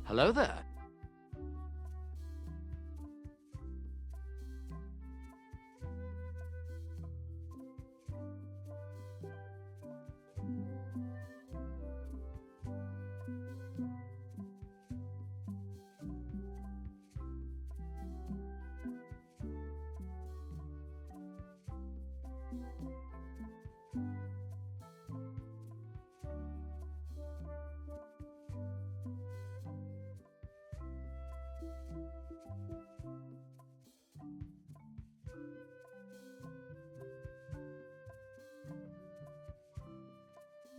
Hello there.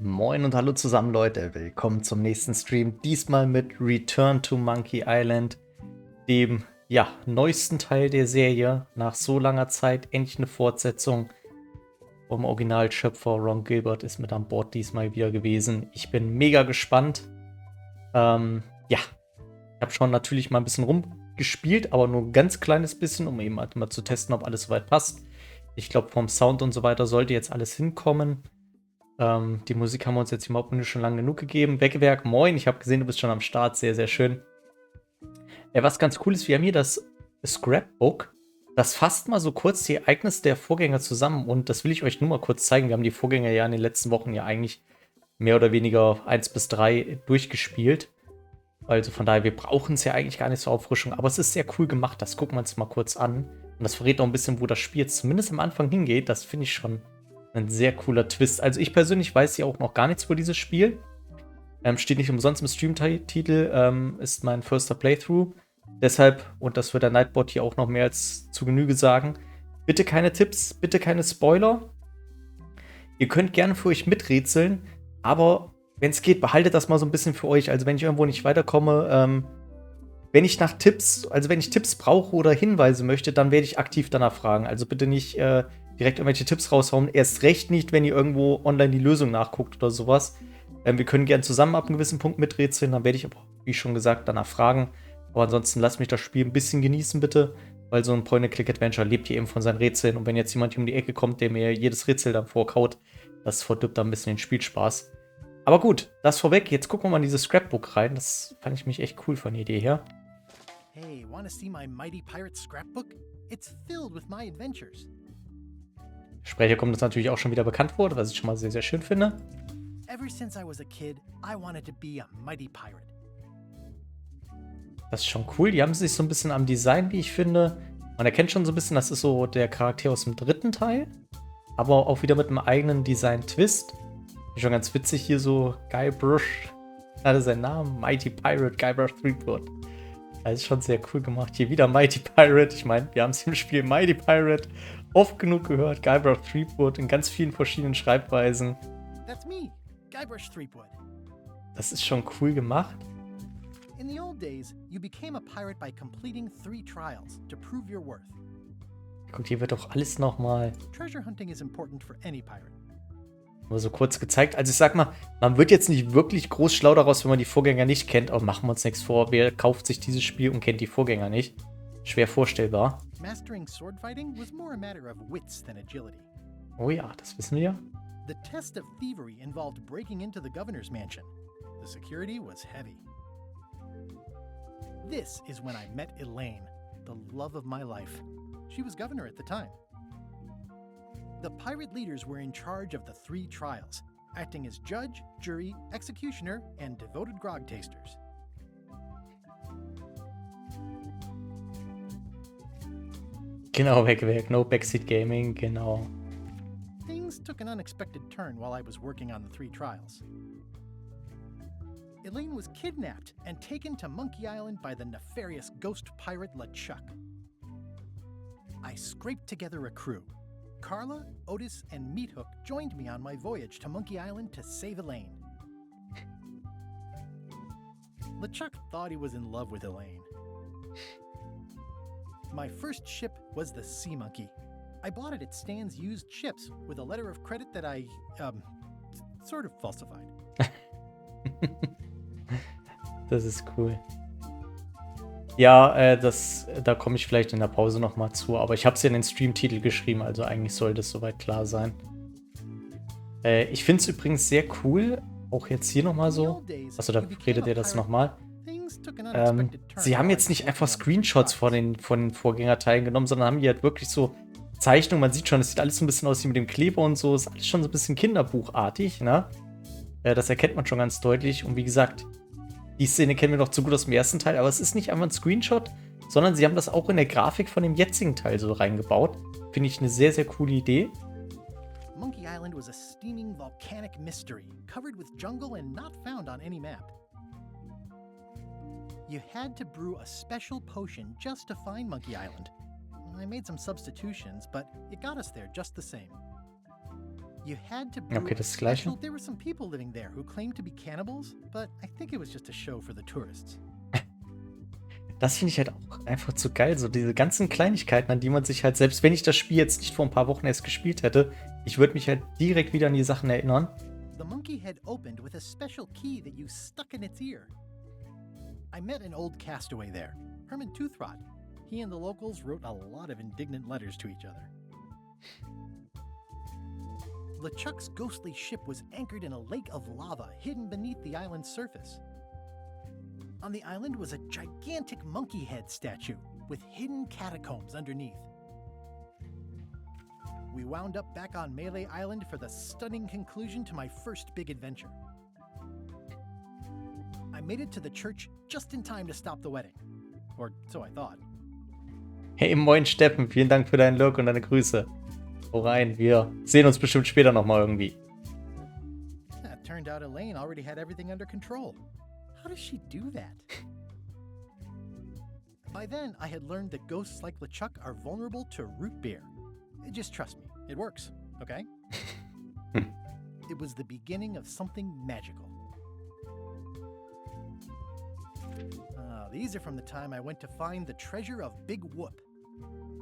Moin und hallo zusammen, Leute. Willkommen zum nächsten Stream. Diesmal mit Return to Monkey Island, dem neuesten Teil der Serie. Nach so langer Zeit endlich eine Fortsetzung. Vom Originalschöpfer Ron Gilbert ist mit an Bord diesmal wieder gewesen. Ich bin mega gespannt. Ich habe schon natürlich mal ein bisschen rumgespielt, aber nur ein ganz kleines bisschen, um eben halt mal zu testen, ob alles soweit passt. Ich glaube, vom Sound und so weiter sollte jetzt alles hinkommen. Die Musik haben wir uns jetzt im Hauptmenü schon lange genug gegeben. Wegwerk, moin, ich habe gesehen, du bist schon am Start. Sehr, sehr schön. Was ganz cool ist, wir haben hier das Scrapbook. Das fasst mal so kurz die Ereignisse der Vorgänger zusammen. Und das will ich euch nur mal kurz zeigen. Wir haben die Vorgänger ja in den letzten Wochen ja eigentlich mehr oder weniger 1 bis 3 durchgespielt. Also von daher, wir brauchen es ja eigentlich gar nicht zur Auffrischung. Aber es ist sehr cool gemacht. Das gucken wir uns mal kurz an. Und das verrät auch ein bisschen, wo das Spiel jetzt zumindest am Anfang hingeht. Das finde ich schon ein sehr cooler Twist. Also ich persönlich weiß ja auch noch gar nichts über dieses Spiel. Steht nicht umsonst im Streamtitel, ist mein firster Playthrough. Deshalb, und das wird der Nightbot hier auch noch mehr als zu Genüge sagen, bitte keine Tipps, bitte keine Spoiler. Ihr könnt gerne für euch miträtseln, aber wenn es geht, behaltet das mal so ein bisschen für euch. Also wenn ich irgendwo nicht weiterkomme, wenn ich wenn ich Tipps brauche oder Hinweise möchte, dann werde ich aktiv danach fragen. Also bitte nicht direkt irgendwelche Tipps raushauen. Erst recht nicht, wenn ihr irgendwo online die Lösung nachguckt oder sowas. Wir können gerne zusammen ab einem gewissen Punkt miträtseln. Dann werde ich aber, wie schon gesagt, danach fragen. Aber ansonsten lasst mich das Spiel ein bisschen genießen, bitte. Weil so ein Point-and-Click-Adventure lebt hier eben von seinen Rätseln. Und wenn jetzt jemand hier um die Ecke kommt, der mir jedes Rätsel dann vorkaut, das verdirbt dann ein bisschen den Spielspaß. Aber gut, das vorweg. Jetzt gucken wir mal in dieses Scrapbook rein. Das fand ich mich echt cool von der Idee her. Hey, wanna see my mighty pirate scrapbook? It's filled with my adventures. Der Sprecher kommt uns natürlich auch schon wieder bekannt vor, was ich schon mal sehr, sehr schön finde. Ever since I was a kid, I wanted to be a mighty pirate. Das ist schon cool. Die haben sich so ein bisschen am Design, wie ich finde. Man erkennt schon so ein bisschen, das ist so der Charakter aus dem dritten Teil. Aber auch wieder mit einem eigenen Design-Twist. Schon ganz witzig hier so Guybrush. Hatte seinen Namen. Mighty Pirate Guybrush Threepwood. Das ist schon sehr cool gemacht. Hier wieder Mighty Pirate. Ich meine, wir haben es im Spiel Mighty Pirate oft genug gehört. Guybrush Threepwood in ganz vielen verschiedenen Schreibweisen. That's me, Guybrush Threepwood. Das ist schon cool gemacht. In the old days, you became a pirate by completing 3 trials to prove your worth. Guck, hier wird doch alles nochmal Treasure hunting is important for any pirate. nur so kurz gezeigt. Also ich sag mal, man wird jetzt nicht wirklich groß schlau daraus, wenn man die Vorgänger nicht kennt. Aber machen wir uns nichts vor, wer kauft sich dieses Spiel und kennt die Vorgänger nicht? Schwer vorstellbar. Mastering swordfighting was more a matter of wits than agility. Oh ja, das wissen wir. The test of thievery involved breaking into the governor's mansion. The security was heavy. This is when I met Elaine, the love of my life. She was governor at the time. The pirate leaders were in charge of the 3 trials, acting as judge, jury, executioner, and devoted grog tasters. Genau, weg, no backseat gaming, genau. Things took an unexpected turn while I was working on the 3 trials. Elaine was kidnapped and taken to Monkey Island by the nefarious ghost pirate LeChuck. I scraped together a crew. Carla, Otis, and Meathook joined me on my voyage to Monkey Island to save Elaine. LeChuck thought he was in love with Elaine. My first ship was the Sea Monkey. I bought it at Stan's used ships with a letter of credit that I, sort of falsified. Das ist cool. Ja, da komme ich vielleicht in der Pause nochmal zu, aber ich habe es ja in den Streamtitel geschrieben, also eigentlich sollte es soweit klar sein. Ich finde es übrigens sehr cool, auch jetzt hier nochmal so. Achso, da redet ihr das nochmal. Sie haben jetzt nicht einfach Screenshots von den Vorgängerteilen genommen, sondern haben hier halt wirklich so Zeichnungen. Man sieht schon, es sieht alles so ein bisschen aus wie mit dem Kleber und so. Ist alles schon so ein bisschen kinderbuchartig, ne? Das erkennt man schon ganz deutlich. Und wie gesagt, die Szene kennen wir noch zu gut aus dem ersten Teil, aber es ist nicht einfach ein Screenshot, sondern sie haben das auch in der Grafik von dem jetzigen Teil so reingebaut. Finde ich eine sehr, sehr coole Idee. Monkey Island was a steaming volcanic mystery, covered with jungle and not found on any map. You had to brew a special potion just to find Monkey Island. I made some substitutions, but it got us there just the same. You had to brew Okay, das ist das Gleiche. There were some people living there who claimed to be cannibals, but I think it was just a show for the tourists. Das finde ich halt auch einfach zu geil, so diese ganzen Kleinigkeiten, an die man sich halt, selbst wenn ich das Spiel jetzt nicht vor ein paar Wochen erst gespielt hätte, ich würde mich halt direkt wieder an die Sachen erinnern. The monkey head opened with a special key that you stuck in its ear. I met an old castaway there, Herman Toothrot. He and the locals wrote a lot of indignant letters to each other. LeChuck's ghostly ship was anchored in a lake of lava hidden beneath the island's surface. On the island was a gigantic monkey head statue with hidden catacombs underneath. We wound up back on Melee Island for the stunning conclusion to my first big adventure. I made it to the church just in time to stop the wedding. Or so I thought. Hey, moin Steffen, vielen Dank für deinen Look und deine Grüße. Hau rein, wir sehen uns bestimmt später nochmal irgendwie. It turned out Elaine already had everything under control. How does she do that? By then, I had learned that ghosts like LeChuck are vulnerable to root beer. Just trust me, it works, okay? It was the beginning of something magical. These are from the time I went to find the treasure of Big Whoop.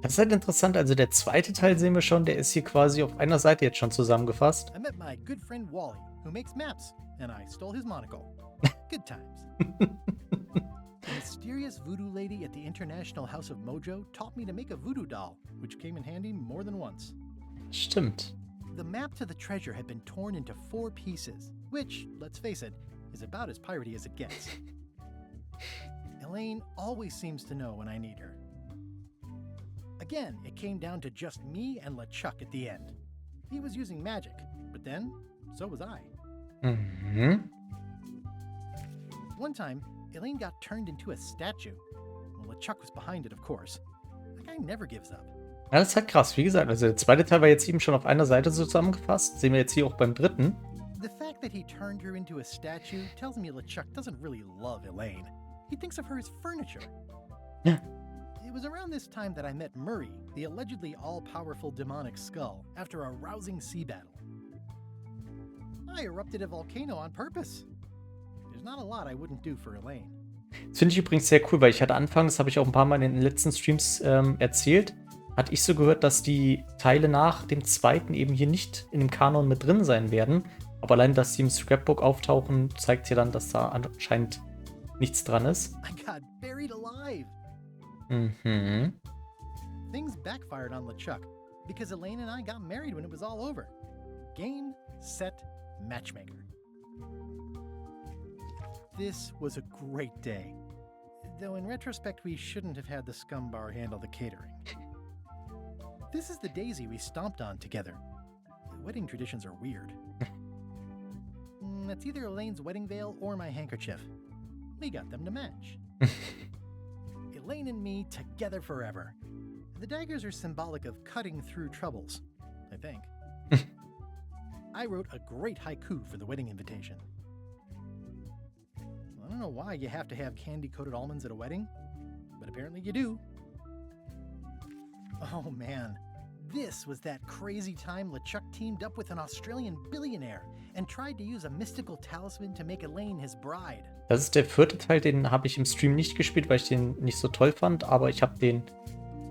Das ist halt interessant. Also der zweite Teil sehen wir schon, der ist hier quasi auf einer Seite jetzt schon zusammengefasst. I met my good friend Wally, who makes maps, and I stole his monocle. Good times. A mysterious voodoo lady at the International House of Mojo taught me to make a voodoo doll, which came in handy more than once. Stimmt. The map to the treasure had been torn into 4 pieces, which, let's face it, is about as piratey as it gets. Elaine always seems to know when I need her. Again, it came down to just me and LeChuck at the end. He was using magic, but then, so was I. Mhm. One time, Elaine got turned into a statue. Well, LeChuck was behind it, of course. That guy never gives up. Ja, das ist halt krass. Wie gesagt, also der zweite Teil war jetzt eben schon auf einer Seite zusammengefasst. Sehen wir jetzt hier auch beim dritten. The fact that he turned her into a statue tells me LeChuck doesn't really love Elaine. He thinks of her as furniture. Yeah. It was around this time that I met Murray, the allegedly all-powerful demonic skull, after a rousing sea battle. I erupted a volcano on purpose. There's not a lot I wouldn't do for Elaine. Das finde ich übrigens sehr cool, weil ich hatte anfangs, habe ich auch ein paar Mal in den letzten Streams erzählt, hatte ich so gehört, dass die Teile nach dem zweiten eben hier nicht in dem Kanon mit drin sein werden. Aber allein, dass sie im Scrapbook auftauchen, zeigt ja dann, dass da anscheinend nichts dran ist. I got buried alive. Mhm. Things backfired on LeChuck because Elaine and I got married when it was all over. Game, set, matchmaker. This was a great day. Though in retrospect, we shouldn't have had the scum bar handle the catering. This is the daisy we stomped on together. Wedding traditions are weird. It's either Elaine's wedding veil or my handkerchief. We got them to match. Elaine and me together forever. The daggers are symbolic of cutting through troubles, I think. I wrote a great haiku for the wedding invitation. I don't know why you have to have candy-coated almonds at a wedding, but apparently you do. Oh man, this was that crazy time LeChuck teamed up with an Australian billionaire and tried to use a mystical talisman to make Elaine his bride. Das ist der vierte Teil, den habe ich im Stream nicht gespielt, weil ich den nicht so toll fand, aber ich habe den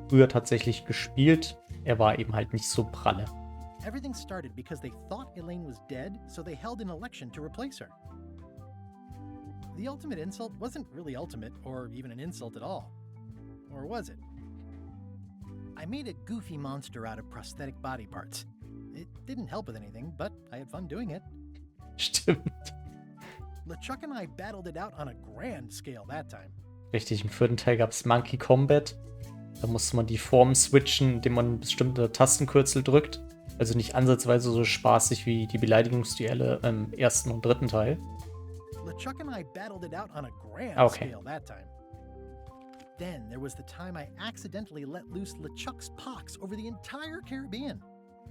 früher tatsächlich gespielt. Er war eben halt nicht so pralle. Everything started because they thought Elaine was dead, so they held an election to replace her. The ultimate insult wasn't really ultimate, or even an insult at all. Or was it? I made a goofy monster out of prosthetic body parts. It didn't help with anything, but I had fun doing it. Stimmt. LeChuck and I battled it out on a grand scale that time. Richtig, im vierten Teil gab es Monkey Combat. Da musste man die Form switchen, indem man bestimmte Tastenkürzel drückt. Also nicht ansatzweise so spaßig wie die Beleidigungsduelle im ersten und dritten Teil. LeChuck and I battled it out on a grand scale that time. Then there was the time I accidentally let loose LeChuck's pox over the entire Caribbean.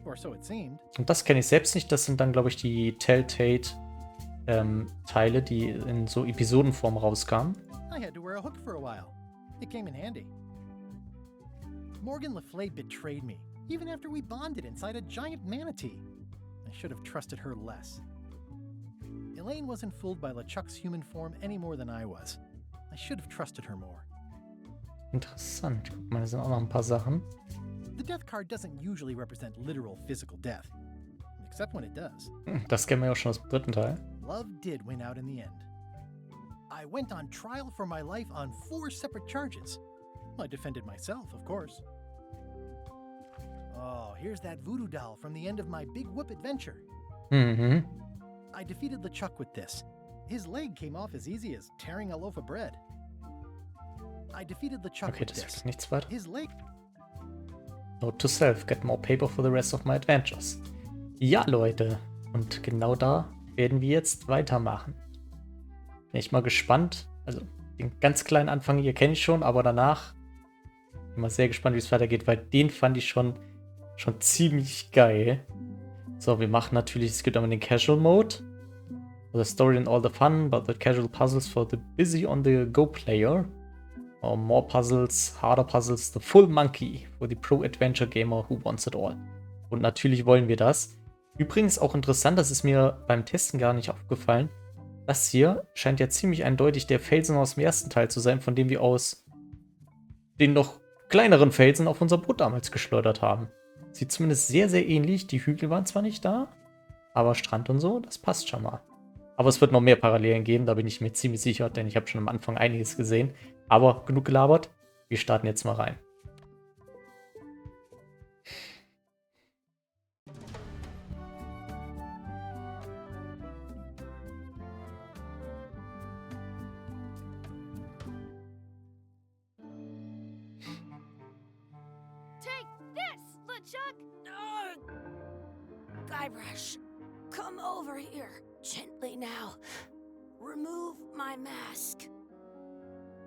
Or so it seemed. Und das kenne ich selbst nicht. Das sind dann, glaube ich, die Telltale Teile, die in so Episodenform rauskamen. I had to wear a hook for a while. It came in handy. Morgan Le Fay betrayed me, even after we bonded inside a giant manatee. I should have trusted her less. Elaine wasn't fooled by LeChuck's human form any more than I was. I should have trusted her more. Interessant. Guck mal, da sind auch noch ein paar Sachen. The death card doesn't usually represent literal physical death, except when it does. Das kennen wir ja auch schon aus dem dritten Teil. Love did win out in the end. I went on trial for my life on 4 separate charges. I defended myself, of course. Oh, here's that voodoo doll from the end of my Big Whoop adventure. Mhm. I defeated LeChuck with this. His leg came off as easy as tearing a loaf of bread. I defeated LeChuck Okay, with das this. wird nichts weiter. His leg... Note to self, get more paper for the rest of my adventures. Ja, Leute. Und genau da werden wir jetzt weitermachen. Bin ich mal gespannt. Also, den ganz kleinen Anfang hier kenne ich schon, aber danach bin mal sehr gespannt, wie es weitergeht, weil den fand ich schon ziemlich geil. So, wir machen natürlich, es gibt einmal den Casual Mode. The story and all the fun, but the casual puzzles for the busy on the go player. Or more puzzles, harder puzzles, the full monkey for the pro adventure gamer who wants it all. Und natürlich wollen wir das. Übrigens auch interessant, das ist mir beim Testen gar nicht aufgefallen. Das hier scheint ja ziemlich eindeutig der Felsen aus dem ersten Teil zu sein, von dem wir aus den noch kleineren Felsen auf unser Boot damals geschleudert haben. Sieht zumindest sehr, sehr ähnlich. Die Hügel waren zwar nicht da, aber Strand und so, das passt schon mal. Aber es wird noch mehr Parallelen geben, da bin ich mir ziemlich sicher, denn ich habe schon am Anfang einiges gesehen. Aber genug gelabert, wir starten jetzt mal rein. Chuck! Guybrush, come over here. Gently now. Remove my mask.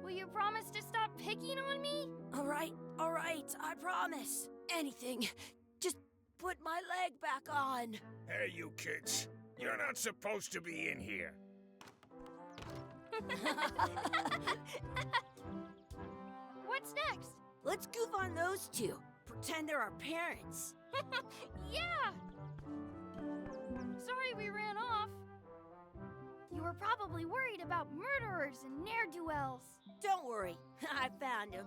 Will you promise to stop picking on me? All right, I promise. Anything. Just put my leg back on. Hey, you kids. You're not supposed to be in here. What's next? Let's goof on those two. Pretend they're our parents. Yeah! Sorry we ran off. You were probably worried about murderers and ne'er-do-wells. Don't worry, I found him.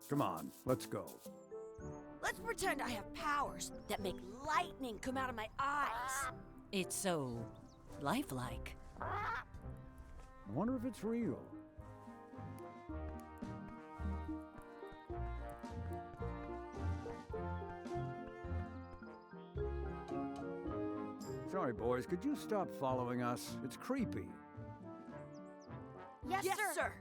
Come on, let's go. Let's pretend I have powers that make lightning come out of my eyes. It's so lifelike. I wonder if it's real. Sorry, boys, could you stop following us? It's creepy. Yes, sir.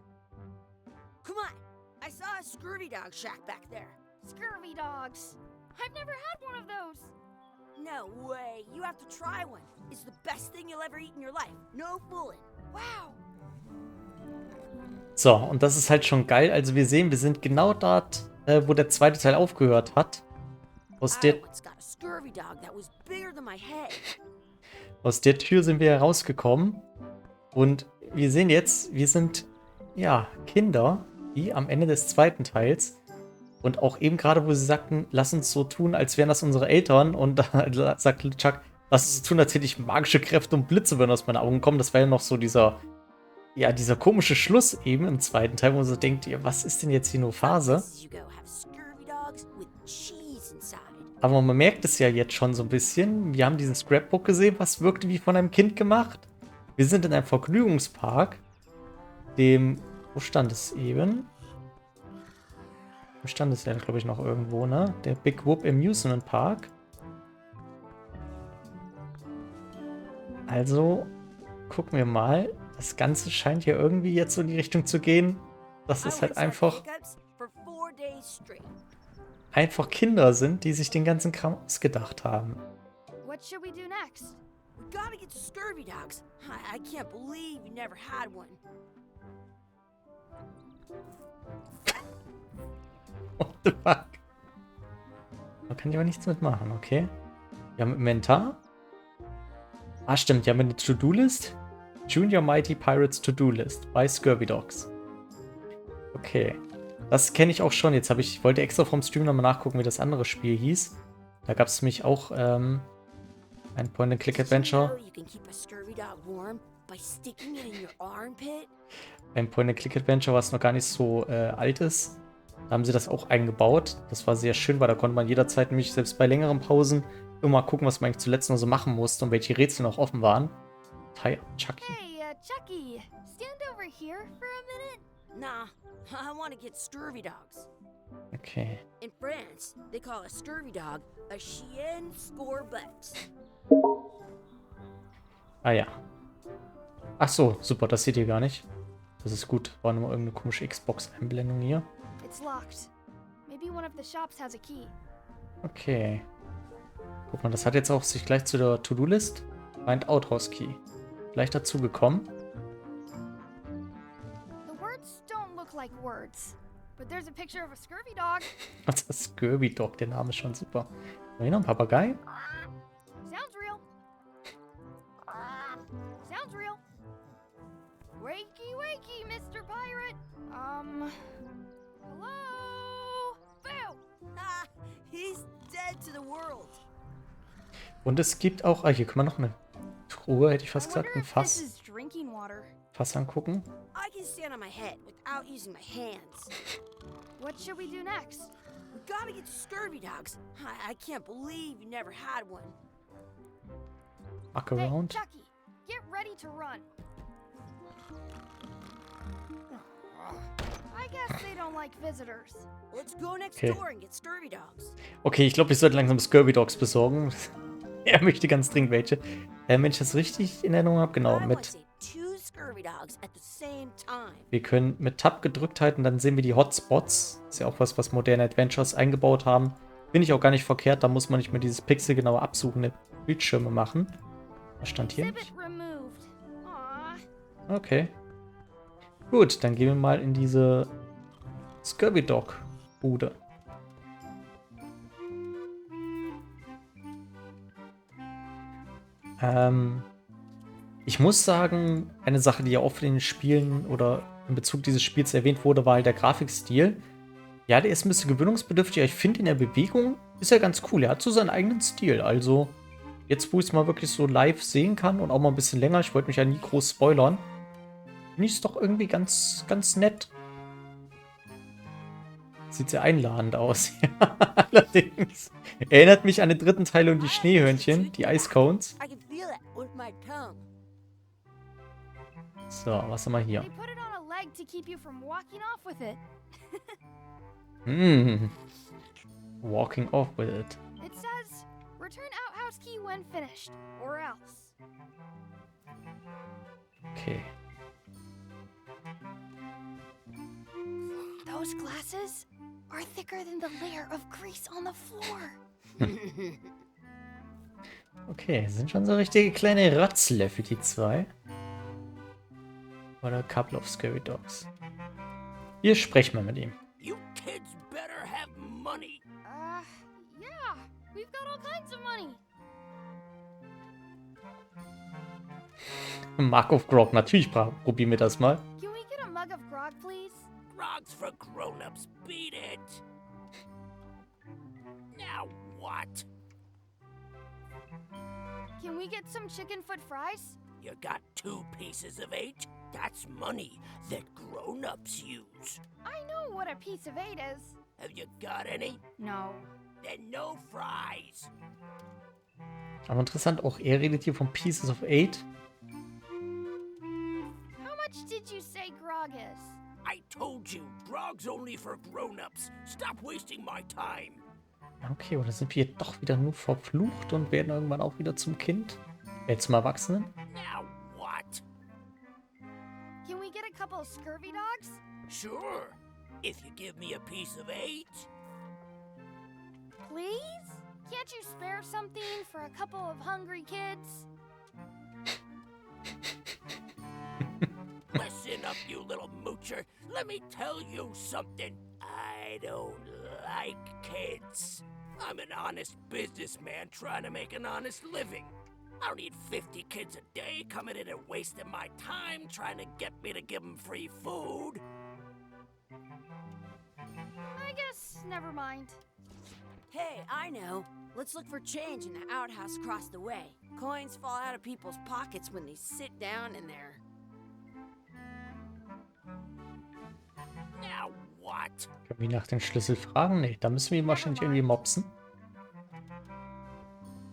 Come on. I saw a scurvy dog shack back there. Scurvy dogs. I've never had one of those. No way. You have to try one. It's the best thing you'll ever eat in your life. No fooling. Wow. So, und das ist halt schon geil. Also wir sehen, wir sind genau dort, wo der zweite Teil aufgehört hat. Aus der Tür sind wir herausgekommen. Und wir sehen jetzt, wir sind, ja, Kinder, die am Ende des zweiten Teils. Und auch eben gerade, wo sie sagten, lass uns so tun, als wären das unsere Eltern. Und da sagt Chuck, lass uns so tun, als hätte ich magische Kräfte und Blitze würden aus meinen Augen kommen. Das war ja noch so dieser komische Schluss eben im zweiten Teil, wo man so denkt, ja, was ist denn jetzt hier nur Phase? Aber man merkt es ja jetzt schon so ein bisschen. Wir haben diesen Scrapbook gesehen, was wirkte wie von einem Kind gemacht. Wir sind in einem Vergnügungspark. Wo stand es eben? Wo stand es ja, glaube ich, noch irgendwo, ne? Der Big Whoop Amusement Park. Also, gucken wir mal. Das Ganze scheint ja irgendwie jetzt so in die Richtung zu gehen, dass es halt einfach Kinder sind, die sich den ganzen Kram ausgedacht haben. What should we do next? We gotta get to scurvy dogs. I can't believe you never had one. What the fuck? Da kann ich aber nichts mitmachen, okay? Wir haben Inventar. Ah, stimmt, wir haben eine To-Do-List. Junior Mighty Pirates To-Do-List bei Scurvy Dogs. Okay. Das kenne ich auch schon. Jetzt wollte extra vom Stream nochmal nachgucken, wie das andere Spiel hieß. Da gab es nämlich auch ein Point-and-Click-Adventure. Ein Point-and-Click-Adventure, was noch gar nicht so alt ist. Da haben sie das auch eingebaut. Das war sehr schön, weil da konnte man jederzeit nämlich, selbst bei längeren Pausen, immer gucken, was man eigentlich zuletzt noch so machen musste und welche Rätsel noch offen waren. Chucky. Hey, Chucky, stand over here for a minute. Nah, I want to get scurvy dogs. Okay. In France, they call a scurvy dog a chien scorbut. Ah ja. Ach so, super, das seht ihr gar nicht. Das ist gut. War nur irgendeine komische Xbox-Einblendung hier. It's locked. Maybe one of the shops has a key. Okay. Guck mal, das hat jetzt auch sich gleich zu der To-Do-List. Find Outhouse Key. Gleich dazu gekommen. The words don't look like words, but there's a picture of a scurvy dog. Das ist Scurvy Dog, der Name ist schon super. Haben wir hier noch einen Papagei? Sounds real. Sounds real. Wakey, wakey, Mr. Pirate. Hello? Und es gibt auch, hier können wir noch eine Truhe, hätte ich fast I wonder gesagt, ein if this Fass. is drinking water. Fass angucken. I can stand on my head without using my hands. What should we do next? We gotta get to scurvy dogs. I can't believe you never had one. Fuck Hey, around. Ducky, get ready to run. I guess they don't like visitors. Let's go next Okay. door and get scurvy dogs. Okay, ich glaube, ich sollte langsam Scurvy Dogs besorgen. Er möchte ganz dringend welche. Wenn ich das richtig in Erinnerung habe, genau, I wanna mit... see 2 scurvy dogs at the same time. Wir können mit Tab gedrückt halten, dann sehen wir die Hotspots. Ist ja auch was moderne Adventures eingebaut haben. Finde ich auch gar nicht verkehrt, da muss man nicht mehr dieses pixelgenaue absuchende Bildschirme machen. Was stand hier? Exhibit removed. Aw. Okay. Gut, dann gehen wir mal in diese Scurvy Dog Bude. Ich muss sagen, eine Sache, die ja oft in den Spielen oder in Bezug dieses Spiels erwähnt wurde, war halt der Grafikstil. Ja, der ist ein bisschen gewöhnungsbedürftig, aber ich finde, in der Bewegung ist er ganz cool. Er hat so seinen eigenen Stil. Also, jetzt, wo ich es mal wirklich so live sehen kann und auch mal ein bisschen länger, ich wollte mich ja nie groß spoilern, finde ich es doch irgendwie ganz, ganz nett. Sieht sehr einladend aus. Allerdings. Erinnert mich an den dritten Teil und die Schneehörnchen, die Ice Cones. I can feel it with my tongue. So, was haben wir hier? They put it on a leg to keep you from walking off with it. Walking off with it. It says, return outhouse key when finished, or else. Okay. Those glasses are thicker than the layer of grease on the floor. Okay, sind schon so richtige kleine Ratzlöffel, die zwei. Oder a couple of scary dogs. Hier sprechen wir mit ihm. You kids better have money. Yeah, we've got all kinds of money. Mark of Grog, natürlich probieren wir das mal. Can we get a mug of grog, please? Grog's for grown-ups. Beat it. Now what? Can we get some chicken foot fries? You got 2 pieces of 8? That's money that grown-ups use. I know what a piece of 8 is. Have you got any? No. Then no fries. Aber interessant, auch er redet hier von Pieces of 8. How much did you say grog is? I told you, grog's only for grown-ups. Stop wasting my time. Okay, oder sind wir doch wieder nur verflucht und werden irgendwann auch wieder zum Kind? Zum Erwachsenen? Now what? Can we get a couple of scurvy dogs? Sure. If you give me a piece of 8. Please? Can't you spare something for a couple of hungry kids? Listen up, you little moocher. Let me tell you something. I don't like kids. I'm an honest businessman trying to make an honest living. I don't need 50 kids a day coming in and wasting my time trying to get me to give them free food. I guess never mind. Hey, I know. Let's look for change in the outhouse across the way. Coins fall out of people's pockets when they sit down in there. Now what? Können wir ihn nach dem Schlüssel fragen? Nee, da müssen wir ihn wahrscheinlich irgendwie mopsen.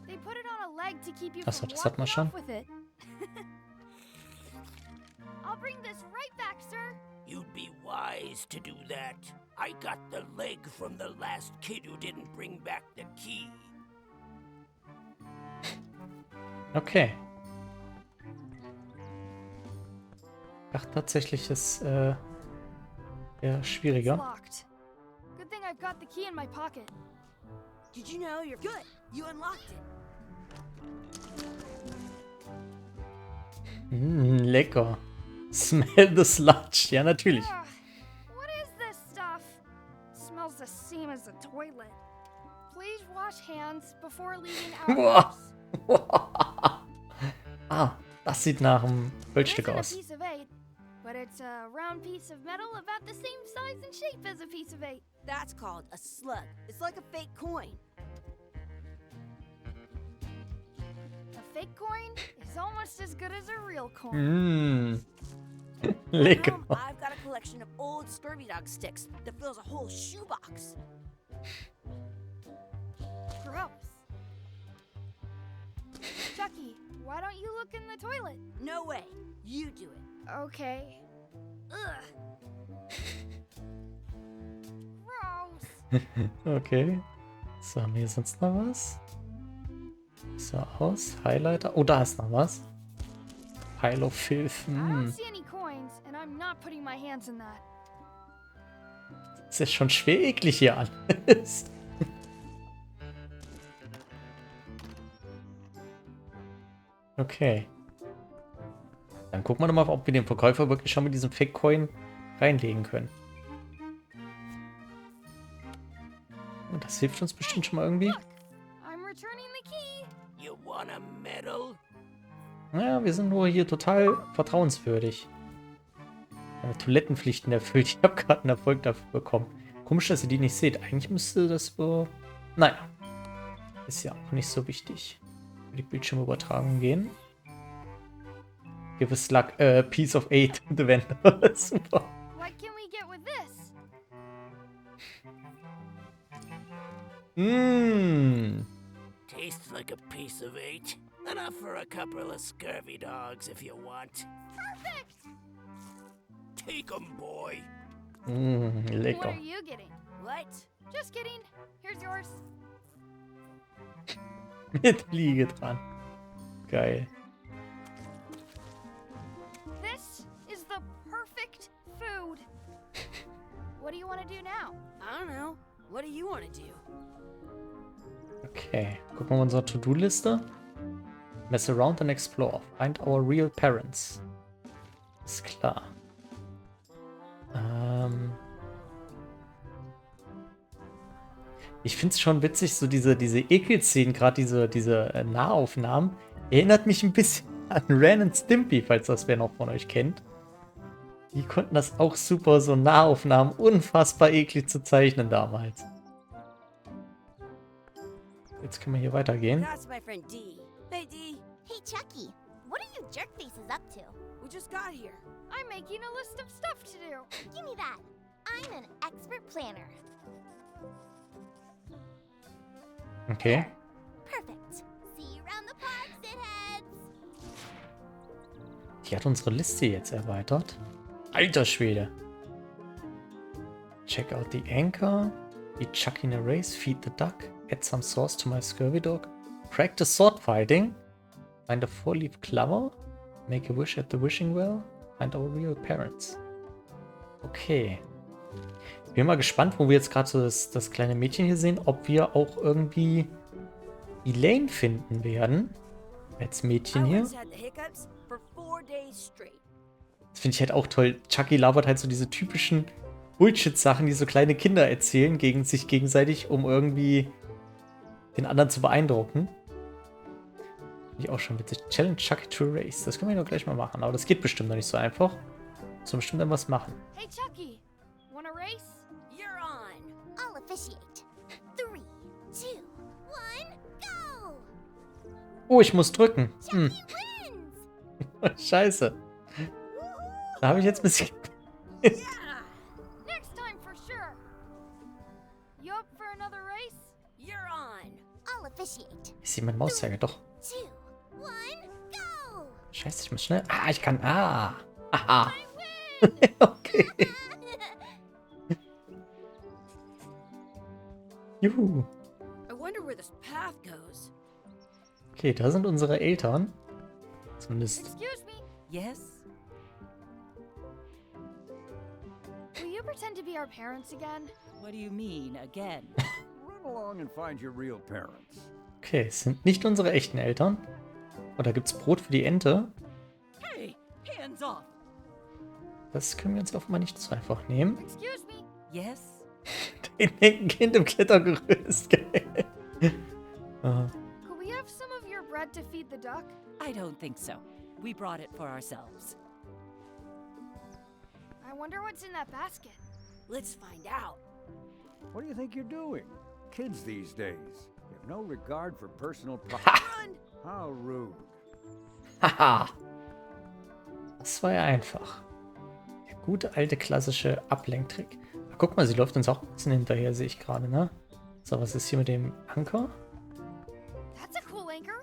They put it on a leg to keep you Achso, from das hat man walking schon. off with it. I'll bring this right back, sir. You'd be wise to do that. I got the leg from the last kid who didn't bring back the key. Okay. Ach, tatsächlich ist eher It's schwieriger. locked. Good thing I've got the key in my pocket. Did you know you're good? You unlocked it. Lecker. Smell the sludge. Ja, natürlich. Ugh, what is this stuff? Smells the same as a toilet. Please wash hands before leaving Boah. outhouse. Ah, das sieht nach einem It Goldstück isn't a aus. piece of 8, but it's a round piece of metal about the same size and shape as a piece of 8. That's called a slug. It's like a fake coin. fake coin is almost as good as a real coin. Lecker. I've got a collection of old scurvy dog sticks that fills a whole shoebox. Gross. Chucky, why don't you look in the toilet? No way. You do it. Okay. Ugh. Gross. Okay. So, haben wir hier sonst noch was? So aus. Highlighter. Oh, da ist noch was. Pile of Filth. I don't see any coins, and I'm not putting my hands in that. Das ist schon schwer eklig hier alles. Okay. Dann gucken wir doch mal, ob wir den Verkäufer wirklich schon mit diesem Fake-Coin reinlegen können. Und das hilft uns bestimmt schon mal irgendwie. I'm returning the key. You want a medal? Naja, wir sind nur hier total vertrauenswürdig. Toilettenpflichten erfüllt. Ich habe gerade einen Erfolg dafür bekommen. Komisch, dass ihr die nicht seht. Eigentlich müsste das so... Naja. Ist ja auch nicht so wichtig. Für die Bildschirmübertragung gehen. Give us luck. Piece of 8. The vendor. Super. What can we get with this? Tastes like a piece of 8. Enough for a couple of scurvy dogs if you want. Perfect. Take 'em, boy. What Lecker. are you getting? What? Just kidding. Here's yours. Mit Fliege dran. Geil. This is the perfect food. What do you want to do now? I don't know. What do you want to do? Okay. Gucken wir mal unsere To-Do-Liste. Mess around and explore. Find our real parents. Ist klar. Ich finde es schon witzig, so diese Ekelszenen, gerade diese Nahaufnahmen, erinnert mich ein bisschen an Ren und Stimpy, falls das wer noch von euch kennt. Die konnten das auch super, so Nahaufnahmen, unfassbar eklig zu zeichnen damals. Jetzt können wir hier weitergehen. That's my friend Dee. Hey, Dee. Hey, Chucky, what are you jerk faces up to? We just got here. I'm making a list of stuff to do. Give me that. I'm an expert planner. Okay. Perfect. See you around the park, shitheads. Die hat unsere Liste jetzt erweitert. Alter Schwede. Check out the anchor. Beat Chucky in a race. Feed the duck. Add some sauce to my scurvy dog. Practice sword fighting. Find a four-leaf clover. Make a wish at the wishing well. Find our real parents. Okay. Bin mal gespannt, wo wir jetzt gerade so das kleine Mädchen hier sehen, ob wir auch irgendwie Elaine finden werden. Als Mädchen I hier. once had the hiccups for 4 days straight. Das finde ich halt auch toll. Chucky labert halt so diese typischen Bullshit-Sachen, die so kleine Kinder erzählen, gegen sich gegenseitig, um irgendwie den anderen zu beeindrucken. Finde ich auch schon witzig. Challenge Chucky to a race. Das können wir doch gleich mal machen. Aber das geht bestimmt noch nicht so einfach. Muss man bestimmt dann was machen. Hey, Chucky, wanna race? You're on. I'll officiate. 3, 2, 1, go! Oh, ich muss drücken. Chucky wins! Scheiße. Da habe ich jetzt ein bisschen... Yeah. Next time for sure. You up for another race? You're on. I'll officiate. Ich sehe meinen Mauszeiger doch. 2, 1, go! Scheiße, ich muss schnell... Ah, ich kann... Ah. Aha. I win! Okay. Juhu. I wonder where this path goes. Okay, da sind unsere Eltern. Zumindest... Excuse me. Yes? Will you pretend to be our parents again? What do you mean, again? Run along and find your real parents. Okay, es sind nicht unsere echten Eltern. Und da gibt's Brot für die Ente. Hey, hands off! Das können wir uns offenbar nicht so einfach nehmen. Excuse me. Yes? Den Kind im Klettergerüst. Geil. Ah, Could we have some of your bread to feed the duck? I don't think so. We brought it for ourselves. I wonder what's in that basket. Let's find out. What do you think you're doing? Kids these days, they have no regard for personal Run! How rude. Haha. Das war ja einfach. Der gute alte klassische Ablenktrick. Ach, guck mal, sie läuft uns auch ein bisschen hinterher, sehe ich gerade, ne? So, was ist hier mit dem Anker? That's a cool anchor.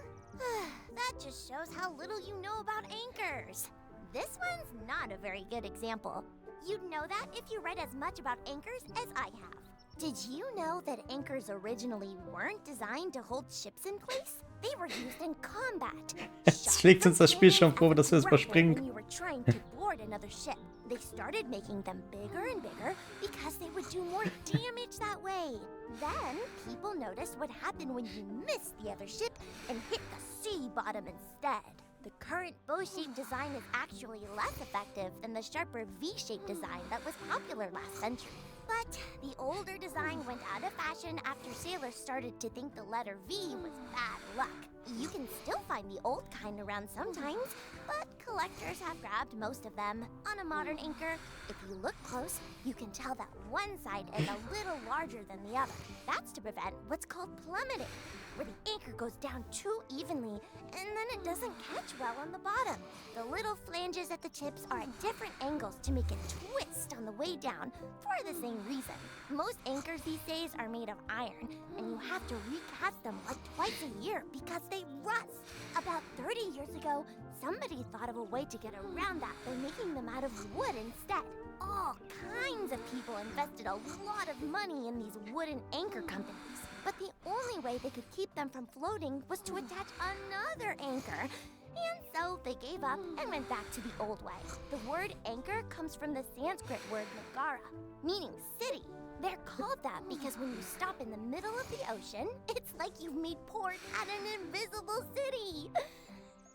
That just shows how little you know about anchors. This one's not a very good example. You'd know that if you read as much about anchors as I have. Did you know that anchors originally weren't designed to hold ships in place? They were used in combat. Jetzt schlägt uns das Spiel schon vor, dass wir es überspringen. When you were trying to board another ship, they started making them bigger and bigger because they would do more damage that way. Then people noticed what happened when you missed the other ship and hit the sea bottom instead. The current bow-shaped design is actually less effective than the sharper V-shaped design that was popular last century. But the older design went out of fashion after sailors started to think the letter V was bad luck. You can still find the old kind around sometimes, but collectors have grabbed most of them. On a modern anchor, if you look close, you can tell that one side is a little larger than the other. That's to prevent what's called plummeting, where the anchor goes down too evenly and then it doesn't catch well on the bottom. The little flanges at the tips are at different angles to make it twist on the way down for the same reason. Most anchors these days are made of iron, and you have to recast them like twice a year because they rust. About 30 years ago, somebody thought of a way to get around that by making them out of wood instead. All kinds of people invested a lot of money in these wooden anchor companies. But the only way they could keep them from floating was to attach another anchor. And so they gave up and went back to the old way. The word anchor comes from the Sanskrit word nagara, meaning city. They're called that because when you stop in the middle of the ocean, it's like you've made port at an invisible city.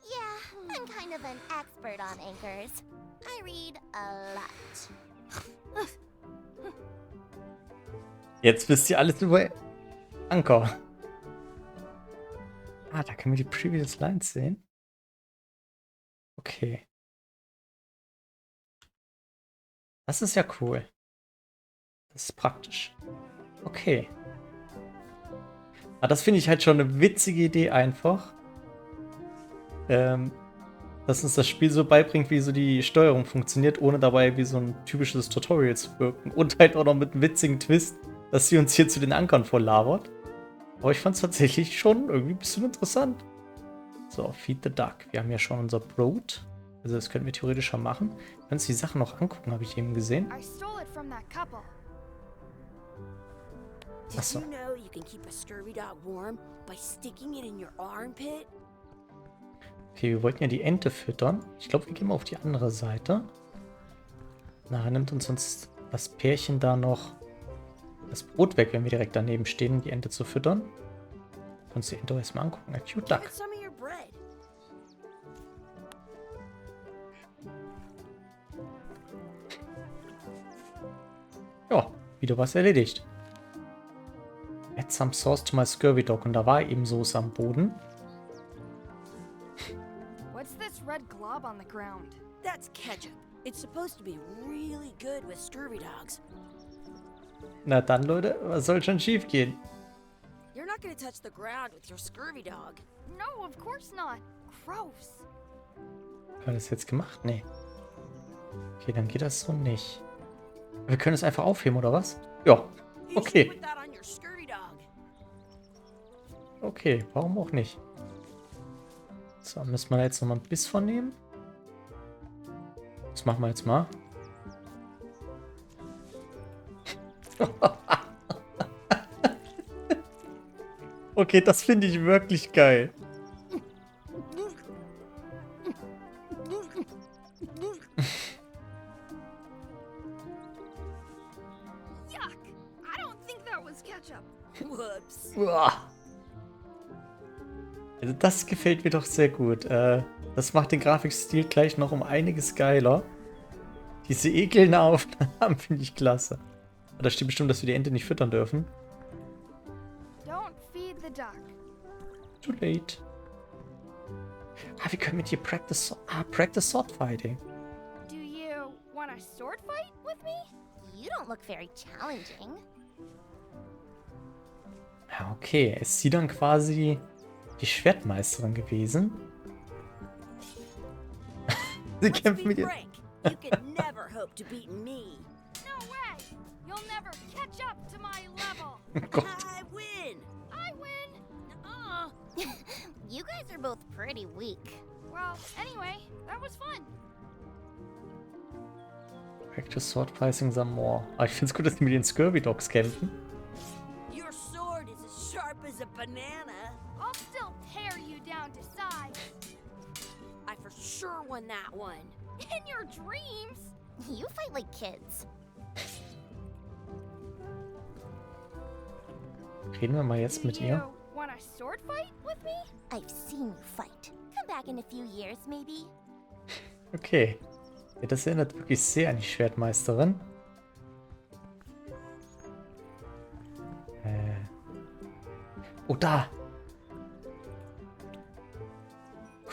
Yeah, I'm kind of an expert on anchors. I read a lot. Jetzt wisst ihr alles über Anker. Ah, da können wir die Previous Lines sehen. Okay. Das ist ja cool. Das ist praktisch. Okay. Aber das finde ich halt schon eine witzige Idee einfach. Dass uns das Spiel so beibringt, wie so die Steuerung funktioniert, ohne dabei wie so ein typisches Tutorial zu wirken. Und halt auch noch mit einem witzigen Twist, dass sie uns hier zu den Ankern vorlabert. Aber ich fand es tatsächlich schon irgendwie ein bisschen interessant. So, Feed the Duck. Wir haben ja schon unser Brot. Also das könnten wir theoretisch schon machen. Wir können uns die Sachen noch angucken, habe ich eben gesehen. Achso. Did you know you can keep a scurvy dog warm by sticking it in your armpit? Okay, wir wollten ja die Ente füttern. Ich glaube, wir gehen mal auf die andere Seite. Nachher nimmt uns sonst das Pärchen da noch das Brot weg, wenn wir direkt daneben stehen, um die Ente zu füttern. Wir können uns die Ente erstmal angucken. A cute duck. Ja, wieder was erledigt. Add some sauce to my scurvy dog. Und da war eben Soße am Boden. What's this red glob on the ground? That's ketchup. It's supposed to be really good with scurvy dogs. Na dann, Leute, was soll schon schief gehen? You're not gonna touch the ground with your scurvy dog. No, of course not. Gross. Haben wir das jetzt gemacht? Nee. Okay, dann geht das so nicht. Wir können es einfach aufheben, oder was? Ja. Okay. Okay, warum auch nicht? So, müssen wir jetzt nochmal ein Biss von nehmen. Das machen wir jetzt mal. Okay, das finde ich wirklich geil. Yuck! I don't think that was ketchup. Whoops. Also das gefällt mir doch sehr gut. Das macht den Grafikstil gleich noch um einiges geiler. Diese ekelnden Aufnahmen finde ich klasse. Da steht bestimmt, dass wir die Ente nicht füttern dürfen. Don't feed the duck. Too late. Ah, wir können mit ihr practice sword fighting. Do you want a sword fight with me? You don't look very challenging. Ja, okay. Ist sie dann quasi die Schwertmeisterin gewesen. Sie Let's kämpft be mit ihr. frank. You could never hope to beat me. No way! You'll never catch up to my level! Oh Gott. I win. I win! You guys are both pretty weak. Well, anyway, that was fun. Practice sword fighting some more. Aber ich finde es gut, dass die mit den Scurvy Dogs kämpfen. Your sword is as sharp as a banana. I'll still tear you down to size. I for sure won that one. In your dreams! You fight like kids. Reden wir mal jetzt mit ihr. You want a sword fight with me? I've seen you fight. Come back in a few years, maybe. Okay. Ja, das erinnert wirklich sehr an die Schwertmeisterin. Oh, da!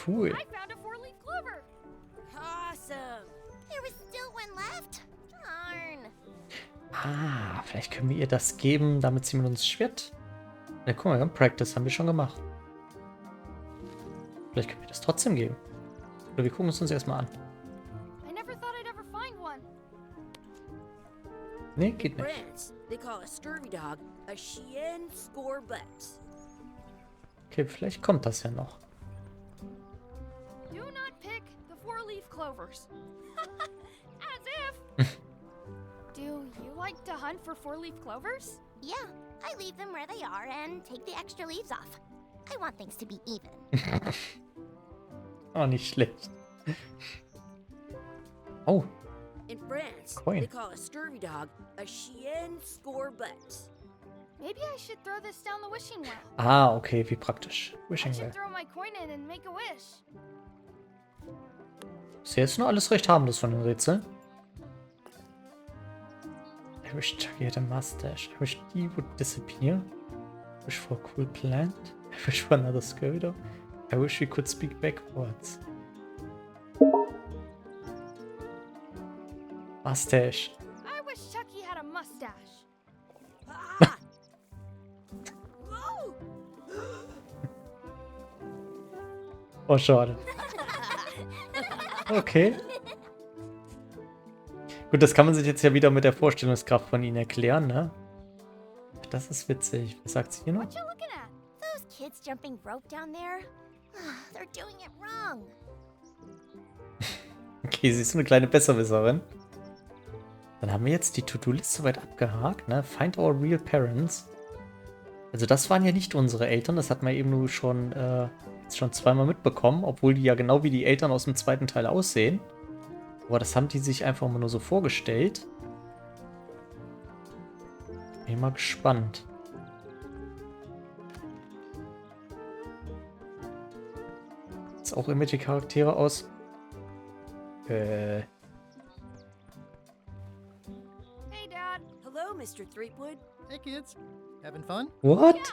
Cool. I found a four-leaf clover. Awesome. There was still one left. Darn. Ah, vielleicht können wir ihr das geben, damit sie mit uns Schwert... Ja, guck mal, Practice haben wir schon gemacht. Vielleicht können wir das trotzdem geben. Oder wir gucken es uns erstmal an. I never thought I'd ever find one. Nee, geht nicht. France, they call a scurvy dog a chien score butts. Okay, vielleicht kommt das ja noch. Do not pick the four-leaf clovers. As if. Do you like to hunt for four-leaf clovers? Yeah, I leave them where they are and take the extra leaves off. I want things to be even. Oh, nicht schlecht. Oh, In France, Coin. they call a scurvy dog a chien score butts. Maybe I should throw this down the wishing well. ah, okay, wie praktisch. I Wishing should Well. throw my coin in and make a wish. Ist jetzt nur alles recht harmlos von den Rätseln. I wish Chucky had a mustache. I wish he would disappear. I wish for a cool plant. I wish for another scurvy dog. I wish we could speak backwards. Mustache. I wish Chucky had a mustache. Ah! Whoa! Oh, schade. Okay. Gut, das kann man sich jetzt ja wieder mit der Vorstellungskraft von ihnen erklären, ne? Das ist witzig. Was sagt sie hier noch? What you looking at? Those kids jumping rope down there? They're doing it wrong. Okay, sie ist so eine kleine Besserwisserin. Dann haben wir jetzt die To-Do-List soweit abgehakt, ne? Find our real parents. Also das waren ja nicht unsere Eltern, das hat man eben nur schon, jetzt schon zweimal mitbekommen, obwohl die ja genau wie die Eltern aus dem zweiten Teil aussehen. Aber das haben die sich einfach mal nur so vorgestellt. Bin mal gespannt. Jetzt auch irgendwelche Charaktere aus. Hey, Dad. Hello, Mr. Threepwood. Hey, kids. Having fun? What? Yeah.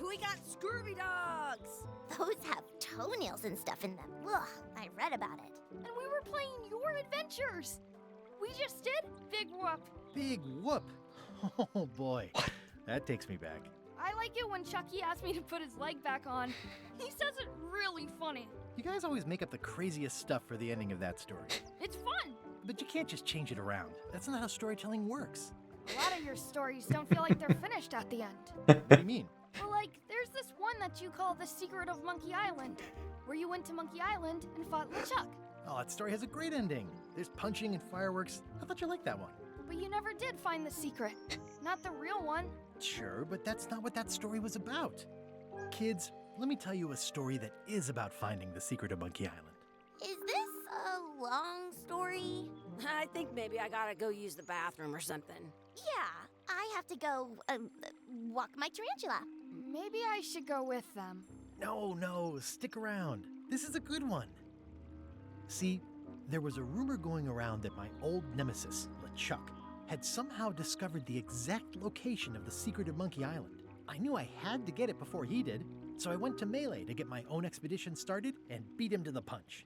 We got scurvy dogs. Those have toenails and stuff in them. Ugh, I read about it. And we were playing your adventures. We just did Big Whoop. Big whoop. Oh, boy. That takes me back. I like it when Chucky asks me to put his leg back on. He says it really funny. You guys always make up the craziest stuff for the ending of that story. It's fun. But you can't just change it around. That's not how storytelling works. A lot of your stories don't feel like they're finished at the end. What do you mean? Well, like, there's this one that you call The Secret of Monkey Island, where you went to Monkey Island and fought LeChuck. Oh, that story has a great ending. There's punching and fireworks. I thought you liked that one. But you never did find the secret. Not the real one. Sure, but that's not what that story was about. Kids, let me tell you a story that is about finding the secret of Monkey Island. Is this a long story? I think maybe I gotta go use the bathroom or something. Yeah, I have to go walk my tarantula. Maybe I should go with them. No, stick around. This is a good one. See, there was a rumor going around that my old nemesis, LeChuck, had somehow discovered the exact location of the secret of Monkey Island. I knew I had to get it before he did, so I went to Melee to get my own expedition started and beat him to the punch.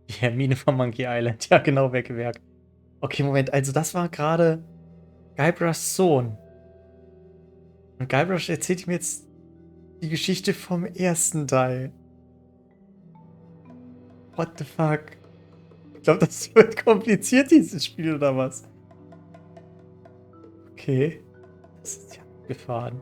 Die Hermine von Monkey Island. Ja, genau, weggewerkt. Okay, Moment. Also das war gerade Guybrushs Sohn. Und Guybrush erzählt ihm jetzt die Geschichte vom ersten Teil. What the fuck? Ich glaube, das wird kompliziert, dieses Spiel, oder was? Okay. Das ist ja abgefahren.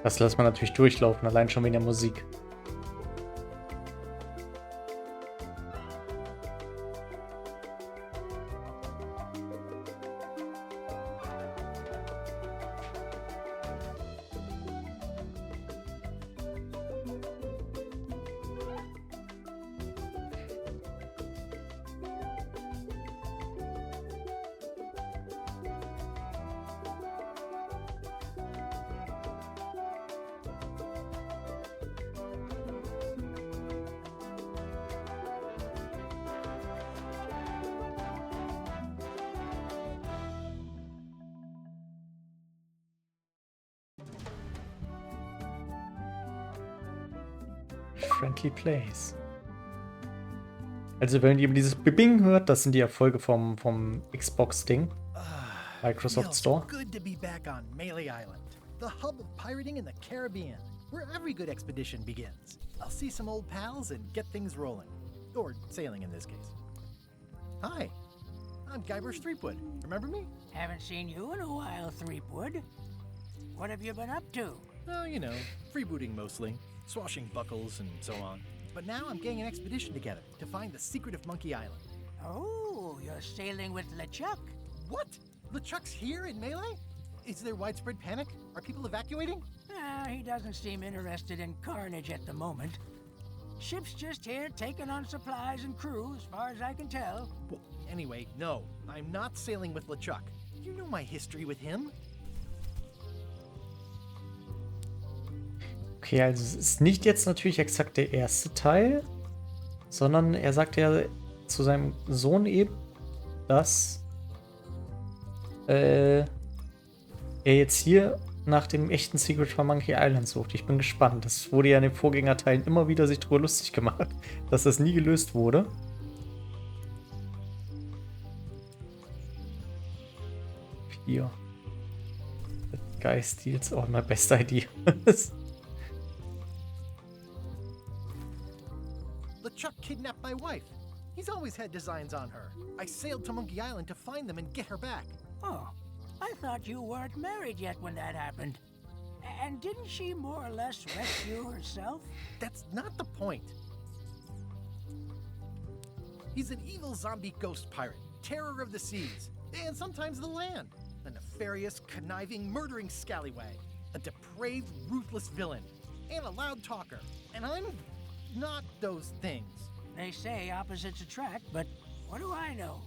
Das lässt man natürlich durchlaufen, allein schon wegen der Musik. Friendly Place. Also wenn ihr dieses Bing hört, das sind die Erfolge vom Xbox-Ding. Microsoft Feels Store. good to be back on Melee Island, the hub of pirating in the Caribbean, where every good expedition begins. I'll see some old pals and get things rolling. Or sailing in this case. Hi, I'm Guybrush Threepwood. Remember me? Haven't seen you in a while, Threepwood. What have you been up to? Oh, you know, freebooting mostly, swashing buckles and so on. But now I'm getting an expedition together to find the secret of Monkey Island. Oh, you're sailing with LeChuck. What? LeChuck's here in Melee? Is there widespread panic? Are people evacuating? He doesn't seem interested in carnage at the moment. Ship's just here taking on supplies and crew, as far as I can tell. Well, anyway, no, I'm not sailing with LeChuck. You know my history with him. Okay, also es ist nicht jetzt natürlich exakt der erste Teil, sondern er sagt ja zu seinem Sohn eben, dass er jetzt hier nach dem echten Secret von Monkey Island sucht. Ich bin gespannt. Das wurde ja in den Vorgängerteilen immer wieder sich drüber lustig gemacht, dass das nie gelöst wurde. Hier. Guy steals all my best ideas. LeChuck kidnapped my wife. He's always had designs on her. I sailed to Monkey Island to find them and get her back. Oh, I thought you weren't married yet when that happened. And didn't she more or less rescue herself? That's not the point. He's an evil zombie ghost pirate, terror of the seas, and sometimes the land. A nefarious, conniving, murdering scallywag. A depraved, ruthless villain. And a loud talker. And I'm not those things. They say opposites attract, but what do I know?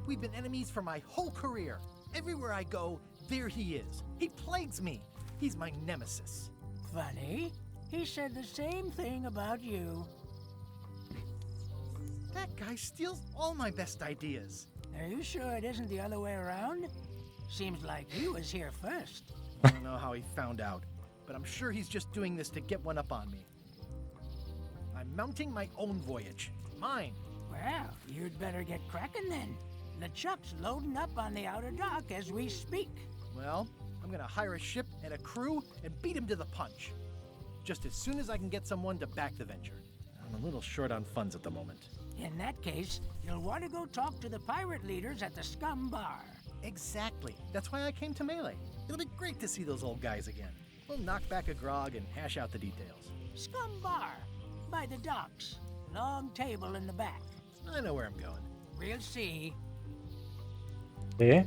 We've been enemies for my whole career. Everywhere I go, there he is. He plagues me. He's my nemesis. Funny. He said the same thing about you. That guy steals all my best ideas. Are you sure it isn't the other way around? Seems like he was here first. I don't know how he found out, but I'm sure he's just doing this to get one up on me. I'm mounting my own voyage. Mine. Well, you'd better get cracking then. LeChuck's loading up on the outer dock as we speak. Well, I'm gonna hire a ship and a crew and beat him to the punch. Just as soon as I can get someone to back the venture. I'm a little short on funds at the moment. In that case, you'll want to go talk to the pirate leaders at the Scum Bar. Exactly. That's why I came to Melee. It'll be great to see those old guys again. We'll knock back a grog and hash out the details. Scum Bar, by the docks. Long table in the back. I know where I'm going. We'll see. Okay.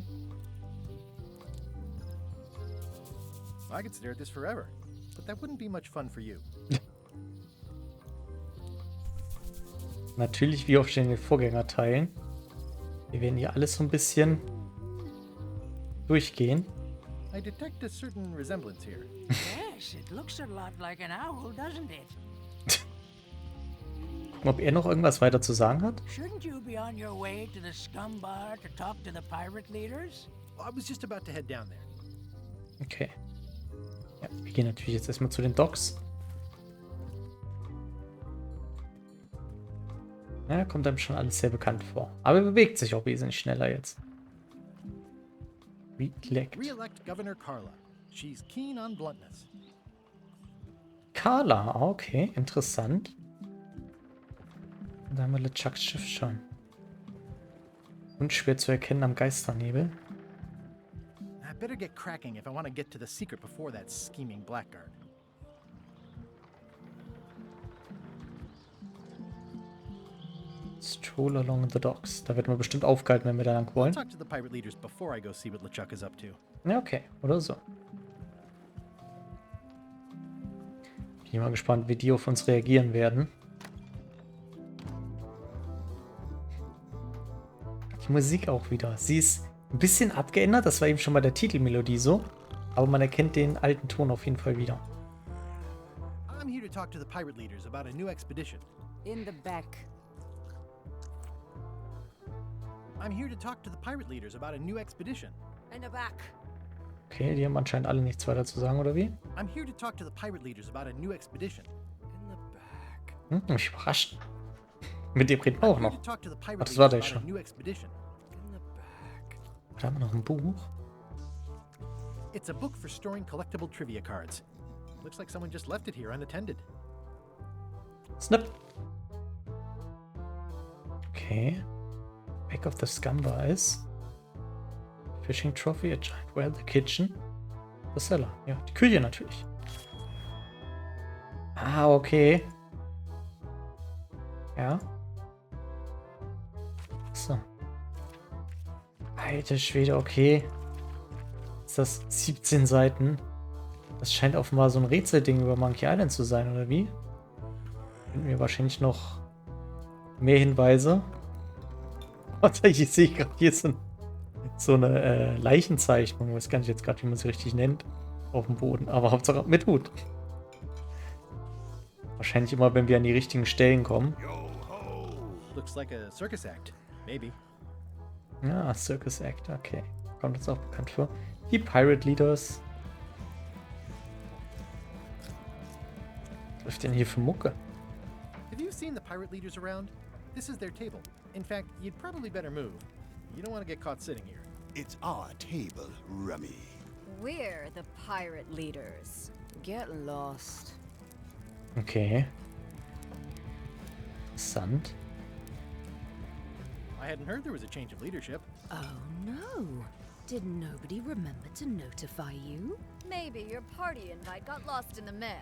I could stare at this forever, but that wouldn't be much fun for you. Natürlich wie auch schon in den Vorgängerteilen Wir werden hier alles so ein bisschen durchgehen. I detect a certain resemblance here. Yes, it looks a lot like an owl, doesn't it? Gucken, ob er noch irgendwas weiter zu sagen hat. Shouldn't you be on your way to the scum bar to talk to the pirate leaders? I was just about to head down there. Okay. Ja, wir gehen natürlich jetzt erstmal zu den Docks. Ja, kommt einem schon alles sehr bekannt vor. Aber er bewegt sich auch wesentlich schneller jetzt. Re-elect Governor Carla. She's keen on bluntness. Carla, okay, interessant. Da haben wir LeChucks Schiff schon. Unschwer zu erkennen am Geisternebel. I better get cracking if I want to get to the secret before that scheming blackguard. Stroll along the docks. Da wird man bestimmt aufgehalten, wenn wir da lang wollen. Talk to the pirate leaders before I go see what LeChuck is up to. Ja, okay. Oder so. Bin mal gespannt, wie die auf uns reagieren werden. Die Musik auch wieder. Sie ist ein bisschen abgeändert. Das war eben schon bei der Titelmelodie so. Aber man erkennt den alten Ton auf jeden Fall wieder. I'm here to talk to the pirate leaders about a new expedition. In the back. I'm here to talk to the pirate leaders about a new expedition. In the back. Okay, die haben anscheinend alle nichts weiter zu sagen, oder wie? I'm here to talk to the pirate leaders about a new expedition. In the back. Mich überrascht. Mit dem reden wir auch I'm here noch. to talk to the pirate Ach, das leaders war der about a schon. new expedition. In the back. Da haben wir noch ein Buch. It's a book for storing collectible trivia cards. Looks like someone just left it here unattended. Snap. Okay. Back of the scum bar ist Fishing Trophy, a giant well, the kitchen, the cellar. Ja, die Küche natürlich. Ah, okay. Ja. So. Alter Schwede, okay. Ist das 17 Seiten? Das scheint offenbar so ein Rätselding über Monkey Island zu sein, oder wie? Finden wir wahrscheinlich noch mehr Hinweise. Ich sehe gerade hier so eine Leichenzeichnung. Ich weiß gar nicht jetzt gerade, wie man sie richtig nennt. Auf dem Boden. Aber Hauptsache mit Hut. Wahrscheinlich immer, wenn wir an die richtigen Stellen kommen. Looks like a circus act. Maybe. Ja, Circus Act, okay. Kommt uns auch bekannt vor. Die Pirate Leaders. Was läuft denn hier für Mucke? Have you seen the pirate leaders around? This is their table. In fact, you'd probably better move. You don't want to get caught sitting here. It's our table, Rummy. We're the pirate leaders. Get lost. Okay. Interessant. I hadn't heard there was a change of leadership. Oh no. Did nobody remember to notify you? Maybe your party invite got lost in the mail.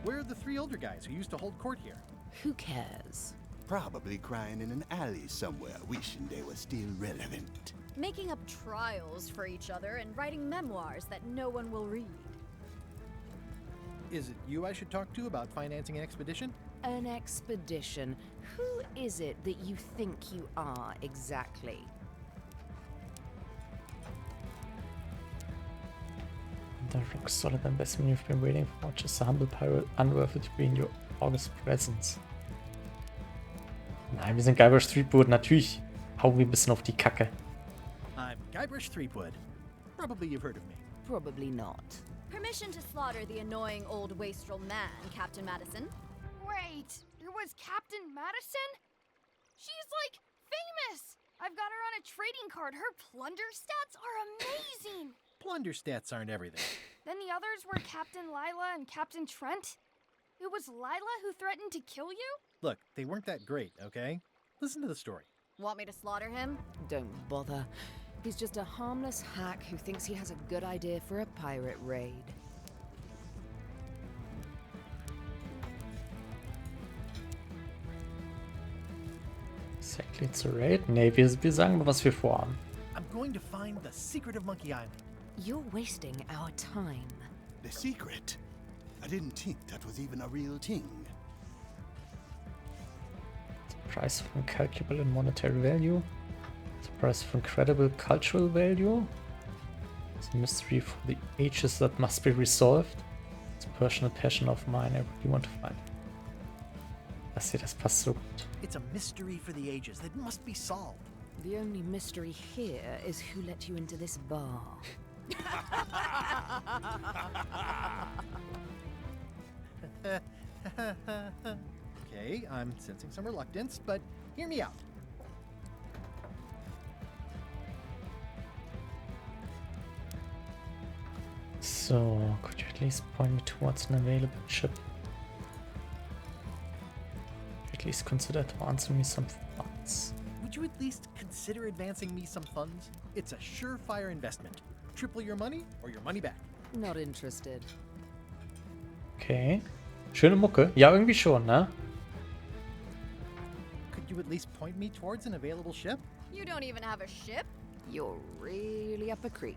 Where are the three older guys who used to hold court here? Who cares? Probably crying in an alley somewhere, wishing they were still relevant. Making up trials for each other and writing memoirs that no one will read. Is it you I should talk to about financing an expedition? An expedition. Who is it that you think you are exactly? The rock solid investment you've been waiting for. Just a humble pirate unworthy to be in your august presence. Nein, wir sind Guybrush Threepwood. Natürlich hauen wir ein bisschen auf die Kacke. I'm Guybrush Threepwood. Probably you've heard of me. Probably not. Permission to slaughter the annoying old wastrel man, Captain Madison. Wait, it was Captain Madison? She's like famous! I've got her on a trading card. Her plunder stats are amazing! Plunder stats aren't everything. Then the others were Captain Lila and Captain Trent? It was Lila who threatened to kill you? Look, they weren't that great, okay? Listen to the story. Want me to slaughter him? Don't bother. He's just a harmless hack who thinks he has a good idea for a pirate raid. Exactly, it's a raid. Nee, wir sagen mal, was wir vorhaben. I'm going to find the secret of Monkey Island. You're wasting our time. The secret? I didn't think that was even a real thing. Price of incalculable in monetary value. The price of incredible cultural value. It's a mystery for the ages that must be resolved. It's a personal passion of mine I really want to find. Das hier, das passt so gut. It's a mystery for the ages that must be solved. The only mystery here is who let you into this bar. Okay, I'm sensing some reluctance, but hear me out. So, could you at least point me towards an available ship? At least consider advancing me some funds. Would you at least consider advancing me some funds? It's a surefire investment. Triple your money or your money back. Not interested. Okay. Schöne Mucke. Ja, irgendwie schon, ne? Could you at least point me towards an available ship? You don't even have a ship? You're really up a creek.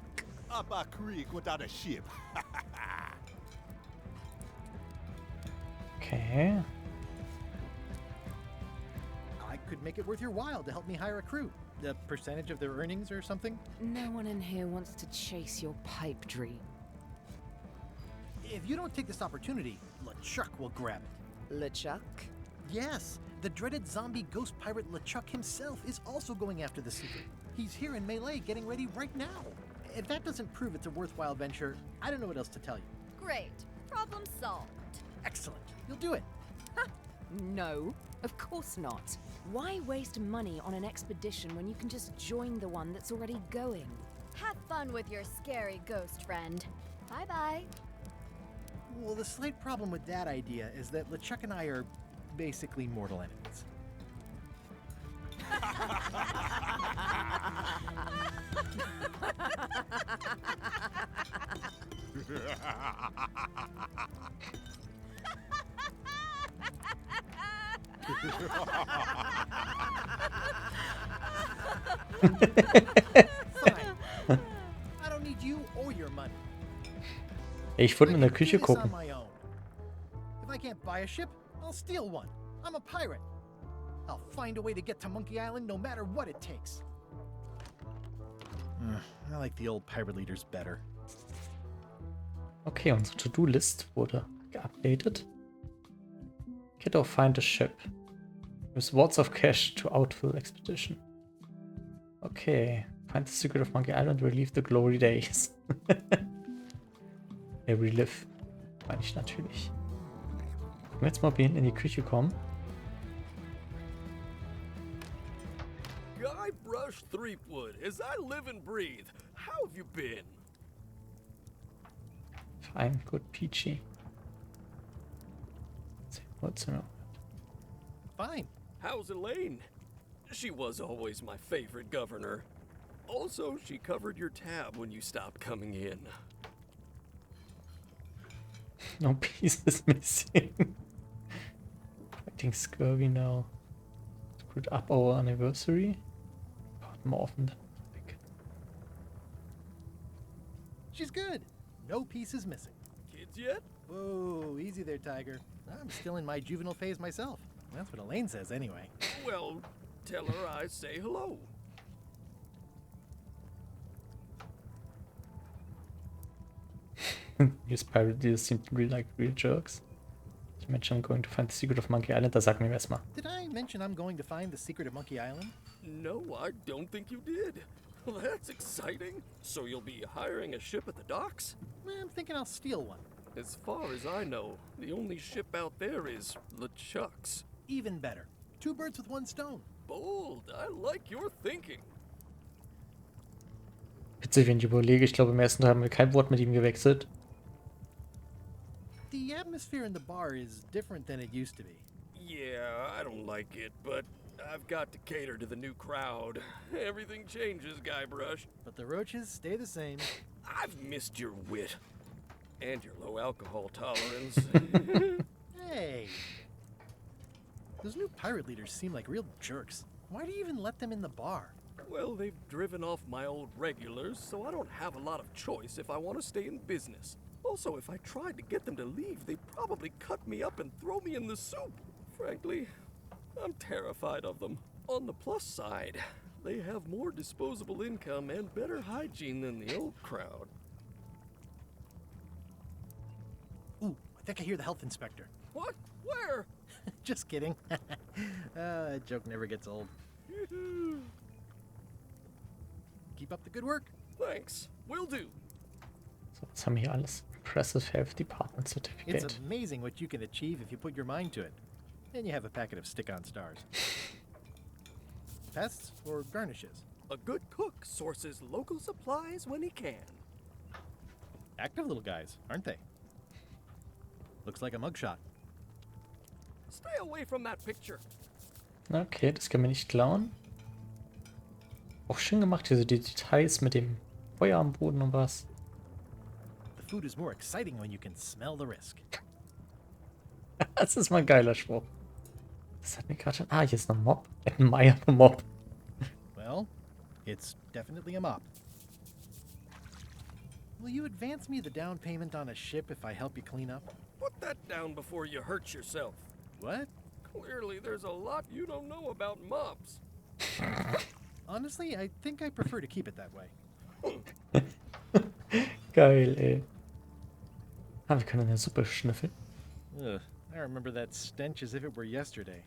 Up a creek without a ship. Okay. I could make it worth your while to help me hire a crew. A percentage of their earnings or something? No one in here wants to chase your pipe dream. If you don't take this opportunity, LeChuck will grab it. LeChuck? Yes, the dreaded zombie ghost pirate LeChuck himself is also going after the secret. He's here in Melee getting ready right now. If that doesn't prove it's a worthwhile venture, I don't know what else to tell you. Great. Problem solved. Excellent. You'll do it. No, of course not. Why waste money on an expedition when you can just join the one that's already going? Have fun with your scary ghost friend. Bye-bye. Well, the slight problem with that idea is that LeChuck and I are basically mortal enemies. Fine. I don't need you or your money. Ich würde in der I can do Küche this on gucken. my own. If I can't buy a ship, I'll steal one. I'm a pirate. I'll find a way to get to Monkey Island no matter what it takes. I like the old pirate leaders better. Okay, unsere To-Do-List wurde geupdatet. Get or find a ship. Use words of cash to outfill expedition. Okay. Find the secret of Monkey Island, relive the glory days. Relive. Meine ich natürlich. Können wir jetzt mal bei Ihnen in die Küche kommen? Guybrush Threepwood, as I live and breathe, how have you been? Fine, good, peachy. What's in Fine. How's Elaine? She was always my favorite governor. Also, she covered your tab when you stopped coming in. No pieces missing. Fighting scurvy now. Screwed up our anniversary. Part more often than I think. She's good. No pieces missing. Kids yet? Whoa, easy there, Tiger. I'm still in my juvenile phase myself. That's what Elaine says anyway. Well, tell her I say hello. These pirate deals seem to be like real jerks. You mentioned I'm going to find the secret of Monkey Island. Da sag mir erstmal. Did I mention I'm going to find the secret of Monkey Island? No, I don't think you did. Well, that's exciting. So you'll be hiring a ship at the docks? I'm thinking I'll steal one. As far as I know, the only ship out there is LeChuck's. Even better. Two birds with one stone. Bold. I like your thinking. Witzig, wenn ich überlege. Ich glaube, im ersten Teil haben wir kein Wort mit ihm gewechselt. The atmosphere in the bar is different than it used to be. Yeah, I don't like it, but I've got to cater to the new crowd. Everything changes, Guybrush. But the roaches stay the same. I've missed your wit. And your low alcohol tolerance. Hey! Those new pirate leaders seem like real jerks. Why do you even let them in the bar? Well, they've driven off my old regulars, so I don't have a lot of choice if I want to stay in business. Also, if I tried to get them to leave, they'd probably cut me up and throw me in the soup. Frankly, I'm terrified of them. On the plus side, they have more disposable income and better hygiene than the old crowd. Ooh, I think I hear the health inspector. What? Where? Just kidding. That joke never gets old. Keep up the good work. Thanks. Will do. So, was haben wir hier alles? Impressive Health Department Certificate. It's amazing what you can achieve if you put your mind to it. And you have a packet of stick-on stars. Pests or garnishes? A good cook sources local supplies when he can. Active little guys, aren't they? Looks like a mugshot. Stay away from that picture. Okay, das können wir nicht klauen. Auch schön gemacht, hier so die Details mit dem Feuer am Boden und was. The food is more exciting when you can smell the risk. Das ist mal ein geiler Spruch. Das hat mir gerade schon... Ah, hier ist noch ein Mob. Ein Meier-Mob. Well, it's definitely a mop. Will you advance me the down payment on a ship if I help you clean up? Put that down before you hurt yourself. What? Clearly, there's a lot you don't know about mops. Honestly, I think I prefer to keep it that way. Geil, ey. Ah, wir können in der Suppe schnüffeln. Ugh, I remember that stench as if it were yesterday.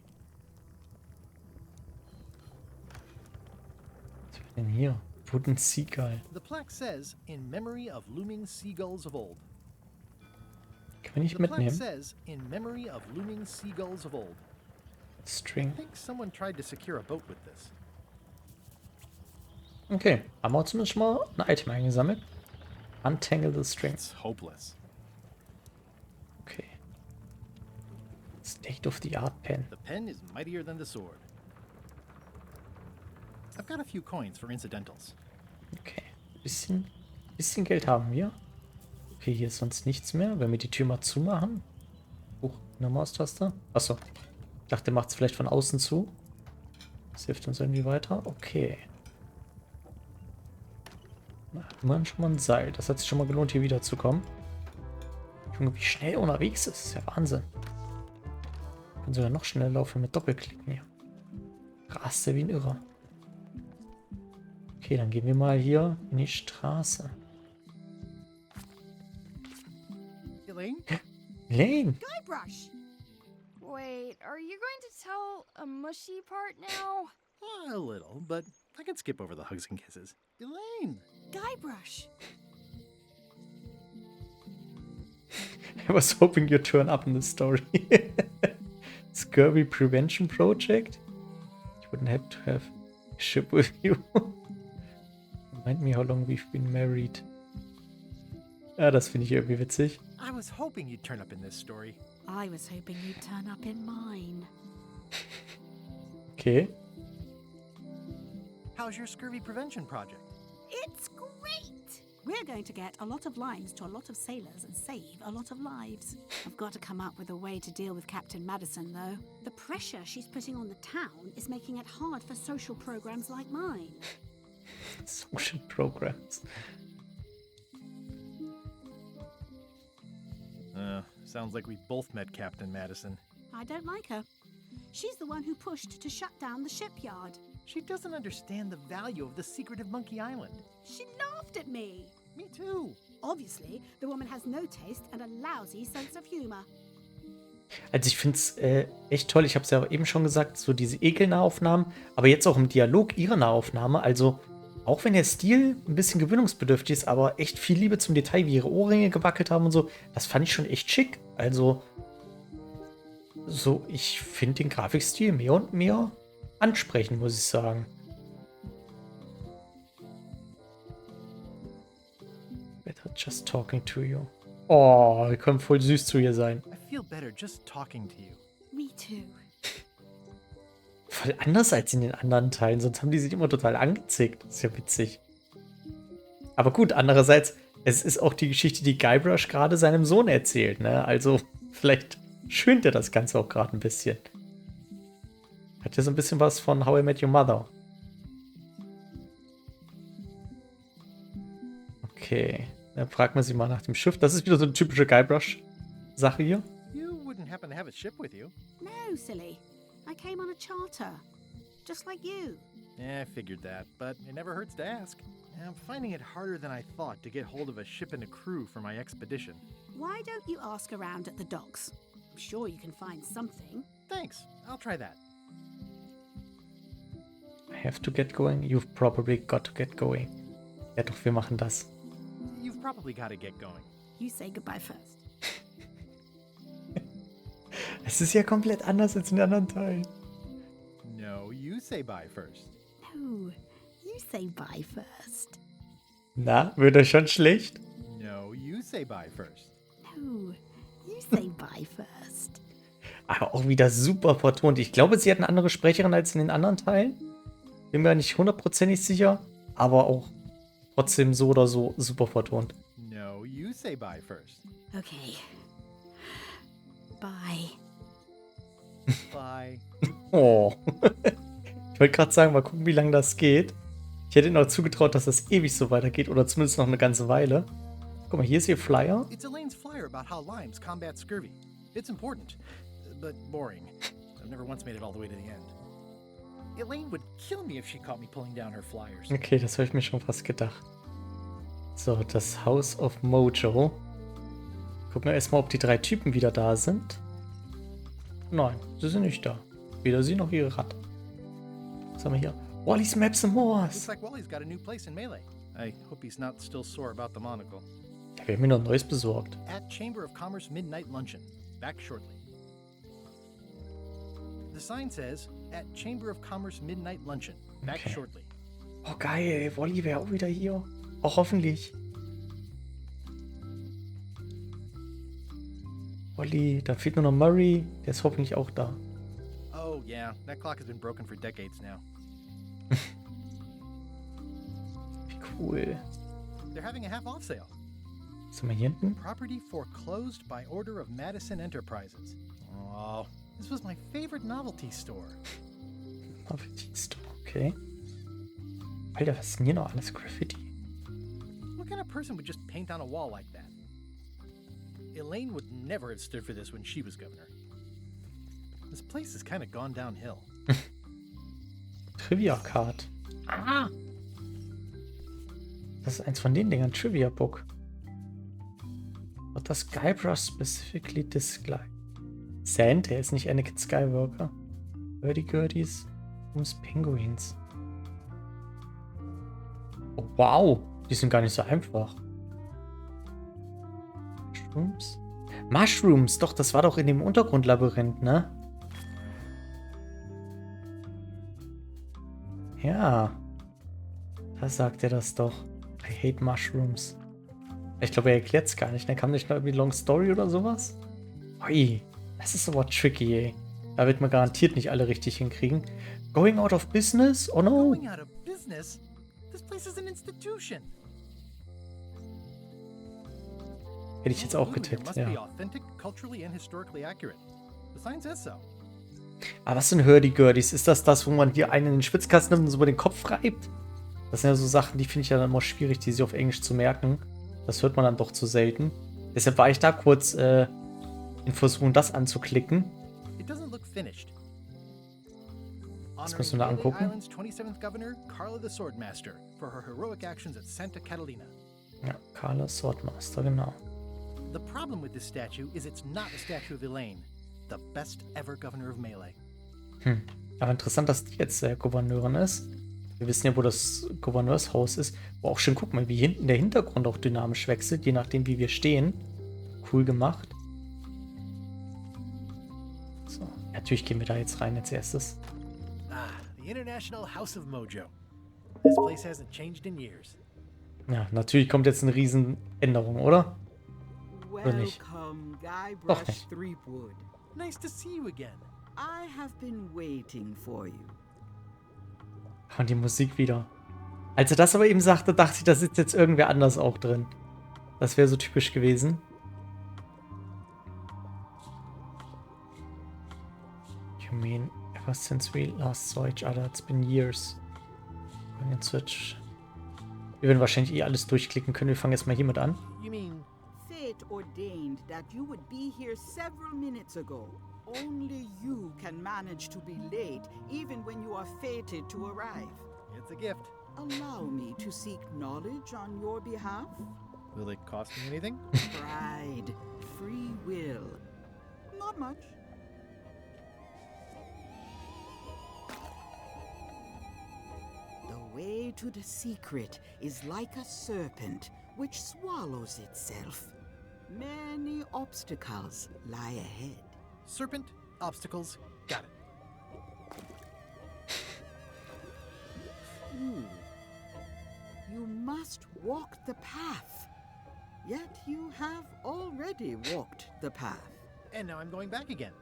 Was haben wir denn hier? Wooden Seagull. The plaque says, in memory of looming seagulls of old. Können wir nicht The plaque mitnehmen? says, in memory of looming seagulls of old. I String. think someone tried to secure a boat with this. Okay, haben wir zumindest schon mal ein Item eingesammelt. Untangle the string. It's hopeless. Okay. State of the art pen. The pen is mightier than the sword. I've got a few coins for incidentals. Okay. Bisschen Geld haben wir. Okay, hier ist sonst nichts mehr. Wenn wir die Tür mal zumachen. Eine Maustaste. Achso. Ich dachte, der macht es vielleicht von außen zu. Das hilft uns irgendwie weiter. Okay. Na, immerhin schon mal ein Seil. Das hat sich schon mal gelohnt, hier wieder zu kommen. Junge, wie schnell er unterwegs ist. Das ist ja Wahnsinn. Wir können sogar noch schneller laufen mit Doppelklicken hier. Rast wie ein Irrer. Okay, dann gehen wir mal hier in die Straße. Elaine? Elaine! Guybrush! Wait, are you going to tell a mushy part now? A little, but I can skip over the hugs and kisses. Elaine! Guybrush! I was hoping you'd turn up in the story. Scurvy Prevention Project? You wouldn't have to have a ship with you. Remind me how long we've been married. Ja, das finde ich irgendwie witzig. I was hoping you'd turn up in this story. I was hoping you'd turn up in mine. Okay. How's your scurvy prevention project? It's great! We're going to get a lot of lines to a lot of sailors and save a lot of lives. I've got to come up with a way to deal with Captain Madison, though. The pressure she's putting on the town is making it hard for social programs like mine. Social programs. Sounds like we both met Captain Madison. I don't like her. She's the one who pushed to shut down the shipyard. She doesn't understand the value of the secret of Monkey Island. She laughed at me. Me too. Obviously, the woman has no taste and a lousy sense of humor. Also ich finde es echt toll. Ich habe es ja eben schon gesagt, so diese Ekelnahaufnahmen, aber jetzt auch im Dialog ihre Nahaufnahme. Also auch wenn der Stil ein bisschen gewöhnungsbedürftig ist, aber echt viel Liebe zum Detail, wie ihre Ohrringe gewackelt haben und so, das fand ich schon echt schick. Also so, ich finde den Grafikstil mehr und mehr ansprechend, muss ich sagen. Better just talking to you. Oh, wir können voll süß zu ihr sein. I feel better just talking to you. Me too. Voll anders als in den anderen Teilen, sonst haben die sich immer total angezickt. Das ist ja witzig. Aber gut, andererseits, es ist auch die Geschichte, die Guybrush gerade seinem Sohn erzählt, ne? Also, vielleicht schönt er das Ganze auch gerade ein bisschen. Hat ja so ein bisschen was von How I Met Your Mother. Okay, dann fragt man sich mal nach dem Schiff. Das ist wieder so eine typische Guybrush-Sache hier. You wouldn't happen to have a ship with you? No, silly. I came on a charter, just like you. Yeah, I figured that, but it never hurts to ask. I'm finding it harder than I thought to get hold of a ship and a crew for my expedition. Why don't you ask around at the docks? I'm sure you can find something. Thanks, I'll try that. I have to get going. You've probably got to get going. Ja doch, wir machen das. You've probably got to get going. You say goodbye first. Es ist ja komplett anders als in den anderen Teilen. No, you say bye first. No, you say bye first. Na, wird er schon schlecht? No, you say bye first. No, you say bye first. Aber auch wieder super vertont. Ich glaube, sie hat eine andere Sprecherin als in den anderen Teilen. Bin mir nicht hundertprozentig sicher, aber auch trotzdem so oder so super vertont. No, you say bye first. Okay. Bye. Bye. Oh. Ich wollte gerade sagen, mal gucken, wie lange das geht. Ich hätte ihnen auch zugetraut, dass das ewig so weitergeht oder zumindest noch eine ganze Weile. Guck mal, hier ist ihr Flyer. It's Elaine's flyer about how limes combat scurvy. It's important, but boring. I've never once made it all the way to the end. Elaine would kill me if she caught me pulling down her flyers. Okay, das habe ich mir schon fast gedacht. So, das House of Mojo. Gucken wir erstmal, ob die 3 Typen wieder da sind. Nein, sie sind nicht da. Weder sie noch ihre Ratte. Was haben wir hier? Wally's Maps and Moors. Looks like Wally's got a new place in Melee. I hope he's not still sore about the monocle. Ja, wir haben mir noch ein neues besorgt. At Chamber of Commerce Midnight Luncheon. Back shortly. The sign says, at Chamber of Commerce Midnight Luncheon. Back Okay. shortly. Oh geil, Wally wäre auch wieder hier. Auch hoffentlich. Wally, da fehlt nur noch Murray. Der ist hoffentlich auch da. Oh, yeah. That clock has been broken for decades now. Wie cool. They're having a half-off sale. Was haben wir hier hinten? Property foreclosed by order of Madison Enterprises. Oh, this was my favorite novelty store. Okay. Alter, was ist denn hier noch alles? Graffiti. What kind of person would just paint on a wall like that? Elaine would never have stood for this when she was governor. This place has kind of gone downhill. Trivia Card. Ah! Das ist eins von den Dingern. Trivia Book. What does Guybrush specifically dislike? Sand, er ist nicht Anakin Skywalker. Hurdy-Gurdies. Ums Penguins. Oh, wow! Die sind gar nicht so einfach. Mushrooms? Mushrooms! Doch, das war doch in dem Untergrundlabyrinth, ne? Ja. Da sagt er das doch. I hate mushrooms. Ich glaube, er erklärt es gar nicht. Ne? Kam nicht noch irgendwie Long Story oder sowas? Ui, das ist aber tricky, ey. Da wird man garantiert nicht alle richtig hinkriegen. Going out of business? Oh no. Going out of business? This place is an institution. Hätte ich jetzt auch It getippt, must be ja. authentic, culturally and historically accurate. The sign says so. Aber was sind Hurdy-Gurdies? Ist das, wo man hier einen in den Schwitzkasten nimmt und so über den Kopf reibt? Das sind ja so Sachen, die finde ich ja dann immer schwierig, die sich auf Englisch zu merken. Das hört man dann doch zu selten. Deshalb war ich da kurz in Versuchung, das anzuklicken. It doesn't look finished. Das müssen wir da angucken. Island's 27th Governor, Carla the Swordmaster, for her heroic actions at Santa Catalina. Ja, Carla Swordmaster, genau. The problem with this statue is it's not a statue of Elaine, the best ever governor of Melee. Aber interessant, dass die jetzt Gouverneurin ist. Wir wissen ja, wo das Gouverneurshaus ist. Aber auch schön, guck mal, wie hinten der Hintergrund auch dynamisch wechselt, je nachdem, wie wir stehen. Cool gemacht. So, natürlich gehen wir da jetzt rein als erstes. Ah, the International House of Mojo. This place hasn't changed in years. Ja, natürlich kommt jetzt eine Riesenänderung, oder? Oder nicht? Welcome, Doch Guybrush nicht. Threepwood. Nice to see you again. I have been waiting for you. Und die Musik wieder. Als er das aber eben sagte, dachte ich, da sitzt jetzt irgendwer anders auch drin. Das wäre so typisch gewesen. You mean, ever since we last saw each other, it's been years. Going in search. Wir werden wahrscheinlich eh alles durchklicken können. Wir fangen jetzt mal hiermit an. You mean, Fate ordained that you would be here several minutes ago. Only you can manage to be late, even when you are fated to arrive. It's a gift. Allow me to seek knowledge on your behalf. Will it cost me anything? Pride, free will. Not much. The way to the secret is like a serpent which swallows itself. Many obstacles lie ahead. Serpent, obstacles, got it. You must walk the path. Yet you have already walked the path. And now I'm going back again.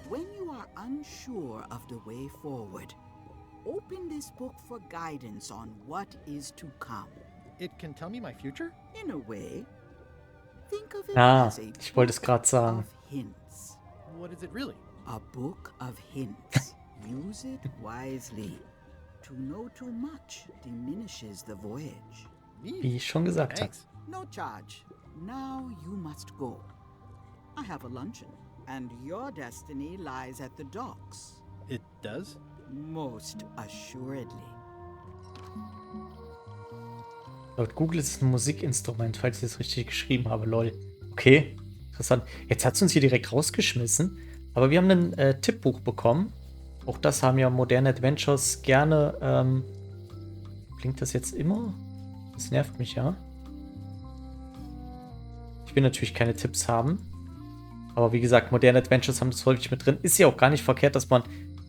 When you are unsure of the way forward, open this book for guidance on what is to come. It can tell me my future? In a way, think of it Ah, as a ich wollte es book gerade sagen. of hints. What is it really? A book of hints. Use it wisely. To know too much diminishes the voyage. Wie ich schon gesagt habe. Thanks. No charge. Now you must go. I have a luncheon, and your destiny lies at the docks. It does? Most assuredly. Laut Google ist es ein Musikinstrument, falls ich es richtig geschrieben habe, lol. Okay, interessant. Jetzt hat es uns hier direkt rausgeschmissen. Aber wir haben ein Tippbuch bekommen. Auch das haben ja moderne Adventures gerne. Klingt das jetzt immer? Das nervt mich ja. Ich will natürlich keine Tipps haben. Aber wie gesagt, moderne Adventures haben das häufig mit drin. Ist ja auch gar nicht verkehrt, dass man.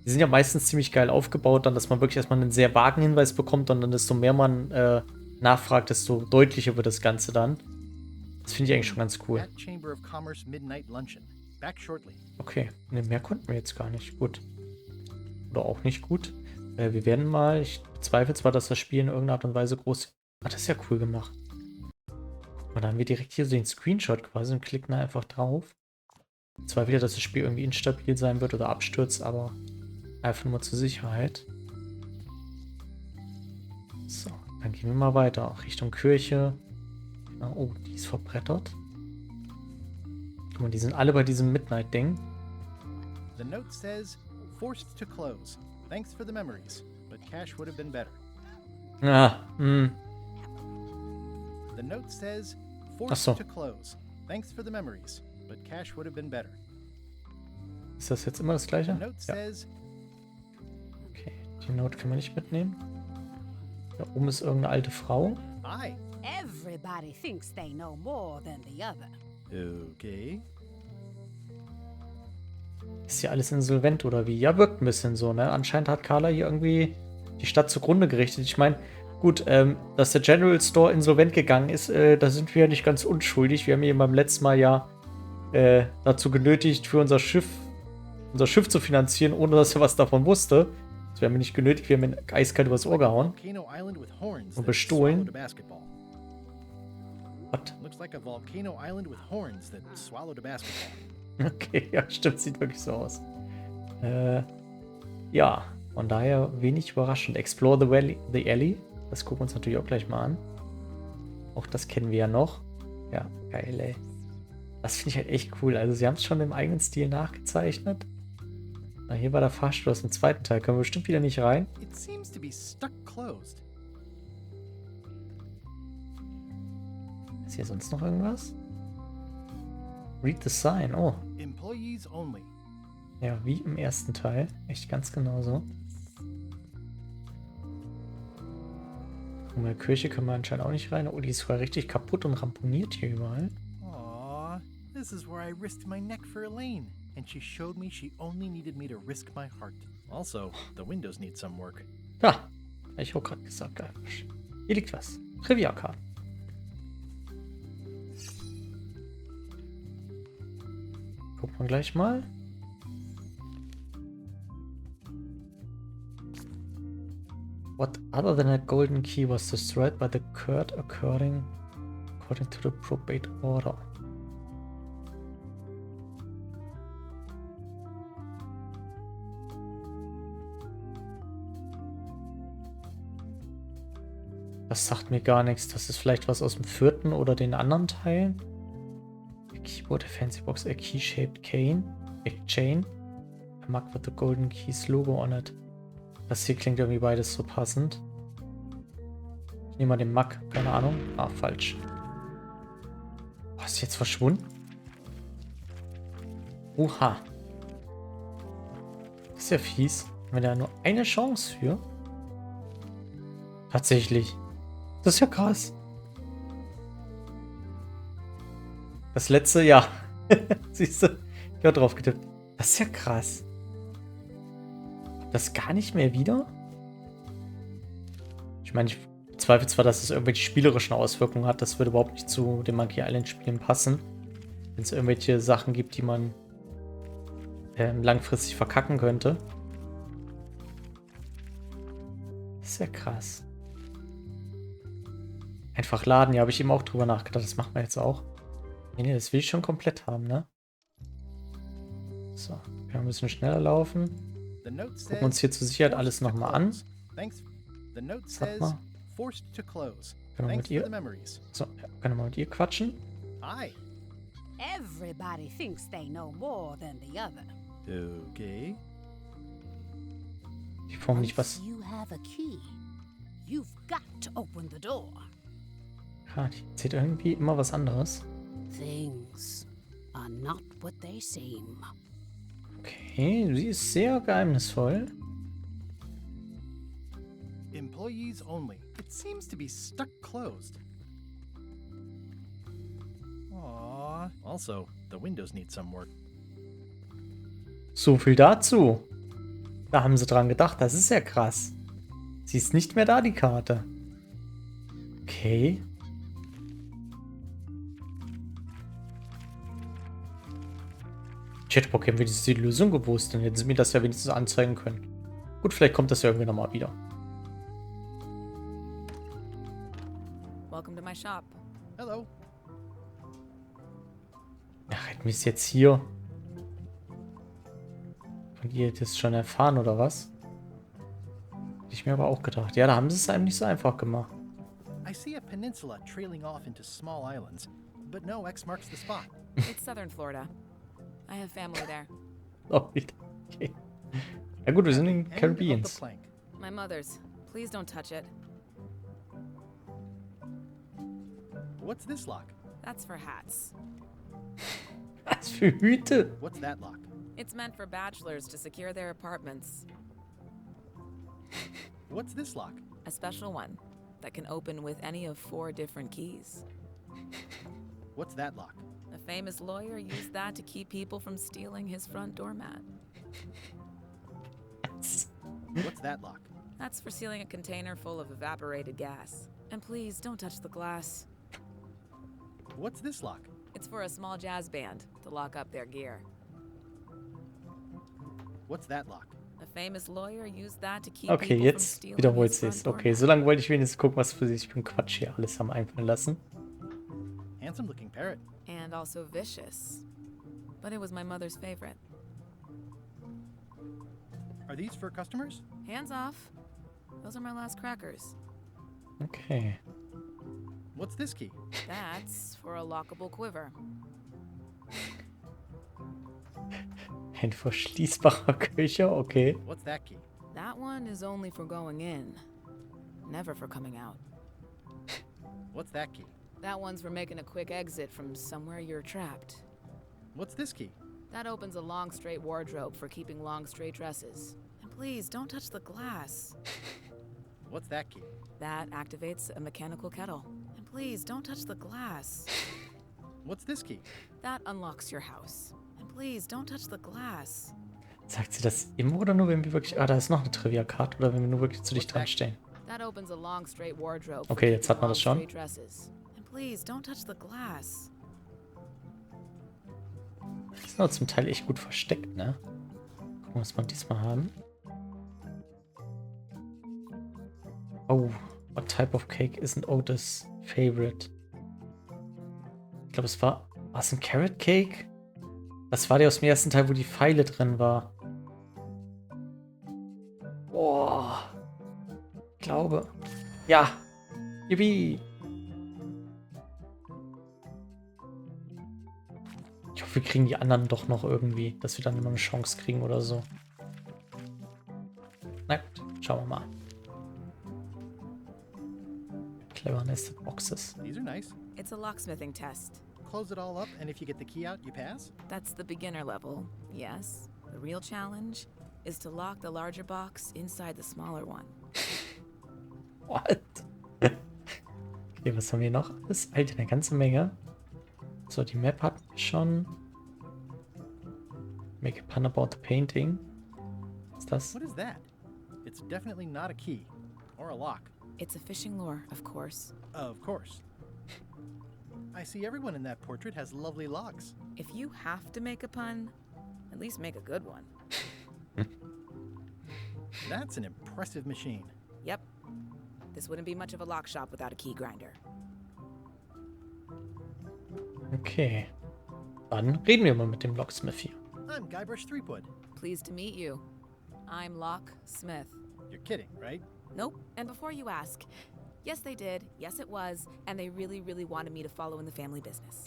Die sind ja meistens ziemlich geil aufgebaut, dann, dass man wirklich erstmal einen sehr vagen Hinweis bekommt und dann, desto mehr man nachfragt, desto deutlicher wird das Ganze dann. Das finde ich eigentlich schon ganz cool. At Chamber of Commerce Midnight Luncheon. Back shortly. Okay, ne, mehr konnten wir jetzt gar nicht. Gut. Oder auch nicht gut. Wir werden mal, ich bezweifle zwar, dass das Spiel in irgendeiner Art und Weise groß. Ah, das ist ja cool gemacht. Und dann haben wir direkt hier so den Screenshot quasi und klicken da einfach drauf. Zwar wieder, dass das Spiel irgendwie instabil sein wird oder abstürzt, aber einfach nur zur Sicherheit. So, dann gehen wir mal weiter. Richtung Kirche. Ja, oh, die ist verbrettert. Guck mal, die sind alle bei diesem Midnight-Ding. The note says, forced to close. Thanks for the memories, but cash would have been better. Ah, The note says, Ach forced so. to close. Thanks for the memories, but cash would have been better. Ist das jetzt immer das Gleiche? The note Ja. says, Okay, die Note können wir nicht mitnehmen. Da oben ist irgendeine alte Frau. aye. Everybody thinks they know more than the other. Okay. Ist hier alles insolvent oder wie? Ja, wirkt ein bisschen so, ne? Anscheinend hat Carla hier irgendwie die Stadt zugrunde gerichtet. Ich meine, gut, dass der General Store insolvent gegangen ist, da sind wir ja nicht ganz unschuldig. Wir haben ihn beim letzten Mal ja dazu genötigt, für unser Schiff zu finanzieren, ohne dass er was davon wusste. Das wären wir nicht genötigt, wir haben ihn eiskalt übers Ohr gehauen. Volcano Island with horns Und that bestohlen. swallowed a basketball. What? Looks like a volcano island with horns that swallowed a basketball. Okay, ja, stimmt, sieht wirklich so aus. Ja, von daher wenig überraschend. Explore the Alley. Das gucken wir uns natürlich auch gleich mal an. Auch das kennen wir ja noch. Ja, geil, ey. Das finde ich halt echt cool. Also sie haben es schon im eigenen Stil nachgezeichnet. Na, hier war der Fahrstuhl aus dem zweiten Teil. Können wir bestimmt wieder nicht rein. It seems to be stuck closed. Ist hier sonst noch irgendwas? Read the sign. Oh, Employees only. ja, wie im ersten Teil. Echt ganz genauso. In der Kirche können wir anscheinend auch nicht rein. Oh, die ist sogar richtig kaputt und ramponiert hier überall. Aw, this is where I risked my neck for Elaine, and she showed me she only needed me to risk my heart. Also, the windows need some work. Ja, hab ich auch gerade gesagt. Geil. Hier liegt was. Trivia-Karten. Gucken wir gleich mal. What other than a golden key was destroyed by the curd according to the probate order? Das sagt mir gar nichts. Das ist vielleicht was aus dem 4. oder den anderen Teilen. A keyboard, a fancy box, a key-shaped chain. A mug with the golden keys logo on it. Das hier klingt irgendwie beides so passend. Ich nehme mal den Mug. Keine Ahnung. Ah, falsch. Oh, ist jetzt verschwunden? Oha. Das ist ja fies. Haben wir da nur eine Chance für? Tatsächlich. Das ist ja krass. Das letzte, ja. Siehst du? Ich habe drauf getippt. Das ist ja krass. Das gar nicht mehr wieder? Ich meine, ich bezweifle zwar, dass es irgendwelche spielerischen Auswirkungen hat. Das würde überhaupt nicht zu den Monkey Island Spielen passen. Wenn es irgendwelche Sachen gibt, die man langfristig verkacken könnte. Das ist ja krass. Einfach laden, ja, habe ich eben auch drüber nachgedacht. Das macht man jetzt auch. Nee, das will ich schon komplett haben, ne? So, wir können ein bisschen schneller laufen. Gucken uns hier zur Sicherheit alles nochmal an. Sag mal. Können wir mit ihr? So, ja, können wir mit ihr quatschen? Everybody thinks they know more than the other. Okay. Die Form nicht was. You have a key. You've got to open the door. Ja, die erzählt irgendwie immer was anderes. Things are not what they seem. Okay, sie ist sehr geheimnisvoll. Employees only. It seems to be stuck closed. Aww. Also, the windows need some work. So viel dazu. Da haben sie dran gedacht. Das ist ja krass. Sie ist nicht mehr da, die Karte. Okay. Ich hätte Bock, hätten wir die Lösung gewusst. Dann hätten sie mir das ja wenigstens anzeigen können. Gut, vielleicht kommt das ja irgendwie nochmal wieder. Welcome to my shop. Hello. Ach, hätten wir es jetzt hier. Von ihr das schon erfahren, oder was? Hätte ich mir aber auch gedacht. Ja, da haben sie es einem nicht so einfach gemacht. I see a peninsula trailing off into small islands, but no X marks the spot. It's southern Florida. I have family there. Oh, okay. Ja gut, wir sind in den Caribbeans. My mother's. Please don't touch it. What's this lock? That's for hats. Was für Hüte? What's that lock? It's meant for bachelors to secure their apartments. What's this lock? A special one that can open with any of 4 different keys. What's that lock? A famous lawyer used that to keep people from stealing his front doormat. What's that lock? That's for sealing a container full of evaporated gas. And please, don't touch the glass. What's this lock? It's for a small jazz band to lock up their gear. What's that lock? A famous lawyer used that to keep Okay, people from jetzt stealing wiederholt his sie es. front Okay, doormat. so lange wollte ich wenigstens gucken, was für sich für ein Quatsch hier alles haben einfallen lassen. Handsome looking parrot. And also vicious. But it was my mother's favorite. Are these for customers? Hands off. Those are my last crackers. Okay. What's this key? That's for a lockable quiver. Ein verschließbarer Köcher, okay. What's that key? That one is only for going in, never for coming out. What's that key? That one's for making a quick exit from somewhere you're trapped. What's this key? That opens a long straight wardrobe for keeping long straight dresses. And please, don't touch the glass. What's that key? That activates a mechanical kettle. And please, don't touch the glass. What's this key? That unlocks your house. And please, don't touch the glass. Sagt sie das immer oder nur, wenn wir wirklich... Ah, da ist noch eine Trivia-Card. Oder wenn wir nur wirklich zu dicht dran stehen. That opens a long straight wardrobe for Okay, jetzt hat keeping man das long schon. straight dresses. And please, don't touch the glass. Die sind auch zum Teil echt gut versteckt, ne? Gucken, was wir diesmal haben. Oh, what type of cake isn't Otis' favorite? Ich glaube, es war... War es ein Carrot Cake? Das war der aus dem ersten Teil, wo die Pfeile drin war. Boah. Ich glaube. Ja. Yippie! Ich hoffe, wir kriegen die anderen doch noch irgendwie, dass wir dann immer eine Chance kriegen oder so. Na gut, schauen wir mal. Clever nested boxes. These are nice. It's a locksmithing test. Close it all up, and if you get the key out, you pass? That's the beginner level, yes. The real challenge is to lock the larger box inside the smaller one. What? Okay, was haben wir noch? Das ist Alter, eine ganze Menge. So, die Map hatten wir schon. Make a pun about the painting. Was ist das? What is that? It's definitely not a key. Or a lock. It's a fishing lure, of course. Of course. I see everyone in that portrait has lovely locks. If you have to make a pun, at least make a good one. That's an impressive machine. Yep. This wouldn't be much of a lock shop without a key grinder. Okay. Dann reden wir mal mit dem Locksmith hier. I'm Guybrush Threepwood. Pleased to meet you. I'm Locksmith. You're kidding, right? Nope. And before you ask, yes, they did. Yes, it was. And they really, really wanted me to follow in the family business.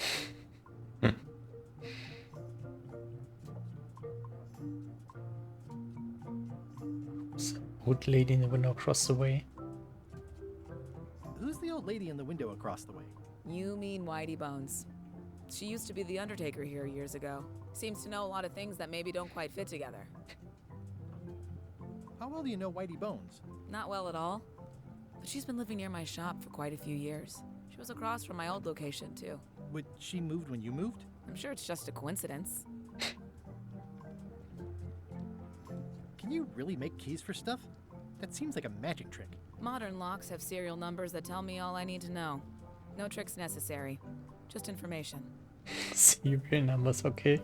Old lady in the window across the way. Who's the old lady in the window across the way? You mean Whitey Bones. She used to be the undertaker here years ago. Seems to know a lot of things that maybe don't quite fit together. How well do you know Whitey Bones? Not well at all. But she's been living near my shop for quite a few years. She was across from my old location, too. But she moved when you moved? I'm sure it's just a coincidence. Can you really make keys for stuff? That seems like a magic trick. Modern locks have serial numbers that tell me all I need to know. No tricks necessary. Just information. Serial numbers, okay.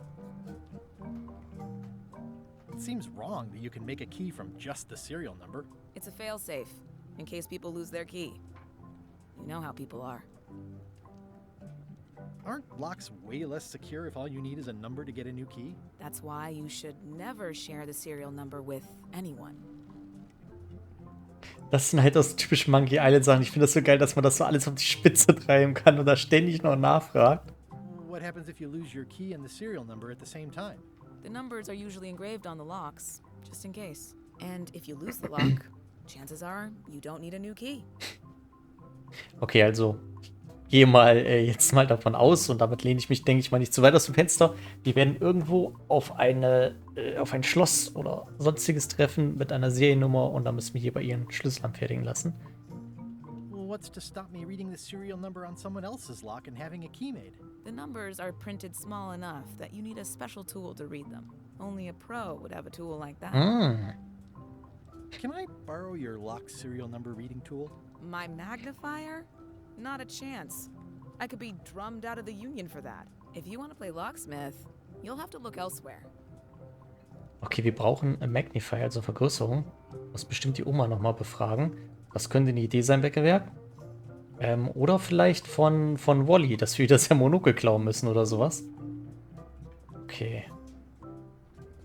It seems wrong that you can make a key from just the serial number. It's a failsafe, in case people lose their key. You know how people are. Aren't locks way less secure if all you need is a number to get a new key? That's why you should never share the serial number with anyone. Das sind halt aus typischen Monkey Island Sachen. Ich finde das so geil, dass man das so alles auf die Spitze treiben kann und da ständig noch nachfragt. What happens if you lose your key and the serial number at the same time? The numbers are usually engraved on the locks, just in case. And if you lose the lock, chances are you don't need a new key. Okay, also ich gehe mal jetzt mal davon aus und damit lehne ich mich, denke ich mal, nicht zu weit aus dem Fenster. Wir werden irgendwo auf ein Schloss oder sonstiges treffen mit einer Seriennummer und dann müssen wir hier bei ihren Schlüssel anfertigen lassen. Well, what's to stop me reading the serial number on someone else's lock and having a key made? The numbers are printed small enough that you need a special tool to read them. Only a pro would have a tool like that. Can I borrow your lock serial number reading tool? My magnifier? Not a chance. I could be drummed out of the union for that. If you want to play locksmith, you'll have to look elsewhere. Okay, wir brauchen ein Magnifier, also Vergrößerung. Muss bestimmt die Oma nochmal befragen. Was könnte eine Idee sein, Wettbewerb? Oder vielleicht von Wally, dass wir das Monokel klauen müssen oder sowas. Okay.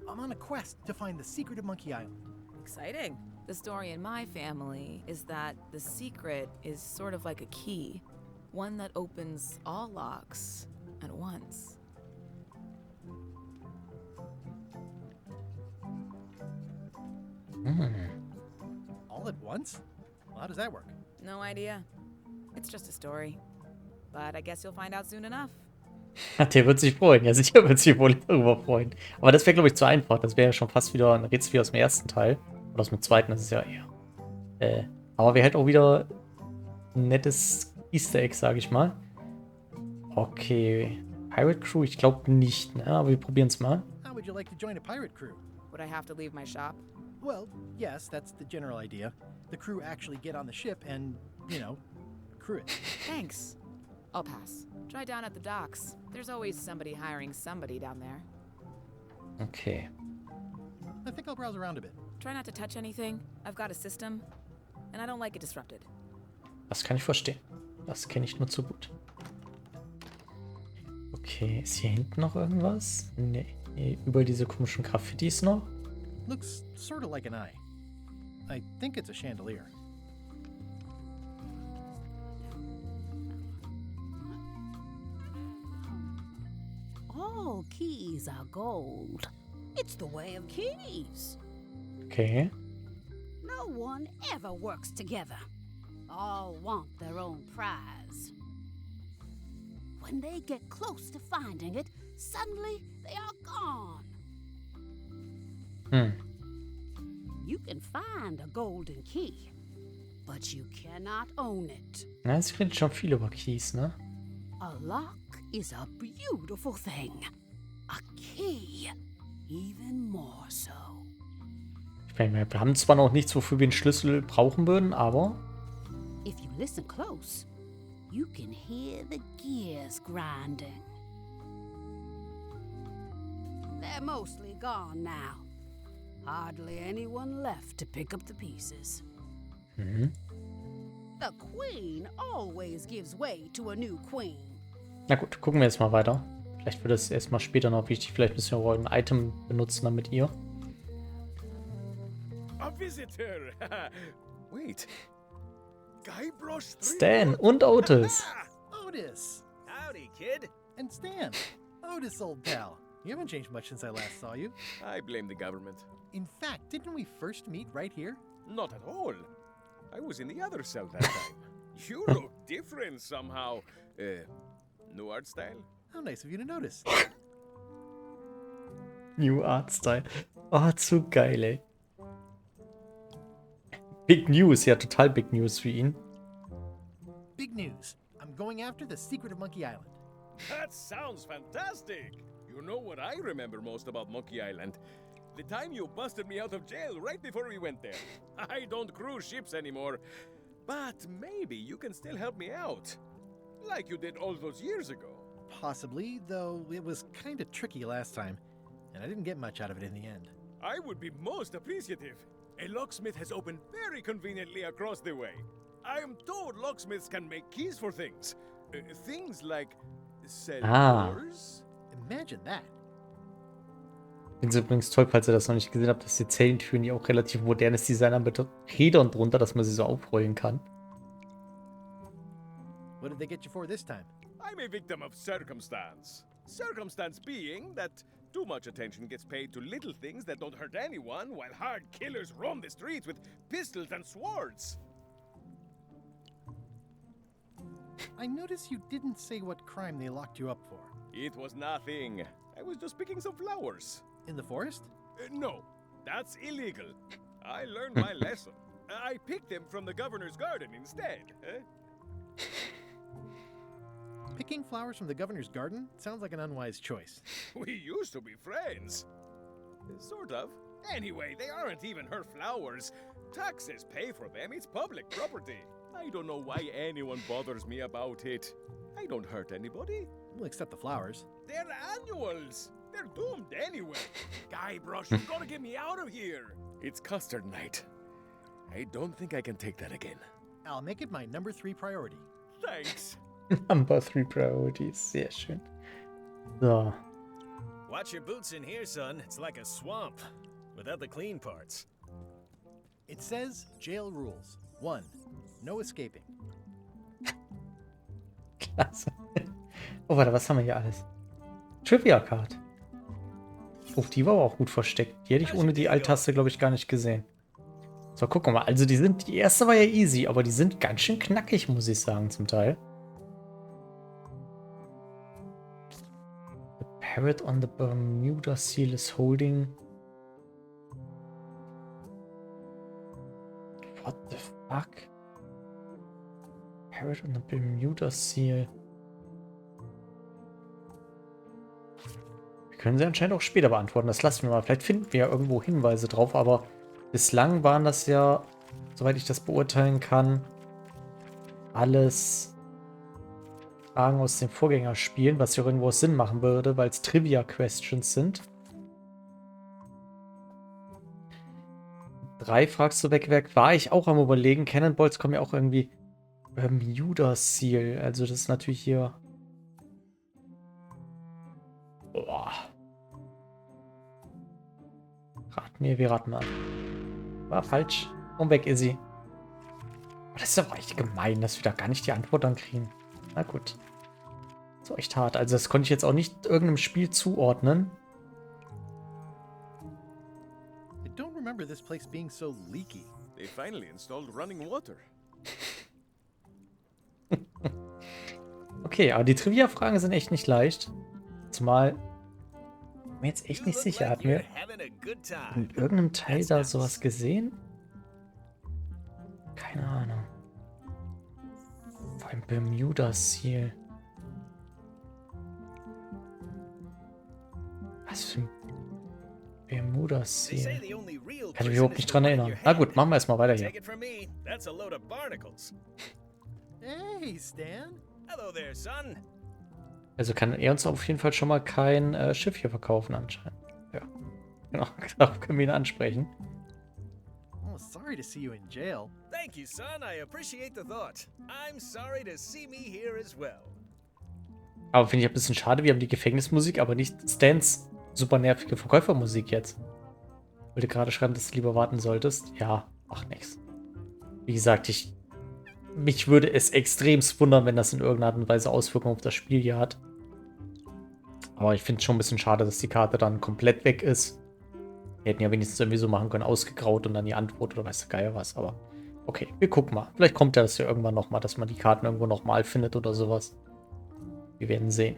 I'm on a quest to find the secret of Monkey Island. Exciting. The story in my family is that the secret is sort of like a key. One that opens all locks at once. All at once? Well, how does that work? No idea. It's just a story. But I guess you'll find out soon enough. Der wird sich freuen. Ja, sicher wird sich wohl darüber freuen. Aber das wäre, glaube ich, zu einfach. Das wäre ja schon fast wieder ein Rätsel wie aus dem ersten Teil. Oder aus dem zweiten, das ist ja eher. Aber wäre halt auch wieder ein nettes Easter Egg, sage ich mal. Okay. Pirate Crew? Ich glaube nicht, ne? Aber wir probieren es mal. How would you like to join a pirate crew? Would I have to leave my shop? Well, yes, that's the general idea. The crew actually get on the ship and, you know, crew it. Thanks. I'll pass. Try down at the docks. There's always somebody hiring somebody down there. Okay. I think I'll browse around a bit. Try not to touch anything. I've got a system, and I don't like it disrupted. Das kann ich verstehen. Das kenne ich nur zu gut. Okay, ist hier hinten noch irgendwas? Nee, über diese komischen Graffitis noch. Looks sort of like an eye. I think it's a chandelier. all keys are gold. It's the way of keys. Okay. No one ever works together. All want their own prize. When they get close to finding it, suddenly they are gone. You can find a golden key, but you cannot own it. Na, sie redet schon viel über Keys, ne? A lock is a beautiful thing. A key, even more so. Ich meine, wir haben zwar noch nichts, wofür wir einen Schlüssel brauchen würden, aber... If you listen close, you can hear the gears grinding. They're mostly gone now. Hardly anyone left to pick up the pieces. The queen always gives way to a new queen. Na gut, gucken wir jetzt mal weiter. Vielleicht wird es erstmal später noch wichtig. Vielleicht müssen wir auch ein Item benutzen dann mit ihr. A visitor. Wait. Guybrush Stan und Otis. Otis! Howdy, kid. And Stan! Otis, old pal. You haven't changed much since I last saw you. I blame the government. In fact, didn't we first meet right here? Not at all. I was in the other cell that time. You look different somehow. New art style? How nice of you to notice. New Art Style. Oh, zu geil, ey. Big News, ja, total Big News für ihn. Big news. I'm going after the secret of Monkey Island. That sounds fantastic. You know what I remember most about Monkey Island? The time you busted me out of jail right before we went there. I don't cruise ships anymore. But maybe you can still help me out. Like you did all those years ago. Possibly, though it was kind of tricky last time, and I didn't get much out of it in the end. I would be most appreciative. A locksmith has opened very conveniently across the way. I am told locksmiths can make keys for things. Things like cell doors. Imagine that. Ich finde es übrigens toll, falls ihr das noch nicht gesehen habt, dass die Zellentüren, die auch relativ modernes Design haben, mit Rädern drunter, dass man sie so aufrollen kann. What did they get you for this time? I'm a victim of circumstance. Circumstance being that too much attention gets paid to little things that don't hurt anyone, while hard killers roam the streets with pistols and swords. I noticed you didn't say what crime they locked you up for. It was nothing. I was just picking some flowers. In the forest? No, that's illegal. I learned my lesson. I picked them from the governor's garden instead. Picking flowers from the governor's garden sounds like an unwise choice. We used to be friends. Sort of. Anyway, they aren't even her flowers. Taxes pay for them. It's public property. I don't know why anyone bothers me about it. I don't hurt anybody. Well, except the flowers. They're annuals. They're doomed anyway. Guybrush, you gotta get me out of here. It's custard night. I don't think I can take that again. I'll make it my number 3 priority. Thanks. Number 3 Priorities. Sehr schön. So. Watch your boots in here, son. It's like a swamp. Without the clean parts. It says jail rules. 1. No escaping. Klasse. Oh, warte, was haben wir hier alles? Trivia Card. Oh, die war aber auch gut versteckt. Die hätte ich ohne die Alt-Taste, glaube ich, gar nicht gesehen. So, gucken wir mal. Also, die erste war ja easy, aber die sind ganz schön knackig, muss ich sagen, zum Teil. The parrot on the Bermuda seal is holding... What the fuck? Parrot on the Bermuda seal... Können sie anscheinend auch später beantworten. Das lassen wir mal. Vielleicht finden wir ja irgendwo Hinweise drauf, aber bislang waren das ja, soweit ich das beurteilen kann, alles Fragen aus den Vorgängerspielen, was ja irgendwo Sinn machen würde, weil es Trivia-Questions sind. 3 fragst du weg, war ich auch am Überlegen. Cannonballs kommen ja auch irgendwie Bermuda Seal. Also das ist natürlich hier... Boah. Wir raten mal. War falsch. Und weg ist sie. Das ist aber echt gemein, dass wir da gar nicht die Antwort dann kriegen. Na gut. Das ist echt hart. Also das konnte ich jetzt auch nicht irgendeinem Spiel zuordnen. I don't remember this place being so leaky. They finally installed running water. Okay, aber die Trivia-Fragen sind echt nicht leicht. Zumal ich bin jetzt echt nicht sicher. Hatten wir in irgendeinem Teil da sowas gesehen? Keine Ahnung. Vor allem Bermuda-Seal. Was für ein Bermuda-Seal? Kann ich mich überhaupt nicht dran erinnern. Na gut, machen wir erstmal weiter hier. Hey, Stan. Hello there, son. Also kann er uns auf jeden Fall schon mal kein Schiff hier verkaufen anscheinend. Ja. Genau, darauf können wir ihn ansprechen. Oh, sorry to see you in jail. Thank you, son. I appreciate the thought. I'm sorry to see me here as well. Aber finde ich ein bisschen schade, wir haben die Gefängnismusik, aber nicht Stans super nervige Verkäufermusik jetzt. Ich wollte gerade schreiben, dass du lieber warten solltest. Ja, macht nichts. Wie gesagt, mich würde es extremst wundern, wenn das in irgendeiner Art und Weise Auswirkungen auf das Spiel hier hat. Aber ich finde es schon ein bisschen schade, dass die Karte dann komplett weg ist. Wir hätten ja wenigstens irgendwie so machen können, ausgegraut und dann die Antwort oder weiß der Geier was. Aber okay, wir gucken mal. Vielleicht kommt ja das ja irgendwann nochmal, dass man die Karten irgendwo nochmal findet oder sowas. Wir werden sehen.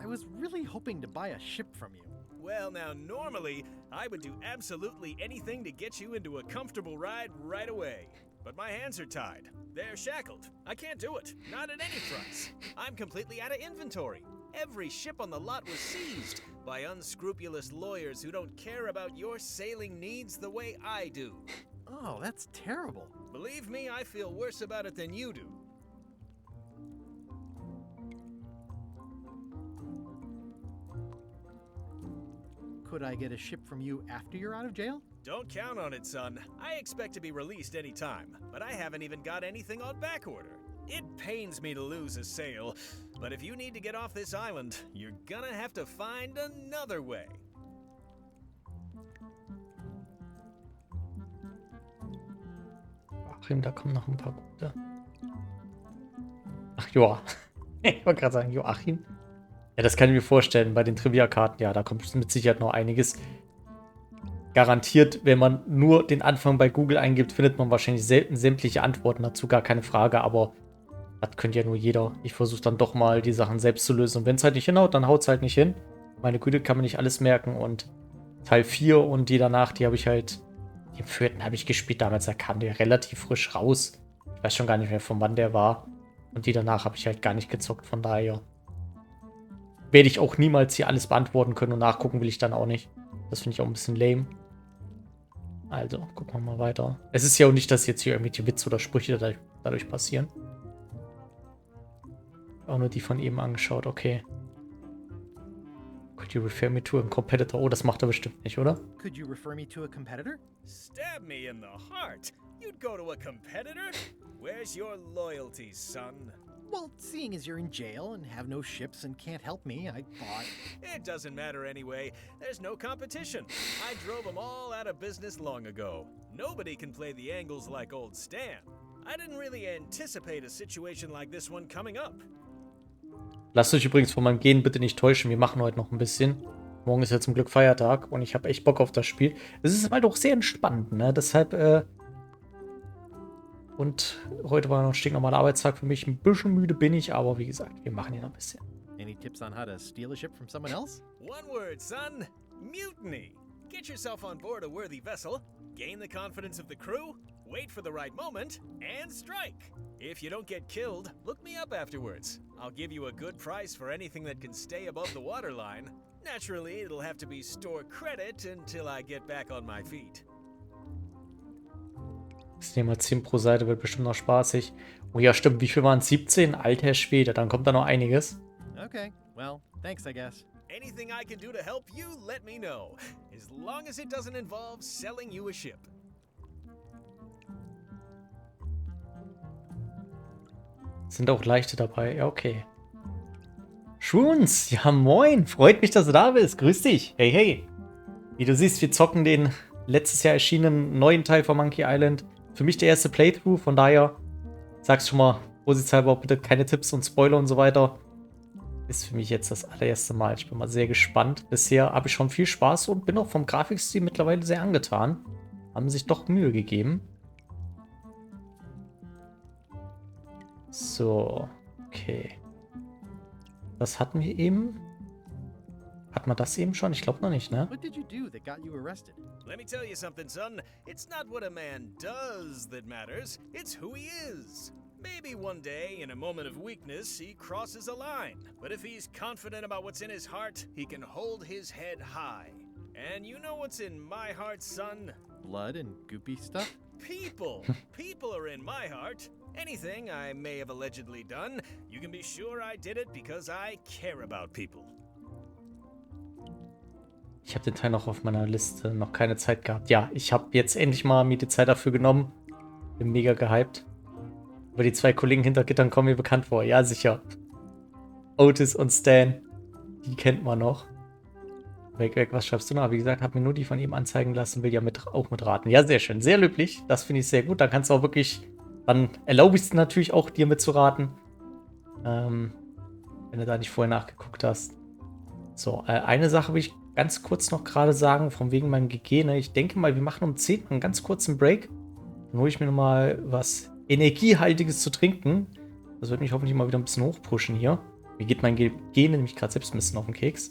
I was really hoping to buy a ship from you. Well, now, normally, I would do absolutely anything to get you into a comfortable ride right away. But my hands are tied. They're shackled. I can't do it. Not at any price. I'm completely out of inventory. Every ship on the lot was seized by unscrupulous lawyers who don't care about your sailing needs the way I do. Oh, that's terrible. Believe me, I feel worse about it than you do. Could I get a ship from you after you're out of jail? Don't count on it, son. I expect to be released any time, but I haven't even got anything on back order. It pains me to lose a sale, but if you need to get off this island, you're gonna have to find another way. Achim, da kommen noch ein paar gute. Ach, Joa. Ich wollte gerade sagen, Joachim. Ja, das kann ich mir vorstellen. Bei den Trivia-Karten, ja, da kommt mit Sicherheit noch einiges. Garantiert, wenn man nur den Anfang bei Google eingibt, findet man wahrscheinlich selten sämtliche Antworten dazu, gar keine Frage. Aber das könnte ja nur jeder. Ich versuche dann doch mal, die Sachen selbst zu lösen. Und wenn es halt nicht hinhaut, dann haut es halt nicht hin. Meine Güte, kann man nicht alles merken. Und Teil 4 und die danach, die habe ich halt... Den 4. habe ich gespielt damals, da kam der relativ frisch raus. Ich weiß schon gar nicht mehr, von wann der war. Und die danach habe ich halt gar nicht gezockt, von daher werde ich auch niemals hier alles beantworten können und nachgucken will ich dann auch nicht. Das finde ich auch ein bisschen lame. Also, gucken wir mal weiter. Es ist ja auch nicht, dass jetzt hier irgendwelche Witze oder Sprüche dadurch passieren. Auch nur die von eben angeschaut, okay. Could you refer me to a competitor? Oh, das macht er bestimmt nicht, oder? Could you refer me to a competitor? Stab me in the heart. You'd go to a competitor? Where's your loyalty, son? Well, seeing as you're in jail and have no ships and can't help me, I thought... It doesn't matter anyway. There's no competition. I drove them all out of business long ago. Nobody can play the angles like old Stan. I didn't really anticipate a situation like this one coming up. Lasst euch übrigens von meinem Gehen bitte nicht täuschen. Wir machen heute noch ein bisschen. Morgen ist ja zum Glück Feiertag und ich habe echt Bock auf das Spiel. Es ist halt auch sehr entspannt, ne? Deshalb, und heute war noch ein stinknormaler Arbeitstag für mich. Ein bisschen müde bin ich, aber wie gesagt, wir machen hier noch ein bisschen. Any tips on how to steal a ship from someone else? One word, son. Mutiny. Get yourself on board a worthy vessel, gain the confidence of the crew, wait for the right moment, and strike. If you don't get killed, look me up afterwards. I'll give you a good price for anything that can stay above the waterline. Naturally, it'll have to be store credit until I get back on my feet. Das nehmen wir 10 pro Seite, wird bestimmt noch spaßig. Oh ja, stimmt. Wie viel waren es? 17? Alter Schwede, dann kommt da noch einiges. Okay, well, thanks, I guess. Anything I can do to help you, let me know. As long as it doesn't involve selling you a ship. Sind auch leichte dabei. Ja, okay. Schunz, ja moin. Freut mich, dass du da bist. Grüß dich. Hey, hey. Wie du siehst, wir zocken den letztes Jahr erschienenen neuen Teil von Monkey Island. Für mich der erste Playthrough, von daher sag's schon mal vorsichtshalber auch bitte keine Tipps und Spoiler und so weiter. Ist für mich jetzt das allererste Mal. Ich bin mal sehr gespannt. Bisher habe ich schon viel Spaß und bin auch vom Grafikstil mittlerweile sehr angetan. Haben sich doch Mühe gegeben. So, okay. Das hatten wir eben. Hat man das eben schon? Ich glaube noch nicht, ne? What did you do that got you arrested? Let me tell you something, son. It's not what a man does that matters, it's who he is. Maybe one day, in a moment of weakness, he crosses a line. But if he's confident about what's in his heart, he can hold his head high. And you know what's in my heart, son? Blood and goopy stuff? People! People are in my heart. Anything I may have allegedly done, you can be sure I did it because I care about people. Ich habe den Teil noch auf meiner Liste, noch keine Zeit gehabt. Ja, ich habe jetzt endlich mal mir die Zeit dafür genommen. Bin mega gehypt. Aber die zwei Kollegen hinter Gittern kommen mir bekannt vor. Ja, sicher. Otis und Stan. Die kennt man noch. Weg, was schreibst du noch? Wie gesagt, habe mir nur die von ihm anzeigen lassen. Will ja auch mitraten. Ja, sehr schön. Sehr löblich. Das finde ich sehr gut. Dann kannst du auch wirklich... Dann erlaube ich es natürlich auch, dir mitzuraten. Wenn du da nicht vorher nachgeguckt hast. So, eine Sache will ich ganz kurz noch gerade sagen, von wegen meinem Gegene. Ich denke mal, wir machen um 10 einen ganz kurzen Break. Dann hole ich mir nochmal was Energiehaltiges zu trinken. Das wird mich hoffentlich mal wieder ein bisschen hochpushen hier. Mir geht mein Gene nämlich gerade selbst ein bisschen auf den Keks.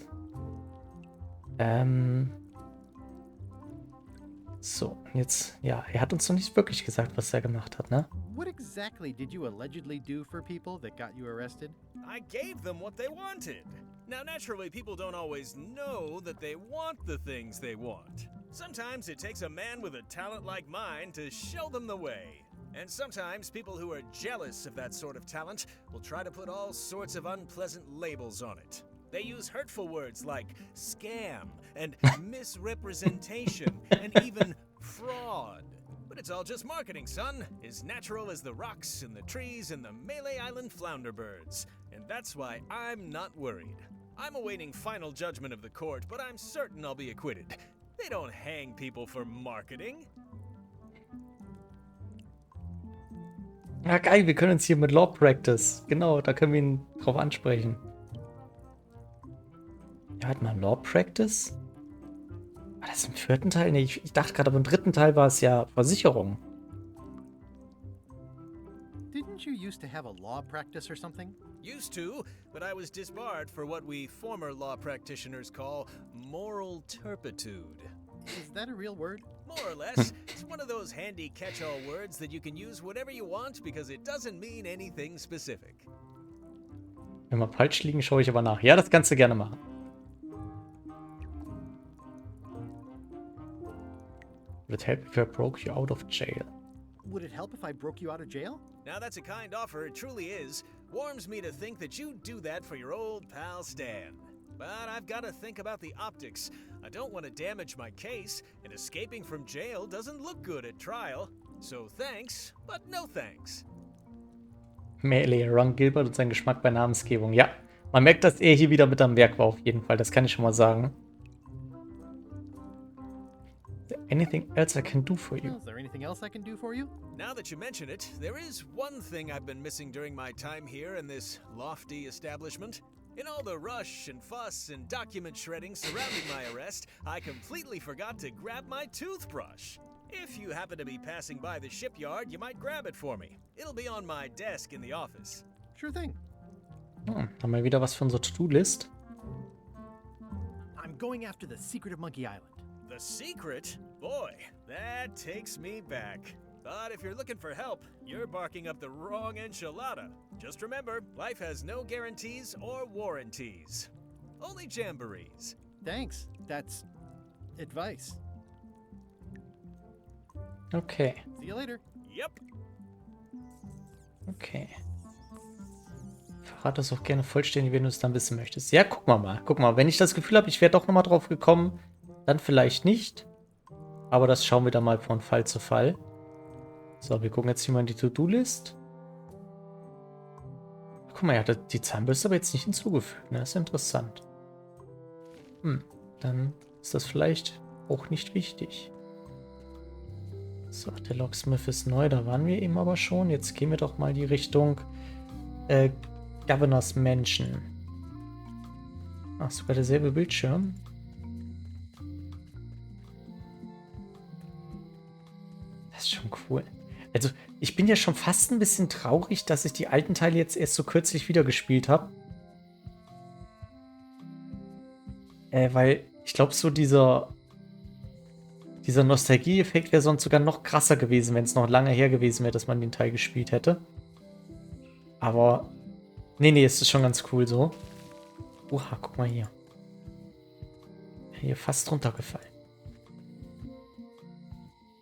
So, jetzt, ja, er hat uns noch nicht wirklich gesagt, was er gemacht hat, ne? What exactly did you allegedly do for people that got you arrested? I gave them what they wanted. Now, naturally, people don't always know that they want the things they want. Sometimes it takes a man with a talent like mine to show them the way. And sometimes people who are jealous of that sort of talent will try to put all sorts of unpleasant labels on it. They use hurtful words like scam and misrepresentation and even fraud. But it's all just marketing, son. As natural as the rocks and the trees and the Malay Island flounder birds. And that's why I'm not worried. I'm awaiting final judgment of the court, but I'm certain I'll be acquitted. They don't hang people for marketing. Ja, geil, wir können uns hier mit Law Practice. Genau, da können wir ihn drauf ansprechen. Ja, hat man Law Practice? War das im 4. Teil? Nee, ich dachte gerade, aber im 3. Teil war es ja Versicherung. Didn't you used to have a law practice or something? Used to, but I was disbarred for what we former law practitioners call moral turpitude. Is that a real word? More or less. It's one of those handy catch-all words that you can use whatever you want because it doesn't mean anything specific. Wenn wir falsch liegen, schaue ich aber nach. Ja, das kannst du gerne machen. Would it help if I broke you out of jail? Would it help if I broke you out of jail? Now that's a kind offer, it truly is. Warms me to think that you'd do that for your old pal Stan. But I've got to think about the optics. I don't want to damage my case, and escaping from jail doesn't look good at trial. So thanks, but no thanks. Melee, Ron Gilbert und sein Geschmack bei Namensgebung. Ja, man merkt, dass er hier wieder mit am Werk war, auf jeden Fall. Das kann ich schon mal sagen. Is there anything else I can do for you? Is there anything else I can do for you? Now that you mention it, there is one thing I've been missing during my time here in this lofty establishment. In all the rush and fuss and document shredding surrounding my arrest, I completely forgot to grab my toothbrush. If you happen to be passing by the shipyard, you might grab it for me. It'll be on my desk in the office. Sure thing. Haben wir wieder was für unsere To-Do-List? I'm going after the secret of Monkey Island. The secret? Boy, that takes me back. But if you're looking for help, you're barking up the wrong enchilada. Just remember, life has no guarantees or warranties. Only jamborees. Thanks. That's advice. Okay. See you later. Yep. Okay. Verrat das auch gerne vollständig, wenn du es dann wissen möchtest. Ja, guck mal. Guck mal, wenn ich das Gefühl habe, ich wäre doch nochmal drauf gekommen, dann vielleicht nicht. Aber das schauen wir dann mal von Fall zu Fall. So, wir gucken jetzt hier mal in die To-Do-List. Guck mal, er hat die Zahnbürste aber jetzt nicht hinzugefügt. Ne? Das ist interessant. Dann ist das vielleicht auch nicht wichtig. So, der Locksmith ist neu, da waren wir eben aber schon. Jetzt gehen wir doch mal die Richtung Governors Mansion. Ach, sogar derselbe Bildschirm. Das ist schon cool. Also, ich bin ja schon fast ein bisschen traurig, dass ich die alten Teile jetzt erst so kürzlich wieder gespielt habe. Weil ich glaube, so dieser Nostalgie-Effekt wäre sonst sogar noch krasser gewesen, wenn es noch lange her gewesen wäre, dass man den Teil gespielt hätte. Aber, nee, es ist schon ganz cool so. Oha, guck mal hier. Hier fast runtergefallen.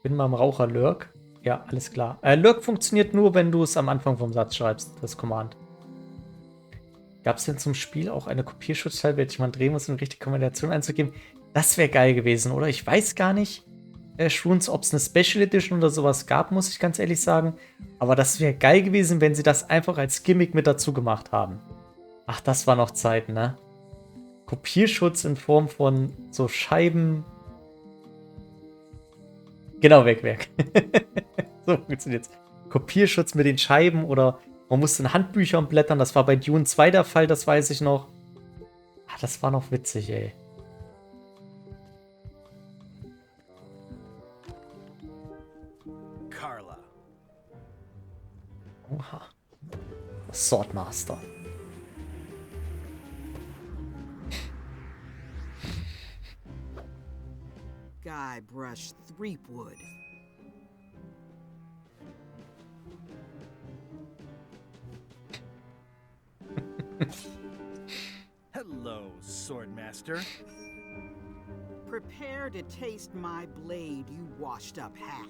Bin mal im Raucher-Lurk. Ja, alles klar. Lurk funktioniert nur, wenn du es am Anfang vom Satz schreibst, das Command. Gab es denn zum Spiel auch eine Kopierschutzteil, welche man drehen muss, um richtige Kombination einzugeben? Das wäre geil gewesen, oder? Ich weiß gar nicht, Schruns, ob es eine Special Edition oder sowas gab, muss ich ganz ehrlich sagen. Aber das wäre geil gewesen, wenn sie das einfach als Gimmick mit dazu gemacht haben. Ach, das war noch Zeit, ne? Kopierschutz in Form von so Scheiben. Genau, weg. So funktioniert's. Kopierschutz mit den Scheiben oder man musste in Handbüchern blättern. Das war bei Dune 2 der Fall, das weiß ich noch. Ah, das war noch witzig, ey. Carla. Oha. Swordmaster. Guy brushed threepwood. Hello, Swordmaster. Prepare to taste my blade, you washed up hack.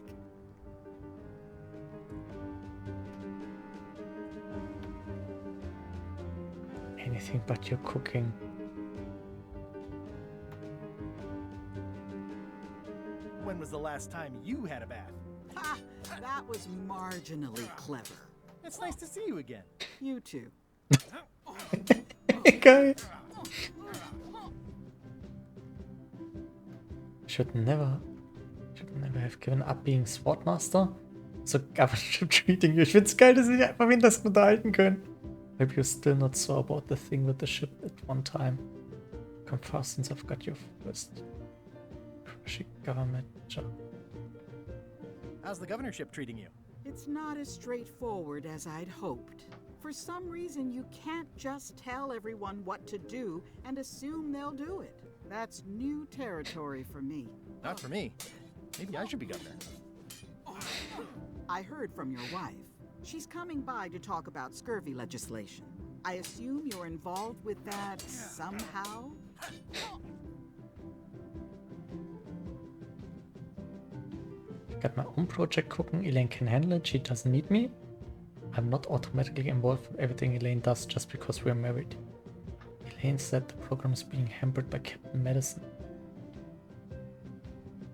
Anything but your cooking. When was the last time you had a bath? Ha! That was marginally clever. It's nice to see you again. You too. Geil. Should never have given up being Swordmaster. So government treating you. Ich find's geil, dass sie einfach wen das unterhalten können. Maybe you're still not so about the thing with the ship at one time. Come fast since I've got your first crushing government job. How's the governorship treating you? It's not as straightforward as I'd hoped. For some reason, you can't just tell everyone what to do and assume they'll do it. That's new territory for me. Not for me. Maybe I should be governor. I heard from your wife. She's coming by to talk about scurvy legislation. I assume you're involved with that somehow? Ich got my own project cooking. Elaine can handle it. She doesn't need me. I'm not automatically involved with everything Elaine does just because we're married. Elaine said the program is being hampered by Captain Madison.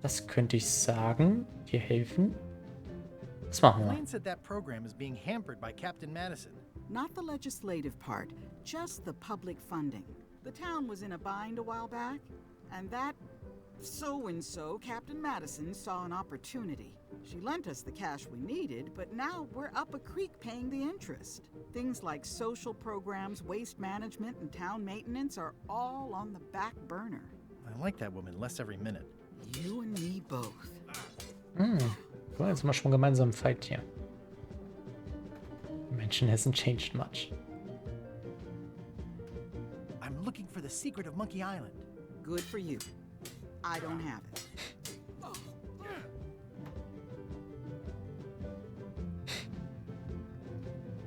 Das könnte ich sagen. Dir helfen. Was machen wir? Elaine said that program is being hampered by Captain Madison. Not the legislative part, just the public funding. The town was in a bind a while back, and that so-and-so, Captain Madison, saw an opportunity. She lent us the cash we needed, but now we're up a creek paying the interest. Things like social programs, waste management, and town maintenance are all on the back burner. I like that woman less every minute. You and me both. Cool, jetzt mal schon gemeinsam Fight hier. The mansion hasn't changed much. I'm looking for the secret of Monkey Island. Good for you. I don't have it.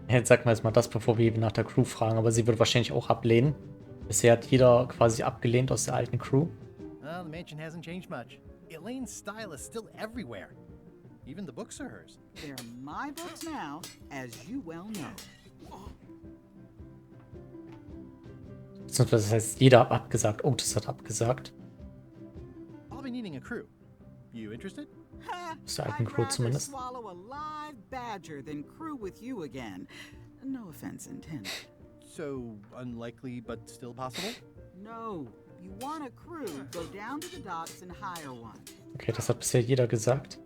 Jetzt sag mal erstmal das, bevor wir eben nach der Crew fragen, aber sie wird wahrscheinlich auch ablehnen. Bisher hat jeder quasi abgelehnt aus der alten Crew. Well, the mansion hasn't changed much. Elaine's style is still everywhere. Even the books are hers. They're my books now, as you well know. Das heißt, jeder hat abgesagt. Oh, das hat abgesagt. I'll be needing a crew. You interested? Aus der alten Crew zumindest. Swallow a live badger than crew with you again. No offense intended. So unlikely but still possible? No. You want a crew, go down to the docks and hire one. Okay, das hat bisher jeder gesagt.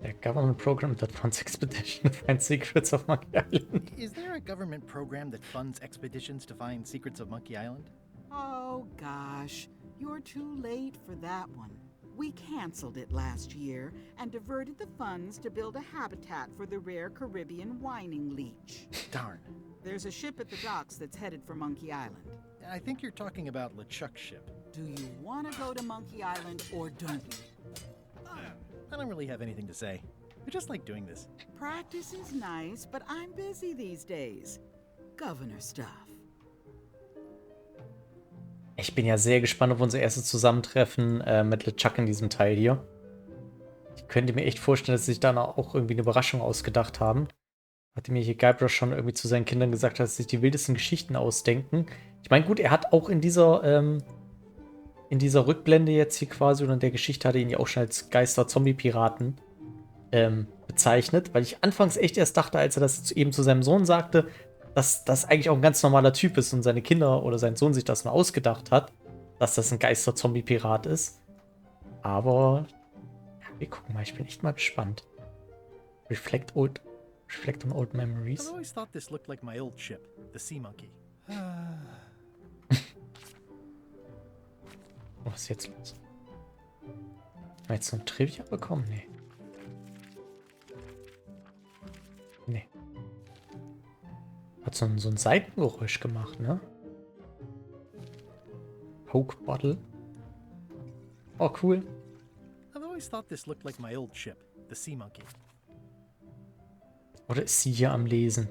A government program that funds expedition to find secrets of Monkey Island. Is there a government program that funds expeditions to find secrets of Monkey Island? Oh gosh, you're too late for that one. We canceled it last year and diverted the funds to build a habitat for the rare Caribbean whining leech. Darn. There's a ship at the docks that's headed for Monkey Island. I think you're talking about LeChuck's ship. Do you want to go to Monkey Island or don't you? I don't really have anything to say. I just like doing this. Practice is nice, but I'm busy these days. Governor stuff. Ich bin ja sehr gespannt auf unser erstes Zusammentreffen mit LeChuck in diesem Teil hier. Ich könnte mir echt vorstellen, dass sie sich dann auch irgendwie eine Überraschung ausgedacht haben. Nachdem mir hier Gilbert schon irgendwie zu seinen Kindern gesagt hat, dass sie sich die wildesten Geschichten ausdenken. Ich meine, gut, er hat auch in dieser Rückblende jetzt hier quasi, oder in der Geschichte hat er ihn ja auch schon als Geister-Zombie-Piraten bezeichnet, weil ich anfangs echt erst dachte, als er das eben zu seinem Sohn sagte, dass das eigentlich auch ein ganz normaler Typ ist und seine Kinder oder sein Sohn sich das nur ausgedacht hat, dass das ein Geister-Zombie-Pirat ist. Aber ja, wir gucken mal, ich bin echt mal gespannt. Reflect on old memories. I've always thought this looked like my old ship, the Sea Monkey. Was ist jetzt los? Haben wir jetzt so ein Trivia bekommen? Nee. Nee. Hat so ein Seitengeräusch gemacht, ne? Coke Bottle. Oh, cool. I've always thought this looked like my old ship, the Sea Monkey. Oder ist sie hier am Lesen?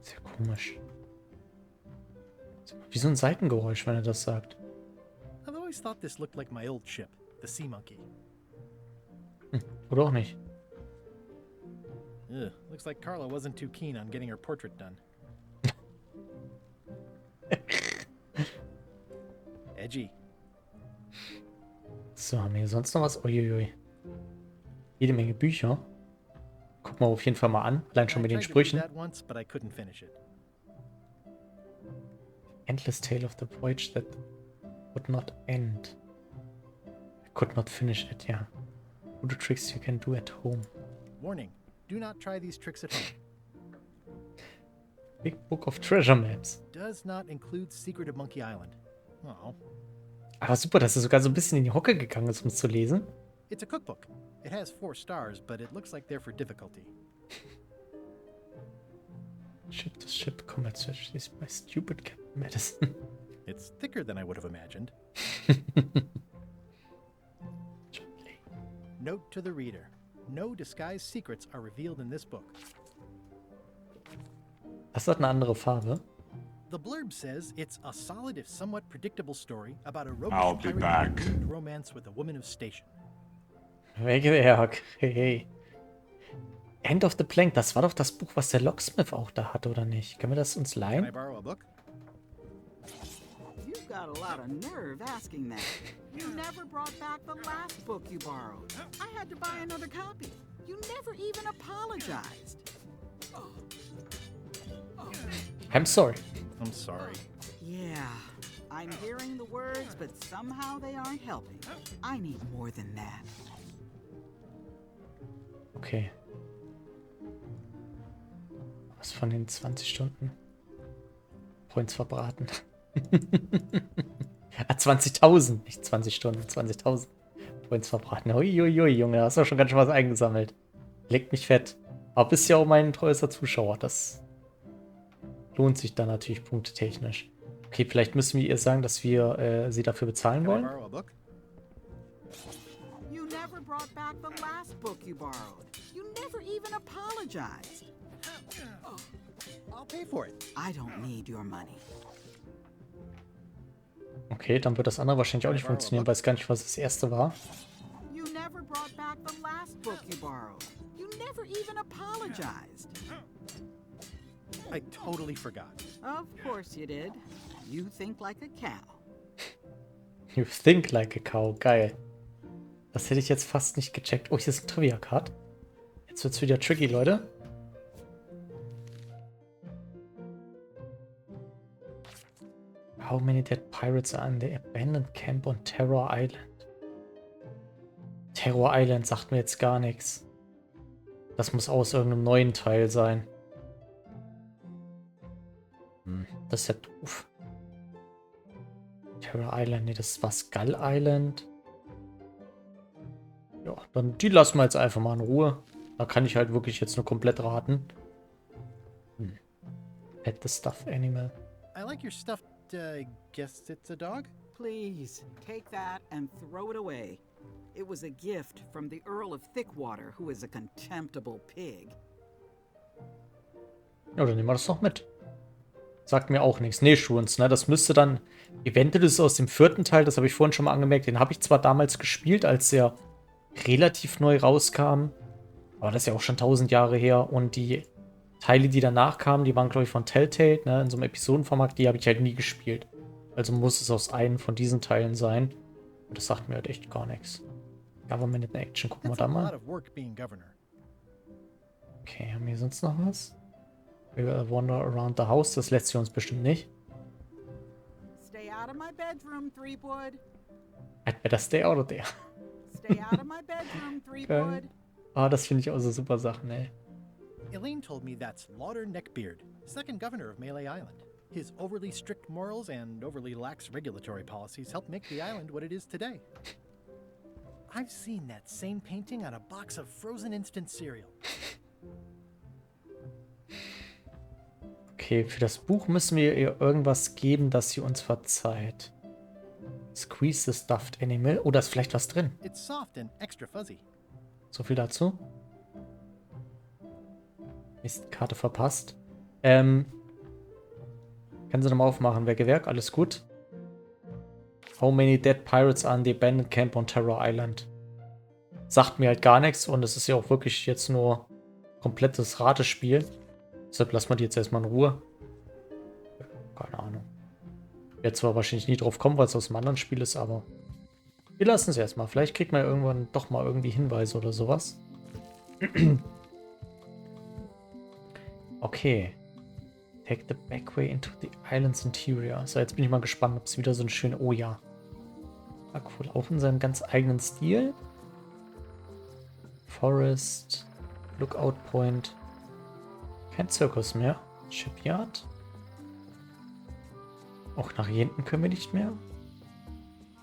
Sehr komisch. Wie so ein Seitengeräusch, wenn er das sagt. I've always thought this looked like my old ship, the Sea Monkey. Oder auch nicht. Ugh, looks like Carla wasn't too keen on getting her portrait done. Edgy. So, haben wir hier sonst noch was? Uiuiui. Jede Menge Bücher. Gucken wir auf jeden Fall mal an. Allein schon mit den Sprüchen. Once, but I couldn't finish it. Endless tale of the voyage that would not end. I could not finish it, yeah. What are tricks you can do at home? Warning, do not try these tricks at home. Big Book of Treasure Maps. Does not include Secret of Monkey Island. Oh. Aber super, dass er sogar so ein bisschen in die Hocke gegangen ist, um es zu lesen. It's a cookbook. It has 4 stars, but it looks like they're for difficulty. Ship to ship combat strategies by stupid Captain Madison. It's thicker than I would have imagined. Note to the reader. No disguised secrets are revealed in this book. Das hat eine andere Farbe. The blurb says it's a solid if somewhat predictable story about a I'll be back. romance with a woman of station. Wegwerk. Hey. End of the Plank, das war doch das Buch, was der Locksmith auch da hatte, oder nicht? Können wir das uns leihen? Can I borrow a book? You've got a lot of nerve asking that. You never brought back the last book you borrowed. I had to buy another copy. You never even apologized. I'm sorry. I'm sorry. Yeah, I'm hearing the words, but somehow they aren't helping. I need more than that. Okay. Was von den 20 Stunden? Points verbraten. 20.000, nicht 20 Stunden, 20.000 Points verbraten. Uiuiui, Junge, hast du schon ganz schön was eingesammelt. Leckt mich fett. Aber bist ja auch mein treuester Zuschauer. Das lohnt sich dann natürlich punktetechnisch. Okay, vielleicht müssen wir ihr sagen, dass wir sie dafür bezahlen wollen. You never brought back the last book you borrowed. You never even apologized. I'll pay for it. I don't need your money. Okay, dann wird das andere wahrscheinlich auch nicht funktionieren, weil es gar nicht, was das erste war. You never brought back the last book you borrowed. You never even apologized. I totally forgot. Of course you did. You think like a cow. You think like a cow. Geil. Das hätte ich jetzt fast nicht gecheckt. Oh, hier ist ein Trivia-Card. Jetzt wird's wieder tricky, Leute. How many dead pirates are in the abandoned camp on Terror Island? Terror Island sagt mir jetzt gar nichts. Das muss aus irgendeinem neuen Teil sein. Das ist ja doof. Terror Island, nee, das war Skull Island. Ja, dann die lassen wir jetzt einfach mal in Ruhe. Da kann ich halt wirklich jetzt nur komplett raten. Pet the stuffed animal. I like your stuffed, guess it's a dog? Please, take that and throw it away. It was a gift from the Earl of Thickwater, who is a contemptible pig. Ja, dann nehmen wir das doch mit. Sagt mir auch nichts. Nee, Schwunz, ne? Das müsste dann... Eventuell ist es aus dem 4. Teil, das habe ich vorhin schon mal angemerkt. Den habe ich zwar damals gespielt, als er relativ neu rauskam. Aber das ist ja auch schon 1000 Jahre her. Und die Teile, die danach kamen, die waren, glaube ich, von Telltale, ne? In so einem Episodenformat. Die habe ich halt nie gespielt. Also muss es aus einem von diesen Teilen sein. Und das sagt mir halt echt gar nichts. Government in Action, gucken wir da mal. Okay, haben wir sonst noch was? We will wander around the house. Das lässt sich uns bestimmt nicht. Stay out of my bedroom, Threepwood. I'd better stay out of there. Stay out of my bedroom, Threepwood. Ah, das finde ich auch so super Sachen, ey. Elaine told me that's Lauder Neckbeard, second governor of Melee Island. His overly strict morals and overly lax regulatory policies helped make the island what it is today. I've seen that same painting on a box of frozen instant cereal. Okay, für das Buch müssen wir ihr irgendwas geben, das sie uns verzeiht. Squeeze the stuffed animal. Oh, da ist vielleicht was drin. It's soft and extra fuzzy. So viel dazu. Mist, Karte verpasst. Kann sie nochmal aufmachen. Werk, alles gut. How many dead pirates are in the abandoned camp on Terror Island? Sagt mir halt gar nichts und es ist ja auch wirklich jetzt nur komplettes Ratespiel. Deshalb lassen wir die jetzt erstmal in Ruhe. Keine Ahnung. Ich werde zwar wahrscheinlich nie drauf kommen, weil es aus einem anderen Spiel ist, aber wir lassen es erstmal. Vielleicht kriegt man ja irgendwann doch mal irgendwie Hinweise oder sowas. Okay. Take the back way into the island's interior. So, jetzt bin ich mal gespannt, ob es wieder so ein schönes... Oh ja. Ah, cool. Auch in seinem ganz eigenen Stil. Forest. Lookout Point. Kein Zirkus mehr. Shipyard. Auch nach hier hinten können wir nicht mehr.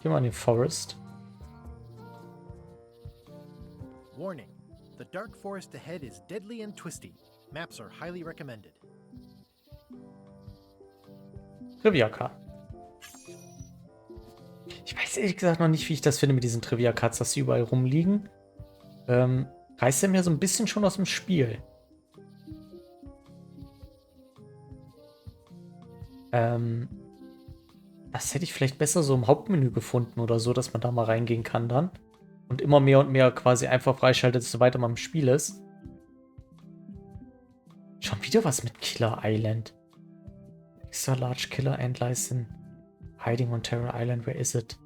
Gehen wir in den Forest. Warning. The dark forest ahead is deadly and twisty. Maps are highly recommended. Trivia-Karten. Ich weiß ehrlich gesagt noch nicht, wie ich das finde mit diesen Trivia-Cards, dass sie überall rumliegen. Reißt er mir so ein bisschen schon aus dem Spiel. Das hätte ich vielleicht besser so im Hauptmenü gefunden oder so, dass man da mal reingehen kann dann. Und immer mehr und mehr quasi einfach freischaltet, desto weiter man im Spiel ist. Schon wieder was mit Killer Island. Extra large killer ant license. Hiding on Terror Island, where is it?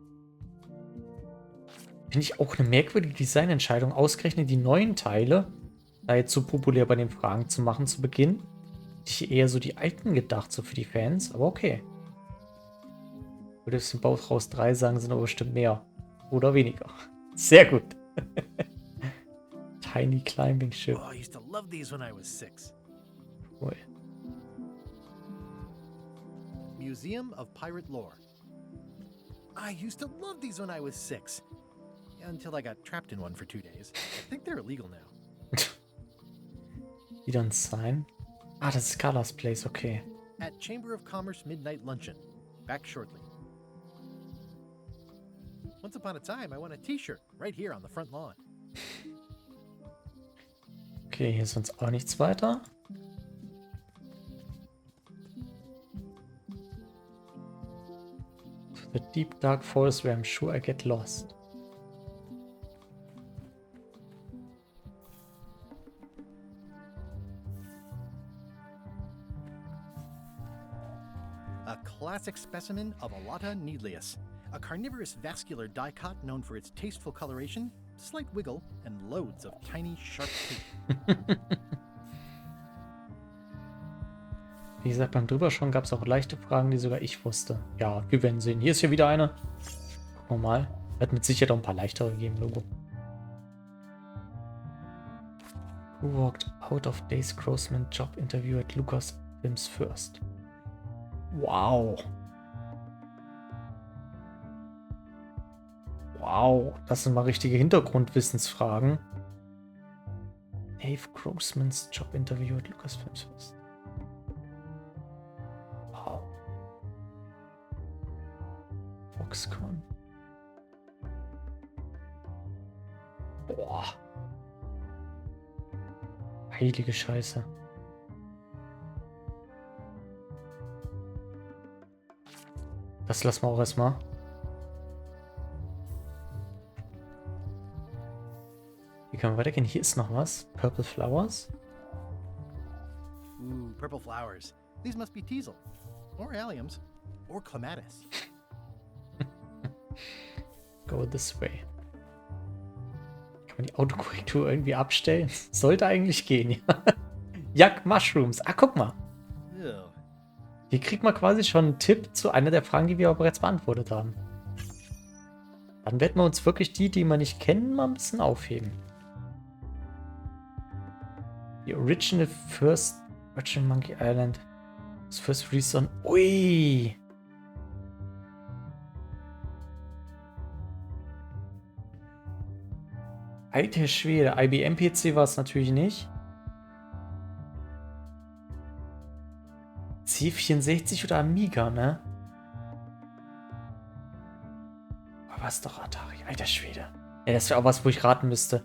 Finde ich auch eine merkwürdige Designentscheidung. Ausgerechnet die neuen Teile, da jetzt so populär bei den Fragen zu machen zu Beginn. Hätte ich eher so die alten gedacht, so für die Fans, aber okay. Würde es im Bauch raus 3 sagen, sind aber bestimmt mehr. Oder weniger. Sehr gut. Tiny Climbing Ship. Oh, I used to love these when I was 6. Cool. Museum of Pirate Lore. I used to love these when I was 6. Until I got trapped in one for 2 days. I think they're illegal now. Wieder ein Sign. Ah, das ist Carla's Place, okay. At Chamber of Commerce Midnight Luncheon. Back shortly. Once upon a time, I won a t-shirt right here on the front lawn. Okay, hier ist sonst auch nichts weiter. To the deep dark forest where I'm sure I get lost. A classic specimen of Alata needleus, a carnivorous vascular dicot known for its tasteful coloration, slight wiggle, and loads of tiny, sharp teeth. Wie gesagt, beim Drüberschauen gab es auch leichte Fragen, die sogar ich wusste. Ja, wir werden sehen. Hier ist ja wieder eine. Gucken wir mal. Wird mit Sicherheit auch ein paar leichtere geben, Logo. Who walked out of Dave's Grossman job interview at Lucasfilms first? Wow. Wow, das sind mal richtige Hintergrundwissensfragen. Dave Grossmans job interview at Lucasfilms first. Wow. Foxconn. Boah. Heilige Scheiße. Das lassen wir auch erstmal. Hier können wir weitergehen. Hier ist noch was. Purple Flowers. Ooh, purple flowers. These must be teasel. Or alliums. Or clematis. Go this way. Kann man die Autokorrektur irgendwie abstellen? Sollte eigentlich gehen, ja. Yuck Mushrooms. Ah, guck mal. Ew. Hier kriegt man quasi schon einen Tipp zu einer der Fragen, die wir aber bereits beantwortet haben. Dann werden wir uns wirklich die wir nicht kennen, mal ein bisschen aufheben. The original first Virtual Monkey Island was first released on... Ui! Alter Schwede, IBM-PC war es natürlich nicht. C64 oder Amiga, ne? Aber was doch Atari, alter Schwede. Ja, das wäre auch was, wo ich raten müsste.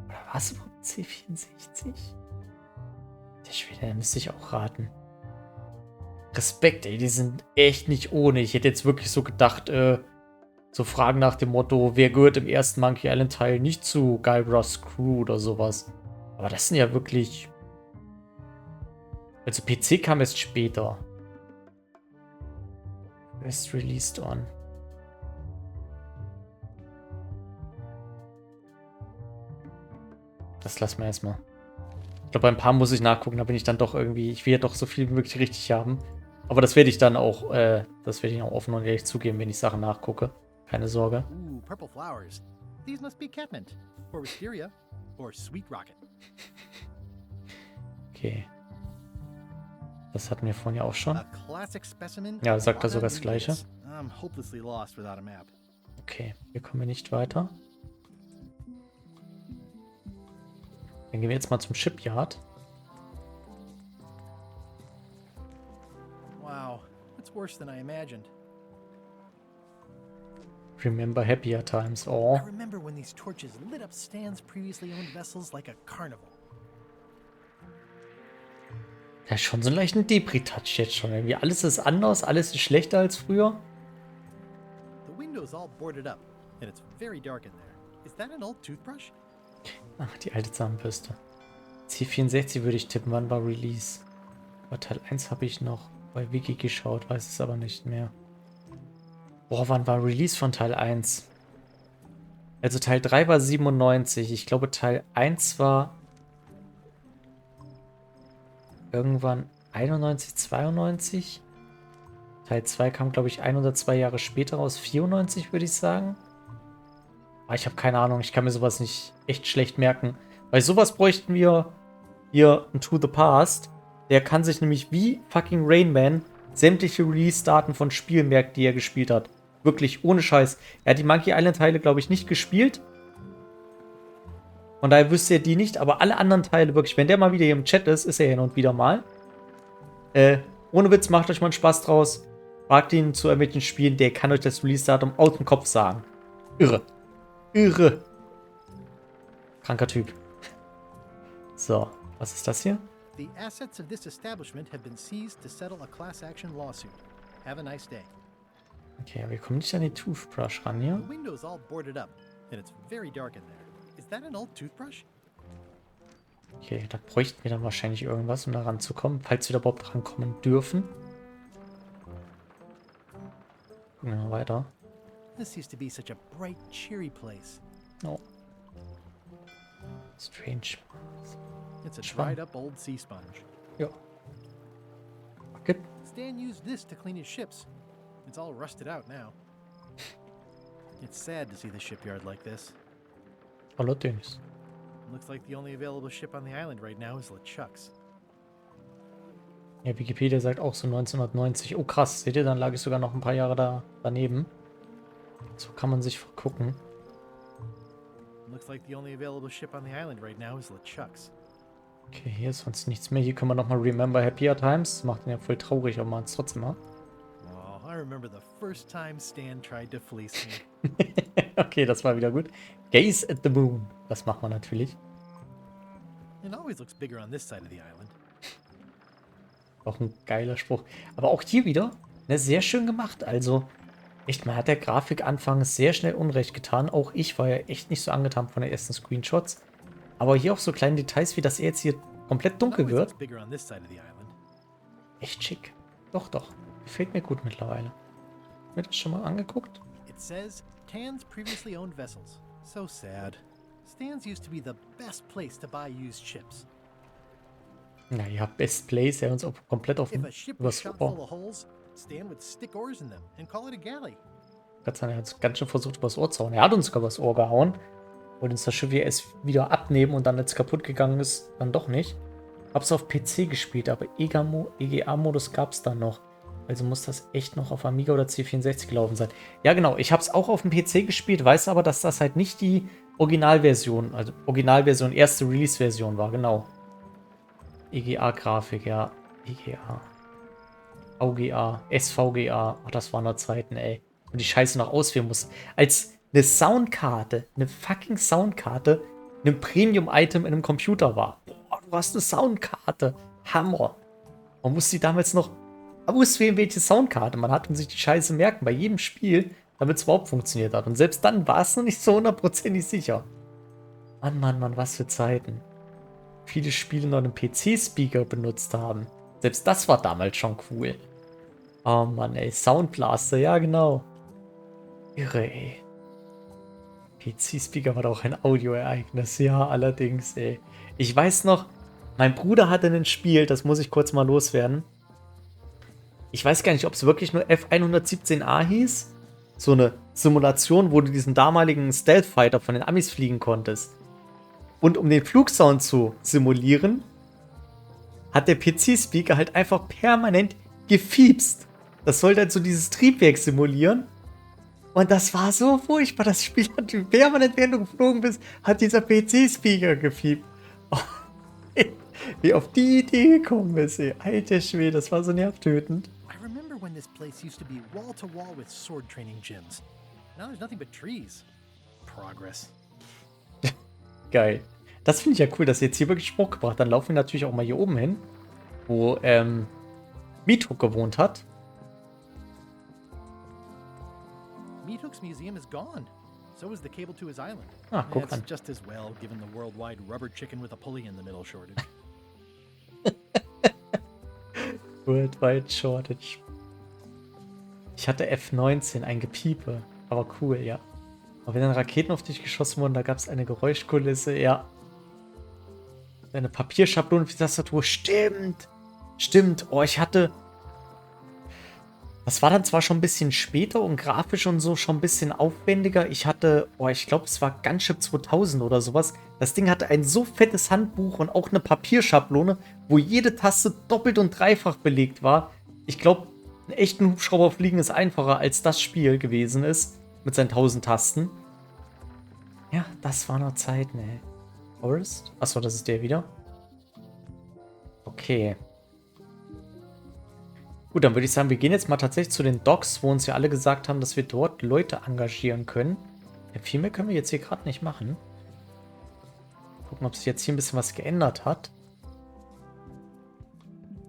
Oder was überhaupt C64? Der Schwede, da müsste ich auch raten. Respekt, ey, die sind echt nicht ohne. Ich hätte jetzt wirklich so gedacht, so Fragen nach dem Motto, wer gehört im ersten Monkey Island Teil nicht zu Guybrush's Crew oder sowas. Aber das sind ja wirklich... Also PC kam erst später. First released on. Das lassen wir erstmal. Ich glaube, bei ein paar muss ich nachgucken, da bin ich dann doch irgendwie... Ich will ja doch so viel wie möglich richtig haben. Aber das werde ich dann auch, offen und ehrlich zugeben, wenn ich Sachen nachgucke. Keine Sorge. Ooh, purple flowers. These must be catmint, or wisteria, or sweet rocket. Okay. Das hatten wir vorhin ja auch schon. A classic specimen. Ja, sagt er sogar das Gleiche. I'm hopelessly lost without a map. Okay, hier kommen wir nicht weiter. Dann gehen wir jetzt mal zum Shipyard. Wow, it's worse than I imagined. Remember happier times. Oh. I remember when these torches lit up Stan's previously owned vessels like a carnival. Ja, schon so einen leichten Depri-Touch jetzt schon. Irgendwie alles ist anders, alles ist schlechter als früher. The window's all boarded up, and it's very dark in there. Is that an old toothbrush? Ach, die alte Zahnbürste. C64 würde ich tippen, wann war Release? Bei Teil 1 habe ich noch bei Wiki geschaut, weiß es aber nicht mehr. Boah, wann war Release von Teil 1? Also Teil 3 war 97. Ich glaube Teil 1 war irgendwann 91, 92. Teil 2 kam, glaube ich, 1 oder 2 Jahre später raus. 94, würde ich sagen. Aber ich habe keine Ahnung. Ich kann mir sowas nicht echt schlecht merken. Bei sowas bräuchten wir hier ein To the Past. Der kann sich nämlich wie fucking Rain Man sämtliche Release-Daten von Spielen merken, die er gespielt hat. Wirklich, ohne Scheiß. Er hat die Monkey Island-Teile, glaube ich, nicht gespielt. Von daher wüsste er die nicht, aber alle anderen Teile wirklich, wenn der mal wieder hier im Chat ist er hin und wieder mal. Ohne Witz, macht euch mal einen Spaß draus. Fragt ihn zu irgendwelchen Spielen, der kann euch das Release-Datum aus dem Kopf sagen. Irre. Irre. Kranker Typ. So, was ist das hier? The assets of this establishment have been seized to settle a class action lawsuit. Have a nice day. Okay, aber wir kommen nicht an die Toothbrush ran hier. The window's all boarded up, and it's very dark in there. Is that an old toothbrush? Okay, da bräuchten wir dann wahrscheinlich irgendwas, um da ranzukommen, falls wir da überhaupt rankommen dürfen. Gucken wir mal weiter. This used to be such a bright, cheery place. Oh. Strange. It's a dried up old sea sponge. Ja. Good. Stan used this to clean his ships. It's all rusted out now. It's sad to see the shipyard like this. Allerdings. Looks like the only available ship on the island right now is LeChuck's. Ja, Wikipedia sagt auch so 1990. Oh krass, seht ihr, dann lag ich sogar noch ein paar Jahre daneben. So kann man sich gucken. Looks like the only available ship on the island right now is LeChuck's. Okay, hier ist sonst nichts mehr. Hier können wir nochmal Remember Happier Times. Das macht ihn ja voll traurig, aber man es trotzdem mal. Oh, I remember the first time Stan tried to fleece me. Okay, das war wieder gut. Gaze at the Moon. Das macht man natürlich. It always looks bigger on this side of the island. Auch ein geiler Spruch. Aber auch hier wieder, ne, sehr schön gemacht. Also, echt, man hat der Grafik anfangs sehr schnell Unrecht getan. Auch ich war ja echt nicht so angetan von den ersten Screenshots. Aber hier auch so kleine Details, wie das jetzt hier komplett dunkel wird. Echt schick. Doch, doch. Gefällt mir gut mittlerweile. Wird das schon mal angeguckt? It says Tan's previously owned vessels. So sad. Stan's used to be the best place to buy used ships. Naja, Best Place, er uns auch komplett auf If a ship was shot full of holes, Stan would stick oars in them and call it a galley. Gott sei Dank, er hat ganz schön versucht, übers Ohr zu hauen. Er hat uns sogar übers Ohr gehauen. Wollte uns das Schiff hier erst wieder abnehmen und dann, als es kaputt gegangen ist, dann doch nicht. Hab's auf PC gespielt, aber EGA-Modus gab's dann noch. Also muss das echt noch auf Amiga oder C64 gelaufen sein. Ja, genau, ich hab's auch auf dem PC gespielt, weiß aber, dass das halt nicht die Originalversion, also Originalversion, erste Release-Version war, genau. EGA-Grafik, ja. EGA. VGA, SVGA. Ach, das waren noch Zeiten, ey. Und die Scheiße noch auswählen muss. Als eine Soundkarte, eine fucking Soundkarte, ein Premium-Item in einem Computer war. Boah, du hast eine Soundkarte. Hammer. Man musste die damals noch auswählen, welche Soundkarte man hat und sich die Scheiße merken bei jedem Spiel, damit es überhaupt funktioniert hat. Und selbst dann war es noch nicht so 100% sicher. Mann, Mann, Mann, was für Zeiten. Viele Spiele noch einen PC-Speaker benutzt haben. Selbst das war damals schon cool. Oh Mann, ey. Soundblaster, ja genau. Irre, ey. PC-Speaker war doch ein Audioereignis. Ja, allerdings, ey. Ich weiß noch, mein Bruder hatte ein Spiel, das muss ich kurz mal loswerden. Ich weiß gar nicht, ob es wirklich nur F117A hieß. So eine Simulation, wo du diesen damaligen Stealth-Fighter von den Amis fliegen konntest. Und um den Flugsound zu simulieren, hat der PC-Speaker halt einfach permanent gefiepst. Das sollte halt so dieses Triebwerk simulieren. Und das war so furchtbar. Das Spiel hat permanent, während du geflogen bist, hat dieser PC-Speaker gefiept. Oh, wie auf die Idee gekommen ist, ey. Alter Schwede, das war so nervtötend. I remember when this place used to be wall to wall with sword training gyms. Now there's nothing but trees. Progress. Geil. Das finde ich ja cool, dass sie jetzt hier wirklich Spruch gebracht. Dann laufen wir natürlich auch mal hier oben hin, wo Meathook gewohnt hat. Meathook's museum is gone. So is the cable to his island. Ah, guck an. It's just as well, given the worldwide rubber chicken with a pulley in the middle shortage. Worldwide Shortage. Ich hatte F19, ein Gepiepe. Aber cool, ja. Aber wenn dann Raketen auf dich geschossen wurden, da gab es eine Geräuschkulisse, ja. Eine Papierschablone für die Tastatur. Stimmt. Stimmt. Oh, ich hatte... Das war dann zwar schon ein bisschen später und grafisch und so schon ein bisschen aufwendiger. Ich hatte, oh, ich glaube, es war Gunship 2000 oder sowas. Das Ding hatte ein so fettes Handbuch und auch eine Papierschablone, wo jede Taste doppelt und dreifach belegt war. Ich glaube, einen echten Hubschrauber fliegen ist einfacher, als das Spiel gewesen ist. Mit seinen 1000 Tasten. Ja, das war noch Zeit, ne. Forest? Achso, das ist der wieder. Okay. Gut, dann würde ich sagen, wir gehen jetzt mal tatsächlich zu den Docks, wo uns ja alle gesagt haben, dass wir dort Leute engagieren können. Ja, viel mehr können wir jetzt hier gerade nicht machen. Gucken, ob sich jetzt hier ein bisschen was geändert hat.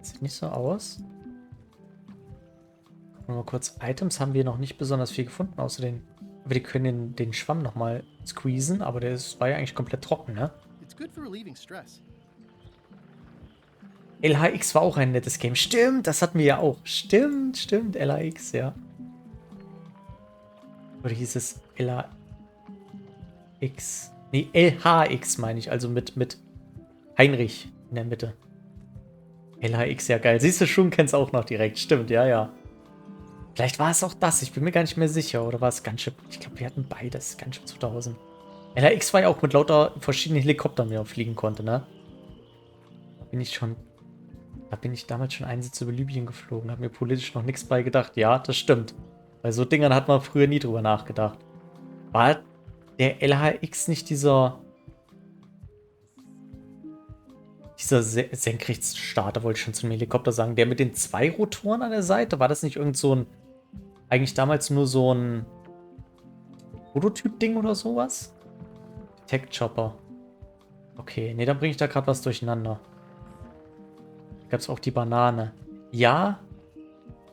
Sieht nicht so aus. Gucken wir mal kurz. Items haben wir noch nicht besonders viel gefunden, außer den... Wir können den Schwamm nochmal squeezen, aber der war ja eigentlich komplett trocken, ne? It's good for relieving stress. LHX war auch ein nettes Game. Stimmt, das hatten wir ja auch. Stimmt, stimmt, LHX, ja. Oder hieß es LHX? Nee, LHX meine ich, also mit Heinrich in der Mitte. LHX, ja geil. Siehst du, schon kennst du auch noch direkt. Stimmt, ja, ja. Vielleicht war es auch das, ich bin mir gar nicht mehr sicher. Oder war es Gunship? Ich glaube, wir hatten beides. Gunship 2000. LAX war ja auch mit lauter verschiedenen Helikoptern, wie man fliegen konnte, ne? Da bin ich damals schon Einsätze über Libyen geflogen, habe mir politisch noch nichts bei gedacht. Ja, das stimmt. Bei so Dingern hat man früher nie drüber nachgedacht. War der LHX nicht dieser Senkrechtstarter, wollte ich schon zum Helikopter sagen, der mit den 2 Rotoren an der Seite? War das nicht irgend so ein, eigentlich damals nur so ein Prototyp-Ding oder sowas? Tech-Chopper. Okay, nee, dann bringe ich da gerade was durcheinander. Gab es auch die Banane. Ja,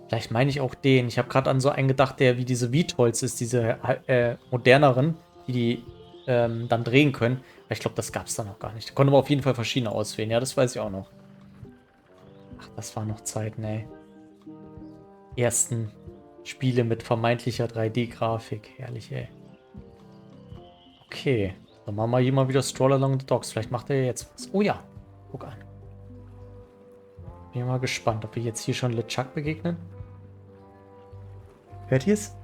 vielleicht meine ich auch den. Ich habe gerade an so einen gedacht, der wie diese VTOLs ist, diese moderneren, die dann drehen können. Aber ich glaube, das gab es da noch gar nicht. Da konnte man auf jeden Fall verschiedene auswählen. Ja, das weiß ich auch noch. Ach, das war noch Zeiten, ey. Ersten Spiele mit vermeintlicher 3D-Grafik. Herrlich, ey. Okay. Dann machen wir hier mal wieder Stroll Along the Docks. Vielleicht macht er ja jetzt was. Oh ja. Guck an. Bin mal gespannt, ob wir jetzt hier schon LeChuck begegnen. Hört ihr es?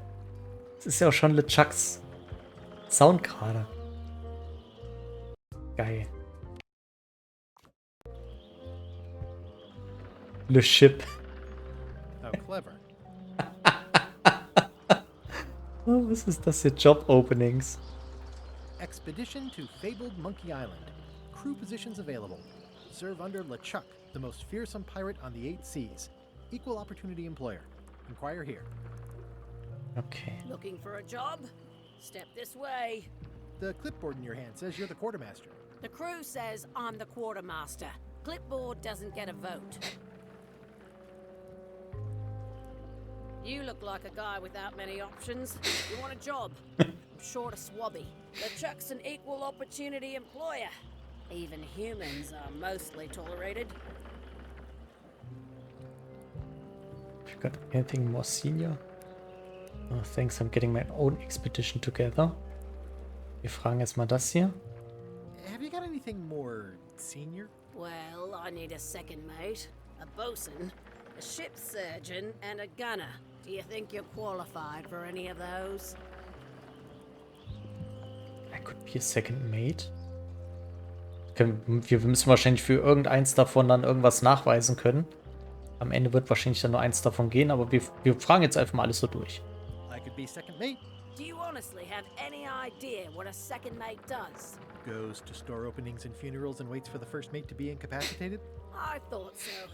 Es ist ja auch schon LeChucks Sound gerade. Geil. Le Ship. How clever. Oh, was ist das hier? Job Openings. Expedition to fabled Monkey Island. Crew positions available. Serve under LeChuck, the most fearsome pirate on the 8 seas. Equal opportunity employer. Inquire here. Okay. Looking for a job? Step this way. The clipboard in your hand says you're the quartermaster. The crew says I'm the quartermaster. Clipboard doesn't get a vote. You look like a guy without many options. You want a job? I'm short of swabby. LeChuck's an equal opportunity employer. Even humans are mostly tolerated. You got anything more senior? Oh, thanks, I'm getting my own expedition together. Wir fragen jetzt mal das hier. Have you got anything more senior? Well, I need a second mate, a bosun, a ship surgeon, and a gunner. Do you think you're qualified for any of those? I could be a second mate. Wir müssen wahrscheinlich für irgendeins davon dann irgendwas nachweisen können. Am Ende wird wahrscheinlich dann nur eins davon gehen, aber wir fragen jetzt einfach mal alles so durch. I could be second mate. Do you honestly have any idea what a second mate does? Goes to store openings and funerals and waits for the first mate to be incapacitated? I thought so.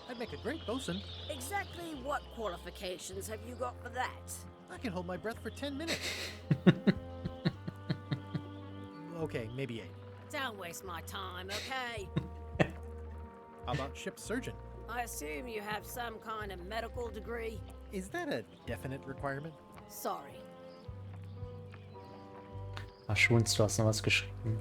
I'd make a great bosun. Exactly what qualifications have you got for that? I can hold my breath for 10 minutes. Okay, maybe 8. Don't waste my time, okay? How about ship surgeon? I assume you have some kind of medical degree? Is that a definite requirement? Sorry. Ach, Schwunz, du hast noch was geschrieben.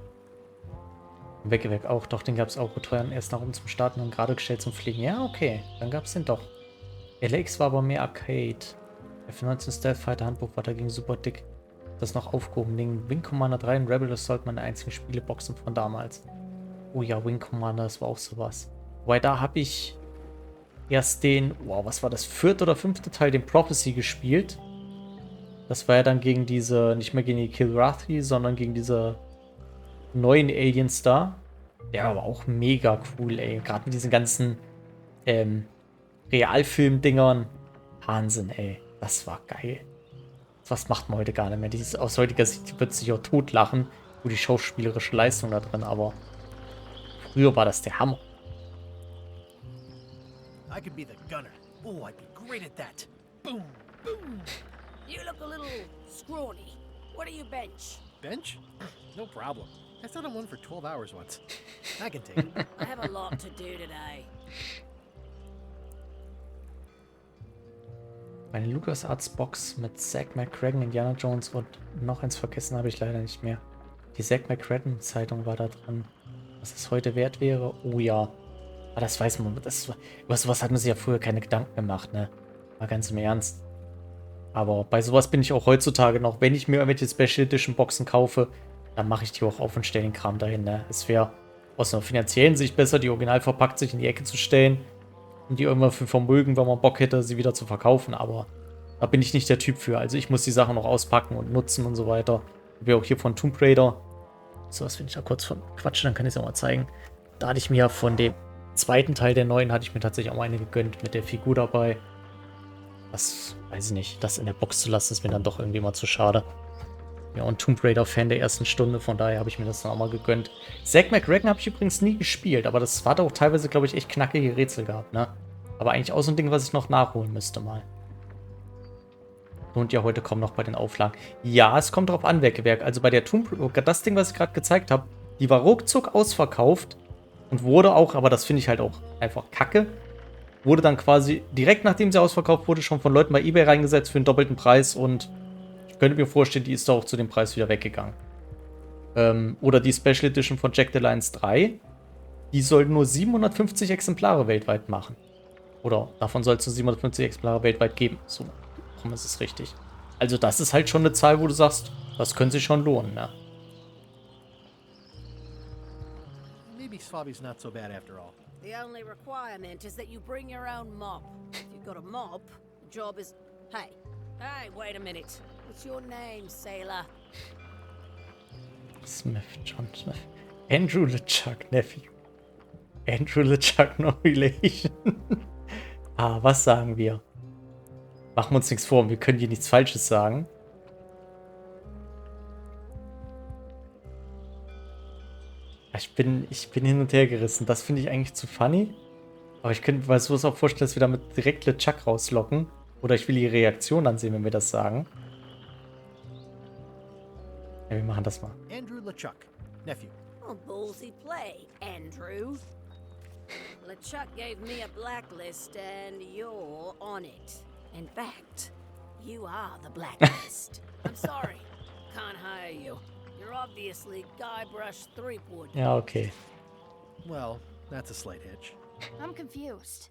Weg auch. Doch, den gab es auch. Teuer erst nach oben zum Starten und gerade gestellt zum Fliegen. Ja, okay. Dann gab es den doch. LX war aber mehr Arcade. F-19 Stealth Fighter Handbuch war dagegen super dick. Das noch aufgehoben. Den Wing Commander 3 und Rebel Assault meine einzigen Spieleboxen von damals. Oh ja, Wing Commander, das war auch sowas. Wobei, da habe ich erst den, wow, was war das, 4. oder 5. Teil, den Prophecy gespielt. Das war ja dann gegen diese, nicht mehr gegen die Kilrathi, sondern gegen diese neuen Aliens da. Der war aber auch mega cool, ey. Gerade mit diesen ganzen Realfilm-Dingern. Wahnsinn, ey. Das war geil. Was macht man heute gar nicht mehr. Dieses, aus heutiger Sicht wird sich auch totlachen, wo die schauspielerische Leistung da drin, aber früher war das der Hammer. I could be the gunner. Oh, I'd be great at that. Boom, boom. You look a little scrawny. What do you bench? Bench? No problem. I sat on one for 12 hours once. I can take it. I have a lot to do today. Meine LucasArts Box mit Zack McCracken, Indiana Jones und noch eins vergessen habe ich leider nicht mehr. Die Zack McCracken Zeitung war da dran. Was es heute wert wäre? Oh ja. Aber das weiß man. Über sowas hat man sich ja früher keine Gedanken gemacht, ne? Mal ganz im Ernst. Aber bei sowas bin ich auch heutzutage noch. Wenn ich mir irgendwelche Special Edition Boxen kaufe, dann mache ich die auch auf und stelle den Kram dahin, ne? Es wäre aus einer finanziellen Sicht besser, die original verpackt sich in die Ecke zu stellen und die irgendwann für Vermögen, wenn man Bock hätte, sie wieder zu verkaufen. Aber da bin ich nicht der Typ für. Also ich muss die Sachen noch auspacken und nutzen und so weiter. Wir auch hier von Tomb Raider. So, was finde ich da kurz von Quatsch, dann kann ich es auch mal zeigen. Da hatte ich mir von dem zweiten Teil der neuen, hatte ich mir tatsächlich auch eine gegönnt mit der Figur dabei. Das, weiß ich nicht, das in der Box zu lassen, ist mir dann doch irgendwie mal zu schade. Ja, und Tomb Raider-Fan der ersten Stunde, von daher habe ich mir das dann auch mal gegönnt. Zack McCracken habe ich übrigens nie gespielt, aber das hat auch teilweise, glaube ich, echt knackige Rätsel gehabt, ne? Aber eigentlich auch so ein Ding, was ich noch nachholen müsste mal. Und ja, heute kommen noch bei den Auflagen. Ja, es kommt drauf an, Werk. Also bei der Tomb Raider, das Ding, was ich gerade gezeigt habe, die war ruckzuck ausverkauft und wurde auch, aber das finde ich halt auch einfach kacke, wurde dann quasi direkt nachdem sie ausverkauft wurde, schon von Leuten bei eBay reingesetzt für einen doppelten Preis und ich könnte mir vorstellen, die ist da auch zu dem Preis wieder weggegangen. Oder die Special Edition von Jack the Lions 3, die soll nur 750 Exemplare weltweit machen. Oder davon soll es nur 750 Exemplare weltweit geben. So, warum ist es richtig? Also das ist halt schon eine Zahl, wo du sagst, das könnte sich schon lohnen, ne? Maybe Swabby's not so bad after all. The only requirement is that you bring your own mop. If you've got a mop, the job is... Hey, wait a minute. What's your name, sailor? Smith, John Smith. Andrew LeChuck, Nephew. Andrew LeChuck, no relation. Was sagen wir? Machen wir uns nichts vor, wir können hier nichts Falsches sagen. Ich bin hin und her gerissen. Das finde ich eigentlich zu funny. Aber ich könnte mir sowas auch vorstellen, dass wir damit direkt LeChuck rauslocken. Oder ich will die Reaktion ansehen, wenn wir das sagen. Ja, wir machen das mal. Andrew LeChuck, Nephew. Oh, ballsy play, Andrew. LeChuck gave me a blacklist and you're on it. In fact, you are the blacklist. I'm sorry, can't hire you. You're obviously Guybrush Threepwood. Ja, okay. Well, that's a slight hitch. I'm confused.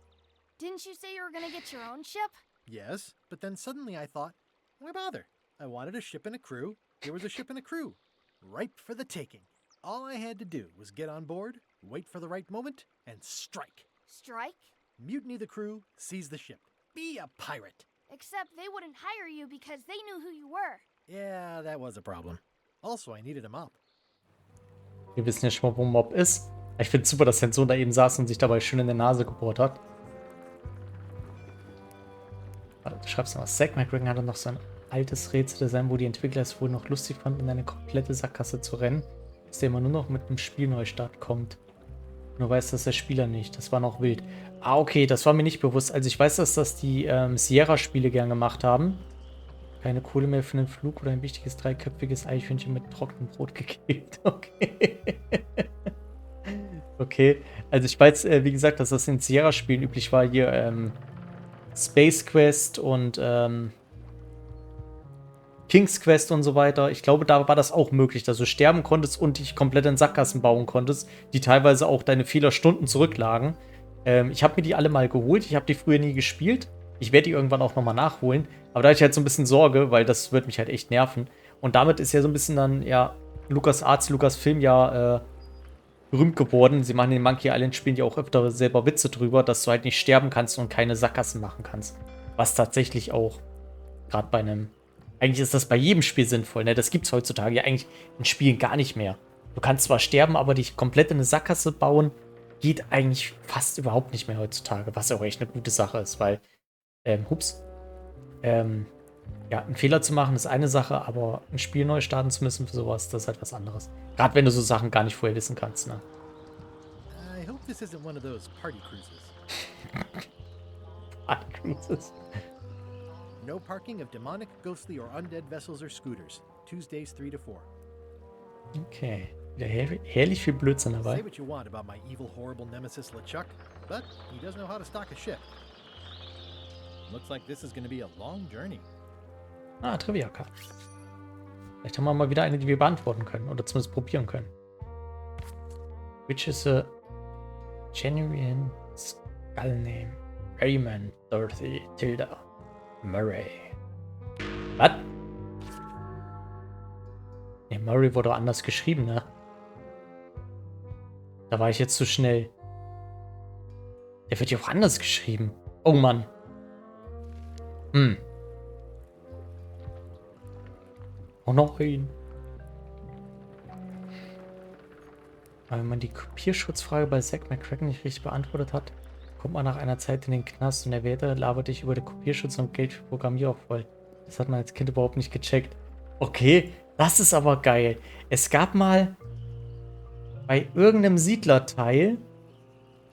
Didn't you say you were gonna get your own ship? Yes, but then suddenly I thought, why bother? I wanted a ship and a crew. There was a ship and a crew. Ripe for the taking. All I had to do was get on board, wait for the right moment, and strike. Strike? Mutiny the crew, seize the ship. Be a pirate. Except they wouldn't hire you because they knew who you were. Yeah, that was a problem. Also, I needed a mop. Wir wissen ja schon mal, wo Mob ist. Ich finde es super, dass sein Sohn da eben saß und sich dabei schön in der Nase gebohrt hat. Du schreibst noch was. Zack McCracken hatte noch so ein altes Rätseldesign, wo die Entwickler es wohl noch lustig fanden, in eine komplette Sackgasse zu rennen, dass der immer nur noch mit einem Spielneustart kommt. Nur weiß das der Spieler nicht. Das war noch wild. Ah, okay, das war mir nicht bewusst. Also ich weiß, dass das die Sierra-Spiele gern gemacht haben. Keine Kohle mehr für einen Flug oder ein wichtiges dreiköpfiges Eichhörnchen mit trockenem Brot gegeben. Okay. Okay. Also ich weiß, wie gesagt, dass das in Sierra-Spielen üblich war. Hier Space Quest und King's Quest und so weiter. Ich glaube, da war das auch möglich, dass du sterben konntest und dich komplett in Sackgassen bauen konntest, die teilweise auch deine Fehlerstunden zurücklagen. Ich habe mir die alle mal geholt. Ich habe die früher nie gespielt. Ich werde die irgendwann auch nochmal nachholen. Aber da hatte ich halt so ein bisschen Sorge, weil das wird mich halt echt nerven. Und damit ist ja so ein bisschen dann, ja, LucasArts, Lucasfilm ja berühmt geworden. Sie machen in den Monkey Island Spielen ja auch öfter selber Witze drüber, dass du halt nicht sterben kannst und keine Sackgassen machen kannst. Was tatsächlich auch, gerade bei einem, eigentlich ist das bei jedem Spiel sinnvoll, ne? Das gibt's heutzutage ja eigentlich in Spielen gar nicht mehr. Du kannst zwar sterben, aber dich komplett in eine Sackgasse bauen, geht eigentlich fast überhaupt nicht mehr heutzutage, was auch echt eine gute Sache ist, weil, ja, einen Fehler zu machen ist eine Sache, aber ein Spiel neu starten zu müssen für sowas, das ist halt was anderes. Gerade wenn du so Sachen gar nicht vorher wissen kannst, ne? I hope this isn't one of those party cruises. Party cruises. No parking of demonic, ghostly or undead vessels or scooters. Tuesdays 3 to 4. Okay. Wieder herrlich viel Blödsinn dabei. Say what you want about my evil, horrible nemesis LeChuck, but he does know how to stock a ship. Looks like this is going to be a long journey. Ah, Trivia-Karte. Vielleicht haben wir mal wieder eine, die wir beantworten können. Oder zumindest probieren können. Which is a genuine skull name? Raymond, Dorothy, Tilda, Murray. Was? Ne, Murray wurde anders geschrieben, ne? Da war ich jetzt zu schnell. Der wird ja auch anders geschrieben. Oh Mann. Oh nein. Aber wenn man die Kopierschutzfrage bei Zack McCracken nicht richtig beantwortet hat, kommt man nach einer Zeit in den Knast und der Wärter labert dich über den Kopierschutz und Geld für Programmierer voll. Das hat man als Kind überhaupt nicht gecheckt. Okay, das ist aber geil. Es gab mal bei irgendeinem Siedlerteil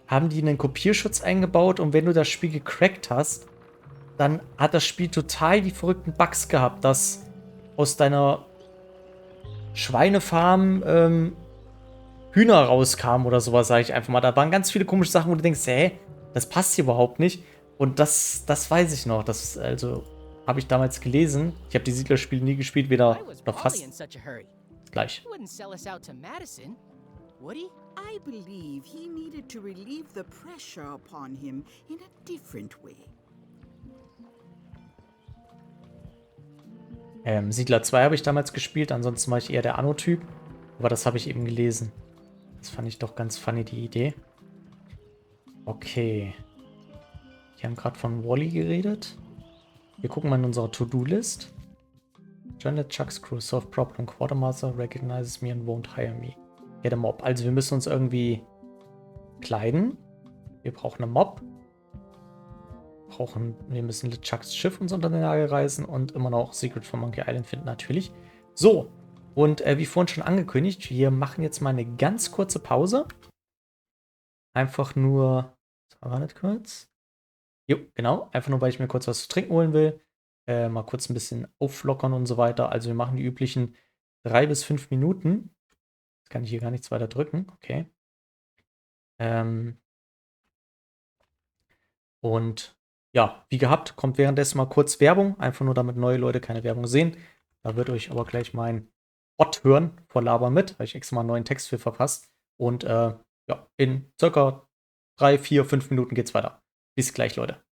haben die einen Kopierschutz eingebaut und wenn du das Spiel gecrackt hast, dann hat das Spiel total die verrückten Bugs gehabt, dass aus deiner Schweinefarm Hühner rauskamen oder sowas, sage ich einfach mal. Da waren ganz viele komische Sachen, wo du denkst, hä, das passt hier überhaupt nicht. Und das weiß ich noch. Das, also, habe ich damals gelesen. Ich habe die Siedlerspiele nie gespielt, weder oder fast gleich. I believe he needed to relieve the pressure upon him in a different way. Siedler 2 habe ich damals gespielt, ansonsten war ich eher der Anno-Typ. Aber das habe ich eben gelesen. Das fand ich doch ganz funny, die Idee. Okay. Die haben gerade von Wall-E geredet. Wir gucken mal in unserer To-Do-List. Journal Chuck's Crew, solve problem, Quartermaster recognizes me and won't hire me. Ja, der Mob. Also wir müssen uns irgendwie kleiden. Wir brauchen einen Mob. Wir müssen Chucks Schiff uns unter den Nagel reißen und immer noch Secret von Monkey Island finden, natürlich. So, und wie vorhin schon angekündigt, wir machen jetzt mal eine ganz kurze Pause. Einfach nur, war das kurz? Jo, genau, einfach nur, weil ich mir kurz was zu trinken holen will. Mal kurz ein bisschen auflockern und so weiter. Also wir machen die üblichen 3 bis 5 Minuten. Jetzt kann ich hier gar nichts weiter drücken, okay. Und ja, wie gehabt, kommt währenddessen mal kurz Werbung. Einfach nur, damit neue Leute keine Werbung sehen. Da wird euch aber gleich mein Bot hören vor Laber mit. Habe ich extra mal einen neuen Text für verfasst. Und ja, in circa 3, 4, 5 Minuten geht's weiter. Bis gleich, Leute.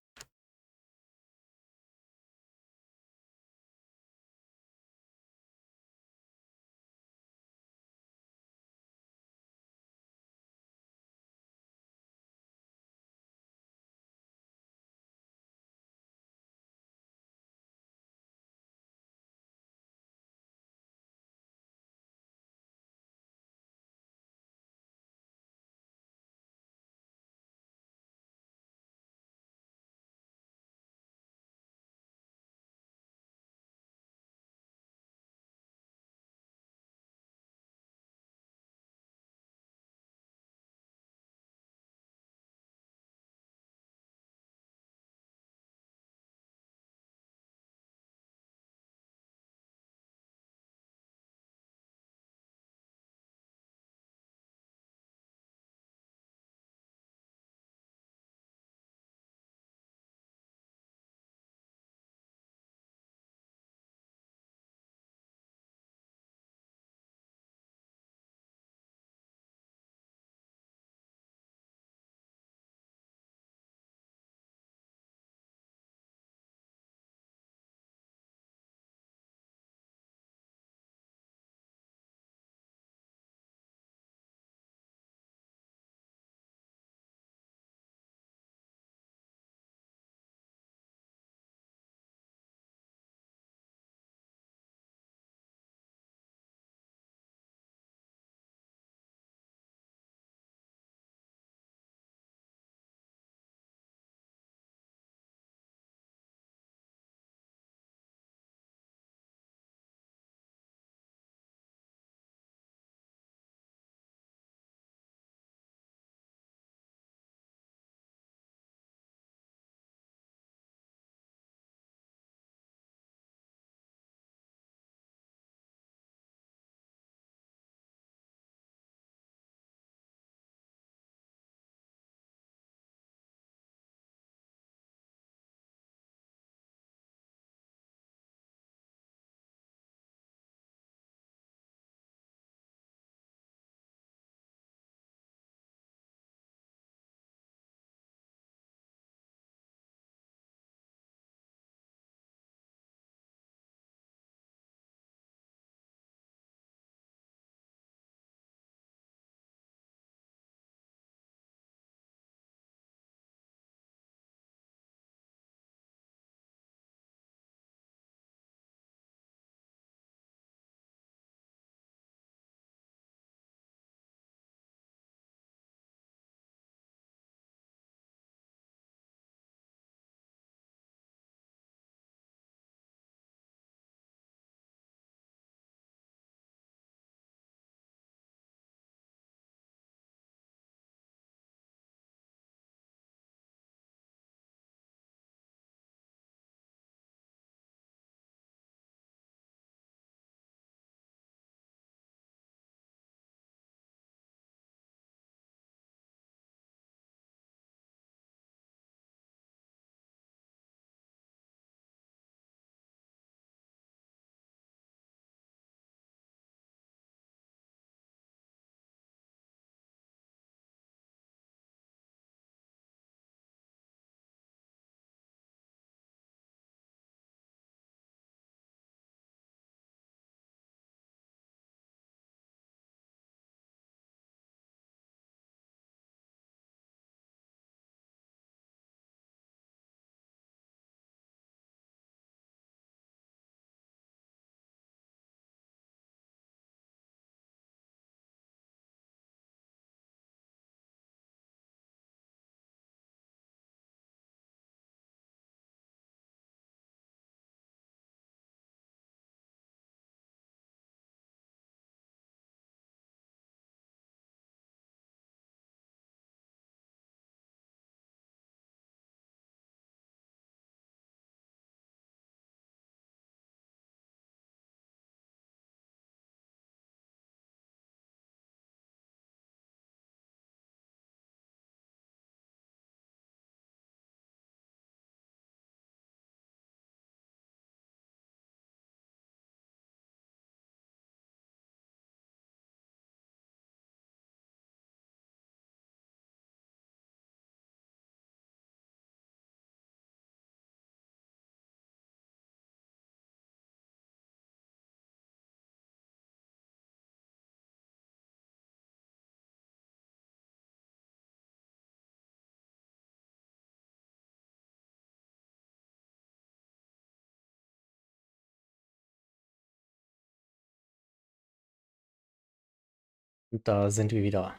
Und da sind wir wieder.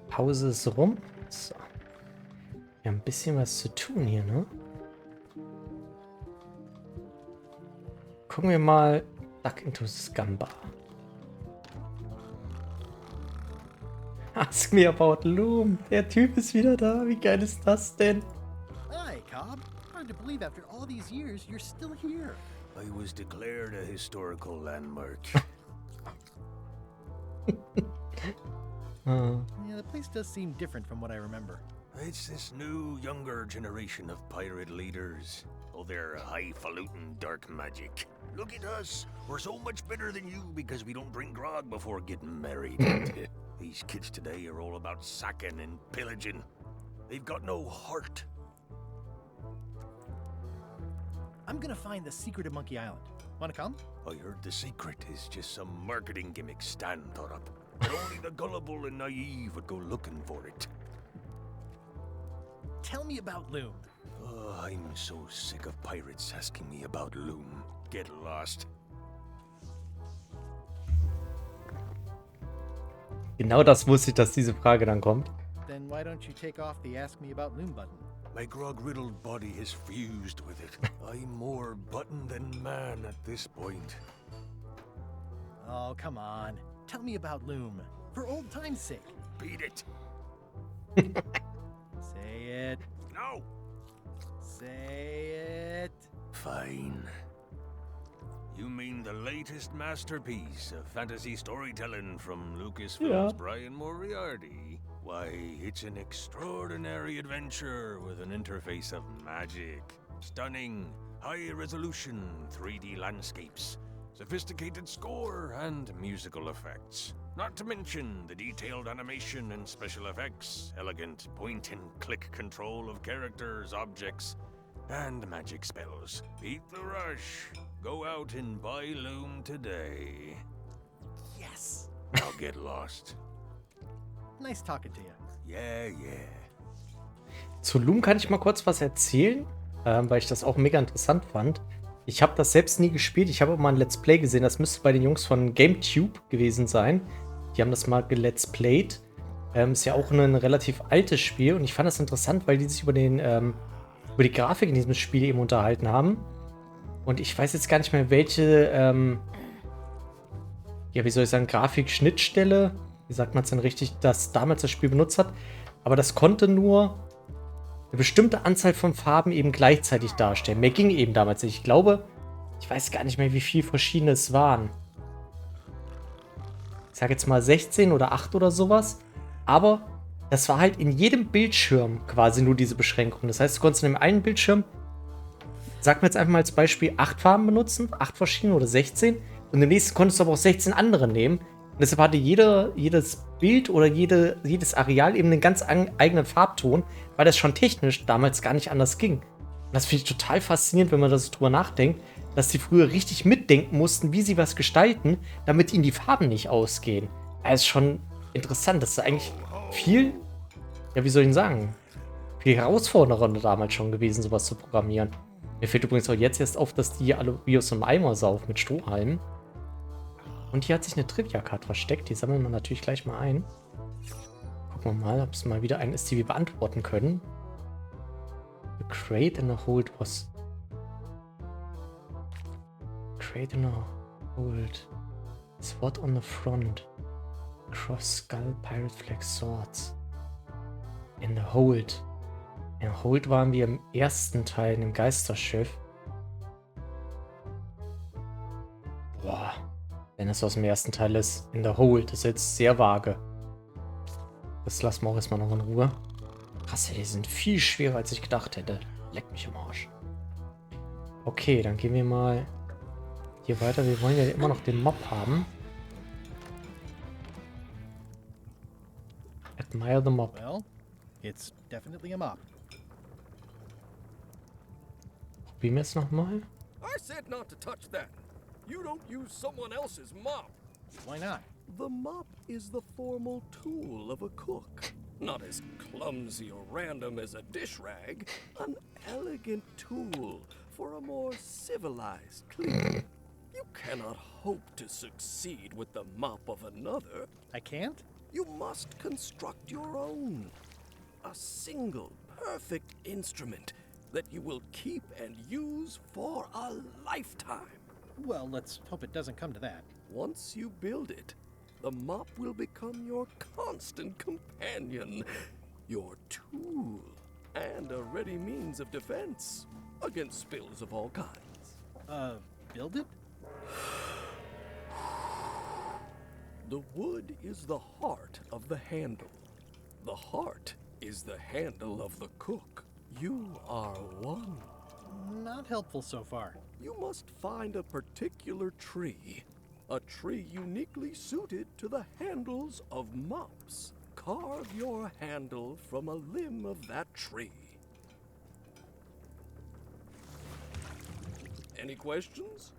Pause ist rum. So. Wir haben ein bisschen was zu tun hier, ne? Gucken wir mal. Duck into Scamba. Ask me about Loom. Der Typ ist wieder da. Wie geil ist das denn? Hi, Cobb. Hard to believe after all these years you're still here. I was declared a historical landmark. Yeah, the place does seem different from what I remember. It's this new, younger generation of pirate leaders. Oh, they're highfalutin dark magic. Look at us. We're so much better than you because we don't drink grog before getting married. These kids today are all about sacking and pillaging. They've got no heart. I'm gonna find the secret of Monkey Island. Wanna come? I heard the secret is just some marketing gimmick Stan thought up. But only the gullible and naive would go looking for it. Tell me about Loom. Oh, I'm so sick of pirates asking me about Loom. Get lost. Genau das wusste ich, dass diese Frage dann kommt. Then why don't you take off the Ask Me About Loom button? My grog-riddled body is fused with it. I'm more button than man at this point. Oh, come on. Tell me about Loom. For old time's sake. Beat it. Say it. No. Say it. Fine. You mean the latest masterpiece of fantasy storytelling from Lucasfilm's Brian Moriarty? Why, it's an extraordinary adventure with an interface of magic. Stunning, high-resolution 3D landscapes, sophisticated score, and musical effects. Not to mention the detailed animation and special effects, elegant point-and-click control of characters, objects, and magic spells. Beat the rush. Go out and buy Loom today. Yes. Now get lost. Nice talking to you. Yeah. Zu Loom kann ich mal kurz was erzählen, weil ich das auch mega interessant fand. Ich habe das selbst nie gespielt. Ich habe auch mal ein Let's Play gesehen. Das müsste bei den Jungs von GameTube gewesen sein. Die haben das mal gelet's played. Ist ja auch ein relativ altes Spiel. Und ich fand das interessant, weil die sich über die Grafik in diesem Spiel eben unterhalten haben. Und ich weiß jetzt gar nicht mehr, welche, wie soll ich sagen, Grafikschnittstelle, wie sagt man es denn richtig, das damals das Spiel benutzt hat. Aber das konnte nur eine bestimmte Anzahl von Farben eben gleichzeitig darstellen. Mehr ging eben damals nicht. Ich glaube, ich weiß gar nicht mehr, wie viele verschiedene es waren. Ich sage jetzt mal 16 oder 8 oder sowas. Aber das war halt in jedem Bildschirm quasi nur diese Beschränkung. Das heißt, du konntest in dem einen Bildschirm, sag mir jetzt einfach mal als Beispiel, 8 Farben benutzen, 8 verschiedene oder 16. Und im nächsten konntest du aber auch 16 andere nehmen. Und deshalb hatte jedes Bild oder jedes Areal eben einen ganz eigenen Farbton, weil das schon technisch damals gar nicht anders ging. Und das finde ich total faszinierend, wenn man da so drüber nachdenkt, dass die früher richtig mitdenken mussten, wie sie was gestalten, damit ihnen die Farben nicht ausgehen. Das ist schon interessant. Das ist eigentlich viel, wie soll ich denn sagen, viel herausfordernder damals schon gewesen, sowas zu programmieren. Mir fällt übrigens auch jetzt erst auf, dass die alle wie aus einem Eimer saufen mit Strohhalmen. Und hier hat sich eine Trivia-Card versteckt. Die sammeln wir natürlich gleich mal ein. Gucken wir mal, ob es mal wieder eine ist, die wir beantworten können. The crate and a hold was... Crate and a hold. Sword on the front. Cross skull pirate flag swords. In the hold. In Hold waren wir im ersten Teil, in dem Geisterschiff. Boah. Wenn es aus dem ersten Teil ist, in der Hold, das ist jetzt sehr vage. Das lassen wir auch erstmal noch in Ruhe. Krass, die sind viel schwerer, als ich gedacht hätte. Leck mich im Arsch. Okay, dann gehen wir mal hier weiter. Wir wollen ja immer noch den Mob haben. Admire the mob. Well, it's definitely a mob. Probieren wir es nochmal. I said not to touch that. You don't use someone else's mop. Why not? The mop is the formal tool of a cook. Not as clumsy or random as a dish rag. An elegant tool for a more civilized cleaner. You cannot hope to succeed with the mop of another. I can't? You must construct your own. A single, perfect instrument that you will keep and use for a lifetime. Well, let's hope it doesn't come to that. Once you build it, the mop will become your constant companion, your tool, and a ready means of defense against spills of all kinds. Build it? The wood is the heart of the handle. The heart is the handle of the cook. You are one. Not helpful so far. You must find a particular tree. A tree uniquely suited to the handles of mops. Carve your handle from a limb of that tree. Any questions?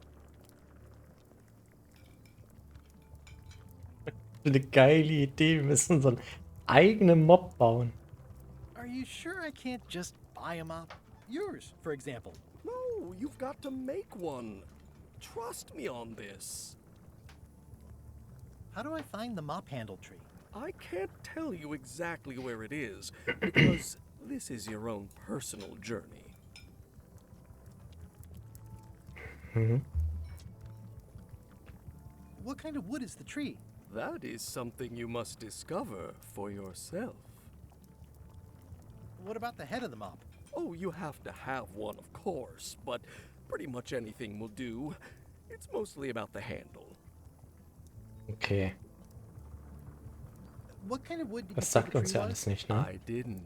Eine geile Idee. Wir müssen so einen eigenen Mob bauen. Are you sure I can't just buy a mop? Yours, for example. No, you've got to make one. Trust me on this. How do I find the mop handle tree? I can't tell you exactly where it is, because this is your own personal journey. What kind of wood is the tree? That is something you must discover for yourself. What about the head of the mop? Oh, you have to have one, of course, but pretty much anything will do. It's mostly about the handle. Okay. What kind of wood did you Das say sagt the uns tree ja was? alles nicht, ne? I didn't.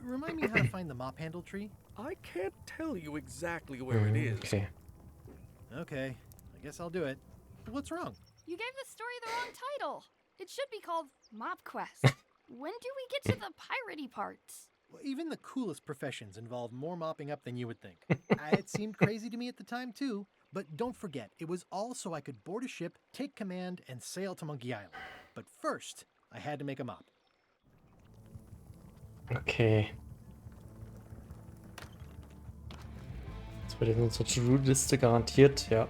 Remind me how to find the mop handle tree? I can't tell you exactly where it is. Okay. Okay, I guess I'll do it. What's wrong? You gave the story the wrong title. It should be called Mop Quest. When do we get to the piratey parts? Well, even the coolest professions involve more mopping up than you would think. It seemed crazy to me at the time, too. But don't forget, it was all so I could board a ship, take command, and sail to Monkey Island. But first, I had to make a mop. Okay. Das wird in unserer To-Do-Liste garantiert, ja.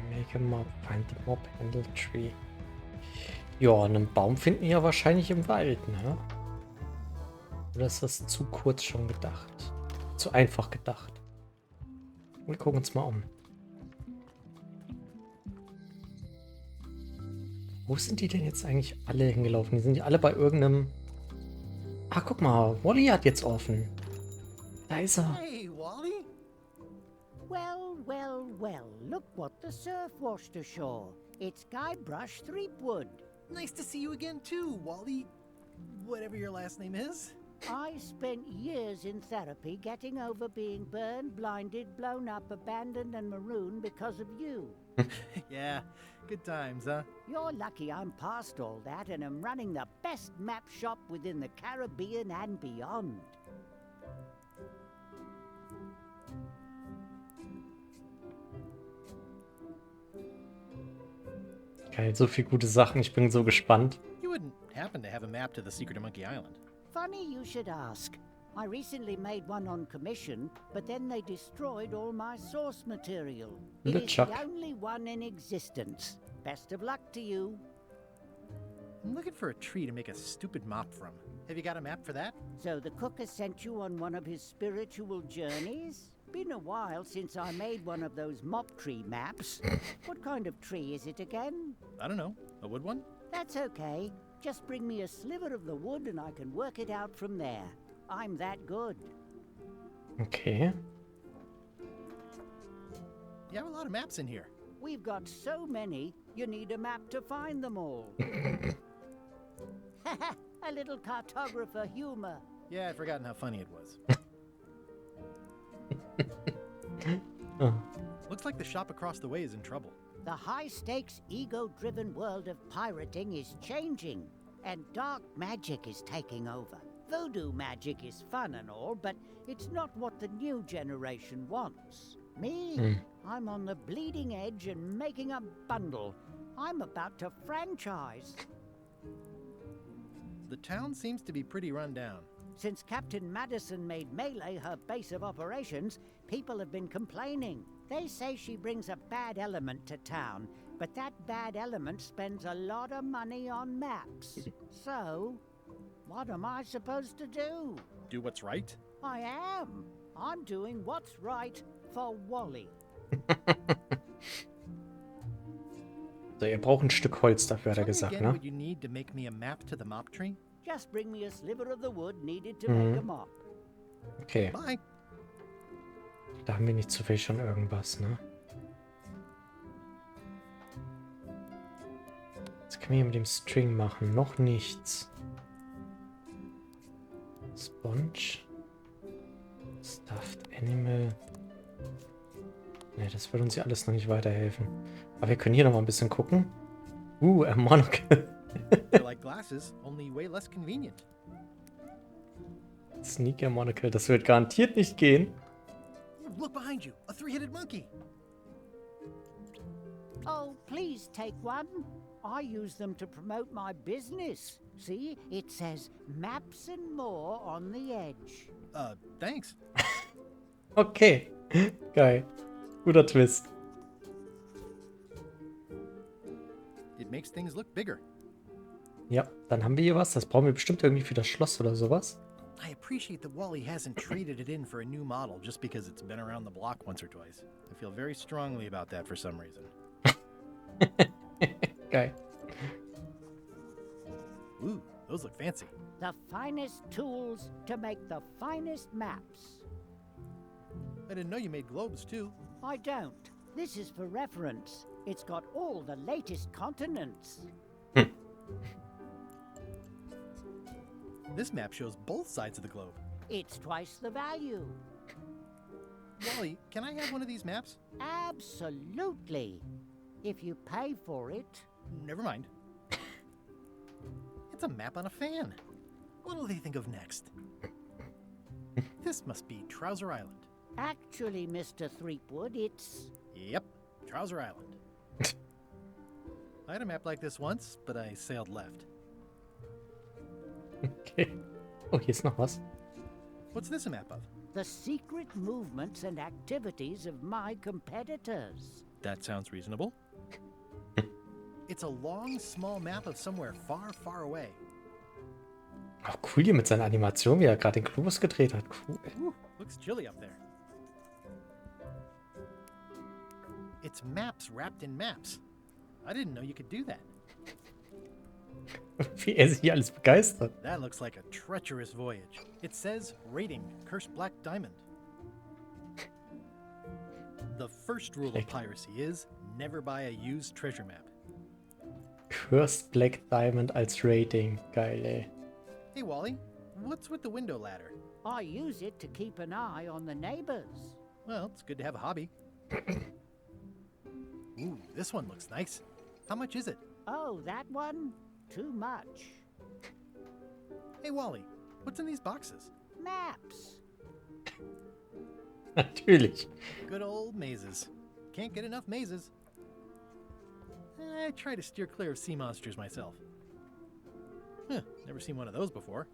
Make a mop, find the mop handle tree. Ja, einen Baum finden wir ja wahrscheinlich im Wald, ne? Oder ist das zu kurz schon gedacht? Zu einfach gedacht. Wir gucken uns mal um. Wo sind die denn jetzt eigentlich alle hingelaufen? Die sind ja alle bei irgendeinem... Ah, guck mal, Wally hat jetzt offen. Da ist er. Hey, Wally! Well, well, well, look what the surf washed ashore. It's Guybrush Threepwood. Nice to see you again, too, Wally. Whatever your last name is. I spent years in therapy getting over being burned, blinded, blown up, abandoned, and marooned because of you. Yeah, good times, huh? You're lucky I'm past all that and am running the best map shop within the Caribbean and beyond. Geil, so viele gute Sachen. Ich bin so gespannt. You wouldn't happen to have a map to the secret of Monkey Island. Funny you should ask. I recently made one on commission, but then they destroyed all my source material. It is LeChuck. the only one in existence. Best of luck to you. I'm looking for a tree to make a stupid mop from. Have you got a map for that? So the cook has sent you on one of his spiritual journeys? Been a while since I made one of those mop tree maps. What kind of tree is it again? I don't know. A wood one? That's okay. Just bring me a sliver of the wood and I can work it out from there. I'm that good. Okay. You have a lot of maps in here. We've got so many, you need a map to find them all. A little cartographer humor. Yeah, I'd forgotten how funny it was. Looks like the shop across the way is in trouble. The high-stakes, ego-driven world of pirating is changing, and dark magic is taking over. Voodoo magic is fun and all, but it's not what the new generation wants. Me? I'm on the bleeding edge and making a bundle. I'm about to franchise. The town seems to be pretty run down. Since Captain Madison made Melee her base of operations, people have been complaining. They say she brings a bad element to town, but that bad element spends a lot of money on maps. So, what am I supposed to do? Do what's right? I am. I'm doing what's right for Wally. So, ihr braucht ein Stück Holz dafür, hat er gesagt, Again, ne? what you need to make me a map to the mop tree? Just bring me a sliver of the wood needed to make a mop. Okay. Bye. Da haben wir nicht zufällig schon irgendwas, ne? Was können wir hier mit dem String machen? Noch nichts. Sponge. Stuffed Animal. Ne, das wird uns ja alles noch nicht weiterhelfen. Aber wir können hier noch mal ein bisschen gucken. A monocle. They're like glasses, only way less convenient. Sneaker Monocle, das wird garantiert nicht gehen. Look behind you, a three-headed monkey. Oh, please take one. I use them to promote my business. See, it says maps and more on the edge. Thanks. Okay. Geil. Guter Twist. It makes things look bigger. Ja, dann haben wir hier was. Das brauchen wir bestimmt irgendwie für das Schloss oder sowas. I appreciate that Wally hasn't traded it in for a new model just because it's been around the block once or twice. I feel very strongly about that for some reason. Geil. Ooh, those look fancy. The finest tools to make the finest maps. I didn't know you made globes too. I don't. This is for reference. It's got all the latest continents. This map shows both sides of the globe. It's twice the value. Wally, can I have one of these maps? Absolutely. If you pay for it. Never mind. It's a map on a fan. What'll they think of next? This must be Trouser Island. Actually, Mr. Threepwood, it's... Yep, Trouser Island. I had a map like this once, but I sailed left. Okay. Oh, hier ist noch was. What's this a map of? The secret movements and activities of my competitors. That sounds reasonable. It's a long, small map of somewhere far, far away. Oh, cool hier mit seiner Animation, wie er gerade den Globus gedreht hat. Cool. Ooh, looks chilly up there. It's maps wrapped in maps. I didn't know you could do that. Wie er sich hier alles begeistert. That looks like a treacherous voyage. It says, rating, cursed black diamond. The first rule of piracy is, never buy a used treasure map. Cursed Black Diamond als Rating. Geil, ey. Hey, Wally, what's with the window ladder? I use it to keep an eye on the neighbors. Well, it's good to have a hobby. Ooh, this one looks nice. How much is it? Oh, that one? Too much. Hey, Wally, what's in these boxes? Maps. Natürlich. Good old mazes. Can't get enough mazes. I try to steer clear of sea monsters myself. Never seen one of those before.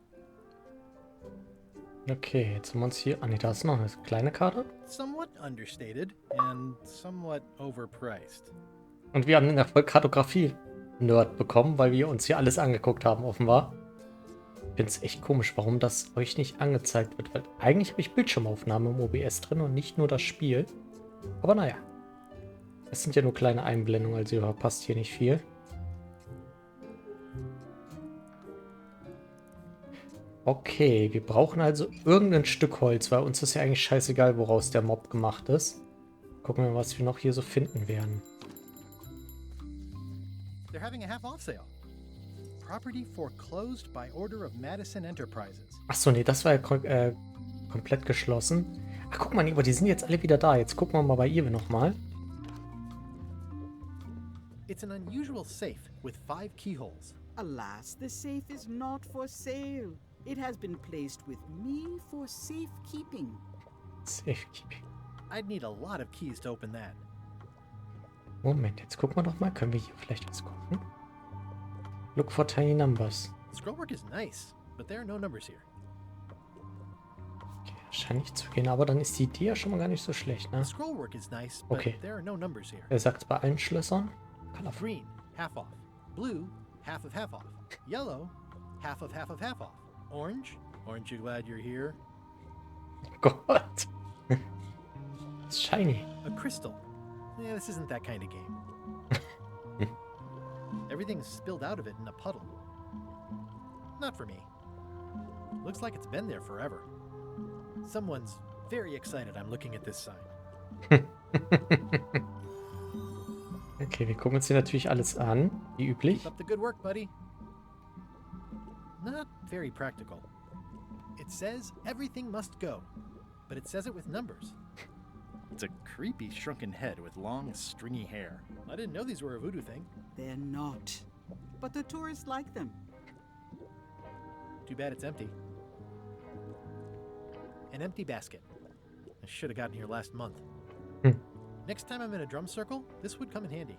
Okay, jetzt haben wir uns hier... Ah, ne, da ist noch eine kleine Karte. Somewhat understated and somewhat overpriced. Und wir haben den Erfolg Kartografie-Nerd bekommen, weil wir uns hier alles angeguckt haben, offenbar. Ich finde es echt komisch, warum das euch nicht angezeigt wird. Weil eigentlich habe ich Bildschirmaufnahme im OBS drin und nicht nur das Spiel. Aber naja. Es sind ja nur kleine Einblendungen, also ihr verpasst hier nicht viel. Okay, wir brauchen also irgendein Stück Holz, weil uns ist ja eigentlich scheißegal, woraus der Mob gemacht ist. Gucken wir mal, was wir noch hier so finden werden. They're having a half-off sale. Property foreclosed by order of Madison Enterprises. Achso, nee, das war ja komplett geschlossen. Ach, guck mal, aber die sind jetzt alle wieder da. Jetzt gucken wir mal bei ihr nochmal. It's an unusual safe with 5 keyholes. Alas, the safe is not for sale. It has been placed with me for safekeeping. Safekeeping. I'd need a lot of keys to open that. Moment, jetzt gucken wir doch mal. Können wir hier vielleicht was gucken? Look for tiny numbers. Scrollwork is nice, but there are no numbers here. Okay, wahrscheinlich zu gehen, aber dann ist die Idee ja schon mal gar nicht so schlecht, ne? The scrollwork is nice, but Okay. there are no numbers here. Er sagt bei allen Schlössern. Green, half off. Blue, half off. Yellow, half of half off. Orange, aren't you glad you're here? Oh Gott. It's shiny. A crystal. Yeah, this isn't that kind of game. Everything's spilled out of it in a puddle. Not for me. Looks like it's been there forever. Someone's very excited I'm looking at this sign. Okay, wir gucken uns hier natürlich alles an, wie üblich. Keep up the good work, buddy. Not very practical. It says everything must go, but it says it with numbers. It's a creepy shrunken head with long, stringy hair. I didn't know these were a voodoo thing. They're not. But the tourists like them. Too bad it's empty. An empty basket. I should have gotten here last month. Next time I'm in a drum circle, this would come in handy.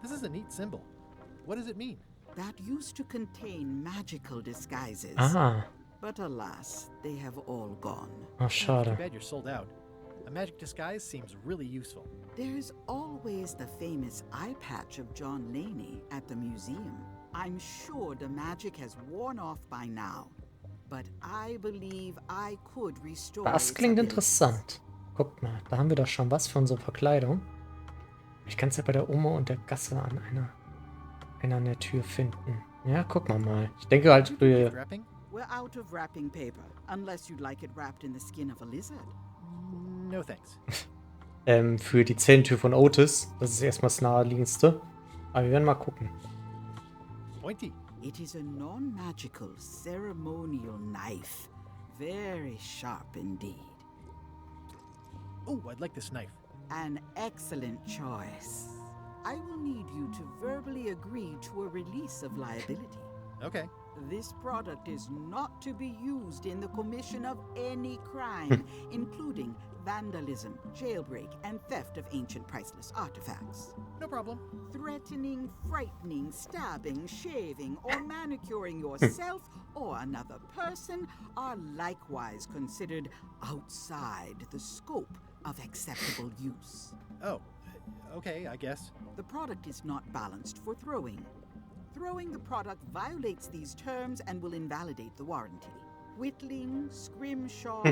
This is a neat symbol. What does it mean? That used to contain magical disguises. Ah. But alas, they have all gone. Oh, schade. Too bad you're sold out. A magic disguise seems really useful. There's always the famous eye patch of John Laney at the museum. I'm sure the magic has worn off by now. But I believe I could restore Das its klingt abilities. interessant. Guckt mal, da haben wir doch schon was für unsere Verkleidung. Ich kann es ja bei der Oma und der Gasse an einer an der Tür finden. Ja, gucken wir mal. Ich denke halt, für... Wrapping? We're out of wrapping paper, unless you'd like it wrapped in the skin of a lizard. No thanks. Für die Zellentür von Otis. Das ist erstmal das Naheliegendste. Aber wir werden mal gucken. Pointy. It is a non-magical ceremonial knife. Very sharp indeed. Oh, I'd like this knife. An excellent choice. I will need you to verbally agree to a release of liability. Okay. This product is not to be used in the commission of any crime, including vandalism, jailbreak, and theft of ancient priceless artifacts. No problem. Threatening, frightening, stabbing, shaving, or manicuring yourself or another person are likewise considered outside the scope of acceptable use. Oh, okay, I guess. The product is not balanced for throwing. Throwing the product violates these terms and will invalidate the warranty. Whittling, scrimshaw,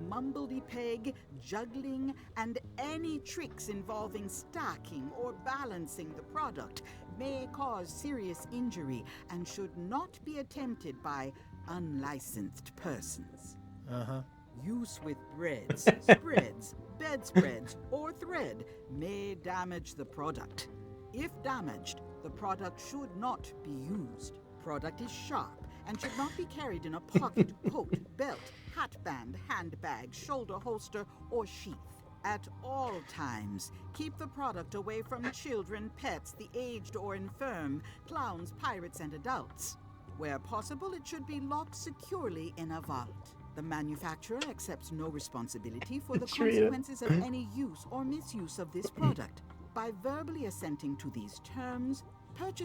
mumbledy-peg, juggling, and any tricks involving stacking or balancing the product may cause serious injury and should not be attempted by unlicensed persons. Uh-huh. Use with breads, spreads, bedspreads, or thread may damage the product. If damaged, the product should not be used. Product is sharp and should not be carried in a pocket, coat, belt, hatband, handbag, shoulder holster, or sheath. At all times, keep the product away from children, pets, the aged or infirm, clowns, pirates, and adults. Where possible, it should be locked securely in a vault. The manufacturer accepts no responsibility for the consequences of any use or misuse of this product. By verbally assenting to these terms,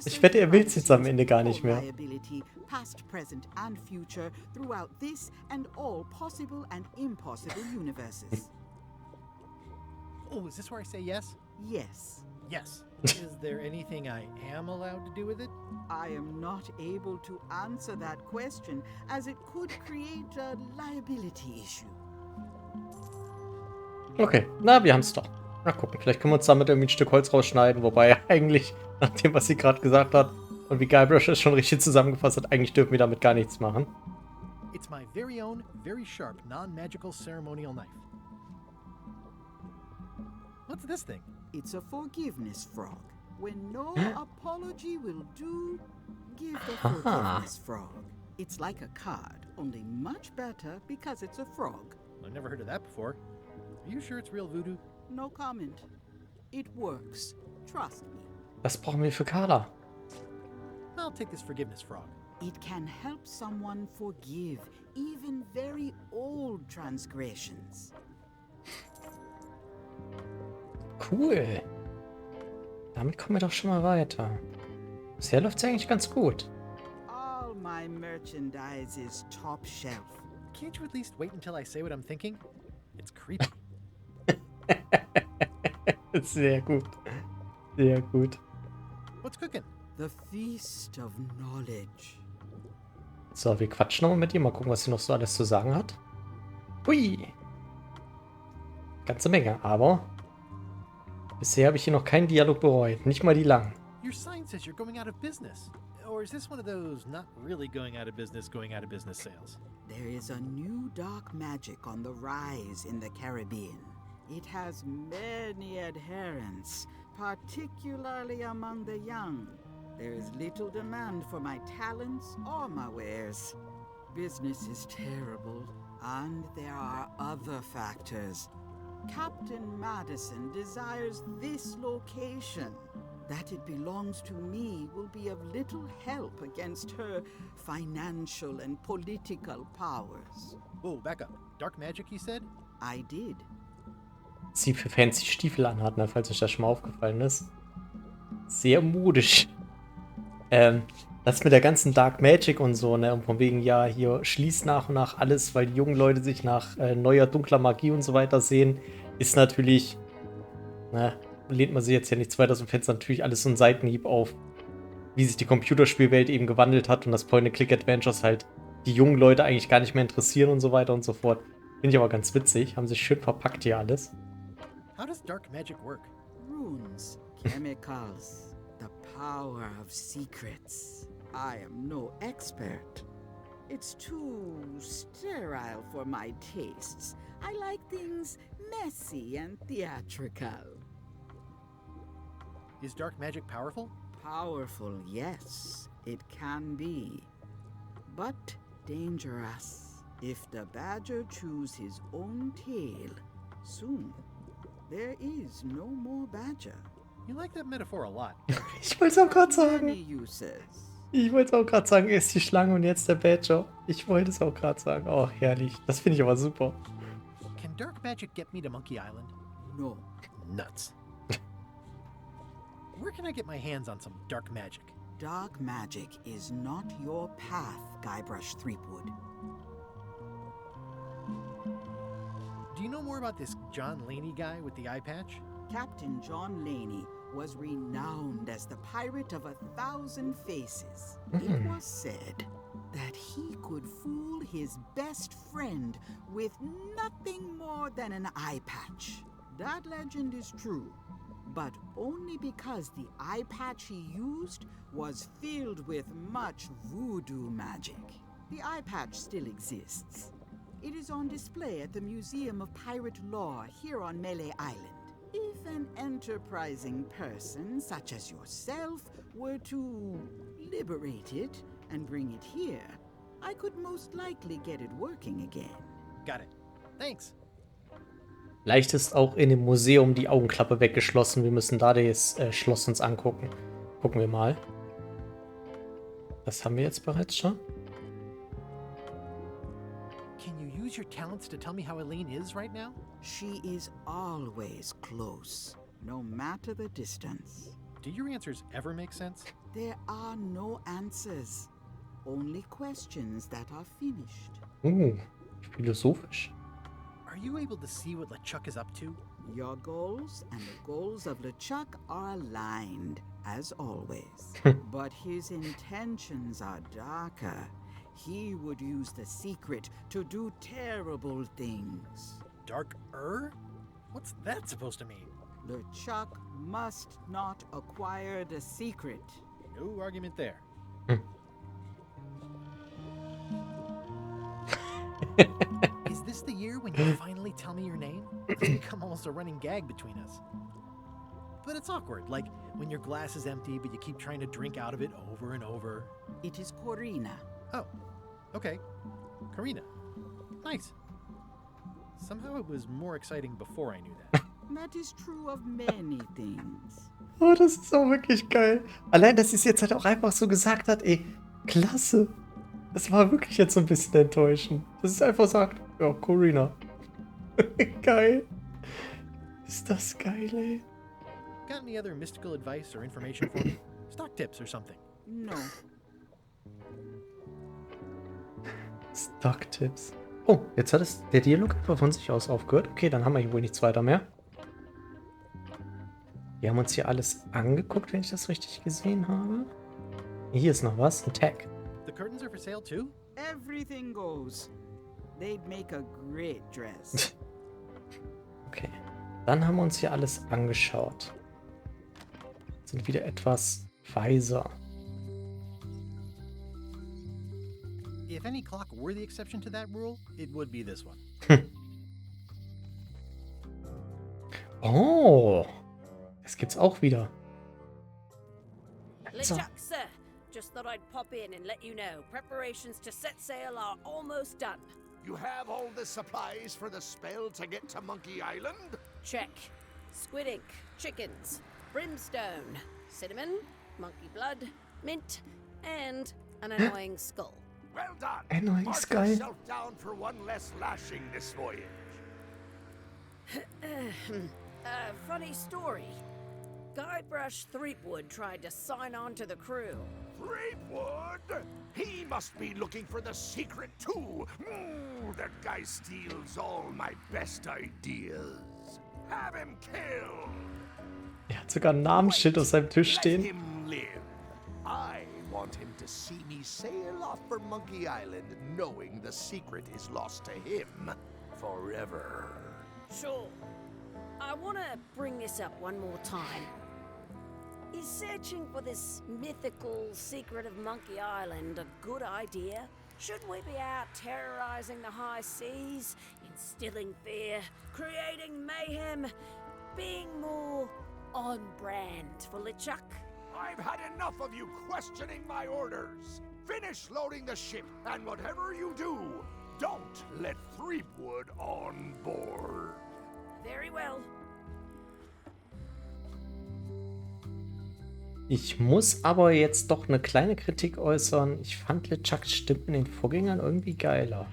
Ich wette, er will es jetzt am Ende gar nicht mehr. liability, past, present, and future throughout this and all possible and impossible universes. Oh, is this where I say yes? Yes. Yes. Is there anything I am allowed to do with it? I am not able to answer that question, as it could create a liability issue. Okay, na, wir haben es doch. Na gucken, vielleicht können wir uns damit irgendwie ein Stück Holz rausschneiden, wobei eigentlich, nach dem, was sie gerade gesagt hat und wie Guybrush es schon richtig zusammengefasst hat, eigentlich dürfen wir damit gar nichts machen. It's my very own, very sharp, non-magical ceremonial knife. What's this thing? It's a forgiveness frog. When no apology will do, give the forgiveness frog. It's like a card, only much better because it's a frog. I've never heard of that before. Are you sure it's real voodoo? No comment. It works. Trust me. Was brauchen wir für Carla? I'll take this forgiveness frog. It can help someone forgive even very old transgressions. Cool. Damit kommen wir doch schon mal weiter. Bisher läuft es eigentlich ganz gut. All my merchandise is top shelf. Can't you at least wait until I say what I'm thinking? It's creepy. Sehr gut. Sehr gut. What's cooking? The feast of knowledge. So, wir quatschen nochmal mit ihr. Mal gucken, was sie noch so alles zu sagen hat. Hui! Ganze Menge, aber bisher habe ich hier noch keinen Dialog bereut. Nicht mal die langen. Your sign says you're going out of business. Or is this one of those not really going out of business sales? There is a new dark magic on the rise in the Caribbean. It has many adherents, particularly among the young. There is little demand for my talents or my wares. Business is terrible, and there are other factors. Captain Madison desires this location. That it belongs to me will be of little help against her financial and political powers. Whoa, back up. Dark magic, you said? I did. Sie für fancy Stiefel anhat, ne, falls euch das schon mal aufgefallen ist. Sehr modisch. Das mit der ganzen Dark Magic und so, ne, und von wegen, ja, hier schließt nach und nach alles, weil die jungen Leute sich nach neuer, dunkler Magie und so weiter sehen, ist natürlich, ne, lehnt man sich jetzt ja nicht zu weit aus dem Fenster, natürlich alles so ein Seitenhieb auf, wie sich die Computerspielwelt eben gewandelt hat und das Point-and-Click-Adventures halt die jungen Leute eigentlich gar nicht mehr interessieren und so weiter und so fort. Finde ich aber ganz witzig, haben sich schön verpackt hier alles. How does dark magic work? Runes, chemicals, the power of secrets. I am no expert. It's too sterile for my tastes. I like things messy and theatrical. Is dark magic powerful? Powerful, yes, it can be. But dangerous. If the badger chews his own tail, soon there is no more badger. You like that metaphor a lot. Ich wollte es auch gerade sagen. Many uses. Ich wollte es auch gerade sagen, erst die Schlange und jetzt der Badger. Ich wollte es auch gerade sagen. Oh, herrlich. Das finde ich aber super. Can dark magic get me to Monkey Island? No. Nuts. Where can I get my hands on some dark magic? Dark magic is not your path, Guybrush Threepwood. Do you know more about this John Laney guy with the eye patch? Captain John Laney was renowned as the pirate of 1,000 faces. It was said that he could fool his best friend with nothing more than an eye patch. That legend is true, but only because the eye patch he used was filled with much voodoo magic. The eye patch still exists. It is on display at the Museum of Pirate Lore here on Melee Island. If an enterprising person such as yourself were to liberate it and bring it here, I could most likely get it working again. Got it. Thanks. Leicht ist auch in dem Museum die Augenklappe weggeschlossen. Wir müssen da das Schloss uns angucken. Gucken wir mal. Das haben wir jetzt bereits schon. Can you use your talents to tell me how Elaine is right now? She is always close, no matter the distance. Do your answers ever make sense? There are no answers, only questions that are finished. Philosophisch. Are you able to see what LeChuck is up to? Your goals and the goals of LeChuck are aligned, as always. But his intentions are darker. He would use the secret to do terrible things. Dark-er? What's that supposed to mean? LeChuck must not acquire the secret. No argument there. Is this the year when you finally tell me your name? It's become almost a running gag between us. But it's awkward, like when your glass is empty but you keep trying to drink out of it over and over. It is Corina. Oh, okay. Karina. Nice. Somehow it was more exciting before I knew that. That is true of many things. Oh, das ist auch wirklich geil. Allein, dass sie es jetzt halt auch einfach so gesagt hat, ey, klasse. Das war wirklich jetzt so ein bisschen enttäuschend. Dass es einfach sagt, ja, Corina. Geil. Ist das geil, ey. Got any other mystical advice or information for me? Stock tips or something? No. Stock-Tipps. Oh, jetzt hat der Dialog einfach von sich aus aufgehört. Okay, dann haben wir hier wohl nichts weiter mehr. Wir haben uns hier alles angeguckt, wenn ich das richtig gesehen habe. Hier ist noch was, ein Tag. The curtains are for sale too? Everything goes. They'd make a great dress. Okay, dann haben wir uns hier alles angeschaut. Sind wieder etwas weiser. If any clock were the exception to that rule, it would be this one. Oh, das gibt's auch wieder. So. LeChuck, sir. Just thought I'd pop in and let you know. Preparations to set sail are almost done. You have all the supplies for the spell to get to Monkey Island? Check. Squid ink, chickens, brimstone, cinnamon, monkey blood, mint, and an annoying skull. Well done. Annoying Mark skull. yourself down for one less lashing this voyage. Funny story. Guybrush Threepwood tried to sign on to the crew. Threepwood? He must be looking for the secret too. That guy steals all my best ideas. Have him killed. Er hat sogar ein Namensschild auf seinem Tisch Let stehen. him live. I want him to see me sail off for Monkey Island knowing the secret is lost to him forever. Sure. I want to bring this up one more time. Is searching for this mythical secret of Monkey Island a good idea? Shouldn't we be out terrorizing the high seas, instilling fear, creating mayhem, being more on brand for LeChuck? I've had enough of you questioning my orders. Finish loading the ship, and whatever you do, don't let Threepwood on board. Very well. Ich muss aber jetzt doch eine kleine Kritik äußern. Ich fand LeChucks Stimme in den Vorgängern irgendwie geiler.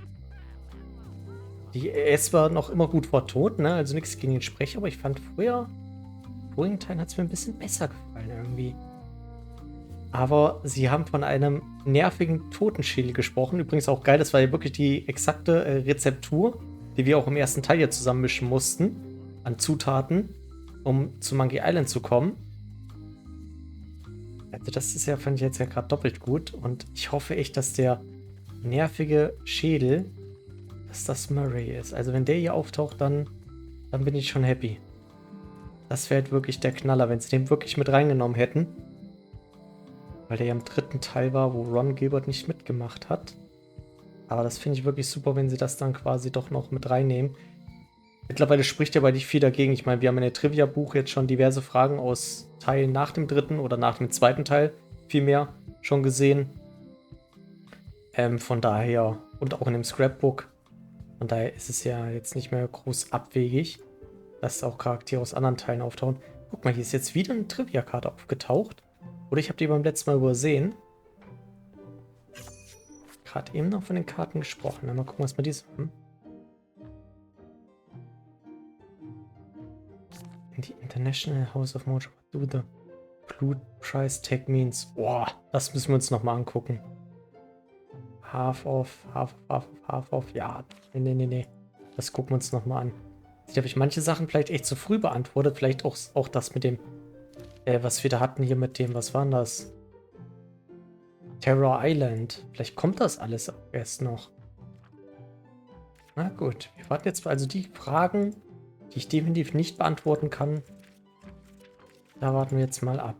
Er ist zwar noch immer gut vertont, ne? Also nichts gegen den Sprecher, aber ich fand vorigen Teilen hat es mir ein bisschen besser gefallen irgendwie. Aber sie haben von einem nervigen Totenschädel gesprochen. Übrigens auch geil, das war ja wirklich die exakte Rezeptur, die wir auch im ersten Teil hier zusammenmischen mussten an Zutaten, um zu Monkey Island zu kommen. Also das ist ja, fand ich jetzt ja gerade doppelt gut. Und ich hoffe echt, dass der nervige Schädel, dass das Murray ist. Also wenn der hier auftaucht, dann bin ich schon happy. Das wäre halt wirklich der Knaller, wenn sie den wirklich mit reingenommen hätten. Weil der ja im dritten Teil war, wo Ron Gilbert nicht mitgemacht hat. Aber das finde ich wirklich super, wenn sie das dann quasi doch noch mit reinnehmen. Mittlerweile spricht ja aber nicht viel dagegen. Ich meine, wir haben in der Trivia-Buch jetzt schon diverse Fragen aus Teilen nach dem dritten oder nach dem zweiten Teil vielmehr schon gesehen. Von daher, und auch in dem Scrapbook. Von daher ist es ja jetzt nicht mehr groß abwegig, dass auch Charaktere aus anderen Teilen auftauchen. Guck mal, hier ist jetzt wieder eine Trivia-Karte aufgetaucht. Oder ich habe die beim letzten Mal übersehen. Gerade eben noch von den Karten gesprochen. Mal gucken, was man diese... In the International House of Mojo. Do the Blue Price Tag means. Boah, das müssen wir uns nochmal angucken. Half off. Ja, nee. Das gucken wir uns nochmal an. Jetzt habe ich manche Sachen vielleicht echt zu früh beantwortet. Vielleicht auch das mit dem, was wir da hatten hier mit dem, was war denn das? Terror Island. Vielleicht kommt das alles erst noch. Na gut, wir warten jetzt also die Fragen, die ich definitiv nicht beantworten kann. Da warten wir jetzt mal ab.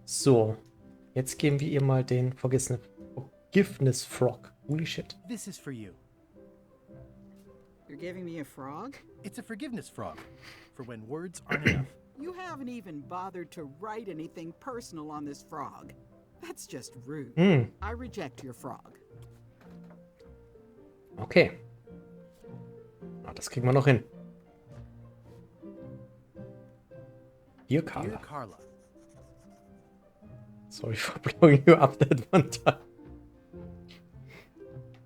So, jetzt geben wir ihr mal den Forgiveness Frog. Holy shit. This is for you. You're giving me a frog? It's a forgiveness frog, for when words aren't enough. You haven't even bothered to write anything personal on this frog. That's just rude. I reject your frog. Okay. Das kriegen wir noch hin. Dear Carla. Dear Carla. Sorry for blowing you up that one time.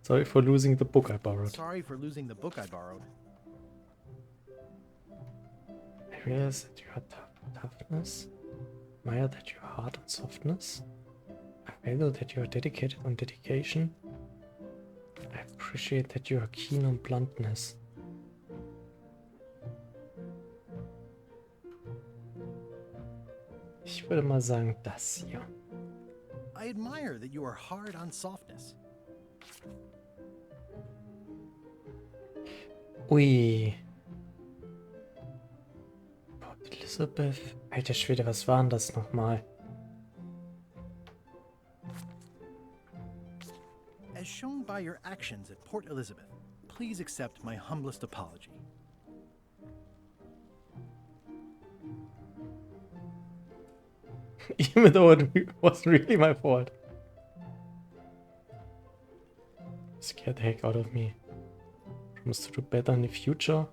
Sorry for losing the book I borrowed. Sorry for losing the book I borrowed. I realize that your toughness admire that you're hard on softness. I value that you're dedicated on dedication. I appreciate that you're keen on bluntness. Ich würde mal sagen, das hier. I admire that you are hard on softness. Ui. Port Elizabeth. Alter Schwede, was war denn das nochmal? As shown by your actions at Port Elizabeth, please accept my humblest apology. Even though it wasn't really my fault. Scared the heck out of me. Promise to do better in the future.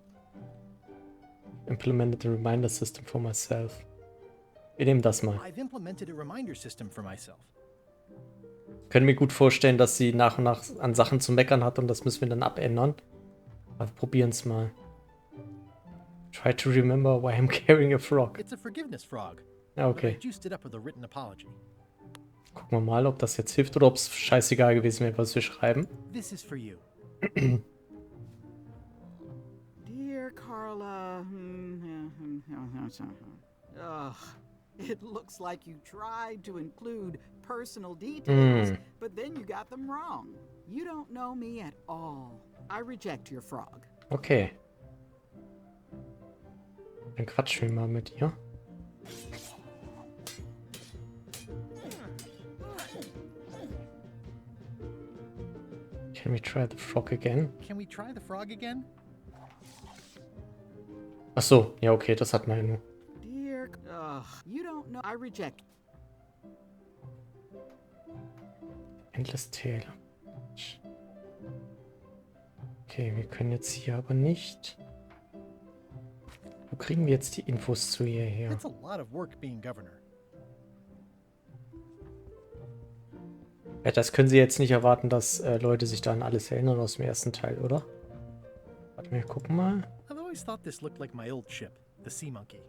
Implemented a reminder system for myself. Wir nehmen das mal. I've implemented a reminder system for myself. Können mir gut vorstellen, dass sie nach und nach an Sachen zu meckern hat und das müssen wir dann abändern. Aber wir probieren es mal. Try to remember why I'm carrying a frog. It's a forgiveness frog. Ja, okay. But I juiced it up with a written apology. Gucken wir mal, ob das jetzt hilft oder ob es scheißegal gewesen wäre, was wir schreiben. This is for you. Dear Carla. Ugh. It looks like you tried to include personal details, but then you got them wrong. You don't know me at all. I reject your frog. Okay. Dann quatschen wir mal mit ihr. Can we try the frog again? Can we try the frog again? Ach so, ja okay, das hat man ja nur. Dear, you don't know. I reject. Endless Tale. Okay, wir können jetzt hier aber nicht. Wo kriegen wir jetzt die Infos zu ihr her? That's a lot of work being governor. Ja, das können Sie jetzt nicht erwarten, dass Leute sich da an alles erinnern aus dem ersten Teil, oder? Warte mal, gucken mal. I've always thought this looked like my old ship, the Sea Monkey.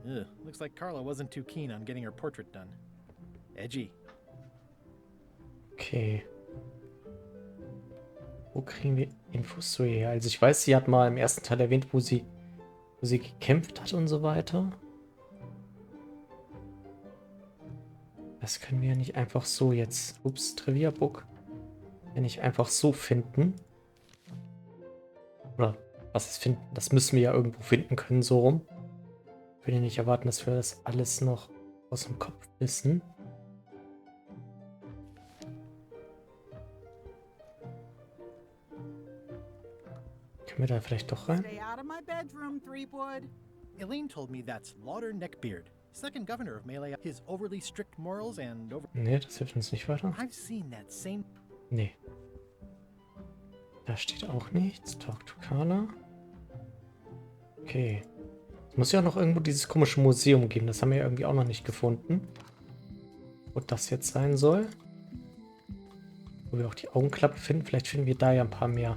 Ugh, looks like Carla wasn't too keen on getting her portrait done. Edgy. Okay. Wo kriegen wir Infos zu ihr her? Also ich weiß, sie hat mal im ersten Teil erwähnt, wo sie gekämpft hat und so weiter. Das können wir ja nicht einfach so jetzt. Ups, Trivia Book. Ja nicht einfach so finden. Oder was ist finden? Das müssen wir ja irgendwo finden können, so rum. Ich will ja nicht erwarten, dass wir das alles noch aus dem Kopf wissen. Können wir da vielleicht doch rein? Stay out of my bedroom, Threepwood. Elaine told me that's Lauder Neckbeard, second governor of Melee. His overly strict morals and Nee, das hilft uns nicht weiter. I've seen that same. Nee. Da steht auch nichts. Talk to Carla. Okay. Es muss ja noch irgendwo dieses komische Museum geben. Das haben wir ja irgendwie auch noch nicht gefunden. Wo das jetzt sein soll. Wo wir auch die Augenklappe finden. Vielleicht finden wir da ja ein paar mehr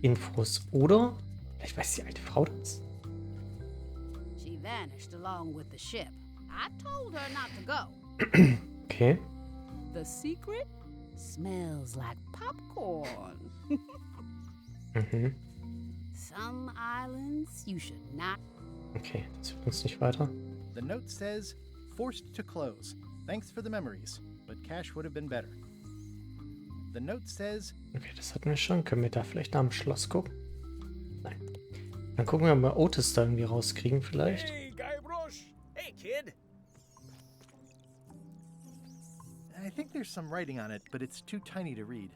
Infos. Oder vielleicht weiß die alte Frau das. She vanished along with the ship. I told her not to go. Okay. The secret smells like popcorn. Mhm. Some islands you should not. Okay, das hilft uns nicht weiter. The note says, forced to close. Thanks for the memories, but cash would have been better. The note says. Okay, das hatten wir schon. Können wir da vielleicht nach dem Schloss gucken? Nein. Dann gucken wir mal, Otis da irgendwie rauskriegen vielleicht. Hey, Guybrush! Hey, kid! I think there's some writing on it, but it's too tiny to read.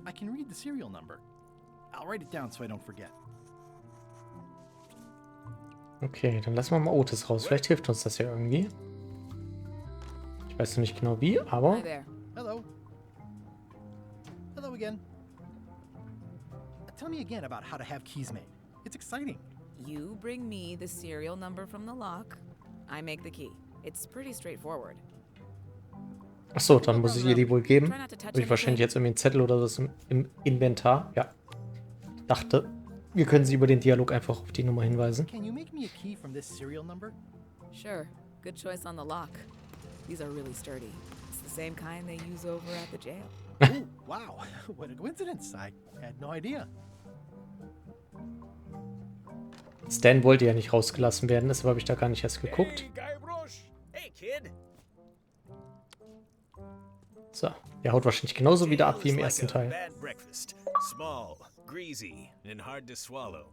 I can read the serial number. I'll write it down so I don't forget. Okay, dann lassen wir mal Otis raus. Vielleicht hilft uns das ja irgendwie. Ich weiß noch nicht genau wie, aber... Hi there. Hello. Hello again. Tell me again about how to have keys made. It's exciting. You bring me the serial number from the lock. I make the key. It's pretty straightforward. Achso, dann muss ich ihr die wohl geben. Habe ich wahrscheinlich jetzt irgendwie einen Zettel oder was im Inventar. Ja. dachte, wir können sie über den Dialog einfach auf die Nummer hinweisen. Can you make me a key from this serial number? Sure. Good choice on the lock. These are really sturdy. It's the same kind they use over at the jail. Oh, wow. What a coincidence. I had no idea. Stan wollte ja nicht rausgelassen werden, deshalb habe ich da gar nicht erst geguckt. Hey, kid. So, der haut wahrscheinlich genauso wieder ab wie im ersten Teil. Bad breakfast. Small, greasy, and hard to swallow.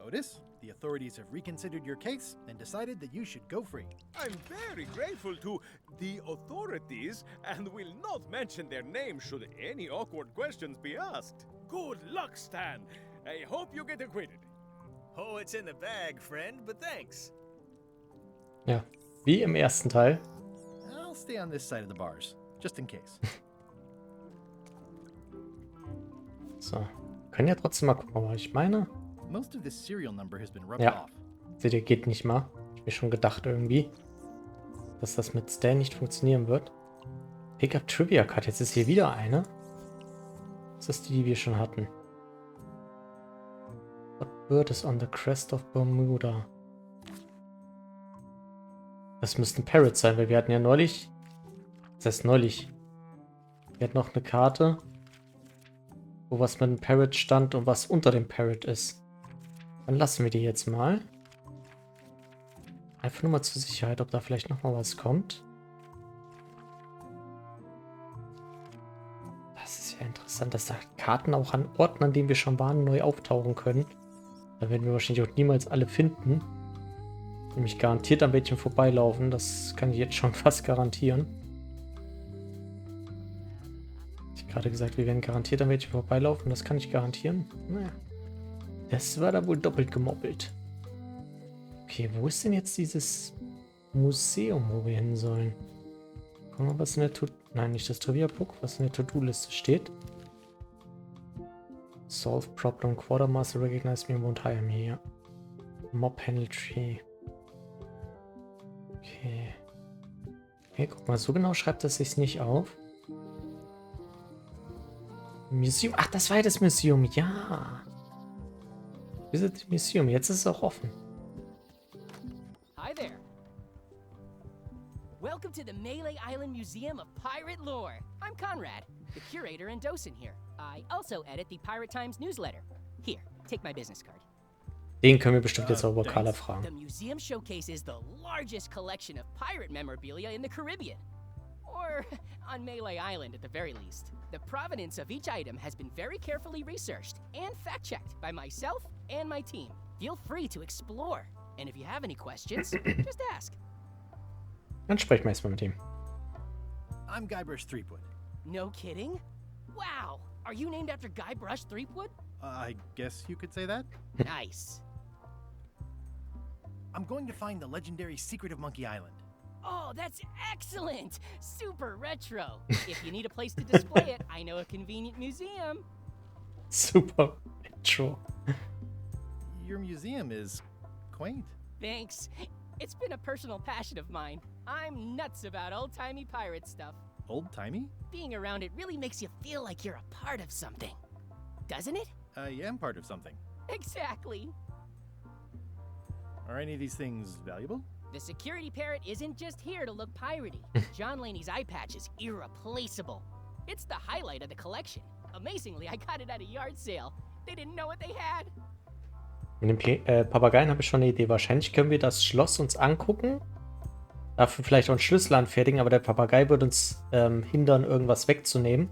Otis, the authorities have reconsidered your case and decided that you should go free. I'm very grateful to the authorities and will not mention their name should any awkward questions be asked. Good luck, Stan. I hope you get acquitted. Oh, it's in the bag, friend, but thanks. Ja, wie im ersten Teil. I'll stay on this side of the bars, just in case. So, können ja trotzdem mal gucken, was ich meine. Most of this serial number has been rubbed Ja, off. seht ihr, geht nicht mal. Ich mir schon gedacht irgendwie, dass das mit Stan nicht funktionieren wird. Pickup Trivia Card, jetzt ist hier wieder eine. Das ist die wir schon hatten. What bird is on the crest of Bermuda? Das müssten Parrots sein, weil wir hatten ja neulich. Das heißt neulich. Wir hatten noch eine Karte, wo was mit dem Parrot stand und was unter dem Parrot ist. Dann lassen wir die jetzt mal. Einfach nur mal zur Sicherheit, ob da vielleicht noch mal was kommt. Das ist ja interessant, dass da Karten auch an Orten, an denen wir schon waren, neu auftauchen können. Da werden wir wahrscheinlich auch niemals alle finden. Nämlich garantiert an welchen vorbeilaufen. Das kann ich jetzt schon fast garantieren. Ich habe gerade gesagt, wir werden garantiert an welchen vorbeilaufen. Das kann ich garantieren. Naja. Das war da wohl doppelt gemoppelt. Okay, wo ist denn jetzt dieses Museum, wo wir hin sollen? Gucken wir mal, was in der Nein, nicht das Trivia-Book, was in der To-Do-Liste steht. Solve Problem, Quartermaster, Recognize Me, Won't Hire Me, ja. Mob Handle Tree. Okay. Okay, guck mal, so genau schreibt das sich nicht auf. Museum, ach, das war ja das Museum, ja. Visit Museum, jetzt ist es auch offen. Hi there. Welcome to the Melee Island Museum of Pirate Lore. I'm Conrad, the curator and docent here. I also edit the Pirate Times newsletter. Here, take my business card. Den können wir bestimmt jetzt auch Vokala The fragen. museum showcases the largest collection of pirate memorabilia in the Caribbean. Or on Melee Island at the very least. The provenance of each item has been very carefully researched and fact-checked by myself and my team. Feel free to explore. And if you have any questions, just ask. Dann sprechen wir erstmal mit ihm. I'm Guybrush Threepwood. No kidding? Wow! Are you named after Guybrush Threepwood? I guess you could say that. Nice. I'm going to find the legendary secret of Monkey Island. Oh, that's excellent! Super retro. If you need a place to display it, I know a convenient museum. Super retro. Your museum is quaint. Thanks. It's been a personal passion of mine. I'm nuts about old-timey pirate stuff. Old-timey? Being around it really makes you feel like you're a part of something. Doesn't it? I am part of something. Exactly. Are any of these things valuable? The security parrot isn't just here to look piratey. John Laney's eye patch is irreplaceable. It's the highlight of the collection. Amazingly, I got it at a yard sale. They didn't know what they had. Mit dem Papageien habe ich schon eine Idee. Wahrscheinlich können wir das Schloss uns angucken. Dafür vielleicht auch einen Schlüssel anfertigen, aber der Papagei wird uns hindern, irgendwas wegzunehmen.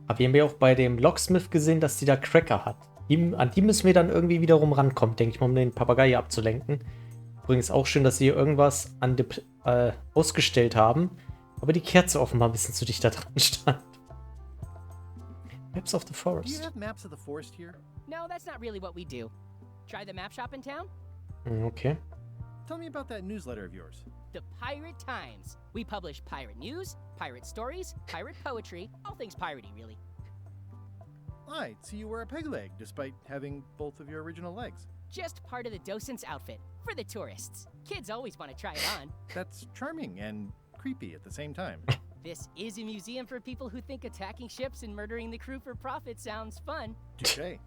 Aber wir haben ja auch bei dem Locksmith gesehen, dass die da Cracker hat. An die müssen wir dann irgendwie wiederum rankommen, denke ich mal, um den Papagei hier abzulenken. Übrigens auch schön, dass sie hier irgendwas ausgestellt haben, aber die Kerze offenbar ein bisschen zu dicht da dran stand. Maps of the Do you Forest. have maps of the forest here? No, that's not really what we do. Try the map shop in town? Okay. Tell me about that newsletter of yours. The Pirate Times. We publish pirate news, pirate stories, pirate poetry, all things piratey, really. I see you wear a peg leg, despite having both of your original legs. Just part of the docent's outfit, for the tourists. Kids always want to try it on. That's charming and creepy at the same time. This is a museum for people who think attacking ships and murdering the crew for profit sounds fun. Touché.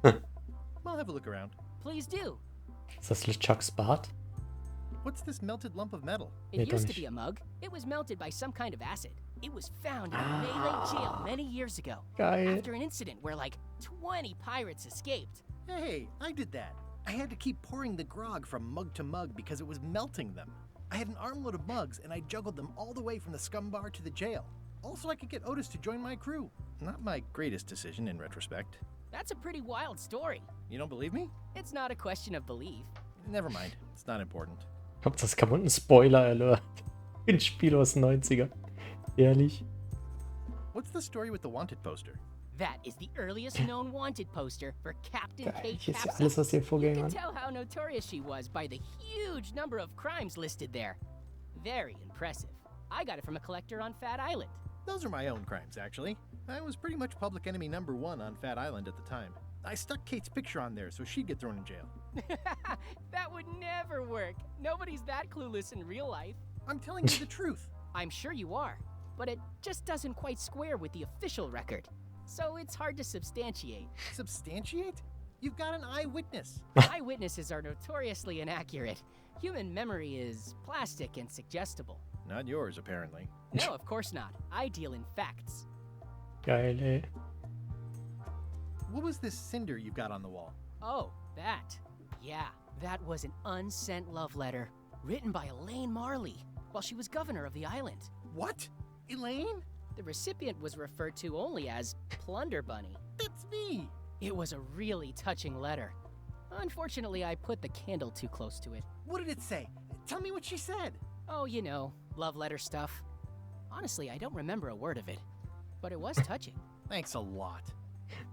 I'll have a look around. Please do. Ist das LeChucks Bart? What's this melted lump of metal? It used to be a mug. It was melted by some kind of acid. It was found in a Malay jail many years ago. Geil. After an incident where like 20 pirates escaped. Hey, I did that. I had to keep pouring the grog from mug to mug because it was melting them. I had an armload of mugs and I juggled them all the way from the scum bar to the jail. Also, I could get Otis to join my crew. Not my greatest decision in retrospect. That's a pretty wild story. You don't believe me? It's not a question of belief. Never mind. It's not important. Kommt das kam unten Spoiler-Alert. Ein Spiel aus den 90er. Ehrlich. What's the story with the wanted poster? That is the earliest known wanted poster for Captain Geil, Kate hier ist ja Capsule. alles aus den You Vorgängern. can tell how notorious she was by the huge number of crimes listed there. Very impressive. I got it from a collector on Fat Island. Those are my own crimes, actually. I was pretty much public enemy #1 on Fat Island at the time. I stuck Kate's picture on there so she'd get thrown in jail. That would never work. Nobody's that clueless in real life. I'm telling you the truth. I'm sure you are, but it just doesn't quite square with the official record. So it's hard to substantiate. Substantiate? You've got an eyewitness. Eyewitnesses are notoriously inaccurate. Human memory is plastic and suggestible. Not yours, apparently. No, of course not. I deal in facts. Geil, ey. What was this cinder you've got on the wall? Oh, that. Yeah, that was an unsent love letter written by Elaine Marley while she was governor of the island. What? Elaine? The recipient was referred to only as Plunder Bunny. That's me. It was a really touching letter. Unfortunately, I put the candle too close to it. What did it say? Tell me what she said. Oh, you know, love letter stuff. Honestly, I don't remember a word of it, but it was touching. Thanks a lot.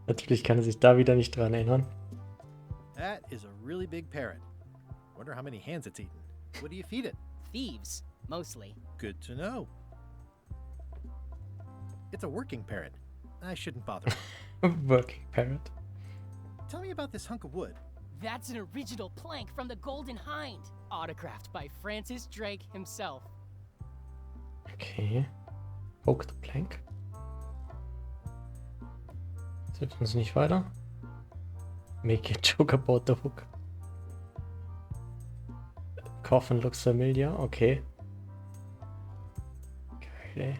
Natürlich kann er sich da wieder nicht dran erinnern. That is a really big parrot. Wonder how many hands it's eaten. What do you feed it? Thieves, mostly. Good to know. It's a working parrot. I shouldn't bother. Working parrot. Tell me about this hunk of wood. That's an original plank from the Golden Hind, autographed by Francis Drake himself. Okay. Poke the plank. Das hilft uns nicht weiter. Make a joke about the hook. Coffin looks familiar. Okay. Geil, ey.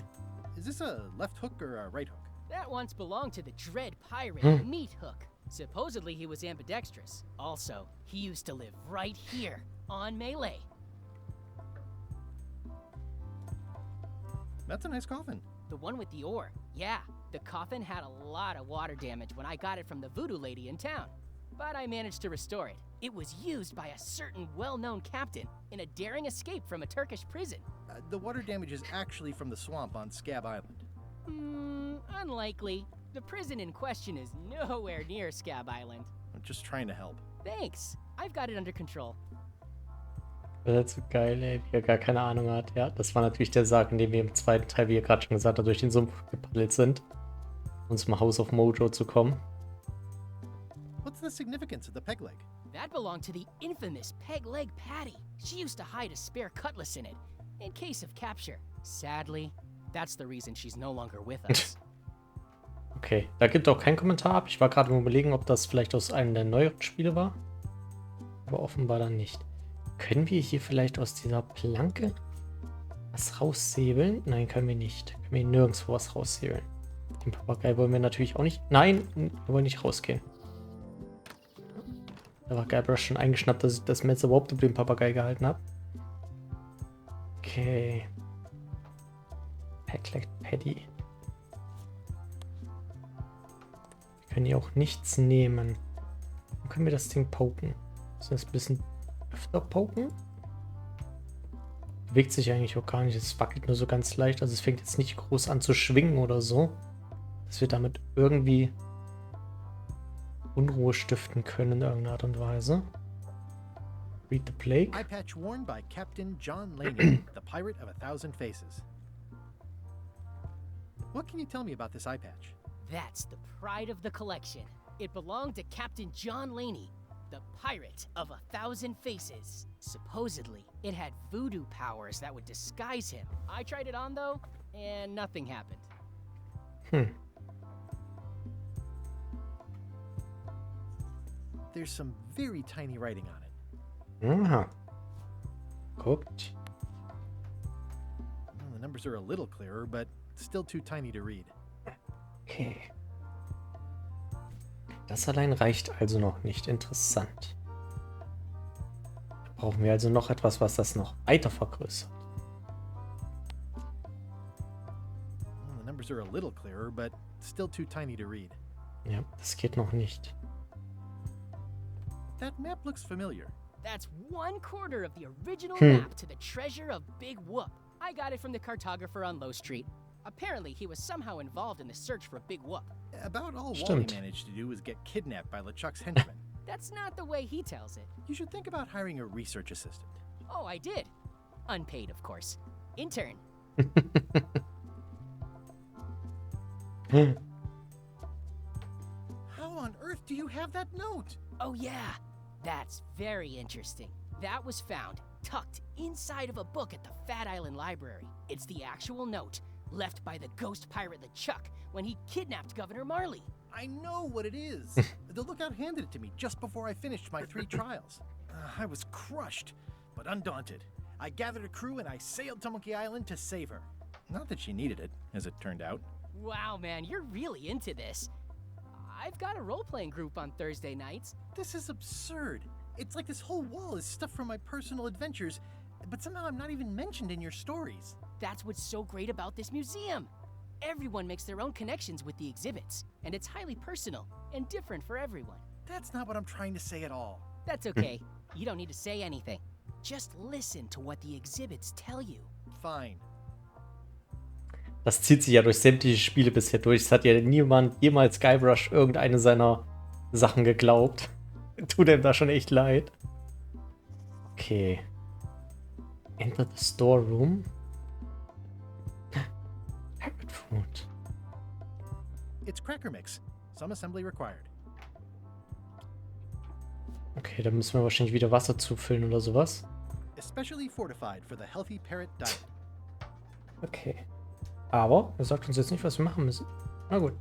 Is this a left hook or a right hook? That once belonged to the dread pirate Meat Hook. Supposedly he was ambidextrous. Also, he used to live right here on Malay. That's a nice coffin. The one with the oar. Yeah, the coffin had a lot of water damage when I got it from the voodoo lady in town. But I managed to restore it. It was used by a certain well-known captain in a daring escape from a Turkish prison. The water damage is actually from the swamp on Scab Island. Unlikely. The prison in question is nowhere near Scab Island. I'm just trying to help. Thanks. I've got it under control. Das ist so geil, ey, wie er gar keine Ahnung hat. Ja, das war natürlich der Sarg, in dem wir im zweiten Teil, wie ihr gerade schon gesagt habt, durch den Sumpf gepaddelt sind, um zum House of Mojo zu kommen. What's the significance of the peg leg? That belonged to the infamous Peg Leg Patty. She used to hide a spare cutlass in it, in case of capture. Sadly, that's the reason she's no longer with us. Okay, da gibt auch keinen Kommentar ab. Ich war gerade am Überlegen, ob das vielleicht aus einem der neueren Spiele war. Aber offenbar dann nicht. Können wir hier vielleicht aus dieser Planke was raussäbeln? Nein, können wir nicht. Können wir nirgendwo was raussäbeln. Den Papagei wollen wir natürlich auch nicht. Nein, wir wollen nicht rausgehen. Da war Gabriel schon eingeschnappt, dass ich das Messer überhaupt über den Papagei gehalten habe. Okay. Packlet Paddy. Wir können hier auch nichts nehmen. Wo können wir das Ding poken? Müssen wir das ein bisschen öfter poken? Bewegt sich eigentlich auch gar nicht. Es wackelt nur so ganz leicht. Also es fängt jetzt nicht groß an zu schwingen oder so. Dass wir damit irgendwie Unruhe stiften können in irgendeiner Art und Weise. Read the plague. Eye patch worn by Captain John Laney, the pirate of 1,000 faces. What can you tell me about this eye patch? That's the pride of the collection. It belonged to Captain John Laney, the pirate of 1,000 faces. Supposedly, it had voodoo powers that would disguise him. I tried it on though, and nothing happened. there's some very tiny writing on it. Aha. Guckt. Well, the numbers are a little clearer, but still too tiny to read. Okay. Das allein reicht also noch nicht. Interessant. Da brauchen wir also noch etwas, was das noch weiter vergrößert. Well, the numbers are a little clearer, but still too tiny to read. Ja, das geht noch nicht. That map looks familiar. That's 1/4 of the original map to the treasure of Big Whoop. I got it from the cartographer on Low Street. Apparently, he was somehow involved in the search for Big Whoop. About all Wally Stimmt. managed to do was get kidnapped by LeChuck's henchmen. That's not the way he tells it. You should think about hiring a research assistant. Oh, I did. Unpaid, of course. Intern. How on earth do you have that note? Oh, yeah. That's very interesting. That was found tucked inside of a book at the Fat Island Library. It's the actual note left by the ghost pirate LeChuck when he kidnapped Governor Marley. I know what it is. The lookout handed it to me just before I finished my 3 trials. I was crushed, but undaunted. I gathered a crew and I sailed to Monkey Island to save her. Not that she needed it, as it turned out. Wow, man, you're really into this. I've got a role-playing group on Thursday nights. This is absurd. It's like this whole wall is stuff from my personal adventures, but somehow I'm not even mentioned in your stories. That's what's so great about this museum. Everyone makes their own connections with the exhibits, and it's highly personal and different for everyone. That's not what I'm trying to say at all. That's okay. You don't need to say anything. Just listen to what the exhibits tell you. Fine. Das zieht sich ja durch sämtliche Spiele bisher durch. Es hat ja niemand jemals Guybrush irgendeine seiner Sachen geglaubt. Tut ihm da schon echt leid. Okay. Enter the storeroom. Parrot food. It's cracker mix. Some assembly required. Okay, dann müssen wir wahrscheinlich wieder Wasser zufüllen oder sowas. Especially fortified for the healthy parrot diet. Okay. Aber er sagt uns jetzt nicht, was wir machen müssen. Na gut.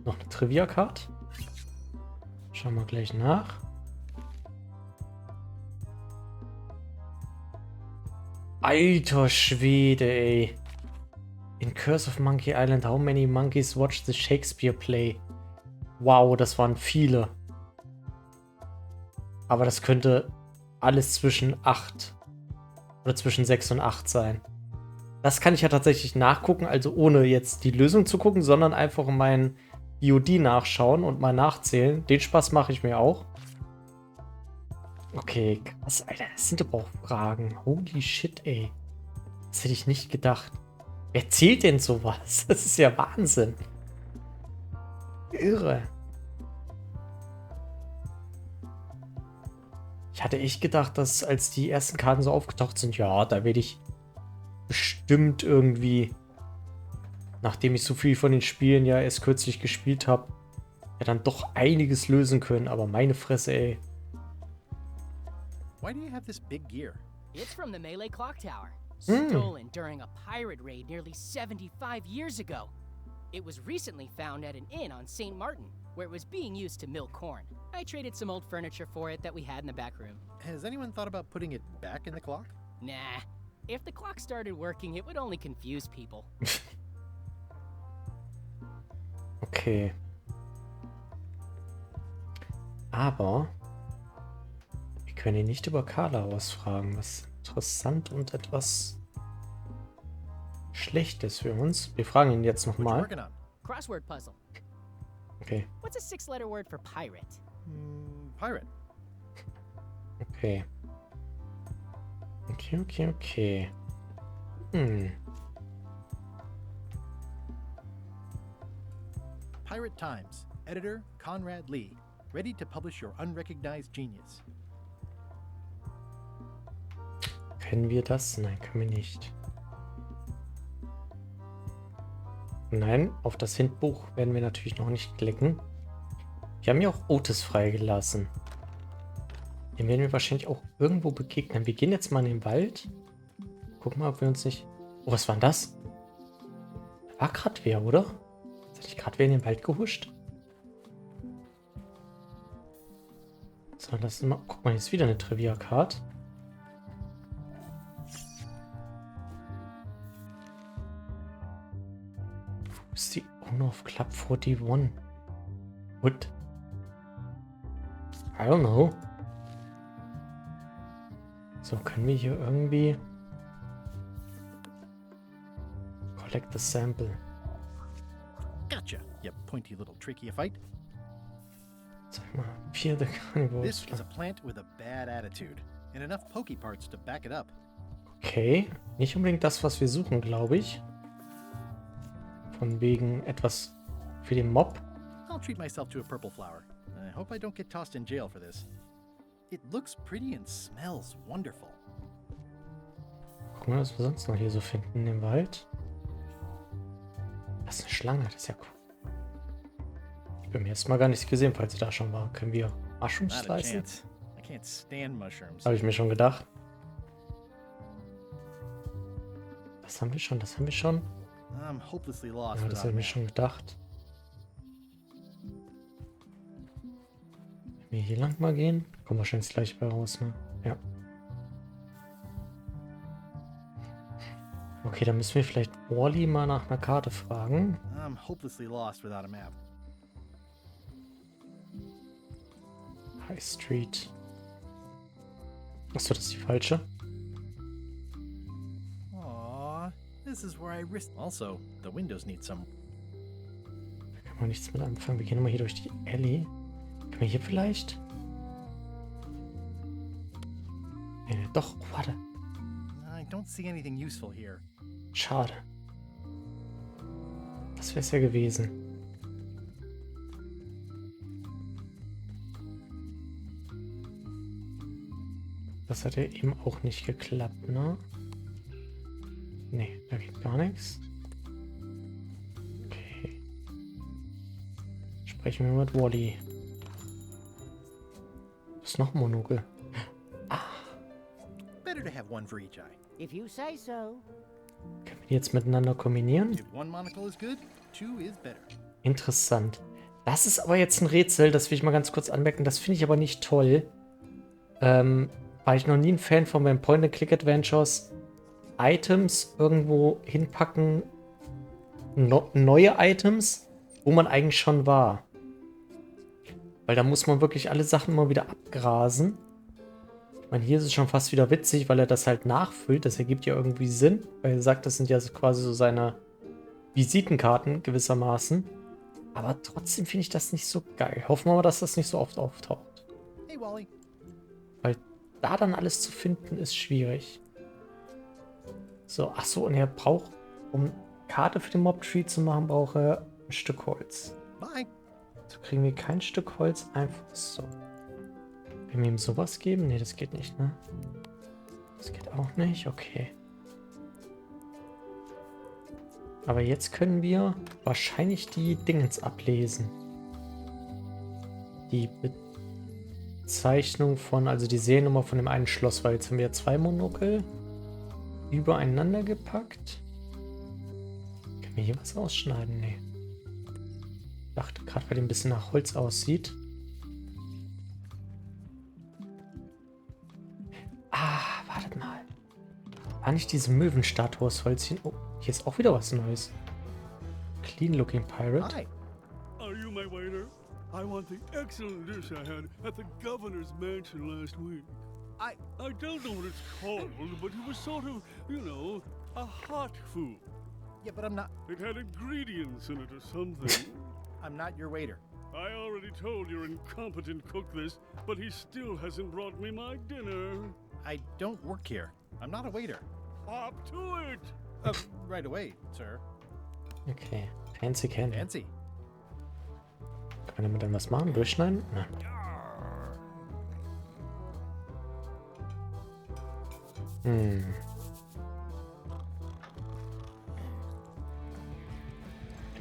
Noch eine Trivia-Card. Schauen wir gleich nach. Alter Schwede, ey. In Curse of Monkey Island, how many monkeys watched the Shakespeare play? Wow, das waren viele. Aber das könnte alles zwischen 8 oder zwischen 6 und 8 sein. Das kann ich ja tatsächlich nachgucken, also ohne jetzt die Lösung zu gucken, sondern einfach in meinen BOD nachschauen und mal nachzählen. Den Spaß mache ich mir auch. Okay, krass, Alter, das sind aber auch Fragen. Holy shit, ey. Das hätte ich nicht gedacht. Wer zählt denn sowas? Das ist ja Wahnsinn. Irre. Ich hatte echt gedacht, dass als die ersten Karten so aufgetaucht sind, ja, da werde ich bestimmt irgendwie, nachdem ich so viel von den Spielen ja erst kürzlich gespielt habe, ja dann doch einiges lösen können. Aber meine Fresse, ey. Why do you have this big gear? It's from the Melee Clock Tower. Stolen during a pirate raid nearly 75 years ago. It was recently found at an inn on St. Martin, where it was being used to mill corn. I traded some old furniture for it that we had in the back room. Has anyone thought about putting it back in the clock? Nah. If the clock started working, it would only confuse people. Okay. Aber wir können ihn nicht über Carla ausfragen, was interessant und etwas Schlechtes für uns. Wir fragen ihn jetzt nochmal. Crossword puzzle. Okay. What's a 6-letter word for pirate? Pirate. Okay. Okay. Pirate Times. Editor Conrad Lee. Ready to publish your unrecognized genius. Können wir das? Nein, können wir nicht. Nein, auf das Hintbuch werden wir natürlich noch nicht klicken. Wir haben ja auch Otis freigelassen. Den werden wir wahrscheinlich auch irgendwo begegnen. Wir gehen jetzt mal in den Wald. Gucken mal, ob wir uns nicht... Oh, was war denn das? Da war gerade wer, oder? Hat nicht gerade wer in den Wald gehuscht? So, lass mal. Guck mal, hier ist wieder eine Trivia-Card. Wo ist die Owner of Club 41? What? I don't know. So, können wir hier irgendwie... Collect the sample. Gotcha, you pointy little tricky fight. Sag mal, Fear the Carnivores. This is a plant with a bad attitude, and enough pokey parts to back it up. Okay, nicht unbedingt das, was wir suchen, glaube ich. Von wegen etwas für den Mob. I'll treat myself to a purple flower. I hope I don't get tossed in jail for this. It looks pretty and smells wonderful. Gucken wir, was wir sonst noch hier so finden in dem Wald. Das ist eine Schlange, das ist ja cool. Ich bin mir jetzt mal gar nicht gesehen, falls sie da schon war. Können wir Mushrooms slicen? I can't stand mushrooms. Habe ich mir schon gedacht. Das haben wir schon, das haben wir schon. I'm hopelessly lost. Ja, das habe ich mir schon gedacht. Wenn wir hier lang mal gehen, kommen wir wahrscheinlich gleich bei raus, ne? Ja. Okay, dann müssen wir vielleicht Wally mal nach einer Karte fragen. I'm hopelessly lost without a map. High Street. Achso, das ist die falsche. Aww, this is where I risked. Also, the windows need some. Da kann man nichts mit anfangen. Wir gehen mal hier durch die Alley. Können wir hier vielleicht? Nee, doch, oh, warte. I don't see anything useful here. Schade. Das wäre es ja gewesen. Das hat ja eben auch nicht geklappt, ne? Nee, da geht gar nichts. Okay. Sprechen wir mit Wally. Das ist noch ein Monokel. Better to have one for each eye. If you say so. Können wir die jetzt miteinander kombinieren? If one monocle is good, two is better. Interessant. Das ist aber jetzt ein Rätsel, das will ich mal ganz kurz anmerken. Das finde ich aber nicht toll. War ich noch nie ein Fan von meinen Point-and-Click-Adventures. Items irgendwo hinpacken. Neue Items, wo man eigentlich schon war. Weil da muss man wirklich alle Sachen mal wieder abgrasen. Ich meine, hier ist es schon fast wieder witzig, weil er das halt nachfüllt. Das ergibt ja irgendwie Sinn. Weil er sagt, das sind ja quasi so seine Visitenkarten gewissermaßen. Aber trotzdem finde ich das nicht so geil. Hoffen wir mal, dass das nicht so oft auftaucht. Hey, Wally. Weil da dann alles zu finden, ist schwierig. So, ach so, und er braucht, um Karte für den Mob-Tree zu machen, braucht er ein Stück Holz. Bye. So kriegen wir kein Stück Holz, einfach so. Können wir ihm sowas geben? Ne, das geht nicht, ne? Das geht auch nicht, okay. Aber jetzt können wir wahrscheinlich die Dingens ablesen. Die Bezeichnung von, also die Seriennummer von dem einen Schloss, weil jetzt haben wir ja 2 Monokel übereinander gepackt. Können wir hier was ausschneiden? Nee. Ich dachte gerade, weil die ein bisschen nach Holz aussieht. Ah, wartet mal. War nicht diese Möwenstatue aus Holzchen? Oh, hier ist auch wieder was Neues. Clean looking pirate. Hi. Are you my waiter? I want the excellent dish I had at the governor's mansion last week. I don't know what it's called, but it was sort of, you know, a hot food. Yeah, but I'm not. It had ingredients in it or something. I'm not your waiter. I already told your incompetent cook this, but he still hasn't brought me my dinner. I don't work here. I'm not a waiter. Hop to it! Right away, sir. Okay, fancy candy. Fancy. Kann man damit dann was machen? Durchschneiden? Nein.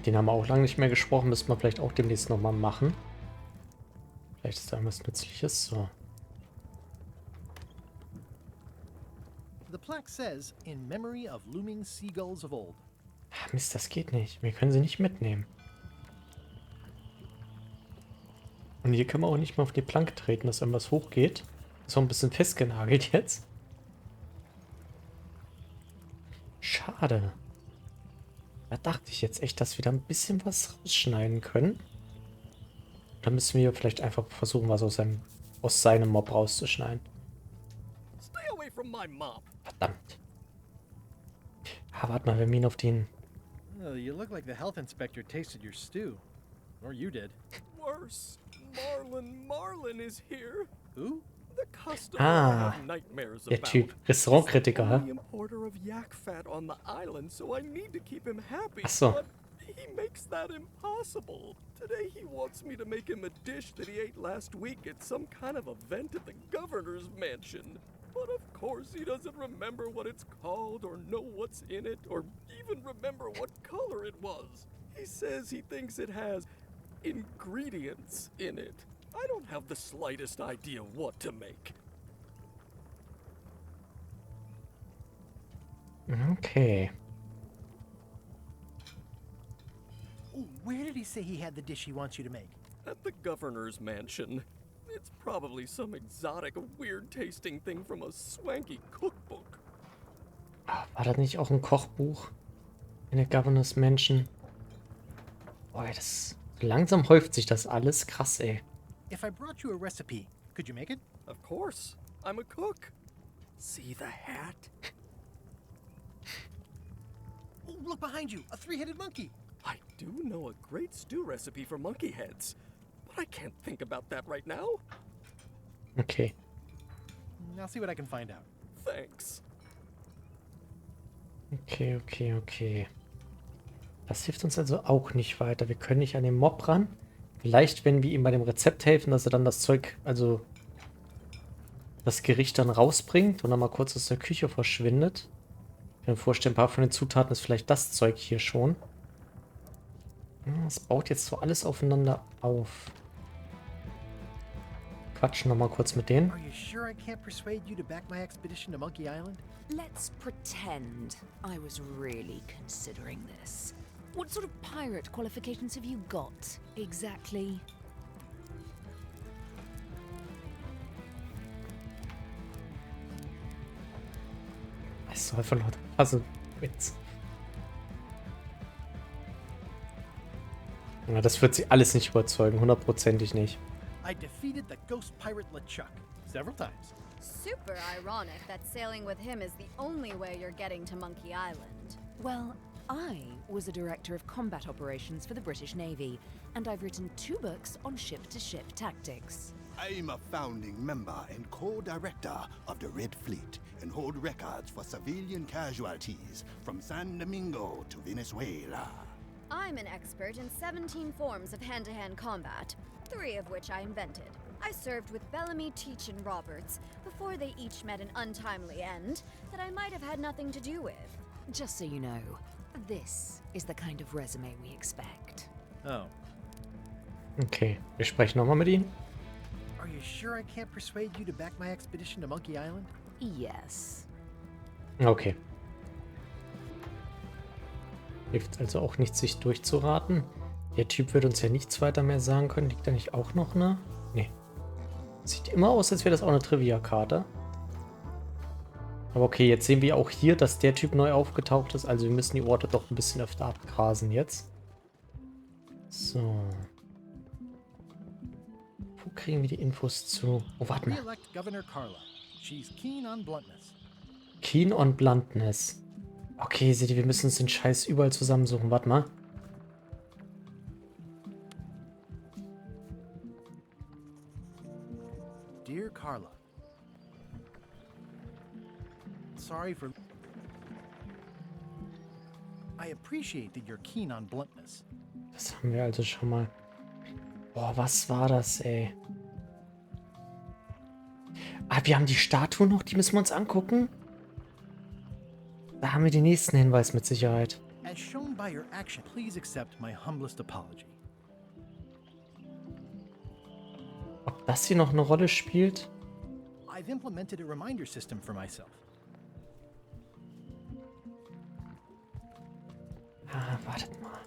Den haben wir auch lange nicht mehr gesprochen. Müssen wir vielleicht auch demnächst nochmal machen. Vielleicht ist da irgendwas Nützliches. So. The plaque says, in memory of looming seagulls of old. Ah, Mist, das geht nicht. Wir können sie nicht mitnehmen. Und Und hier kann man auch nicht mal auf die Planke treten, dass irgendwas hochgeht. Ist auch ein bisschen festgenagelt jetzt. Schade. Da dachte ich jetzt echt, dass wir da ein bisschen was rausschneiden können. Da müssen wir vielleicht einfach versuchen, was aus seinem Mob rauszuschneiden. Stay away from my mob. Verdammt. Ah, warte mal, wir gehen auf den... Oh, you look like the health inspector tasted your stew. Or you did. Worse. Marlin is here. Who? The customer Ah, I have nightmares der about. Typ. Restaurantkritiker, He's the hä? only importer of yak fat on the island, so I need to keep him happy. Ach so. But he makes that impossible. Today he wants me to make him a dish that he ate last week at some kind of event at the governor's mansion. But of course he doesn't remember what it's called or know what's in it or even remember what color it was. He says he thinks it has ingredients in it. I don't have the slightest idea what to make. Okay. Ooh, where did he say he had the dish he wants you to make? At the governor's mansion. It's probably some exotic, weird-tasting thing from a swanky cookbook. War das nicht auch ein Kochbuch? In der Governor's Mansion? Boah, das... Langsam häuft sich das alles. Krass, ey. If I brought you a recipe, could you make it? Of course. I'm a cook. See the hat? Oh, look behind you! A three-headed monkey! I do know a great stew recipe for monkey heads, but I can't think about that right now. Okay. I'll see what I can find out. Thanks. Okay. Das hilft uns also auch nicht weiter. Wir können nicht an den Mob ran. Vielleicht, wenn wir ihm bei dem Rezept helfen, dass er dann das Zeug, also das Gericht dann rausbringt und dann mal kurz aus der Küche verschwindet. Ich kann mir vorstellen, ein paar von den Zutaten ist vielleicht das Zeug hier schon. Es baut jetzt so alles aufeinander auf. Quatschen nochmal kurz mit denen. Are you sure I can't persuade you to back my expedition to Monkey Island? Let's pretend I was really considering this. What sort of pirate qualifications have you got, exactly? Es soll von lauter Puzzle Witz. Ja, das wird sie alles nicht überzeugen, hundertprozentig nicht. I defeated the ghost pirate LeChuck several times. Super ironic that sailing with him is the only way you're getting to Monkey Island. Well, I was a director of combat operations for the British Navy, and I've written 2 books on ship-to-ship tactics. I'm a founding member and co-director of the Red Fleet and hold records for civilian casualties from San Domingo to Venezuela. I'm an expert in 17 forms of hand-to-hand combat, 3 of which I invented. I served with Bellamy, Teach, and Roberts before they each met an untimely end that I might have had nothing to do with. Just so you know, this is the kind of resume we expect. Oh. Okay, wir sprechen nochmal mit ihnen. Are you sure I can't persuade you to back my expedition to Monkey Island? Yes. Okay. Hilft also auch nicht, sich durchzuraten. Der Typ wird uns ja nichts weiter mehr sagen können. Liegt da nicht auch noch eine? Nee. Sieht immer aus, als wäre das auch eine Trivia-Karte. Aber okay, jetzt sehen wir auch hier, dass der Typ neu aufgetaucht ist. Also wir müssen die Orte doch ein bisschen öfter abgrasen jetzt. So. Wo kriegen wir die Infos zu? Oh, warte mal. Re-elect Governor Carla. She's keen on bluntness. Keen on Bluntness. Okay, seht ihr, wir müssen uns den Scheiß überall zusammensuchen. Warte mal. Dear Carla. Sorry for... I appreciate that you're keen on bluntness. Das haben wir also schon mal. Boah, was war das, ey? Ah, wir haben die Statue noch, die müssen wir uns angucken. Da haben wir den nächsten Hinweis mit Sicherheit. As shown by your action, please accept my humblest apology. Ob das hier noch eine Rolle spielt? I've implemented a reminder system for myself. Ah, wartet mal.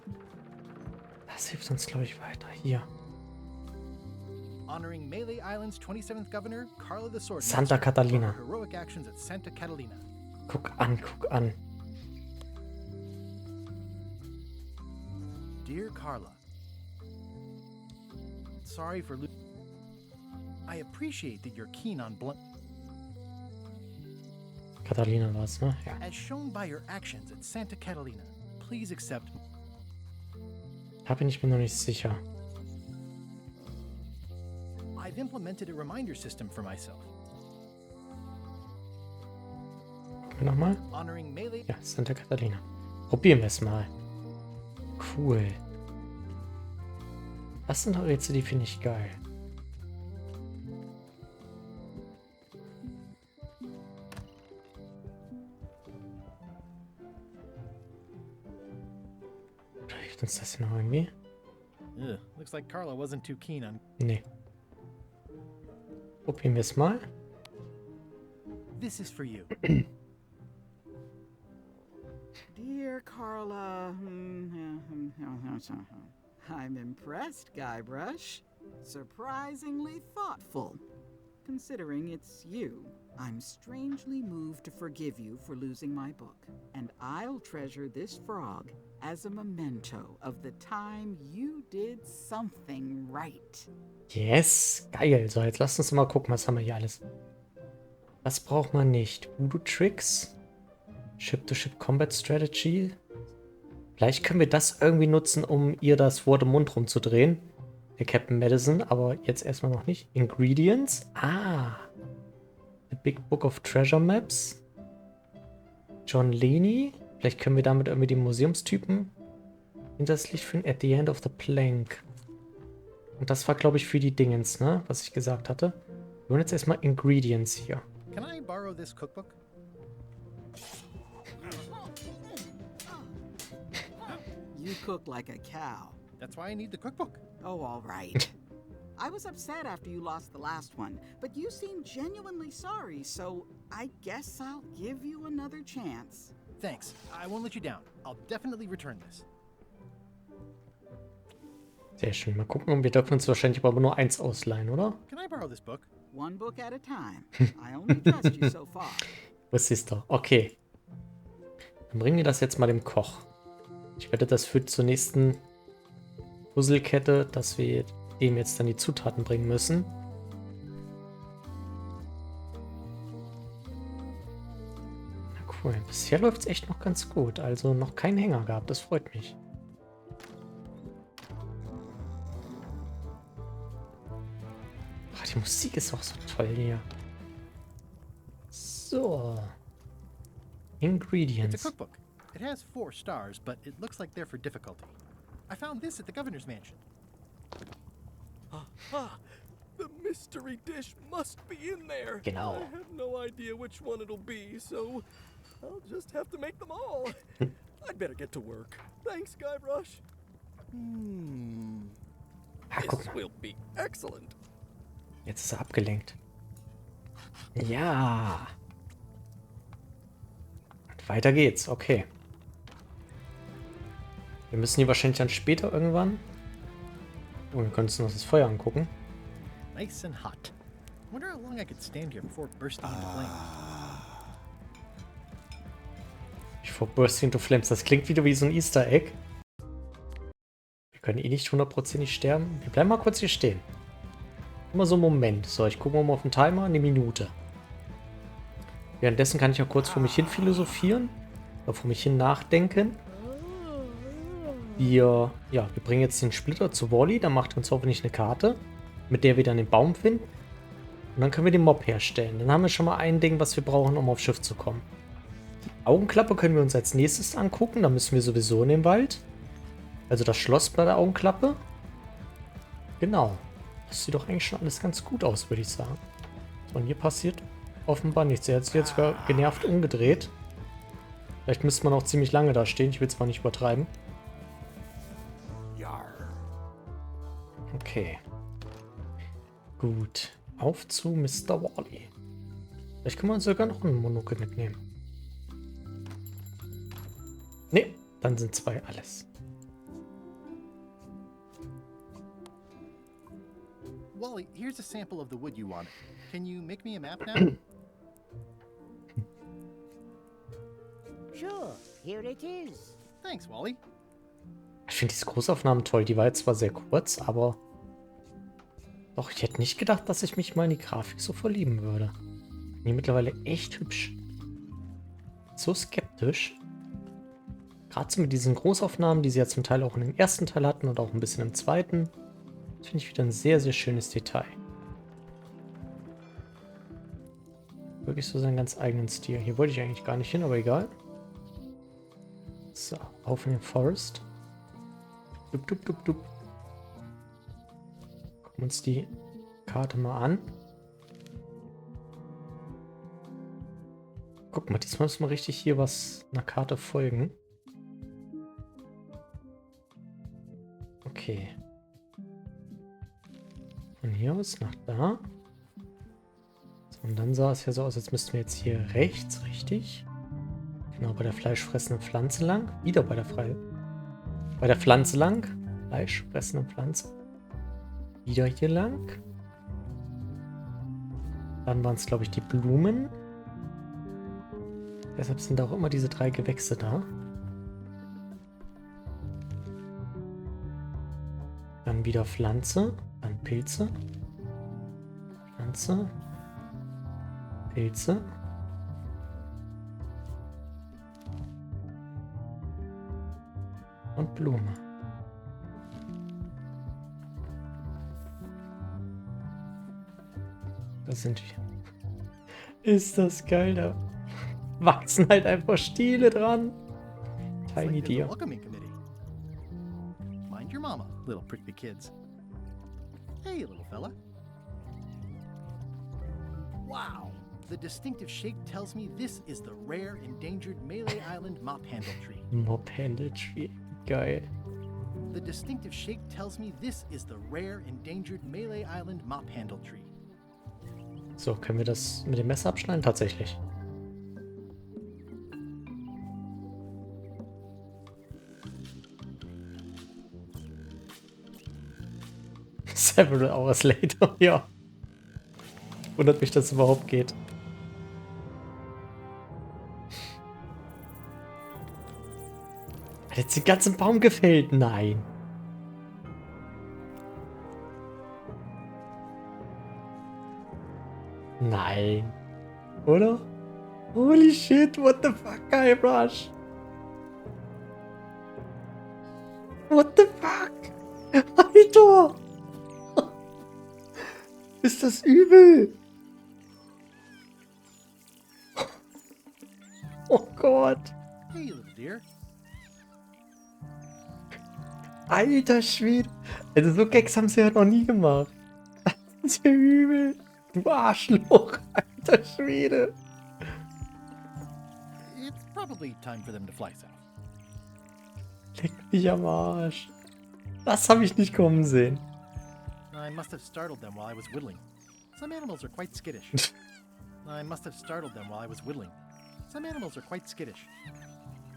Das hilft uns, glaube ich, weiter. Hier. Honoring Melee Island's 27th governor, Carla the Sword Santa Master, Catalina. for her heroic actions at Santa Catalina. Guck an, guck an. Dear Carla, sorry for I appreciate that you're keen on Catalina war's, ne? Ja. As shown by your actions at Santa Catalina, please accept. Da bin ich mir noch nicht sicher. I've implemented a reminder system for myself. Nochmal? Honoring Melee. Ja, Santa Catalina. Probieren wir es mal. Cool. Das sind Rätsel, die finde ich geil. Hilft uns das hier noch irgendwie? Ugh, looks like Carla wasn't too keen on. Nee. Probieren wir es mal. This is for you. Dear Carla, I'm impressed, Guybrush. Surprisingly thoughtful. Considering it's you, I'm strangely moved to forgive you for losing my book. And I'll treasure this frog as a memento of the time you did something right. Yes, geil. So, jetzt lasst uns mal gucken, was haben wir hier alles. Was braucht man nicht? Voodoo-Tricks? Ship-to-Ship Combat Strategy? Vielleicht können wir das irgendwie nutzen, um ihr das Wort im Mund rumzudrehen. Der Captain Madison, aber jetzt erstmal noch nicht. Ingredients? Ah. The Big Book of Treasure Maps. John Laney. Vielleicht können wir damit irgendwie die Museumstypen hinter das Licht führen. At the end of the plank. Und das war, glaube ich, für die Dingens, ne? Was ich gesagt hatte. Wir wollen jetzt erstmal Ingredients hier. Can I borrow this cookbook? You cook like a cow. That's why I need the cookbook. Oh, all right. I was upset after you lost the last one, but you seemed genuinely sorry, so I guess I'll give you another chance. Thanks. I won't let you down. I'll definitely return this. Sehr schön. Mal gucken, wir dürfen uns wahrscheinlich aber nur eins ausleihen, oder? Can I borrow this book? One book at a time. I only trust you so far. Was ist da? Okay. Dann bringen wir das jetzt mal dem Koch. Ich wette, das führt zur nächsten Puzzlekette, dass wir dem jetzt dann die Zutaten bringen müssen. Na cool. Bisher läuft es echt noch ganz gut. Also noch keinen Hänger gehabt. Das freut mich. Ach, die Musik ist auch so toll hier. So. Ingredients. It's a cookbook. It has 4 stars, but it looks like they're for difficulty. I found this at the governor's mansion. Aha! The mystery dish must be in there. Genau. I have no idea which one it'll be, so I'll just have to make them all. I'd better get to work. Thanks, Guybrush. This will be excellent. Jetzt ist er abgelenkt. Ja. Und weiter geht's. Okay. Wir müssen die wahrscheinlich dann später irgendwann. Oh, wir können uns noch das Feuer angucken. Nice and hot. Wonder how long I could stand here before bursting into flames. Before bursting into flames. Das klingt wieder wie so ein Easter Egg. Wir können eh nicht 100% sterben. Wir bleiben mal kurz hier stehen. Immer so einen Moment. So, ich gucke mal auf den Timer. Eine Minute. Währenddessen kann ich auch kurz vor mich hin philosophieren. Oder vor mich hin nachdenken. Wir bringen jetzt den Splitter zu Wally. Dann macht er uns hoffentlich eine Karte, mit der wir dann den Baum finden. Und dann können wir den Mob herstellen. Dann haben wir schon mal ein Ding, was wir brauchen, um aufs Schiff zu kommen. Die Augenklappe können wir uns als nächstes angucken. Da müssen wir sowieso in den Wald. Also das Schloss bei der Augenklappe. Genau. Das sieht doch eigentlich schon alles ganz gut aus, würde ich sagen. So, und hier passiert offenbar nichts. Er hat sich jetzt sogar genervt umgedreht. Vielleicht müsste man auch ziemlich lange da stehen. Ich will es mal nicht übertreiben. Okay. Gut. Auf zu Mr. Wally. Vielleicht können wir uns sogar noch einen Monokel mitnehmen. Ne, dann sind 2 alles. Wally, here's a sample of the wood you wanted. Can you make me a map now? Sure, here it is. Thanks, Wally. Ich finde diese Großaufnahmen toll. Die war jetzt zwar sehr kurz, aber doch, ich hätte nicht gedacht, dass ich mich mal in die Grafik so verlieben würde. Die mittlerweile echt hübsch. So skeptisch. Gerade so mit diesen Großaufnahmen, die sie ja zum Teil auch in dem ersten Teil hatten und auch ein bisschen im zweiten. Das finde ich wieder ein sehr, sehr schönes Detail. Wirklich so seinen ganz eigenen Stil. Hier wollte ich eigentlich gar nicht hin, aber egal. So, auf in den Forest. Dup, dup, dup, dup. Gucken wir uns die Karte mal an. Guck mal, diesmal müssen wir richtig hier was einer Karte folgen. Okay. Von hier aus nach da. So, und dann sah es ja so aus, als müssten wir jetzt hier rechts, richtig? Genau, bei der fleischfressenden Pflanze lang. Wieder bei der Pflanze lang. Fleischfressende Pflanze. Wieder hier lang. Dann waren es, glaube ich, die Blumen. Deshalb sind auch immer diese 3 Gewächse da. Dann wieder Pflanze. Dann Pilze. Pflanze. Pilze. Und Blume. Da sind wir. Ist das geil, da wachsen halt einfach Stiele dran. Tiny Deer. Mind your mama, little prickly kids. Hey, little fella. Wow. The distinctive shape tells me this is the rare endangered Melee Island mop handle tree. Mop handle tree. Geil. The distinctive shape tells me this is the rare endangered Melee Island mop handle tree. So, können wir das mit dem Messer abschneiden? Tatsächlich. Several hours later, ja. Wundert mich, dass es überhaupt geht. Hat jetzt den ganzen Baum gefällt? Nein. Nein. Oder? Holy shit, what the fuck, Guybrush? What the fuck? Alter! Ist das übel? Oh Gott. Hey, little dear. Alter Schwede. Also so Gags haben sie ja noch nie gemacht. Das ist ja übel. Du Arschloch. Alter Schwede. It's probably time for them to fly south. Leck mich am Arsch. Das habe ich nicht kommen sehen. I must have startled them while I was whittling. Some animals are quite skittish. I must have startled them while I was whittling. Some animals are quite skittish.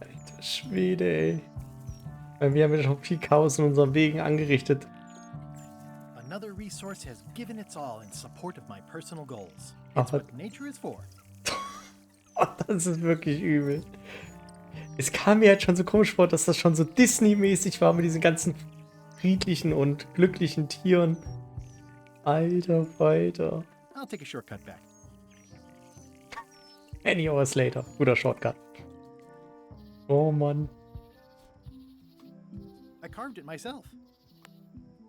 Alter Schwede, ey. Wir haben ja schon viel Chaos in unseren Wegen angerichtet. Another resource has given its all in support of my personal goals. Ach, It's what nature is for. Das ist wirklich übel. Es kam mir halt schon so komisch vor, dass das schon so Disney-mäßig war mit diesen ganzen friedlichen und glücklichen Tieren. Alter Falter. I'll take a shortcut back. Many hours later. Guter Shortcut. Oh Mann. I carved it myself.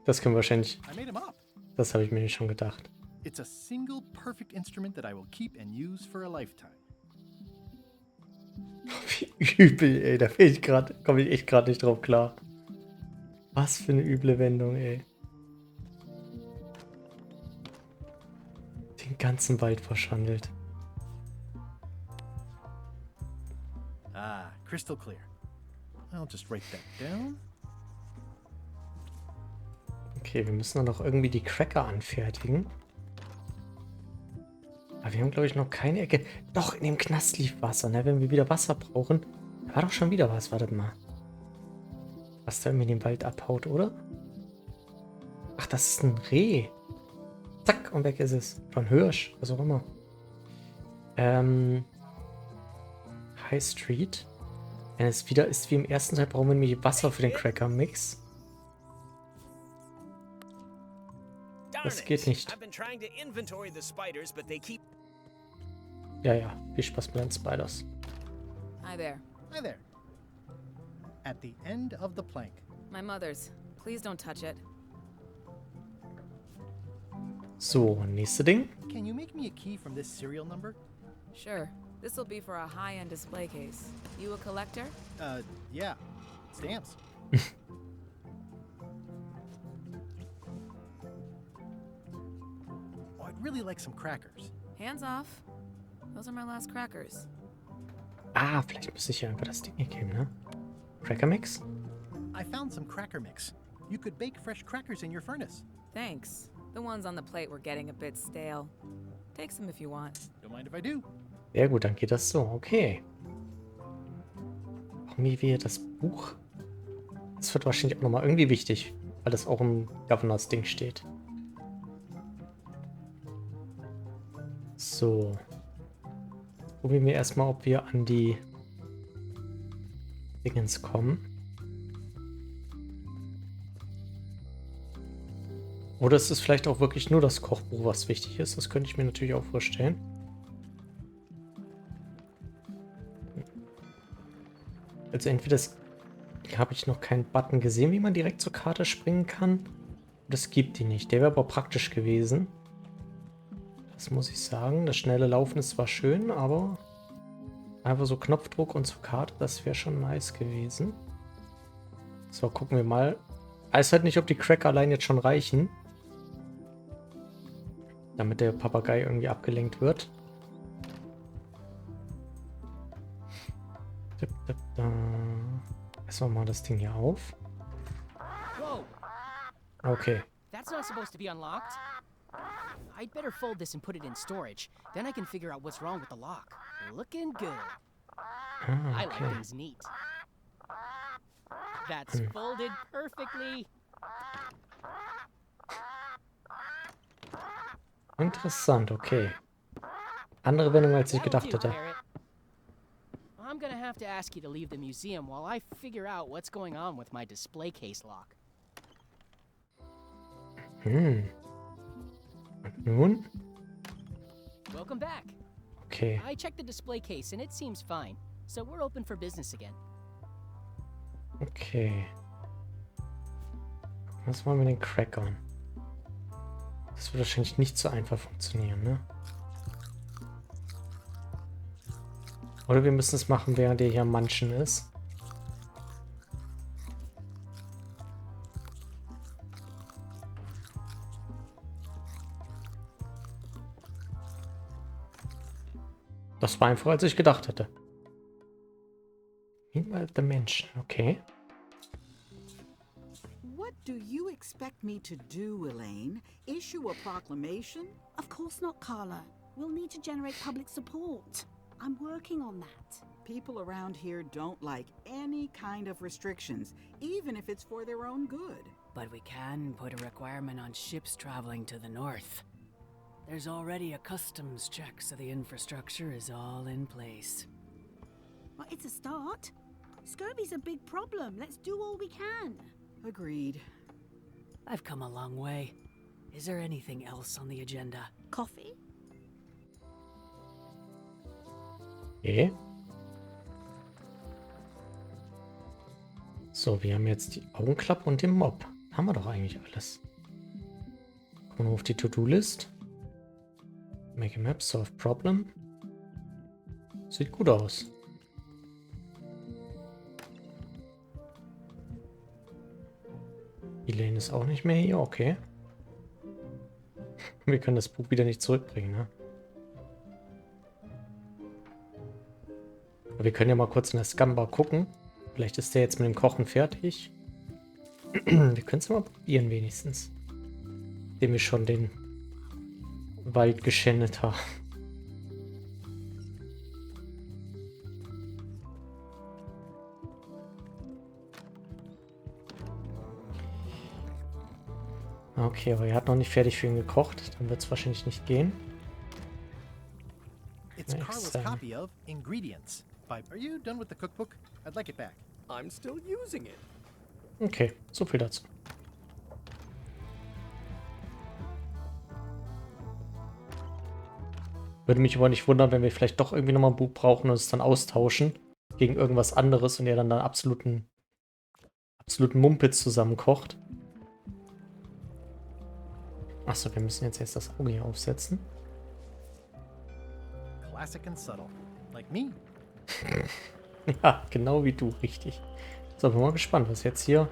Das können wir wahrscheinlich... I made 'em up. Das habe ich mir nicht schon gedacht. It's a single perfect instrument that I will keep and use for a lifetime. Wie übel, ey. Da komme ich echt gerade nicht drauf klar. Was für eine üble Wendung, ey. Den ganzen Wald verschandelt. Ah, crystal clear. I'll just write that down. Okay, wir müssen dann noch irgendwie die Cracker anfertigen. Aber wir haben, glaube ich, noch keine Ecke. Doch, in dem Knast lief Wasser, ne? Wenn wir wieder Wasser brauchen. Da war doch schon wieder was, wartet mal. Was da irgendwie in den Wald abhaut, oder? Ach, das ist ein Reh. Zack, und weg ist es. Von Hirsch, was auch immer. High Street. Wenn es wieder ist wie im ersten Teil, brauchen wir nämlich Wasser für den Cracker-Mix. Das geht nicht. Ja, viel Spaß mit den Spiders. Hi there. Hi there. At the end of the plank. My mother's. Please don't touch it. So, nächste Ding. Can you make me a key from this serial number? Sure. This will be for a high-end display case. You a collector? Yeah. Stamps. Oh, I'd really like some crackers. Hands off. Those are my last crackers. Ah, vielleicht muss ich ja einfach das Ding hier geben, ne? Cracker Mix? I found some cracker mix. You could bake fresh crackers in your furnace. Thanks. The ones on the plate were getting a bit stale. Take some if you want. Don't mind if I do. Sehr gut, dann geht das so. Okay. Wie wir das Buch. Das wird wahrscheinlich auch nochmal irgendwie wichtig, weil das auch im Governors Ding steht. So. Probieren wir erstmal, ob wir an die Dingens kommen. Oder ist es vielleicht auch wirklich nur das Kochbuch, was wichtig ist? Das könnte ich mir natürlich auch vorstellen. Also entweder habe ich noch keinen Button gesehen, wie man direkt zur Karte springen kann. Oder es gibt die nicht. Der wäre aber praktisch gewesen. Das muss ich sagen. Das schnelle Laufen ist zwar schön, aber einfach so Knopfdruck und zur Karte, das wäre schon nice gewesen. So, gucken wir mal. Ich weiß halt nicht, ob die Cracker allein jetzt schon reichen. Damit der Papagei irgendwie abgelenkt wird. Erstmal mal das Ding hier auf. Okay. That's not supposed to be unlocked. I'd better fold this and put it in storage. Then I can figure out what's wrong with the lock. Looking good. I like things neat. That's folded perfectly. Interessant, okay. Andere Wendung, als ich gedacht hätte. I'm gonna have to ask you to leave the museum while I figure out what's going on with my display case lock. Und nun? Welcome back. Okay. I checked the display case and it seems fine. So we're open for business again. Okay. Was wollen wir mit den Crackern? Das wird wahrscheinlich nicht so einfach funktionieren, ne? Oder wir müssen es machen, während der hier am Manchen ist. Das war einfacher, als ich gedacht hätte. Meanwhile, the Menschen, okay. What do you expect me to do, Elaine? Issue a proclamation? Of course not, Carla. We'll need to generate public support. I'm working on that. People around here don't like any kind of restrictions, even if it's for their own good. But we can put a requirement on ships traveling to the north. There's already a customs check, so the infrastructure is all in place. Well, it's a start. Scurvy's a big problem. Let's do all we can. Agreed. I've come a long way. Is there anything else on the agenda? Coffee? Okay. So, wir haben jetzt die Augenklappe und den Mob. Haben wir doch eigentlich alles. Gucken wir auf die To-Do-List. Make a map, solve problem. Sieht gut aus. Elaine ist auch nicht mehr hier, okay. Wir können das Buch wieder nicht zurückbringen, ne? Aber wir können ja mal kurz in der Scumbar gucken. Vielleicht ist der jetzt mit dem Kochen fertig. Wir können es mal probieren wenigstens. Indem wir schon den Wald geschändet haben. Okay, aber er hat noch nicht fertig für ihn gekocht. Dann wird es wahrscheinlich nicht gehen. It's Carla's copy of Ingredients. Are you done with the cookbook? I'd like it back. I'm still using it. Okay, so viel dazu. Würde mich aber nicht wundern, wenn wir vielleicht doch irgendwie nochmal ein Buch brauchen und es dann austauschen gegen irgendwas anderes und er dann absoluten Mumpitz zusammenkocht. Achso, wir müssen jetzt erst das Auge hier aufsetzen. Classic and subtle. Like me. Ja, genau wie du, richtig. So, bin mal gespannt, was jetzt hier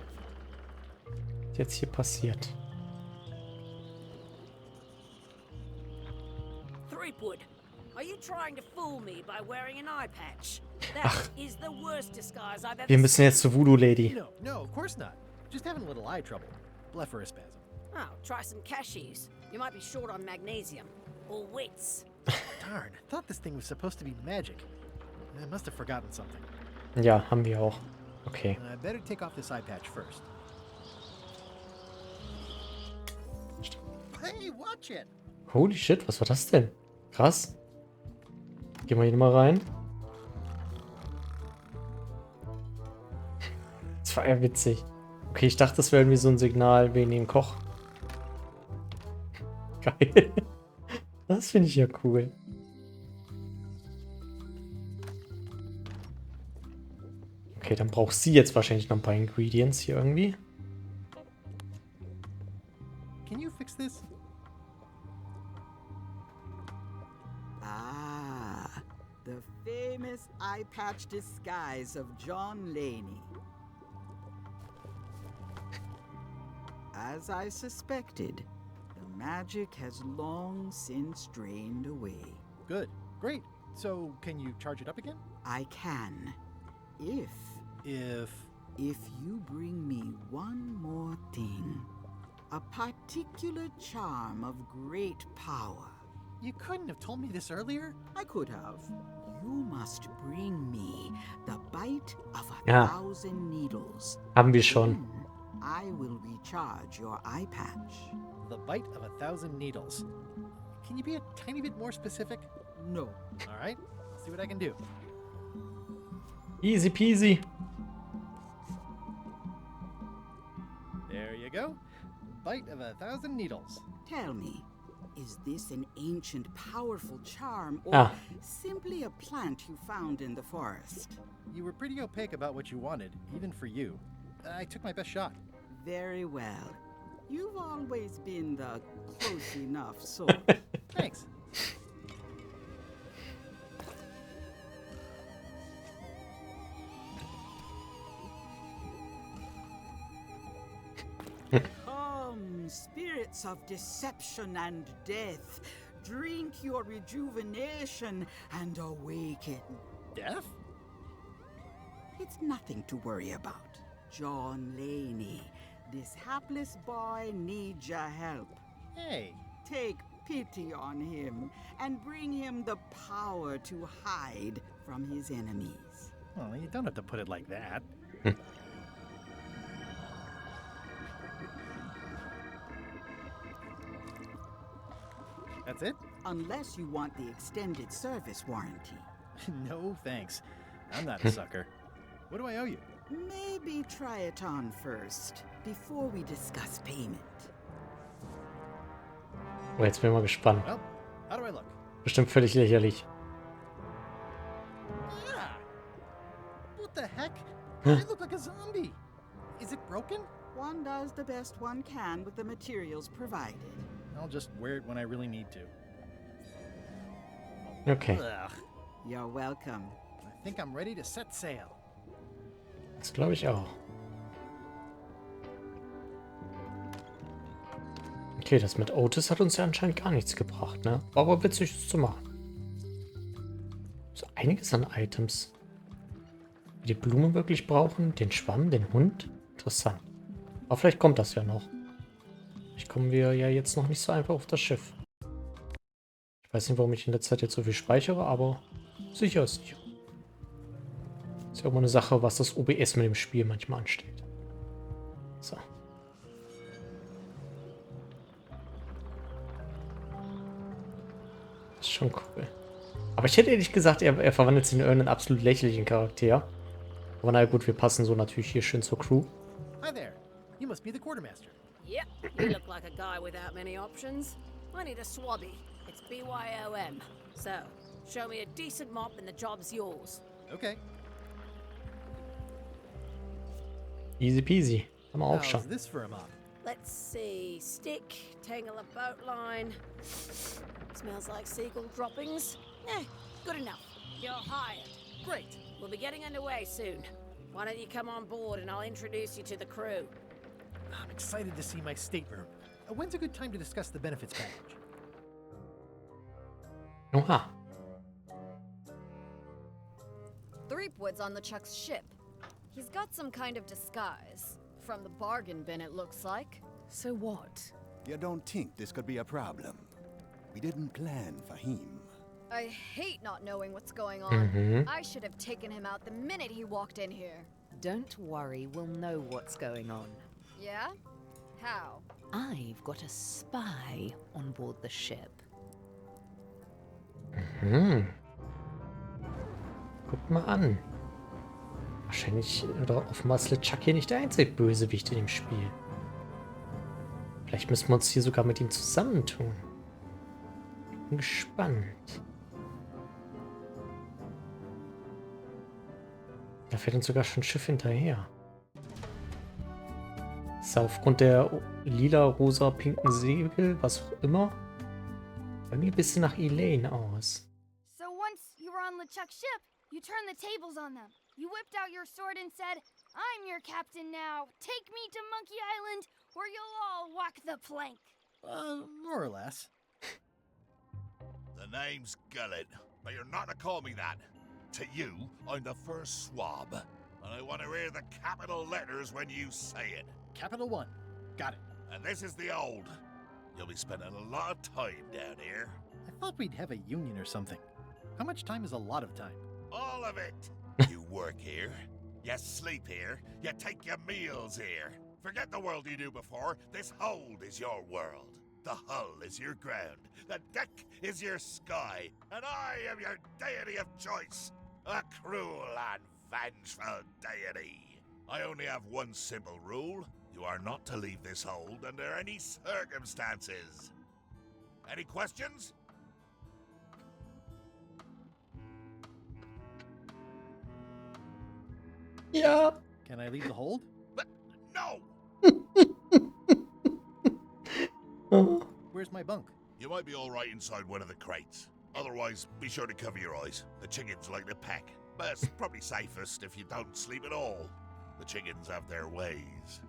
passiert. Threepwood, are you trying to fool me by wearing an eye patch? That is the worst disguise I've ever Wir müssen jetzt zur Voodoo Lady. No, of course not. Just having a little eye trouble. Blepharospasm. Oh, try some cashews. You might be short on magnesium. Or wits. Darn, I thought this thing was supposed to be magic. I must have forgotten something. Ja, haben wir auch. Okay. I better take off this eye patch first. Hey, watch it! Holy shit, was war das denn? Krass. Gehen wir hier mal rein. Das war ja witzig. Okay, ich dachte, das wäre irgendwie so ein Signal wegen dem Koch. Geil. Das finde ich ja cool. Okay, dann braucht sie jetzt wahrscheinlich noch ein paar Ingredients hier irgendwie. Can you fix this? Ah, the famous eye patch disguise of John Laney. As I suspected, the magic has long since drained away. Good. Great. So, can you charge it up again? I can. If you bring me one more thing. A particular charm of great power. You couldn't have told me this earlier? I could have. You must bring me the bite of a Ja. 1,000 needles. Haben wir schon. Then I will recharge your eye patch. The bite of 1,000 needles. Can you be a tiny bit more specific? No. All right. Let's see what I can do. Easy peasy. There you go. Bite of 1,000 needles. Tell me, is this an ancient, powerful charm, or simply a plant you found in the forest? You were pretty opaque about what you wanted, even for you. I took my best shot. Very well. You've always been the close enough sort. Thanks. Come, spirits of deception and death, drink your rejuvenation and awaken. Death? It's nothing to worry about. John Laney, this hapless boy needs your help. Hey. Take pity on him and bring him the power to hide from his enemies. Well, you don't have to put it like that. That's it? Unless you want the extended service warranty. No, thanks. I'm not a sucker. What do I owe you? Maybe try it on first, before we discuss payment. Oh, jetzt bin ich mal gespannt. Well, how do I look? Bestimmt völlig lächerlich. Yeah. What the heck? I look like a zombie. Is it broken? One does the best one can with the materials provided. I'll just wear it when I really need to. Okay. Ugh. You're welcome. I think I'm ready to set sail. Das glaube ich auch. Okay, das mit Otis hat uns ja anscheinend gar nichts gebracht, ne? War aber witzig, das zu machen. So einiges an Items. Die Blume wirklich brauchen, den Schwamm, den Hund. Interessant. Aber vielleicht kommt das ja noch. Vielleicht kommen wir ja jetzt noch nicht so einfach auf das Schiff. Ich weiß nicht, warum ich in der Zeit jetzt so viel speichere, aber sicher ist sicher. Ist ja auch mal eine Sache, was das OBS mit dem Spiel manchmal anstellt. So. ist schon cool. Aber ich hätte ehrlich gesagt, er verwandelt sich in irgendeinen absolut lächerlichen Charakter. Aber na gut, wir passen so natürlich hier schön zur Crew. Hi there. You must be the quartermaster. Yep, you look like a guy without many options. I need a swabby. It's BYOM. So, show me a decent mop and the job's yours. Okay. Easy peasy. Haben wir auch schon. How's this for a mop? Let's see. Stick, tangle a boat line. Smells like seagull droppings. Eh, good enough. You're hired. Great. We'll be getting underway soon. Why don't you come on board and I'll introduce you to the crew. I'm excited to see my stateroom. When's a good time to discuss the benefits package? Oha. Threepwood's on LeChuck's ship. He's got some kind of disguise. From the bargain bin, it looks like. So what? You don't think this could be a problem? We didn't plan for him. I hate not knowing what's going on. Mhm. I should have taken him out the minute he walked in here. Don't worry, we'll know what's going on. Yeah? How? I've got a spy on board the ship. Mhm. Guck mal an. Wahrscheinlich, oder offenbar ist LeChuck hier nicht der einzige Bösewicht in dem Spiel. Vielleicht müssen wir uns hier sogar mit ihm zusammentun. Bin gespannt. Da fährt uns sogar schon ein Schiff hinterher. Ist aufgrund der lila, rosa, pinken Segel, was auch immer, irgendwie ein bisschen nach Elaine aus. So once you were on LeChuck's ship, you turned the tables on them. You whipped out your sword and said, "I'm your captain now. Take me to Monkey Island, or you'll all walk the plank." More or less. The name's Gullet, but you're not to call me that. To you, I'm the first swab, and I want to hear the capital letters when you say it. Capital 1. Got it. And this is the old. You'll be spending a lot of time down here. I thought we'd have a union or something. How much time is a lot of time? All of it. You work here, you sleep here, you take your meals here. Forget the world you knew before. This hold is your world. The hull is your ground. The deck is your sky. And I am your deity of choice. A cruel and vengeful deity. I only have one simple rule. You are not to leave this hold under any circumstances. Any questions? Ja. Can I leave the hold? No! Where's my bunk? You might be all right inside one of the crates. Otherwise, be sure to cover your eyes. The chickens like to peck. But it's probably safest if you don't sleep at all. The chickens have their ways.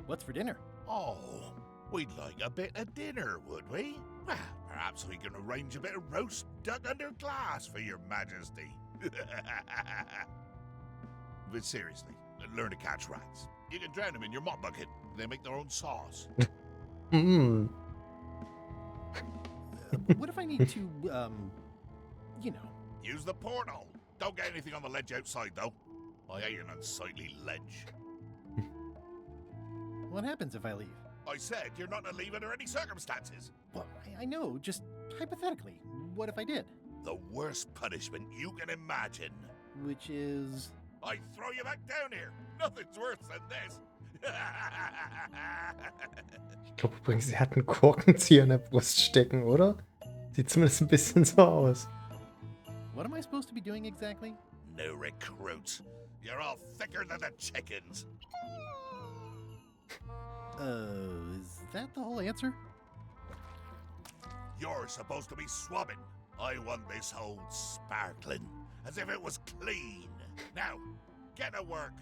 What's for dinner? Oh, we'd like a bit of dinner, would we? Well, perhaps we can arrange a bit of roast duck under glass for your majesty. But seriously, learn to catch rats. You can drown them in your mop bucket. They make their own sauce. What if I need to, you know? Use the porthole. Don't get anything on the ledge outside, though. I hate an unsightly ledge. What happens if I leave? I said you're not to leave under any circumstances. Well, I know, just hypothetically. What if I did? The worst punishment you can imagine. Which is? I throw you back down here. Nothing's worse than this. Ich glaube übrigens, er hat einen Korkenzieher in der Brust stecken, oder? Sieht zumindest ein bisschen so aus. What am I supposed to be doing exactly? New recruits. You're all thicker than the chickens. Is that the whole answer? You're supposed to be swabbing. I want this hold sparkling, as if it was clean. Now, get to work.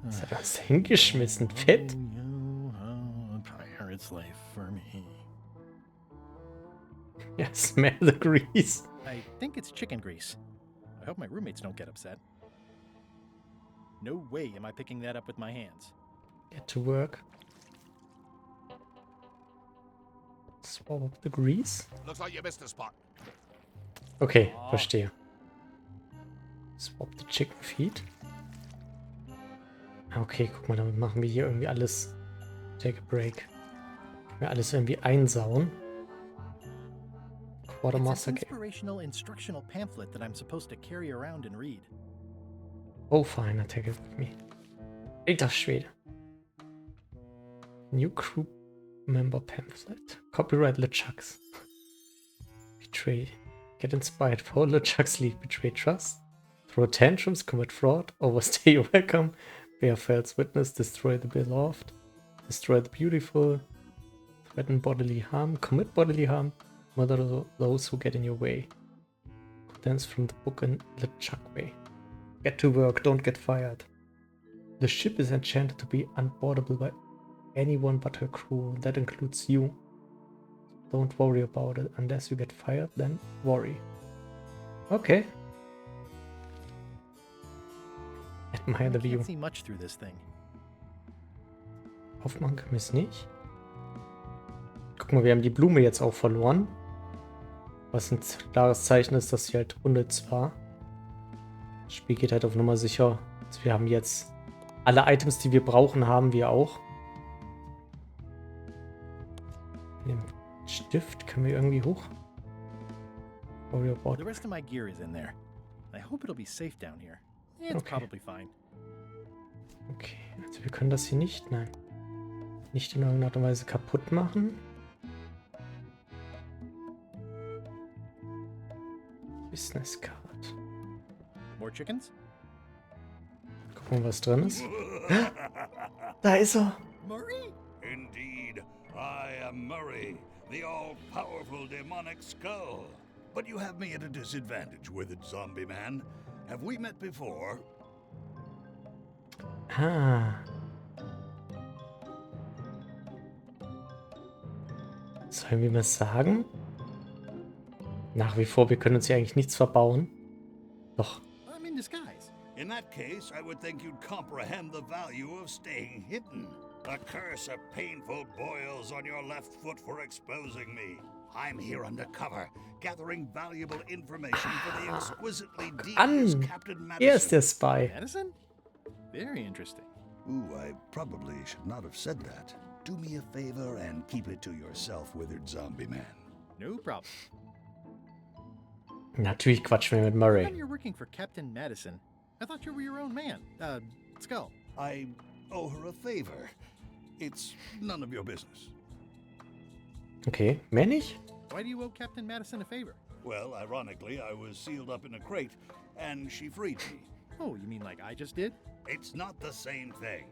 Was hat er uns hingeschmissen? Fett? Pirate's life for me. Ja, smell the grease. I think it's chicken grease. I hope my roommates don't get upset. No way am I picking that up with my hands. Get to work. Swab up the grease. Looks like you missed a spot. Okay, verstehe. Swap the chicken feet. Okay, guck mal, damit machen wir hier irgendwie alles. Take a break. Wir alles irgendwie einsauen. Watermaster an Game. inspirational instructional pamphlet that I'm supposed to carry around and read. Oh, fine, take it with me. Alter Schwede. New crew member pamphlet. Copyright LeChucks. Betray. Get inspired. Follow LeChucks lead. Betray trust. Throw tantrums. Commit fraud. Overstay your welcome. Bear false witness. Destroy the beloved. Destroy the beautiful. Threaten bodily harm. Commit bodily harm. Murder those who get in your way. Dance from the book in LeChuck way. Get to work. Don't get fired. The ship is enchanted to be unboardable by anyone but her crew. That includes you. Don't worry about it. Unless you get fired, then worry. Okay. Admire the view. Can't see much through this thing. Aufmachen können wir es nicht. Guck mal, wir haben die Blume jetzt auch verloren. Was ein klares Zeichen ist, dass sie halt unnütz war. Das Spiel geht halt auf Nummer sicher. Also wir haben jetzt alle Items, die wir brauchen, haben wir auch. Den Stift können wir irgendwie hoch. The rest of my gear is in there. I hope it'll be safe down here. It's probably fine. Okay, also wir können das hier nicht, nein. Nicht in irgendeiner Art und Weise kaputt machen. Business Card. More chickens? Gucken wir, was drin ist. Da ist er. Murray? Indeed, I am Murray, the all-powerful demonic skull. But you have me at a disadvantage, withered zombie man. Have we met before? Ah. Sollen wir was sagen? Nach wie vor, wir können uns hier eigentlich nichts verbauen. Doch. I'm in disguise. In that case, I would think you'd comprehend the value of staying hidden. A curse of painful boils on your left foot for exposing me. I'm here undercover, gathering valuable information for the exquisitely devious Captain Madison. Er ist der Spy. Madison? Very interesting. Ooh, I probably should not have said that. Do me a favor and keep it to yourself, withered zombie man. No problem. Natürlich quatschen wir mit How Murray. come you're working for Captain Madison? I thought you were your own man. Skull. I owe her a favor. It's none of your business. Okay, mehr nicht? Why do you owe Captain Madison a favor? Well, ironically, I was sealed up in a crate, and she freed me. Oh, you mean like I just did? It's not the same thing.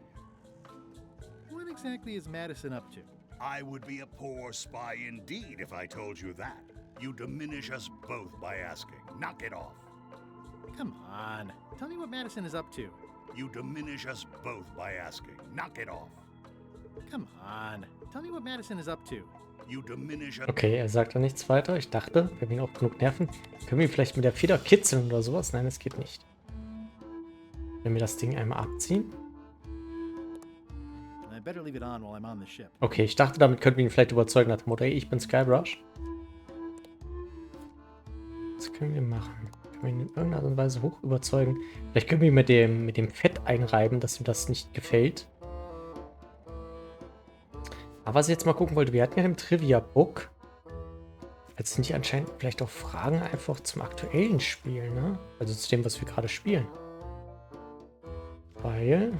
What exactly is Madison up to? I would be a poor spy indeed if I told you that. You diminish us both by asking. Knock it off. Come on. Tell me what Madison is up to. You diminish us both by asking. Knock it off. Come on. Tell me what Madison is up to. You diminish us. Okay, er sagt da nichts weiter. Ich dachte, wir haben ihn auch genug Nerven. Können wir ihn vielleicht mit der Feder kitzeln oder sowas? Nein, das geht nicht. Wenn wir das Ding einmal abziehen. I better leave it on while I'm on the ship. Okay, ich dachte, damit könnten wir ihn vielleicht überzeugen nach dem Motto, hey, ich bin Skybrush. Was können wir machen? Können wir ihn in irgendeiner Art und Weise hoch überzeugen? Vielleicht können wir ihn mit dem Fett einreiben, dass ihm das nicht gefällt. Aber was ich jetzt mal gucken wollte, wir hatten ja im Trivia-Book jetzt nicht anscheinend vielleicht auch Fragen einfach zum aktuellen Spiel, ne? Also zu dem, was wir gerade spielen. Weil...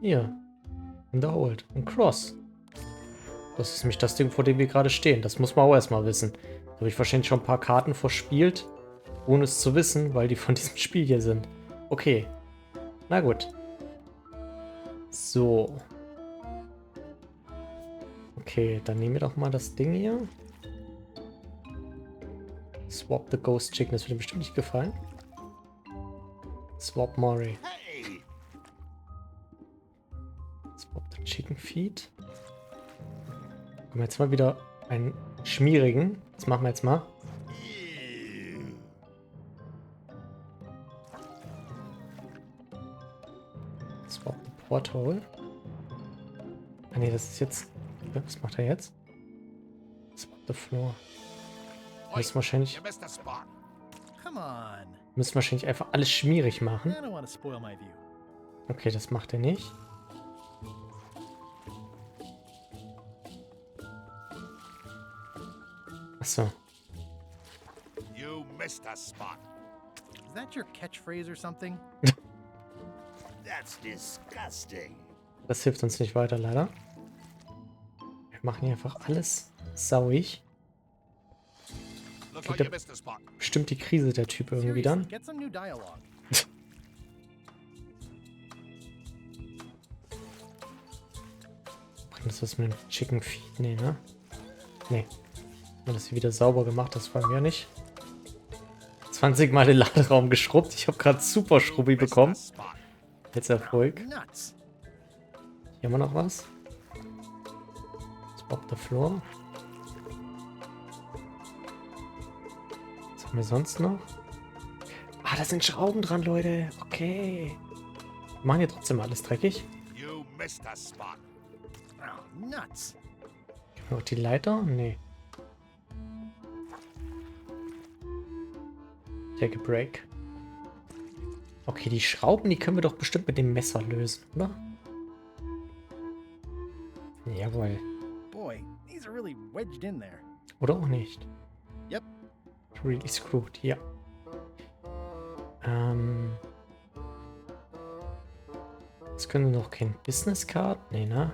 hier. Underhold. Und Cross. Das ist nämlich das Ding, vor dem wir gerade stehen. Das muss man auch erstmal wissen. Da habe ich wahrscheinlich schon ein paar Karten verspielt, ohne es zu wissen, weil die von diesem Spiel hier sind. Okay. Na gut. So. Okay, dann nehmen wir doch mal das Ding hier. Swap the Ghost Chicken, das wird dir bestimmt nicht gefallen. Swap Murray. Swap the Chicken Feed. Kommen wir jetzt mal wieder einen schmierigen. Das machen wir jetzt mal. Swap the Porthole. Ah ne, das ist jetzt... Was macht er jetzt? Swap the Floor. Müssen wahrscheinlich... Müssen wahrscheinlich einfach alles schmierig machen. Okay, das macht er nicht. Achso. You missed a spot. Is that your catchphrase or something? That's disgusting. Das hilft uns nicht weiter, leider. Wir machen hier einfach alles sauig. Looks Kriegt like you er missed a spot. bestimmt die Krise, der Typ irgendwie dann. Get some new dialogue. Bringt das was mit dem Chicken Feed? Nee, ne? Nee. Mal das hier wieder sauber gemacht, das wollen wir nicht. 20 Mal den Laderaum geschrubbt. Ich habe gerade super Schrubbi bekommen. Jetzt Erfolg. Hier haben wir noch was. Swap the floor. Was haben wir sonst noch? Ah, da sind Schrauben dran, Leute. Okay. Wir machen hier trotzdem alles dreckig. You missed a spot. Oh, nuts. Können wir auch die Leiter? Nee. Take a break. Okay, die Schrauben, die können wir doch bestimmt mit dem Messer lösen, oder? Jawohl. Boy, these are really wedged in there. Oder auch nicht. Yep. Really screwed, ja. Jetzt können wir noch kein Business Card. Nee, ne?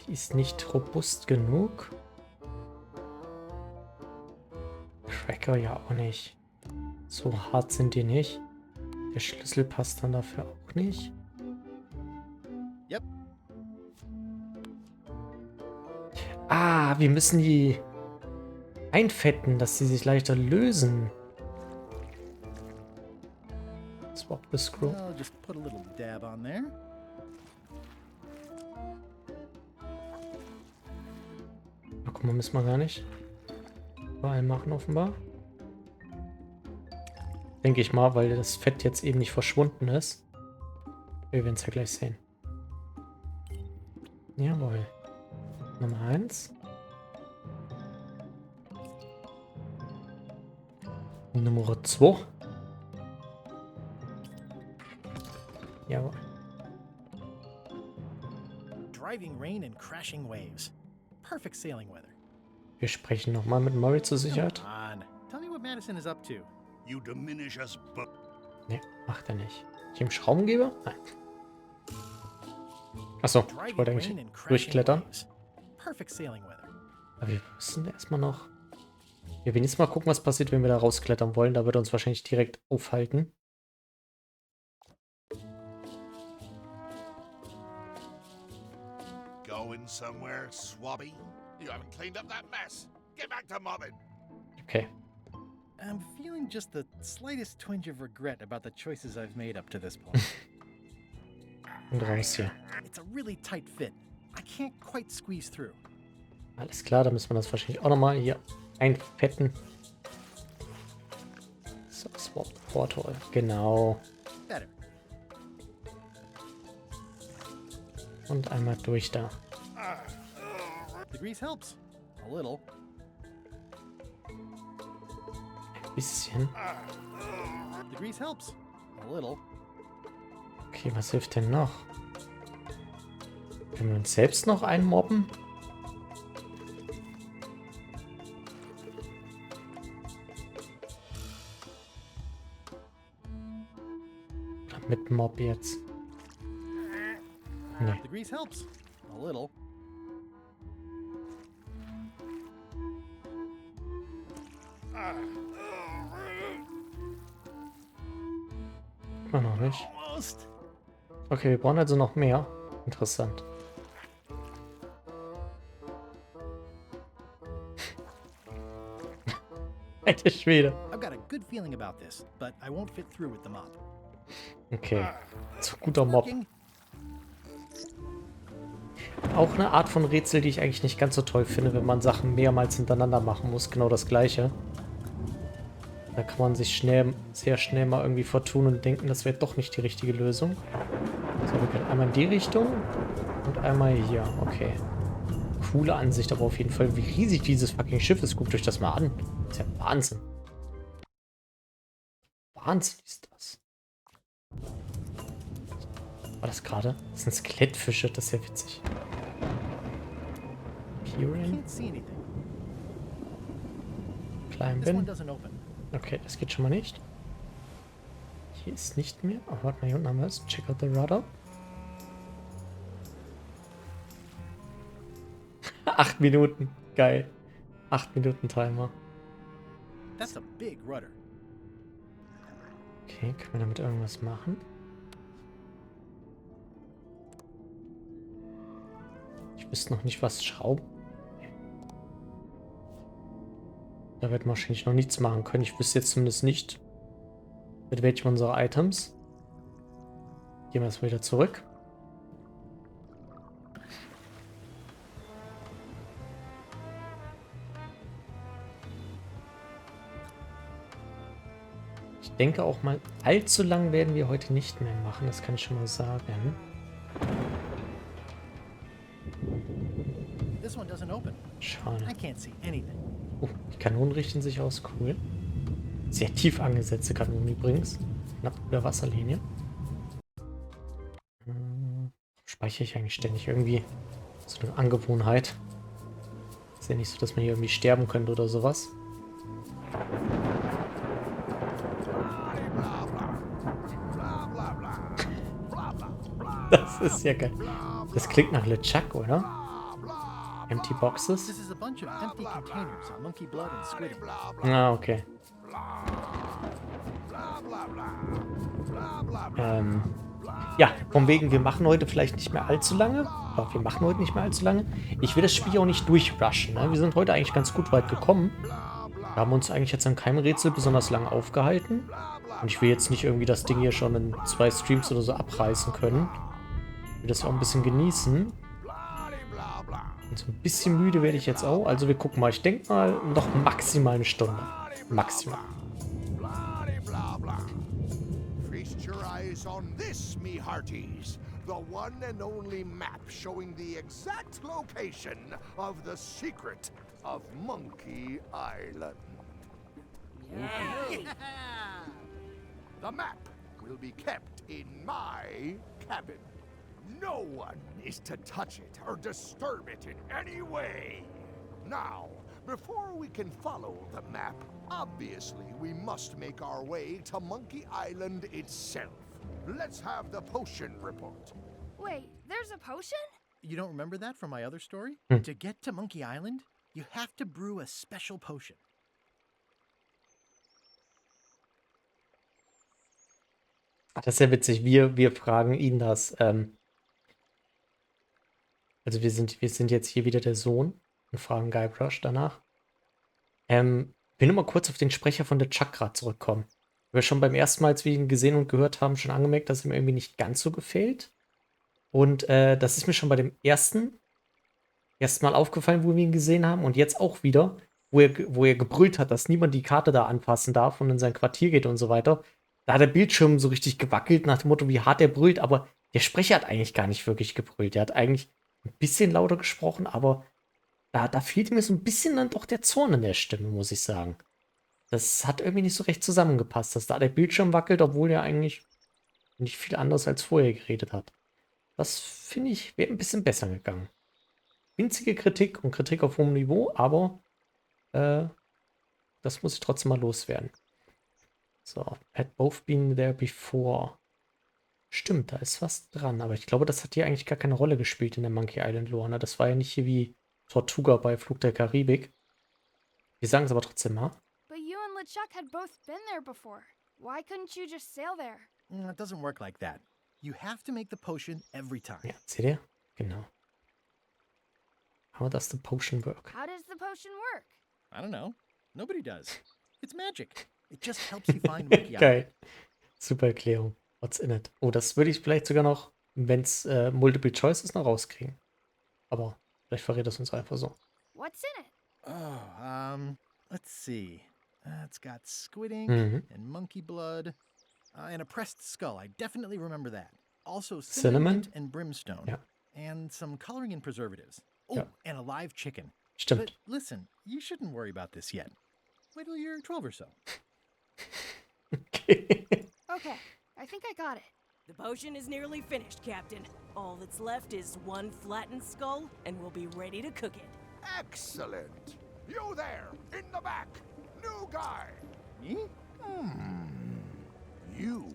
Die ist nicht robust genug. Cracker ja auch nicht. So hart sind die nicht. Der Schlüssel passt dann dafür auch nicht. Yep. Ah, wir müssen die einfetten, dass sie sich leichter lösen. Swap the screw. I'll just put a little dab on there. Na, guck mal, müssen wir gar nicht überall machen, offenbar. Denke ich mal, weil das Fett jetzt eben nicht verschwunden ist. Wir werden es ja gleich sehen. Jawohl. Nummer 1. Nummer 2. Jawohl. Driving rain and crashing waves. Perfect sailing weather. Wir sprechen nochmal mit Murray zur Sicherheit. Come on. Tell me what Madison is up to. You diminish us, but Ne, macht er nicht. Ich ihm Schraubengeber? Nein. Achso, ich wollte eigentlich durchklettern. Perfect sailing weather. Aber wir müssen erstmal noch. Wir werden jetzt mal gucken, was passiert, wenn wir da rausklettern wollen. Da wird er uns wahrscheinlich direkt aufhalten. going somewhere, Swabby? You haven't cleaned up that mess. Get back to mobbing. Okay. I'm feeling just the slightest twinge of regret about the choices I've made up to this point. Und raus hier. It's a really tight fit. I can't quite squeeze through. Alles klar, da müssen wir das wahrscheinlich auch nochmal hier einfetten. So, Swap Portal. Genau. Better. Und einmal durch da. The grease helps. A little. Ein bisschen. The grease helps. A little. Okay, was hilft denn noch? Können wir uns selbst noch einmobben? Oder mit Mob jetzt? Nee. The grease helps. A little. Immer noch nicht. Okay, wir brauchen also noch mehr. Interessant. Alter Schwede. I've got a good feeling about this, but I won't fit through with the mop. Okay. So guter Mob. Auch eine Art von Rätsel, die ich eigentlich nicht ganz so toll finde, wenn man Sachen mehrmals hintereinander machen muss. Genau das gleiche. Da kann man sich sehr schnell mal irgendwie vertun und denken, das wäre doch nicht die richtige Lösung. So, wir können einmal in die Richtung und einmal hier. Okay. Coole Ansicht, aber auf jeden Fall, wie riesig dieses fucking Schiff ist. Guckt euch das mal an. Das ist ja Wahnsinn. Wahnsinn ist das. War das gerade? Das sind Skelettfische, das ist ja witzig. Piran? klein This one bin. doesn't open. Okay, das geht schon mal nicht. Hier ist nicht mehr. Oh, warte mal, hier unten haben wir es. Check out the rudder. 8 Minuten. Geil. 8 Minuten Timer. That's a big rudder. Okay, können wir damit irgendwas machen? Ich wüsste noch nicht, was Schrauben. Da wird man wahrscheinlich noch nichts machen können. Ich wüsste jetzt zumindest nicht, mit welchem unserer Items. Gehen wir jetzt wieder zurück. Ich denke auch mal, allzu lang werden wir heute nicht mehr machen. Das kann ich schon mal sagen. This one doesn't open. Schade. I can't see anything. Oh, die Kanonen richten sich aus. Cool. Sehr tief angesetzte Kanonen übrigens. Knapp über Wasserlinie. Speichere ich eigentlich ständig irgendwie. So eine Angewohnheit. Ist ja nicht so, dass man hier irgendwie sterben könnte oder sowas. Das ist ja geil. Das klingt nach LeChuck, oder? Empty Boxes. This is a bunch of empty containers on monkey blood and squid ink. Ah, okay. Ja, von wegen, wir machen heute vielleicht nicht mehr allzu lange. Aber wir machen heute nicht mehr allzu lange. Ich will das Spiel auch nicht durchrushen. Ne? Wir sind heute eigentlich ganz gut weit gekommen. Wir haben uns eigentlich jetzt an keinem Rätsel besonders lange aufgehalten. Und ich will jetzt nicht irgendwie das Ding hier schon in 2 Streams oder so abreißen können. Ich will das auch ein bisschen genießen. Und so ein bisschen müde werde ich jetzt auch. Also wir gucken mal. Ich denke mal noch maximal eine Stunde. Maximal. Feast your eyes on this, me hearties. The one and only map showing the exact location of the secret of Monkey Island. The map will be kept in my cabin. No one is to touch it or disturb it in any way. Now, before we can follow the map, obviously we must make our way to Monkey Island itself. Let's have the potion report. Wait, there's a potion? You don't remember that from my other story? To get to Monkey Island, you have to brew a special potion. Ach, das ist ja witzig. Wir fragen ihn das. Also wir sind jetzt hier wieder der Sohn und fragen Guybrush danach. Will nur mal kurz auf den Sprecher von der Chakra zurückkommen. Wir haben schon beim ersten Mal, als wir ihn gesehen und gehört haben, schon angemerkt, dass ihm irgendwie nicht ganz so gefällt. Und das ist mir schon bei dem ersten Mal aufgefallen, wo wir ihn gesehen haben. Und jetzt auch wieder, wo er gebrüllt hat, dass niemand die Karte da anfassen darf und in sein Quartier geht und so weiter. Da hat der Bildschirm so richtig gewackelt nach dem Motto, wie hart er brüllt. Aber der Sprecher hat eigentlich gar nicht wirklich gebrüllt. Der hat eigentlich ein bisschen lauter gesprochen, aber da fehlte mir so ein bisschen dann doch der Zorn in der Stimme, muss ich sagen. Das hat irgendwie nicht so recht zusammengepasst, dass da der Bildschirm wackelt, obwohl er eigentlich nicht viel anders als vorher geredet hat. Das, finde ich, wäre ein bisschen besser gegangen. Winzige Kritik und Kritik auf hohem Niveau, aber das muss ich trotzdem mal loswerden. So, had both been there before. Stimmt, da ist was dran, aber ich glaube, das hat hier eigentlich gar keine Rolle gespielt in der Monkey Island Lore. Ne? Das war ja nicht hier wie Tortuga bei Flug der Karibik. Wir sagen es aber trotzdem mal. But you and LeChuck had both been there before. Why couldn't you just sail there? It doesn't work like that. You have to make the potion every time. Ja, seht ihr? Genau. How does the potion work? How does the potion work? I don't know. Nobody does. It's magic. It just helps you find Monkey Island. Geil. Super Erklärung. What's in it? Oh, das würde ich vielleicht sogar noch, wenn es Multiple Choice ist, noch rauskriegen. Aber vielleicht verrät es uns einfach so. What's in it? Oh, let's see. It's got squid ink and monkey blood and a pressed skull. I definitely remember that. Also cinnamon and brimstone. Ja. And some coloring and preservatives. Oh, Ja. and a live chicken. Stimmt. But listen, you shouldn't worry about this yet. Wait till you're 12 or so. Okay, I think I got it. The potion is nearly finished, Captain. All that's left is one flattened skull, and we'll be ready to cook it. Excellent. You there, in the back. new guy. Me? You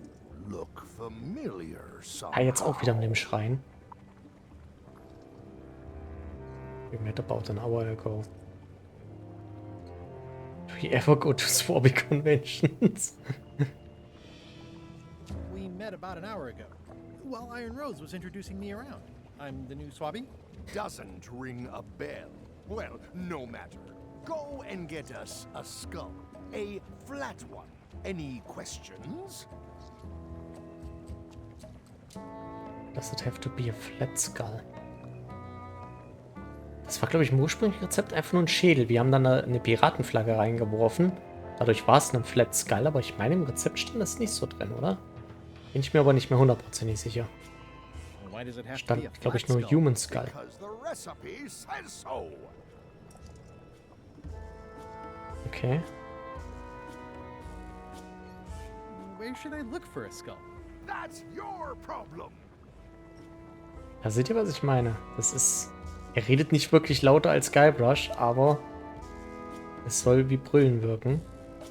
look familiar somehow. Ah, jetzt auch wieder mit dem Schrein. We met about an hour ago. Do we ever go to Swabby conventions? We met about an hour ago, while Iron Rose was introducing me around. I'm the new Swabby. Doesn't ring a bell. Well, no matter. Go and get us a skull. A flat one. Any questions? Does it have to be a flat skull? Das war, glaube ich, im ursprünglichen Rezept einfach nur ein Schädel. Wir haben dann eine Piratenflagge reingeworfen. Dadurch war es ein Flat Skull, aber ich meine, im Rezept stand das nicht so drin, oder? Bin ich mir aber nicht mehr hundertprozentig sicher. Stand, glaube ich, nur Human Skull. Okay. Where should I look for a skull? That's your problem. Da seht ihr, was ich meine. Das ist... Er redet nicht wirklich lauter als Guybrush, aber es soll wie Brüllen wirken.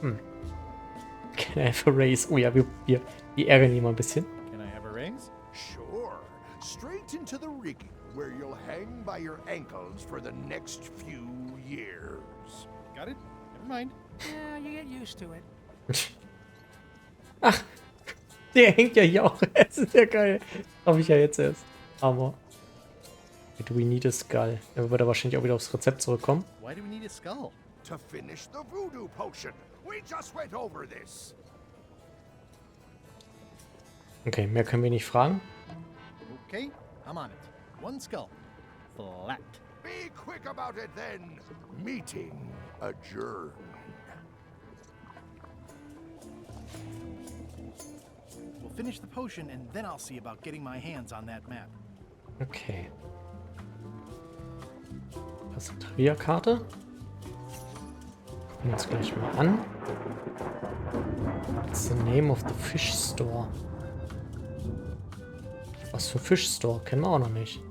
Can I have a raise? Oh ja, wir ärgern ihn mal ein bisschen. Can I have a raise? Sure. Straight into the rigging, where you'll hang by your ankles for the next few years. Got it? Never mind. Yeah, you get used to it. Ach, der hängt ja hier auch. Das ist ja geil. Habe ich ja jetzt erst. Aber... Do we need a skull? Er wird wahrscheinlich auch wieder aufs Rezept zurückkommen. Why do we need a skull? To finish the voodoo potion. We just went over this. Okay, mehr können wir nicht fragen. Okay, I'm on it. One skull. Flat. Be quick about it then. Meeting adjourned. We'll finish the potion and then I'll see about getting my hands on that map. Okay. Passagerierkarte. Gucken wir uns gleich mal an. What's the name of the fish store? Was für Fish Store? Kennen wir auch noch nicht.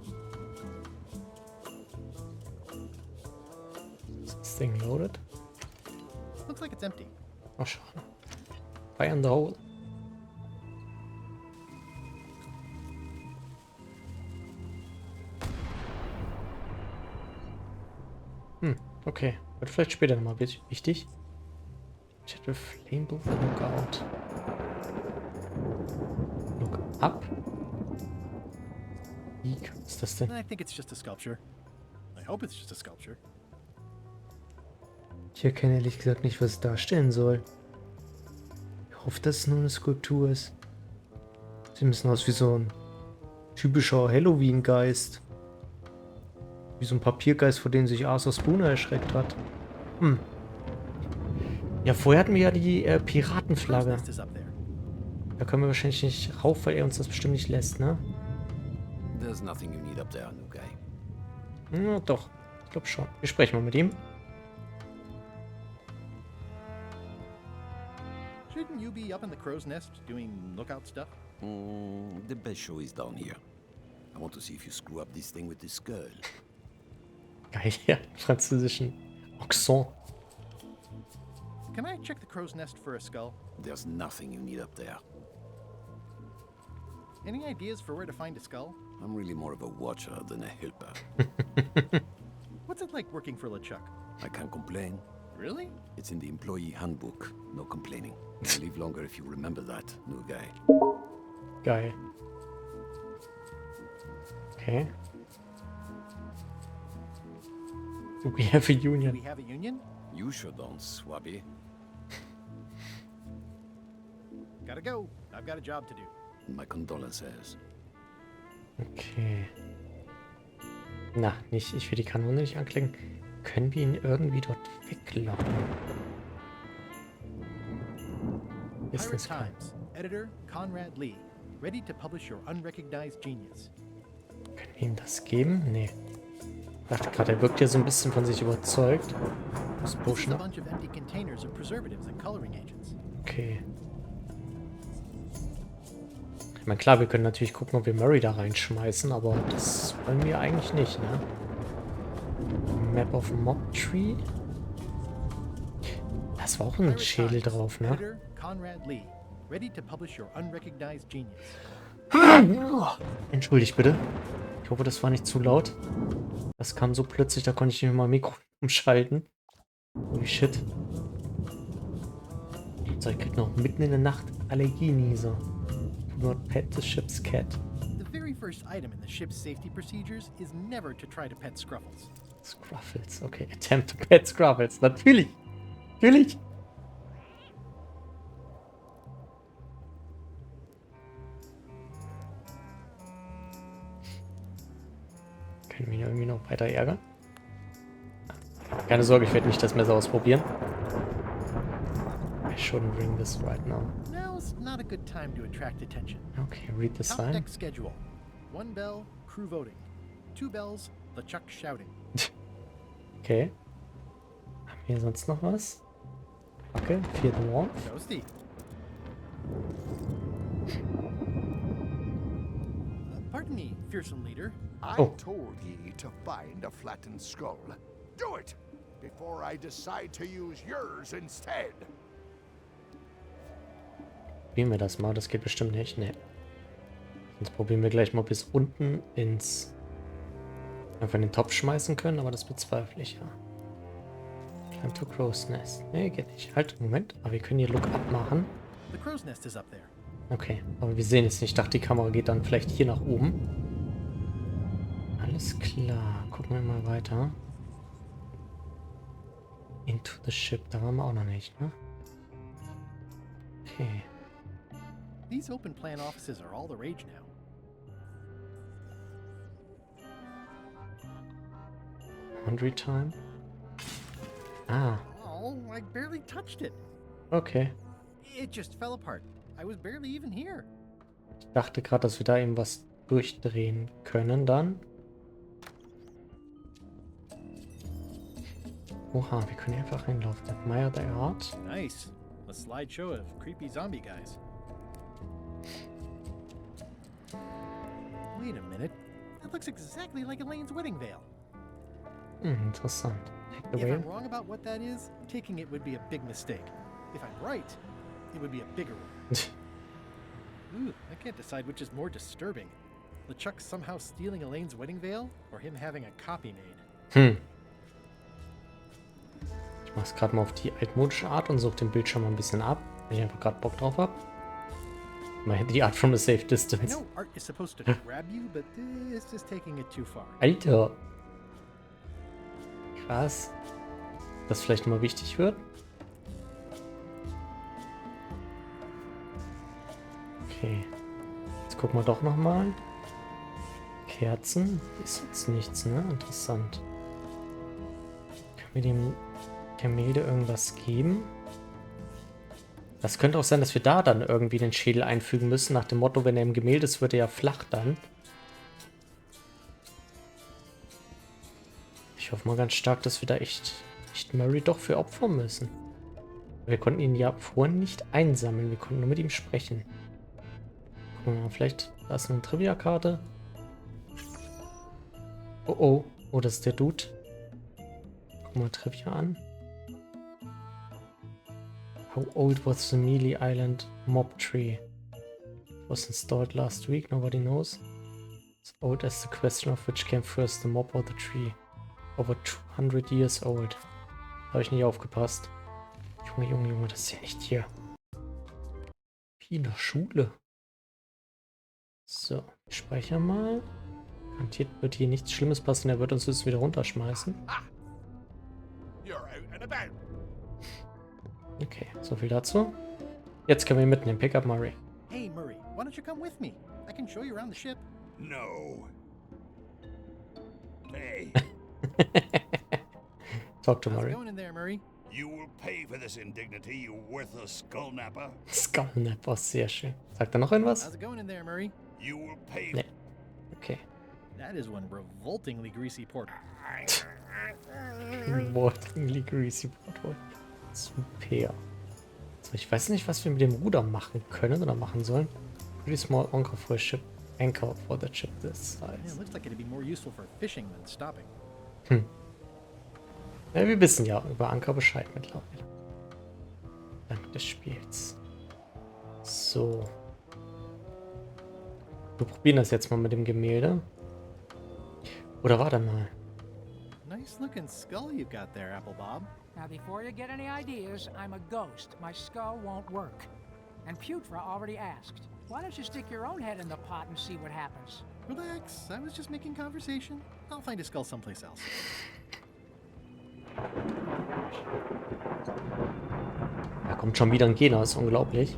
Ist das Ding loaded? Looks like it's empty. Oh, schade. Fire in the hole. Okay. Wird vielleicht später nochmal wichtig. Chat with Flammable Lookout. Look up. Wie ist das denn? I think it's just a sculpture. I hope it's just a sculpture. Ich erkenne ehrlich gesagt nicht, was es darstellen soll. Ich hoffe, dass es nur eine Skulptur ist. Sie müssen aus wie so ein typischer Halloween-Geist. Wie so ein Papiergeist, vor dem sich Arthur Spooner erschreckt hat. Ja, vorher hatten wir ja die Piratenflagge. Da können wir wahrscheinlich nicht rauf, weil er uns das bestimmt nicht lässt, ne? There's nothing you need up there, new guy. Ja, doch. Ich glaube schon. Wir sprechen mal mit ihm. Shouldn't you be up in the crow's nest doing lookout stuff? The best show is down here. I want to see if you screw up this thing with this girl. Geil, ja, französischen Accent. Can I check the crow's nest for a skull? There's nothing you need up there. Any ideas for where to find a skull? I'm really more of a watcher than a helper. What's it like working for LeChuck? I can't complain. Really? It's in the employee handbook. No complaining. You'll live longer if you remember that, new guy. Geil. Okay. Do we have a union? Do we have a union? You sure don't, Swabby. Gotta go. I've got a job to do. My condolences. Okay. Na, nicht. Ich will die Kanone nicht anklicken. Können wir ihn irgendwie dort weglocken? Pirate Times. Editor Conrad Lee. Ready to publish your unrecognized genius. Können wir ihm das geben? Nee. Ich dachte gerade, er wirkt ja so ein bisschen von sich überzeugt. Das Potion. A bunch of empty containers of preservatives and coloring agents. Okay. Ich meine, klar, wir können natürlich gucken, ob wir Murray da reinschmeißen, aber das wollen wir eigentlich nicht, ne? Map of Mob Tree. Das war auch ein Schädel drauf, ne? Editor Conrad Lee, ready to publish your unrecognized genius. Entschuldigt bitte. Ich hoffe, das war nicht zu laut. Das kam so plötzlich, da konnte ich nicht mehr mein Mikro umschalten. Holy shit. So, ich krieg noch mitten in der Nacht Allergienieser. Do not pet the ship's cat. The very first item in the ship's safety procedures is never to try to pet Scruffles. Scruffles, okay. Attempt to pet Scruffles. Natürlich. Natürlich. Können wir ihn irgendwie noch weiter ärgern? Keine Sorge, ich werde nicht das Messer ausprobieren. I shouldn't ring this right now. Now's not a good time to attract attention. Okay, read the Top sign. deck schedule. 1 bell, crew voting. 2 bells, LeChuck shouting. Okay. Haben wir sonst noch was? Okay, vierter Warmth. Toasty. Pardon me, fearsome leader. I Oh. told ye to find a flattened skull. Do it before I decide to use yours instead. Probieren wir das mal, das geht bestimmt nicht. Ne. Sonst probieren wir gleich mal bis unten ins... Einfach in den Topf schmeißen können, aber das bezweifle ich ja. Climb to Crow's Nest. Ne, geht nicht. Halt, Moment. Aber wir können hier Look Up machen. The crow's nest is up there. Okay, aber wir sehen es nicht. Ich dachte, die Kamera geht dann vielleicht hier nach oben. Alles klar. Gucken wir mal weiter. Into the ship. Da waren wir auch noch nicht, ne? Okay. These open plan offices are all the rage now. Laundry time. Ah, Oh, I barely touched it. okay. It just fell apart. I was barely even here. Ich dachte gerade, dass wir da eben was durchdrehen können dann. Oha, wir können hier einfach reinlaufen. Admire the art. Nice. A slideshow of creepy zombie guys. Wait a minute. That looks exactly like Elaine's wedding veil. Interessant. Take the If whale. I'm wrong about what that is, taking it would be a big mistake. If I'm right, it would be a bigger one. Ooh, I can't decide which is more disturbing. LeChuck somehow stealing Elaine's wedding veil, or him having a copy made. Ich mach's gerade mal auf die altmodische Art und suche den Bildschirm mal ein bisschen ab, wenn ich einfach gerade Bock drauf habe. Mal die Art from a safe I distance. know art is supposed to grab you, but this is taking it too far. Alter. Krass. Das vielleicht mal wichtig wird. Okay. Jetzt gucken wir doch nochmal. Kerzen. Ist jetzt nichts, ne? Interessant. Können wir dem Gemälde irgendwas geben? Das könnte auch sein, dass wir da dann irgendwie den Schädel einfügen müssen. Nach dem Motto, wenn er im Gemälde ist, wird er ja flach dann. Ich hoffe mal ganz stark, dass wir da echt Murray doch für opfern müssen. Wir konnten ihn ja vorhin nicht einsammeln. Wir konnten nur mit ihm sprechen. Gucken wir mal, vielleicht, da ist eine Trivia-Karte. Oh oh. Oh, das ist der Dude. Gucken wir mal Trivia an. How old was the Mealy Island mob tree? It was installed last week, nobody knows. As old as the question of which came first, the mob or the tree. Over 200 years old. Habe ich nicht aufgepasst. Junge, Junge, Junge, das ist ja echt hier. Wie in der Schule. So, ich speichere mal. Garantiert wird hier nichts Schlimmes passieren, er wird uns jetzt wieder runterschmeißen. You're out and about. Okay, so viel dazu. Jetzt können wir ihn mitnehmen. Pick up Murray. Hey, Murray, why don't you come with me? I can show you around the ship. No. Hey. Talk to How's it Murray. going in there, Murray? You will pay for this indignity, you worthless skullnapper. Skullnapper, sehr schön. Sagt er noch irgendwas? How's it going in there, Murray? You will pay. Nee. Okay. That is one revoltingly greasy porter. Revoltingly greasy portal. Super. So, ich weiß nicht, was wir mit dem Ruder machen können oder machen sollen. Pretty small anchor for a ship. Anchor for the ship this Yeah, size. it looks like it'd be more useful for fishing than stopping. Ja, wir wissen ja über Anker Bescheid mittlerweile. Dank des Spiels. So. Wir probieren das jetzt mal mit dem Gemälde. Oder warte mal. Nice looking skull you've got there, Apple Bob. Now, before you get any ideas, I'm a ghost. My skull won't work. And Putra already asked. Why don't you stick your own head in the pot and see what happens? Relax, I was just making conversation. I'll find a skull someplace else. Da kommt schon wieder ein Gegner, ist unglaublich.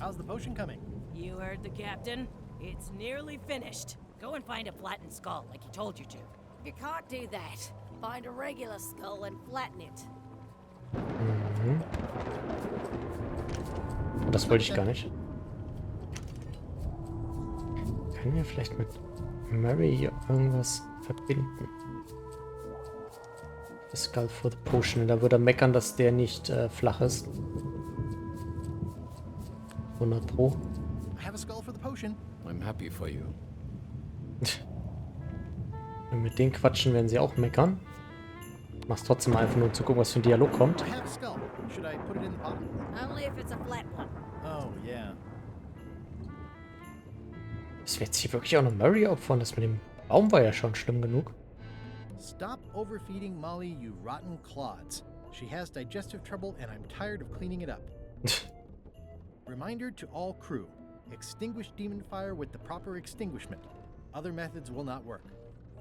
How's the potion coming? You heard the captain. It's nearly finished. Go and find a flattened skull like he told you to. You can't do that. Find a regular skull and flatten it. Mhm. Das wollte ich gar nicht. Können wir vielleicht mit Mary hier irgendwas verbinden? The Skull for the Potion. Da würde er meckern, dass der nicht flach ist. 100 Pro. I have a skull for the potion. I'm happy for you. Wenn wir mit denen quatschen, werden sie auch meckern. Mach's trotzdem mal einfach nur, um zu gucken, was für ein Dialog kommt. I have a skull. Should I put it in the pot? Only if it's a flat one. Oh, yeah. Dass wir jetzt hier wirklich auch noch Mary opfern. Das mit dem Baum war ja schon schlimm genug. Stop overfeeding Molly, you rotten clods. She has digestive trouble and I'm tired of cleaning it up. Reminder to all crew. Extinguish demon fire with the proper extinguishment. Other methods will not work.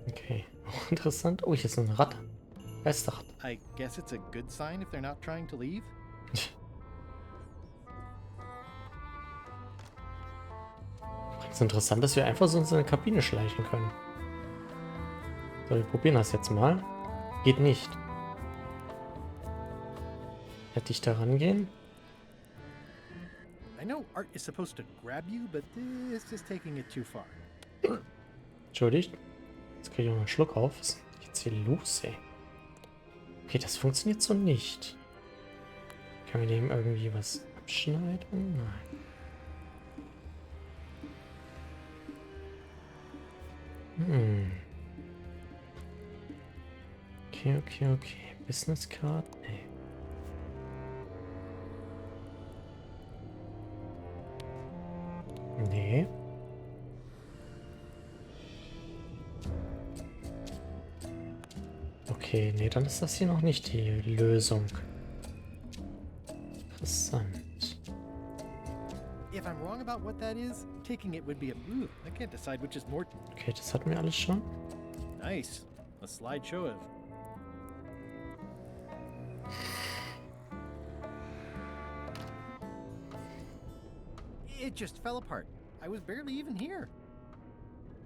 Okay, auch interessant. Oh, hier ist eine Ratte. Geisterratte. I guess it's a good sign if they're not trying to leave. Es ist interessant, dass wir einfach so in so eine Kabine schleichen können. So, wir probieren das jetzt mal. Geht nicht. Hätte ich da rangehen? I know art is supposed to grab you, but this is taking it too far. Entschuldigt. Jetzt kriege ich auch noch einen Schluck auf. Was ist jetzt hier los, ey? Okay, das funktioniert so nicht. Kann man dem irgendwie was abschneiden? Nein. Okay. Business Card? Nee. Nee. Okay, nee, dann ist das hier noch nicht die Lösung. Interessant. If I'm wrong about what that is, taking it would be a move. I can't decide which is more. Okay, das hatten wir alles schon. Nice. A slideshow of. It just fell apart. I was barely even here.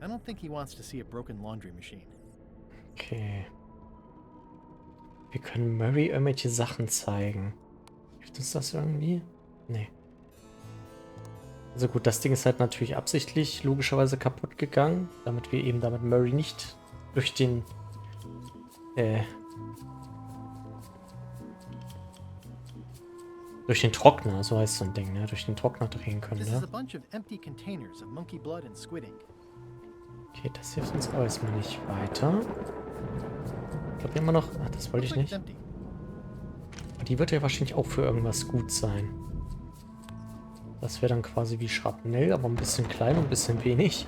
I don't think he wants to see a broken laundry machine. Okay. Wir können Mary irgendwelche Sachen zeigen. Hilft uns das irgendwie? Nee. Also gut, das Ding ist halt natürlich absichtlich logischerweise kaputt gegangen, damit wir eben damit Mary nicht durch den durch den Trockner, so heißt so ein Ding, ne? Durch den Trockner drehen können, This is a ne? bunch of empty containers of monkey blood and squid ink. Okay, das hilft uns aber erstmal nicht weiter. Ich glaube immer noch. Ach, das wollte ich nicht. Empty. Aber die wird ja wahrscheinlich auch für irgendwas gut sein. Das wäre dann quasi wie Schrapnell, aber ein bisschen klein und ein bisschen wenig.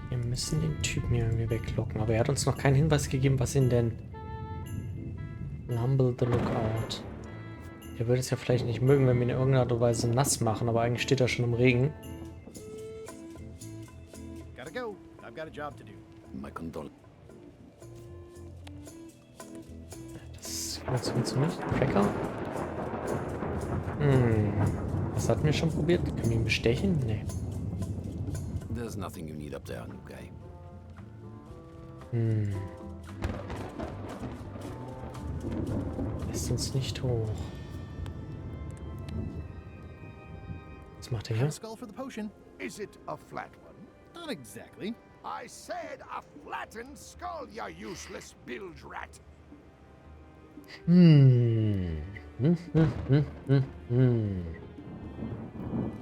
Wir müssen den Typen hier irgendwie weglocken. Aber er hat uns noch keinen Hinweis gegeben, was ihn denn... Lumble the Lookout. Er würde es ja vielleicht nicht mögen, wenn wir ihn in irgendeiner Art und Weise nass machen, aber eigentlich steht er schon im Regen. Gotta go. I've got a job to do. My condolences. Das funktioniert nicht. Cracker? Was hatten wir schon probiert? Können wir ihn bestechen? Nee. There's nothing you need up there, new guy. Lässt uns nicht hoch. Was macht er Have a hier? skull for the potion. Is it a flat one? Not exactly. I said a flattened skull, you useless bilge rat.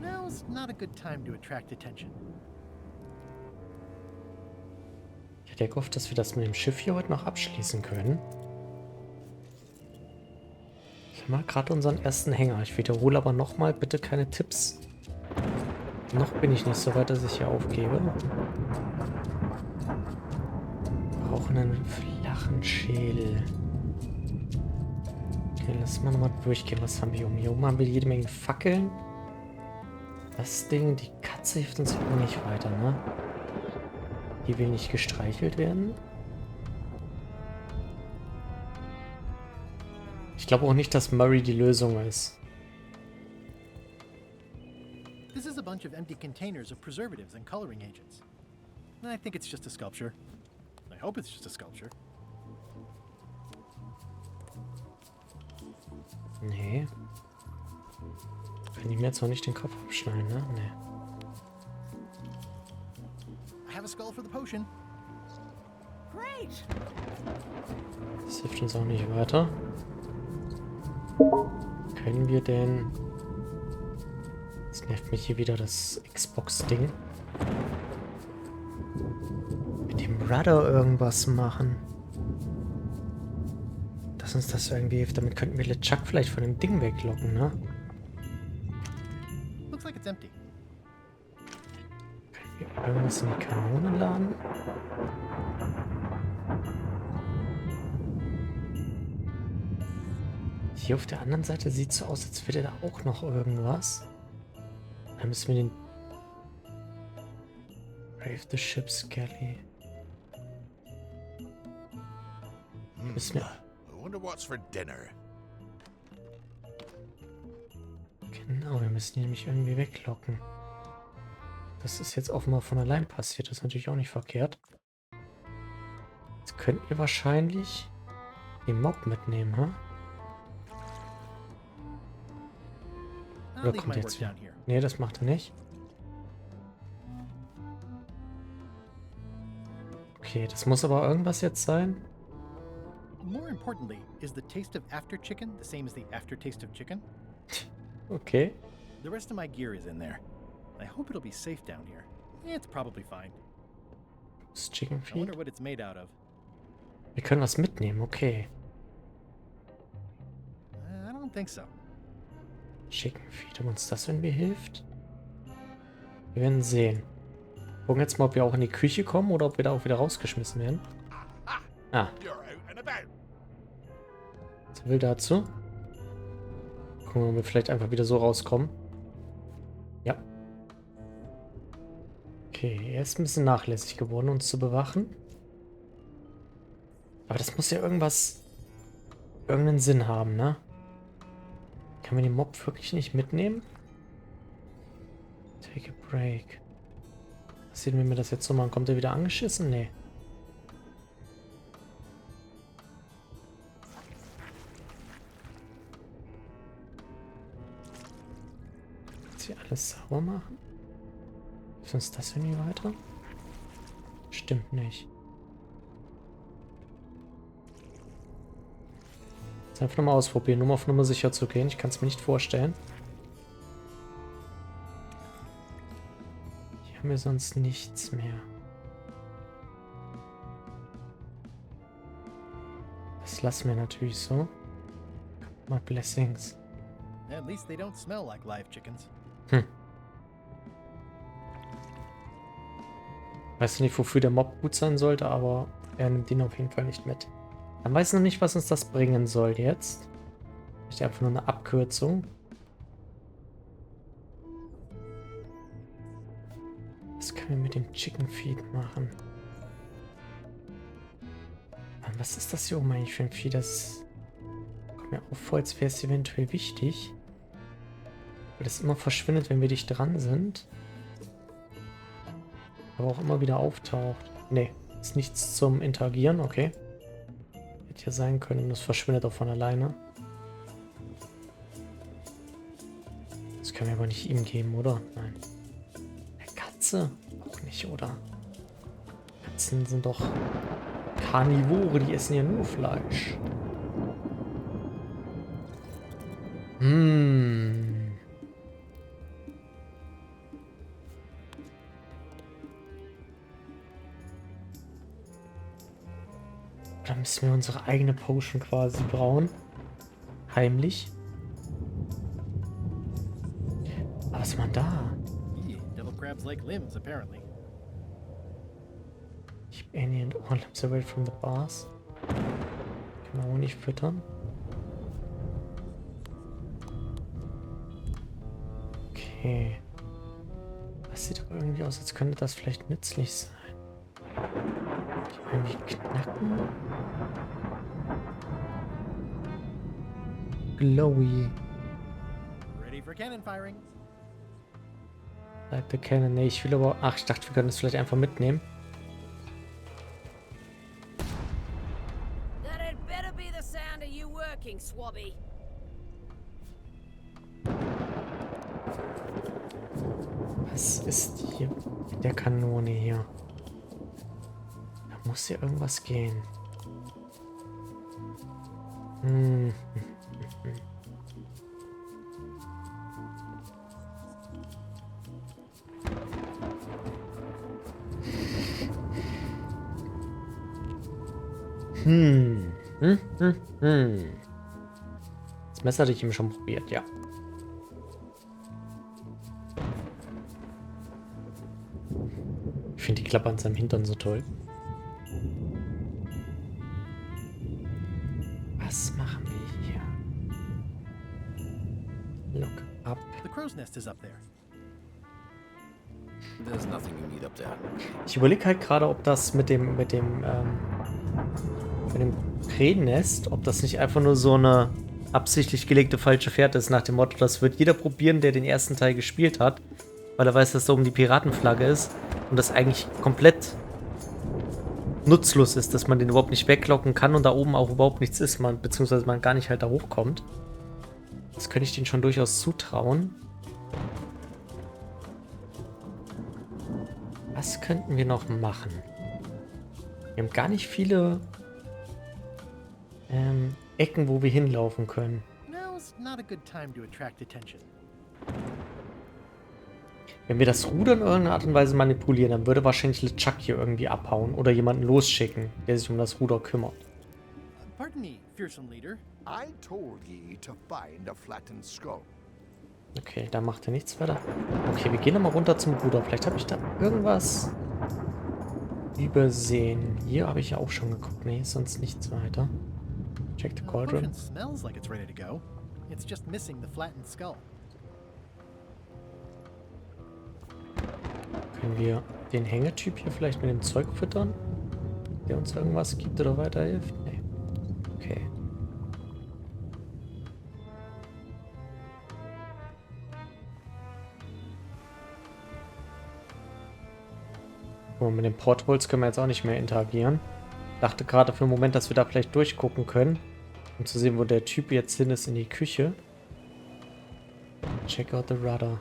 Now's not a good time to attract attention. Ja, Ich hätte gehofft, dass wir das mit dem Schiff hier heute noch abschließen können. Ich habe mal gerade unseren ersten Hänger. Ich wiederhole aber nochmal, bitte keine Tipps. Noch bin ich nicht so weit, dass ich hier aufgebe. Wir brauchen einen flachen Schädel. Okay, lass mal nochmal durchgehen. Was haben wir hier oben? Hier oben haben wir jede Menge Fackeln. Das Ding, die Katze hilft uns auch nicht weiter, ne? Die will nicht gestreichelt werden. Ich glaube auch nicht, dass Murray die Lösung ist. This is a bunch of empty containers of preservatives and coloring agents. I think it's just a sculpture. I hope it's just a sculpture. Nee. Kann ich mir jetzt noch nicht den Kopf abschneiden, ne? Nee. I have a skull for the potion. Great. Das hilft uns auch nicht weiter. Können wir denn... Jetzt nervt mich hier wieder das Xbox-Ding. Mit dem Rudder irgendwas machen. Dass uns das irgendwie hilft. Damit könnten wir LeChuck vielleicht von dem Ding weglocken, ne? Looks like it's empty. Können wir irgendwas in die Kanone laden? Hier auf der anderen Seite sieht es so aus, als wäre da auch noch irgendwas. Dann müssen wir den... Brave the Ship's Galley. Müssen wir... I wonder what's for dinner. Genau, wir müssen ihn nämlich irgendwie weglocken. Das ist jetzt offenbar von allein passiert. Das ist natürlich auch nicht verkehrt. Jetzt könnten wir wahrscheinlich den Mob mitnehmen, ha? Oder kommt der jetzt wieder? Nee, das macht er nicht. Okay, das muss aber irgendwas jetzt sein. More importantly, is the taste of after chicken the same as the aftertaste of chicken? Okay. The rest of my gear is in there. I hope it'll be safe down here. It's probably fine. Das Chicken I wonder Feed. what it's made out of. Wir können was mitnehmen, okay. I don't think so. Chicken Feed, ob uns das irgendwie hilft? Wir werden sehen. Gucken jetzt mal, ob wir auch in die Küche kommen oder ob wir da auch wieder rausgeschmissen werden. Ah. Was will dazu? Gucken wir, ob wir vielleicht einfach wieder so rauskommen. Ja. Okay, er ist ein bisschen nachlässig geworden, uns zu bewachen. Aber das muss ja irgendeinen Sinn haben, ne? Kann man den Mob wirklich nicht mitnehmen? Take a break. Was sehen wir, wenn wir das jetzt so machen? Kommt er wieder angeschissen? Nee. Jetzt hier alles sauber machen? Hilft uns das irgendwie weiter? Stimmt nicht. Jetzt einfach nochmal ausprobieren, um auf Nummer sicher zu gehen. Ich kann es mir nicht vorstellen. Hier haben wir sonst nichts mehr. Das lassen wir natürlich so. Mal Blessings. At least they don't smell like live chickens. Weiß nicht, wofür der Mob gut sein sollte, aber er nimmt ihn auf jeden Fall nicht mit. Dann weiß noch nicht, was uns das bringen soll jetzt. Vielleicht einfach nur eine Abkürzung. Was können wir mit dem Chicken Feed machen? Was ist das hier oben eigentlich für ein Vieh? Das kommt mir auch vor, als wäre es eventuell wichtig. Weil das immer verschwindet, wenn wir dicht dran sind. Aber auch immer wieder auftaucht. Nee, ist nichts zum Interagieren, okay. Hätte ja sein können, das verschwindet auch von alleine. Das können wir aber nicht ihm geben, oder? Nein. Der Katze? Auch nicht, oder? Katzen sind doch Karnivore, die essen ja nur Fleisch. Dann müssen wir unsere eigene Potion quasi brauen. Heimlich. Aber was ist man da? Devil crabs like limbs, apparently. Keep any and all limbs away from the bars. Kann man auch nicht füttern. Okay. Das sieht aber irgendwie aus, als könnte das vielleicht nützlich sein. Die irgendwie knacken. Glowy. Ready for cannon firing. Like the cannon. Nee, ich will aber... Ach, ich dachte, wir können das vielleicht einfach mitnehmen. That had better be the sound of you working, Swabby. Was ist hier mit der Kanone hier? Da muss hier irgendwas gehen. Das Messer hatte ich ihm schon probiert, ja. Ich finde die Klappe an seinem Hintern so toll. Was machen wir hier? Look up. The crow's nest is up there. There's nothing you need up there. Ich überlege halt gerade, ob das mit dem Krähennest, ob das nicht einfach nur so eine absichtlich gelegte falsche Fährte ist, nach dem Motto, das wird jeder probieren, der den ersten Teil gespielt hat, weil er weiß, dass da oben die Piratenflagge ist und das eigentlich komplett nutzlos ist, dass man den überhaupt nicht weglocken kann und da oben auch überhaupt nichts ist, beziehungsweise man gar nicht halt da hochkommt. Das könnte ich denen schon durchaus zutrauen. Was könnten wir noch machen? Wir haben gar nicht viele Ecken, wo wir hinlaufen können. Now's not a good time to attract attention. Wenn wir das Ruder in irgendeiner Art und Weise manipulieren, dann würde wahrscheinlich LeChuck hier irgendwie abhauen oder jemanden losschicken, der sich um das Ruder kümmert. Pardon me, fearsome leader. I told ye to find a flattened skull. Okay, da macht er nichts weiter. Okay, wir gehen nochmal runter zum Ruder. Vielleicht habe ich da irgendwas übersehen. Hier habe ich ja auch schon geguckt. Nee, sonst nichts weiter. Check the cauldron. The potion smells like it's ready to go. It's just missing the flattened skull. Können wir den Hängetyp hier vielleicht mit dem Zeug füttern? Der uns irgendwas gibt oder weiterhilft? Nee. Okay. Oh, mit dem Portholz können wir jetzt auch nicht mehr interagieren. Dachte gerade für einen Moment, dass wir da vielleicht durchgucken können, um zu sehen, wo der Typ jetzt hin ist in die Küche. Check out the rudder.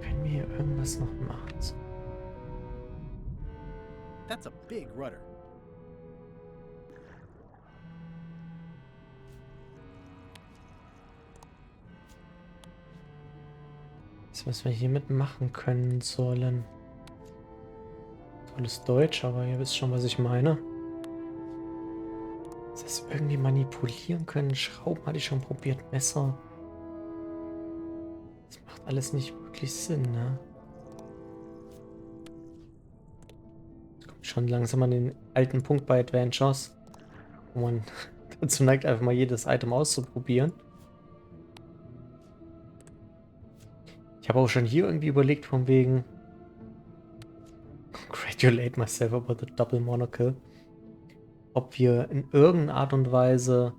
Können wir hier irgendwas noch machen? That's a big rudder. Was wir hiermit machen können sollen. Tolles Deutsch, aber ihr wisst schon, was ich meine. Das heißt, irgendwie manipulieren können. Schrauben hatte ich schon probiert. Messer. Das macht alles nicht wirklich Sinn, ne? Das kommt schon langsam an den alten Punkt bei Adventures, wo man dazu neigt, einfach mal jedes Item auszuprobieren. Ich habe auch schon hier irgendwie überlegt, von wegen congratulate myself about the double monocle, ob wir in irgendeiner Art und Weise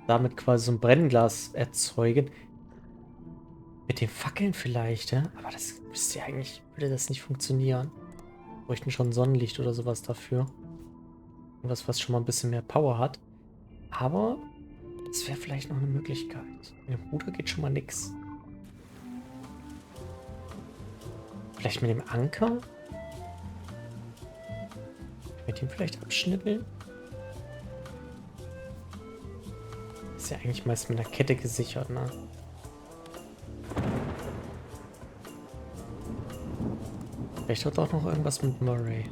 damit quasi so ein Brennglas erzeugen. Mit den Fackeln vielleicht, ja? Aber das müsste ja eigentlich, würde das nicht funktionieren. Wir bräuchten schon Sonnenlicht oder sowas dafür. Irgendwas, was schon mal ein bisschen mehr Power hat. Aber es wäre vielleicht noch eine Möglichkeit. Mit dem Ruder geht schon mal nix. Vielleicht mit dem Anker? Mit dem vielleicht abschnippeln? Ist ja eigentlich meist mit einer Kette gesichert, ne? Vielleicht hat auch noch irgendwas mit Murray.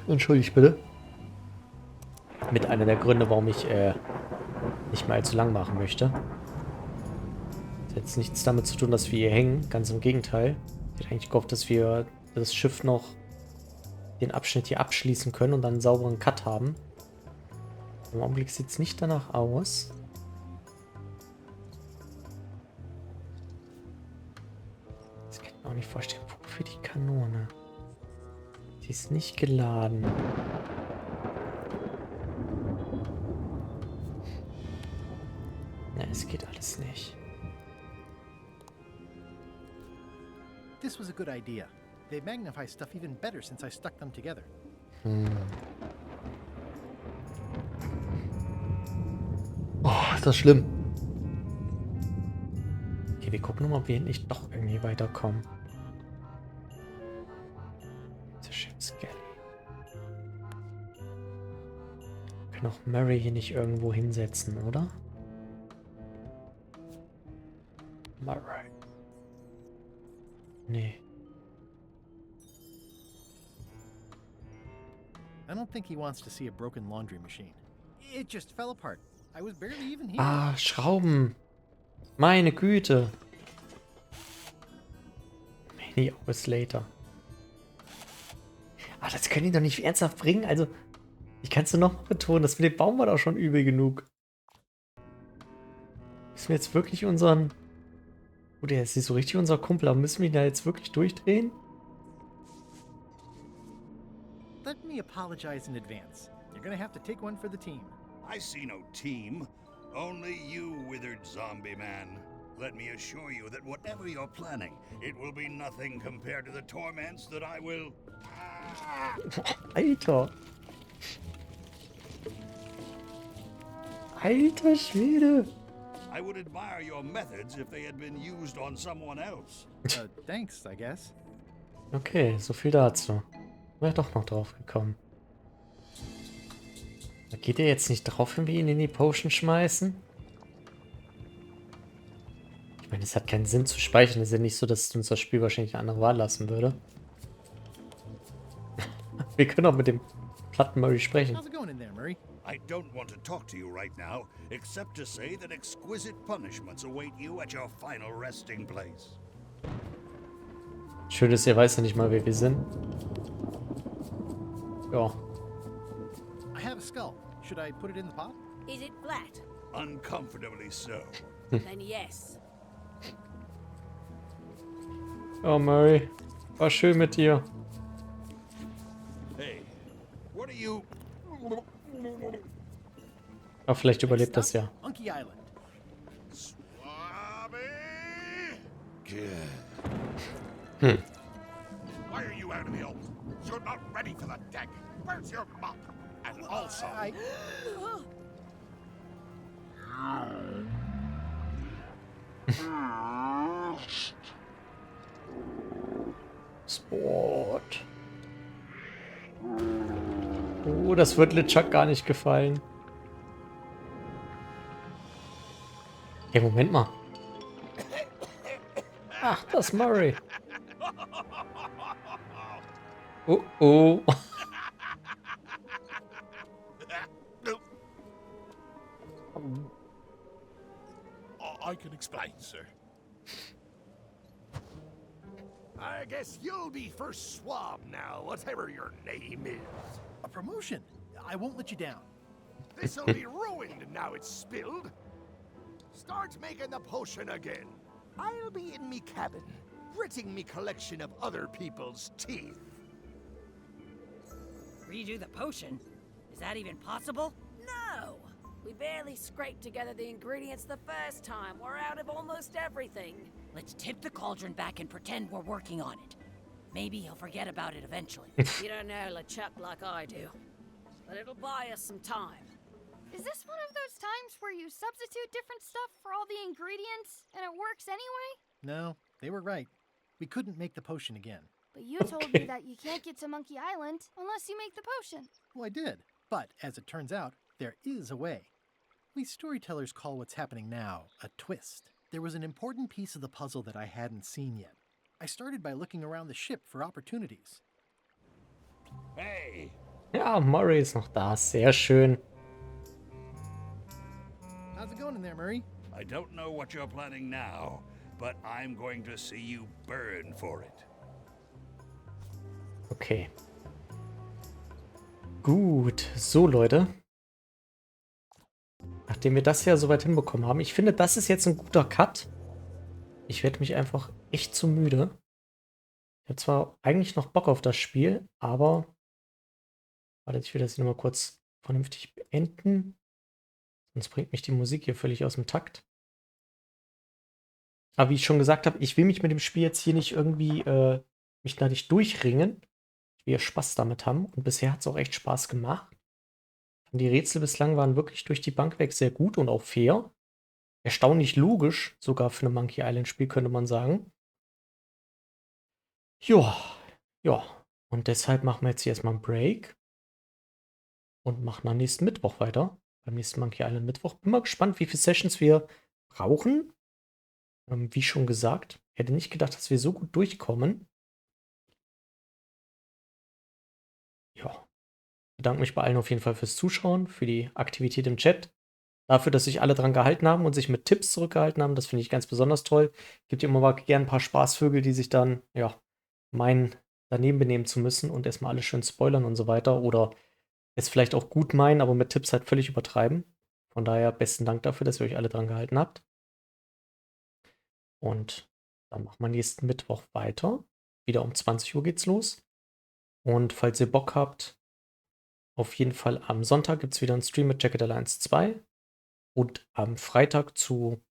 Entschuldigt bitte. Mit einer der Gründe, warum ich nicht mehr allzu lang machen möchte. Das hat jetzt nichts damit zu tun, dass wir hier hängen. Ganz im Gegenteil. Ich hätte eigentlich gehofft, dass wir das Schiff noch den Abschnitt hier abschließen können und dann einen sauberen Cut haben. Im Augenblick sieht es nicht danach aus. Das kann ich mir auch nicht vorstellen. Wofür die Kanone? Die ist nicht geladen. Ne, es geht alles nicht. This was a good idea. They magnify stuff even better since I stuck them together. Oh, ist das schlimm. Okay, wir gucken mal, ob wir nicht doch irgendwie weiterkommen. Der Schiffsgalley. Wir können auch Mary hier nicht irgendwo hinsetzen, oder? Mary. Nee. I don't think he wants to see a broken laundry machine. It just fell apart. I was barely even here. Ah, Schrauben. Meine Güte. Many hours later. Ah, das können die doch nicht ernsthaft bringen. Also, ich kann es nur noch mal betonen, das mit dem Baum war doch schon übel genug. Müssen wir jetzt wirklich unseren... Oh, der ist nicht so richtig unser Kumpel, aber müssen wir ihn da jetzt wirklich durchdrehen? Let me apologize in advance. You're gonna have to take one for the team. I see no team. Only you, withered zombie man. Let me assure you that whatever you're planning, it will be nothing compared to the torments that I will... Alter. Alter Schwede. I would admire your methods if they had been used on someone else. Thanks, I guess. Okay, so viel dazu. Wäre doch noch drauf gekommen. Da geht er jetzt nicht drauf, wenn wir ihn in die Potion schmeißen? Ich meine, es hat keinen Sinn zu speichern. Es ist ja nicht so, dass uns das Spiel wahrscheinlich eine andere Wahl lassen würde. Wir können auch mit dem platten Murray sprechen. How's it going in there, Murray? I don't want to talk to you right now, except to say that exquisite punishments await you at your final resting place. Schön ist, er weiß ja nicht mal, wer wir sind. Ja. I have a skull. Should I put it in the pot? Is it flat? Uncomfortably so. Then yes. Oh, Murray. War schön mit dir. Hey, what are you... Aber vielleicht überlebt das ja. Monkey Island. Why are you out of the open? You're not ready for the deck. Where's your mop? And also... Sport. Oh, das wird LeChuck gar nicht gefallen. Hey, Moment mal. Ach, das ist Murray. Oh, oh. I can explain, sir. I guess you'll be first swab now, whatever your name is. A promotion. I won't let you down. This'll be ruined now it's spilled. Start making the potion again. I'll be in me cabin, gritting me collection of other people's teeth. Redo the potion? Is that even possible? No! We barely scraped together the ingredients the first time. We're out of almost everything. Let's tip the cauldron back and pretend we're working on it. Maybe he'll forget about it eventually. You don't know LeChuck like I do. But it'll buy us some time. Is this one of those times where you substitute different stuff for all the ingredients and it works anyway? No, they were right. We couldn't make the potion again. But you told me that you can't get to Monkey Island unless you make the potion. Well, I did. But as it turns out, there is a way. We storytellers call what's happening now a twist. There was an important piece of the puzzle that I hadn't seen yet. I started by looking around the ship for opportunities. Hey! Ja, Murray ist noch da. Sehr schön. How's it going in there, Murray? I don't know what you're planning now, but I'm going to see you burn for it. Okay. Gut. So, Leute. Nachdem wir das ja soweit hinbekommen haben, ich finde, das ist jetzt ein guter Cut. Ich werde mich einfach echt zu müde. Ich habe zwar eigentlich noch Bock auf das Spiel, aber... Warte, ich will das hier nochmal kurz vernünftig beenden. Sonst bringt mich die Musik hier völlig aus dem Takt. Aber wie ich schon gesagt habe, ich will mich mit dem Spiel jetzt hier nicht irgendwie mich da nicht durchringen. Ich will ja Spaß damit haben. Und bisher hat es auch echt Spaß gemacht. Die Rätsel bislang waren wirklich durch die Bank weg sehr gut und auch fair. Erstaunlich logisch, sogar für ein Monkey Island Spiel, könnte man sagen. Ja, ja. Und deshalb machen wir jetzt hier erstmal einen Break. Und machen am nächsten Mittwoch weiter. Beim nächsten Monkey Island Mittwoch. Bin mal gespannt, wie viele Sessions wir brauchen. Wie schon gesagt, hätte nicht gedacht, dass wir so gut durchkommen. Ja. Bedanke mich bei allen auf jeden Fall fürs Zuschauen, für die Aktivität im Chat. Dafür, dass sich alle dran gehalten haben und sich mit Tipps zurückgehalten haben. Das finde ich ganz besonders toll. Gibt immer mal gerne ein paar Spaßvögel, die sich dann, ja, meinen, daneben benehmen zu müssen und erstmal alles schön spoilern und so weiter. Oder es vielleicht auch gut meinen, aber mit Tipps halt völlig übertreiben. Von daher besten Dank dafür, dass ihr euch alle dran gehalten habt. Und dann machen wir nächsten Mittwoch weiter. Wieder um 20 Uhr geht's los. Und falls ihr Bock habt, auf jeden Fall am Sonntag gibt es wieder einen Stream mit Jacket Alliance 2. Und am Freitag zu,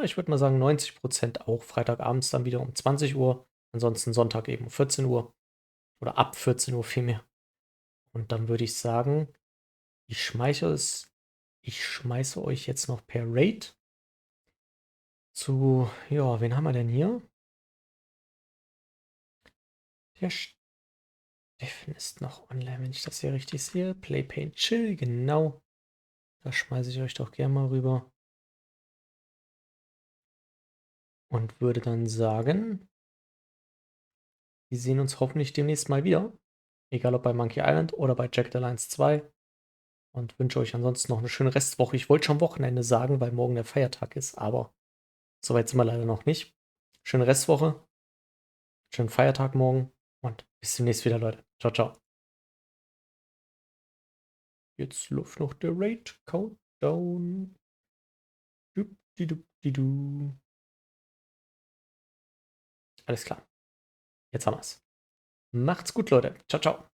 ich würde mal sagen 90% auch Freitagabends dann wieder um 20 Uhr. Ansonsten Sonntag eben um 14 Uhr. Oder ab 14 Uhr vielmehr. Und dann würde ich sagen, ich schmeiße euch jetzt noch per Raid zu, ja, wen haben wir denn hier? Der Steffen ist noch online, wenn ich das hier richtig sehe. Play, Paint, Chill, genau. Da schmeiße ich euch doch gerne mal rüber. Und würde dann sagen, wir sehen uns hoffentlich demnächst mal wieder. Egal ob bei Monkey Island oder bei Jacket Alliance 2. Und wünsche euch ansonsten noch eine schöne Restwoche. Ich wollte schon Wochenende sagen, weil morgen der Feiertag ist, aber soweit sind wir leider noch nicht. Schöne Restwoche. Schönen Feiertag morgen. Und bis demnächst wieder, Leute. Ciao, ciao. Jetzt läuft noch der Raid-Countdown. Alles klar. Jetzt haben wir's. Macht's gut, Leute. Ciao, ciao.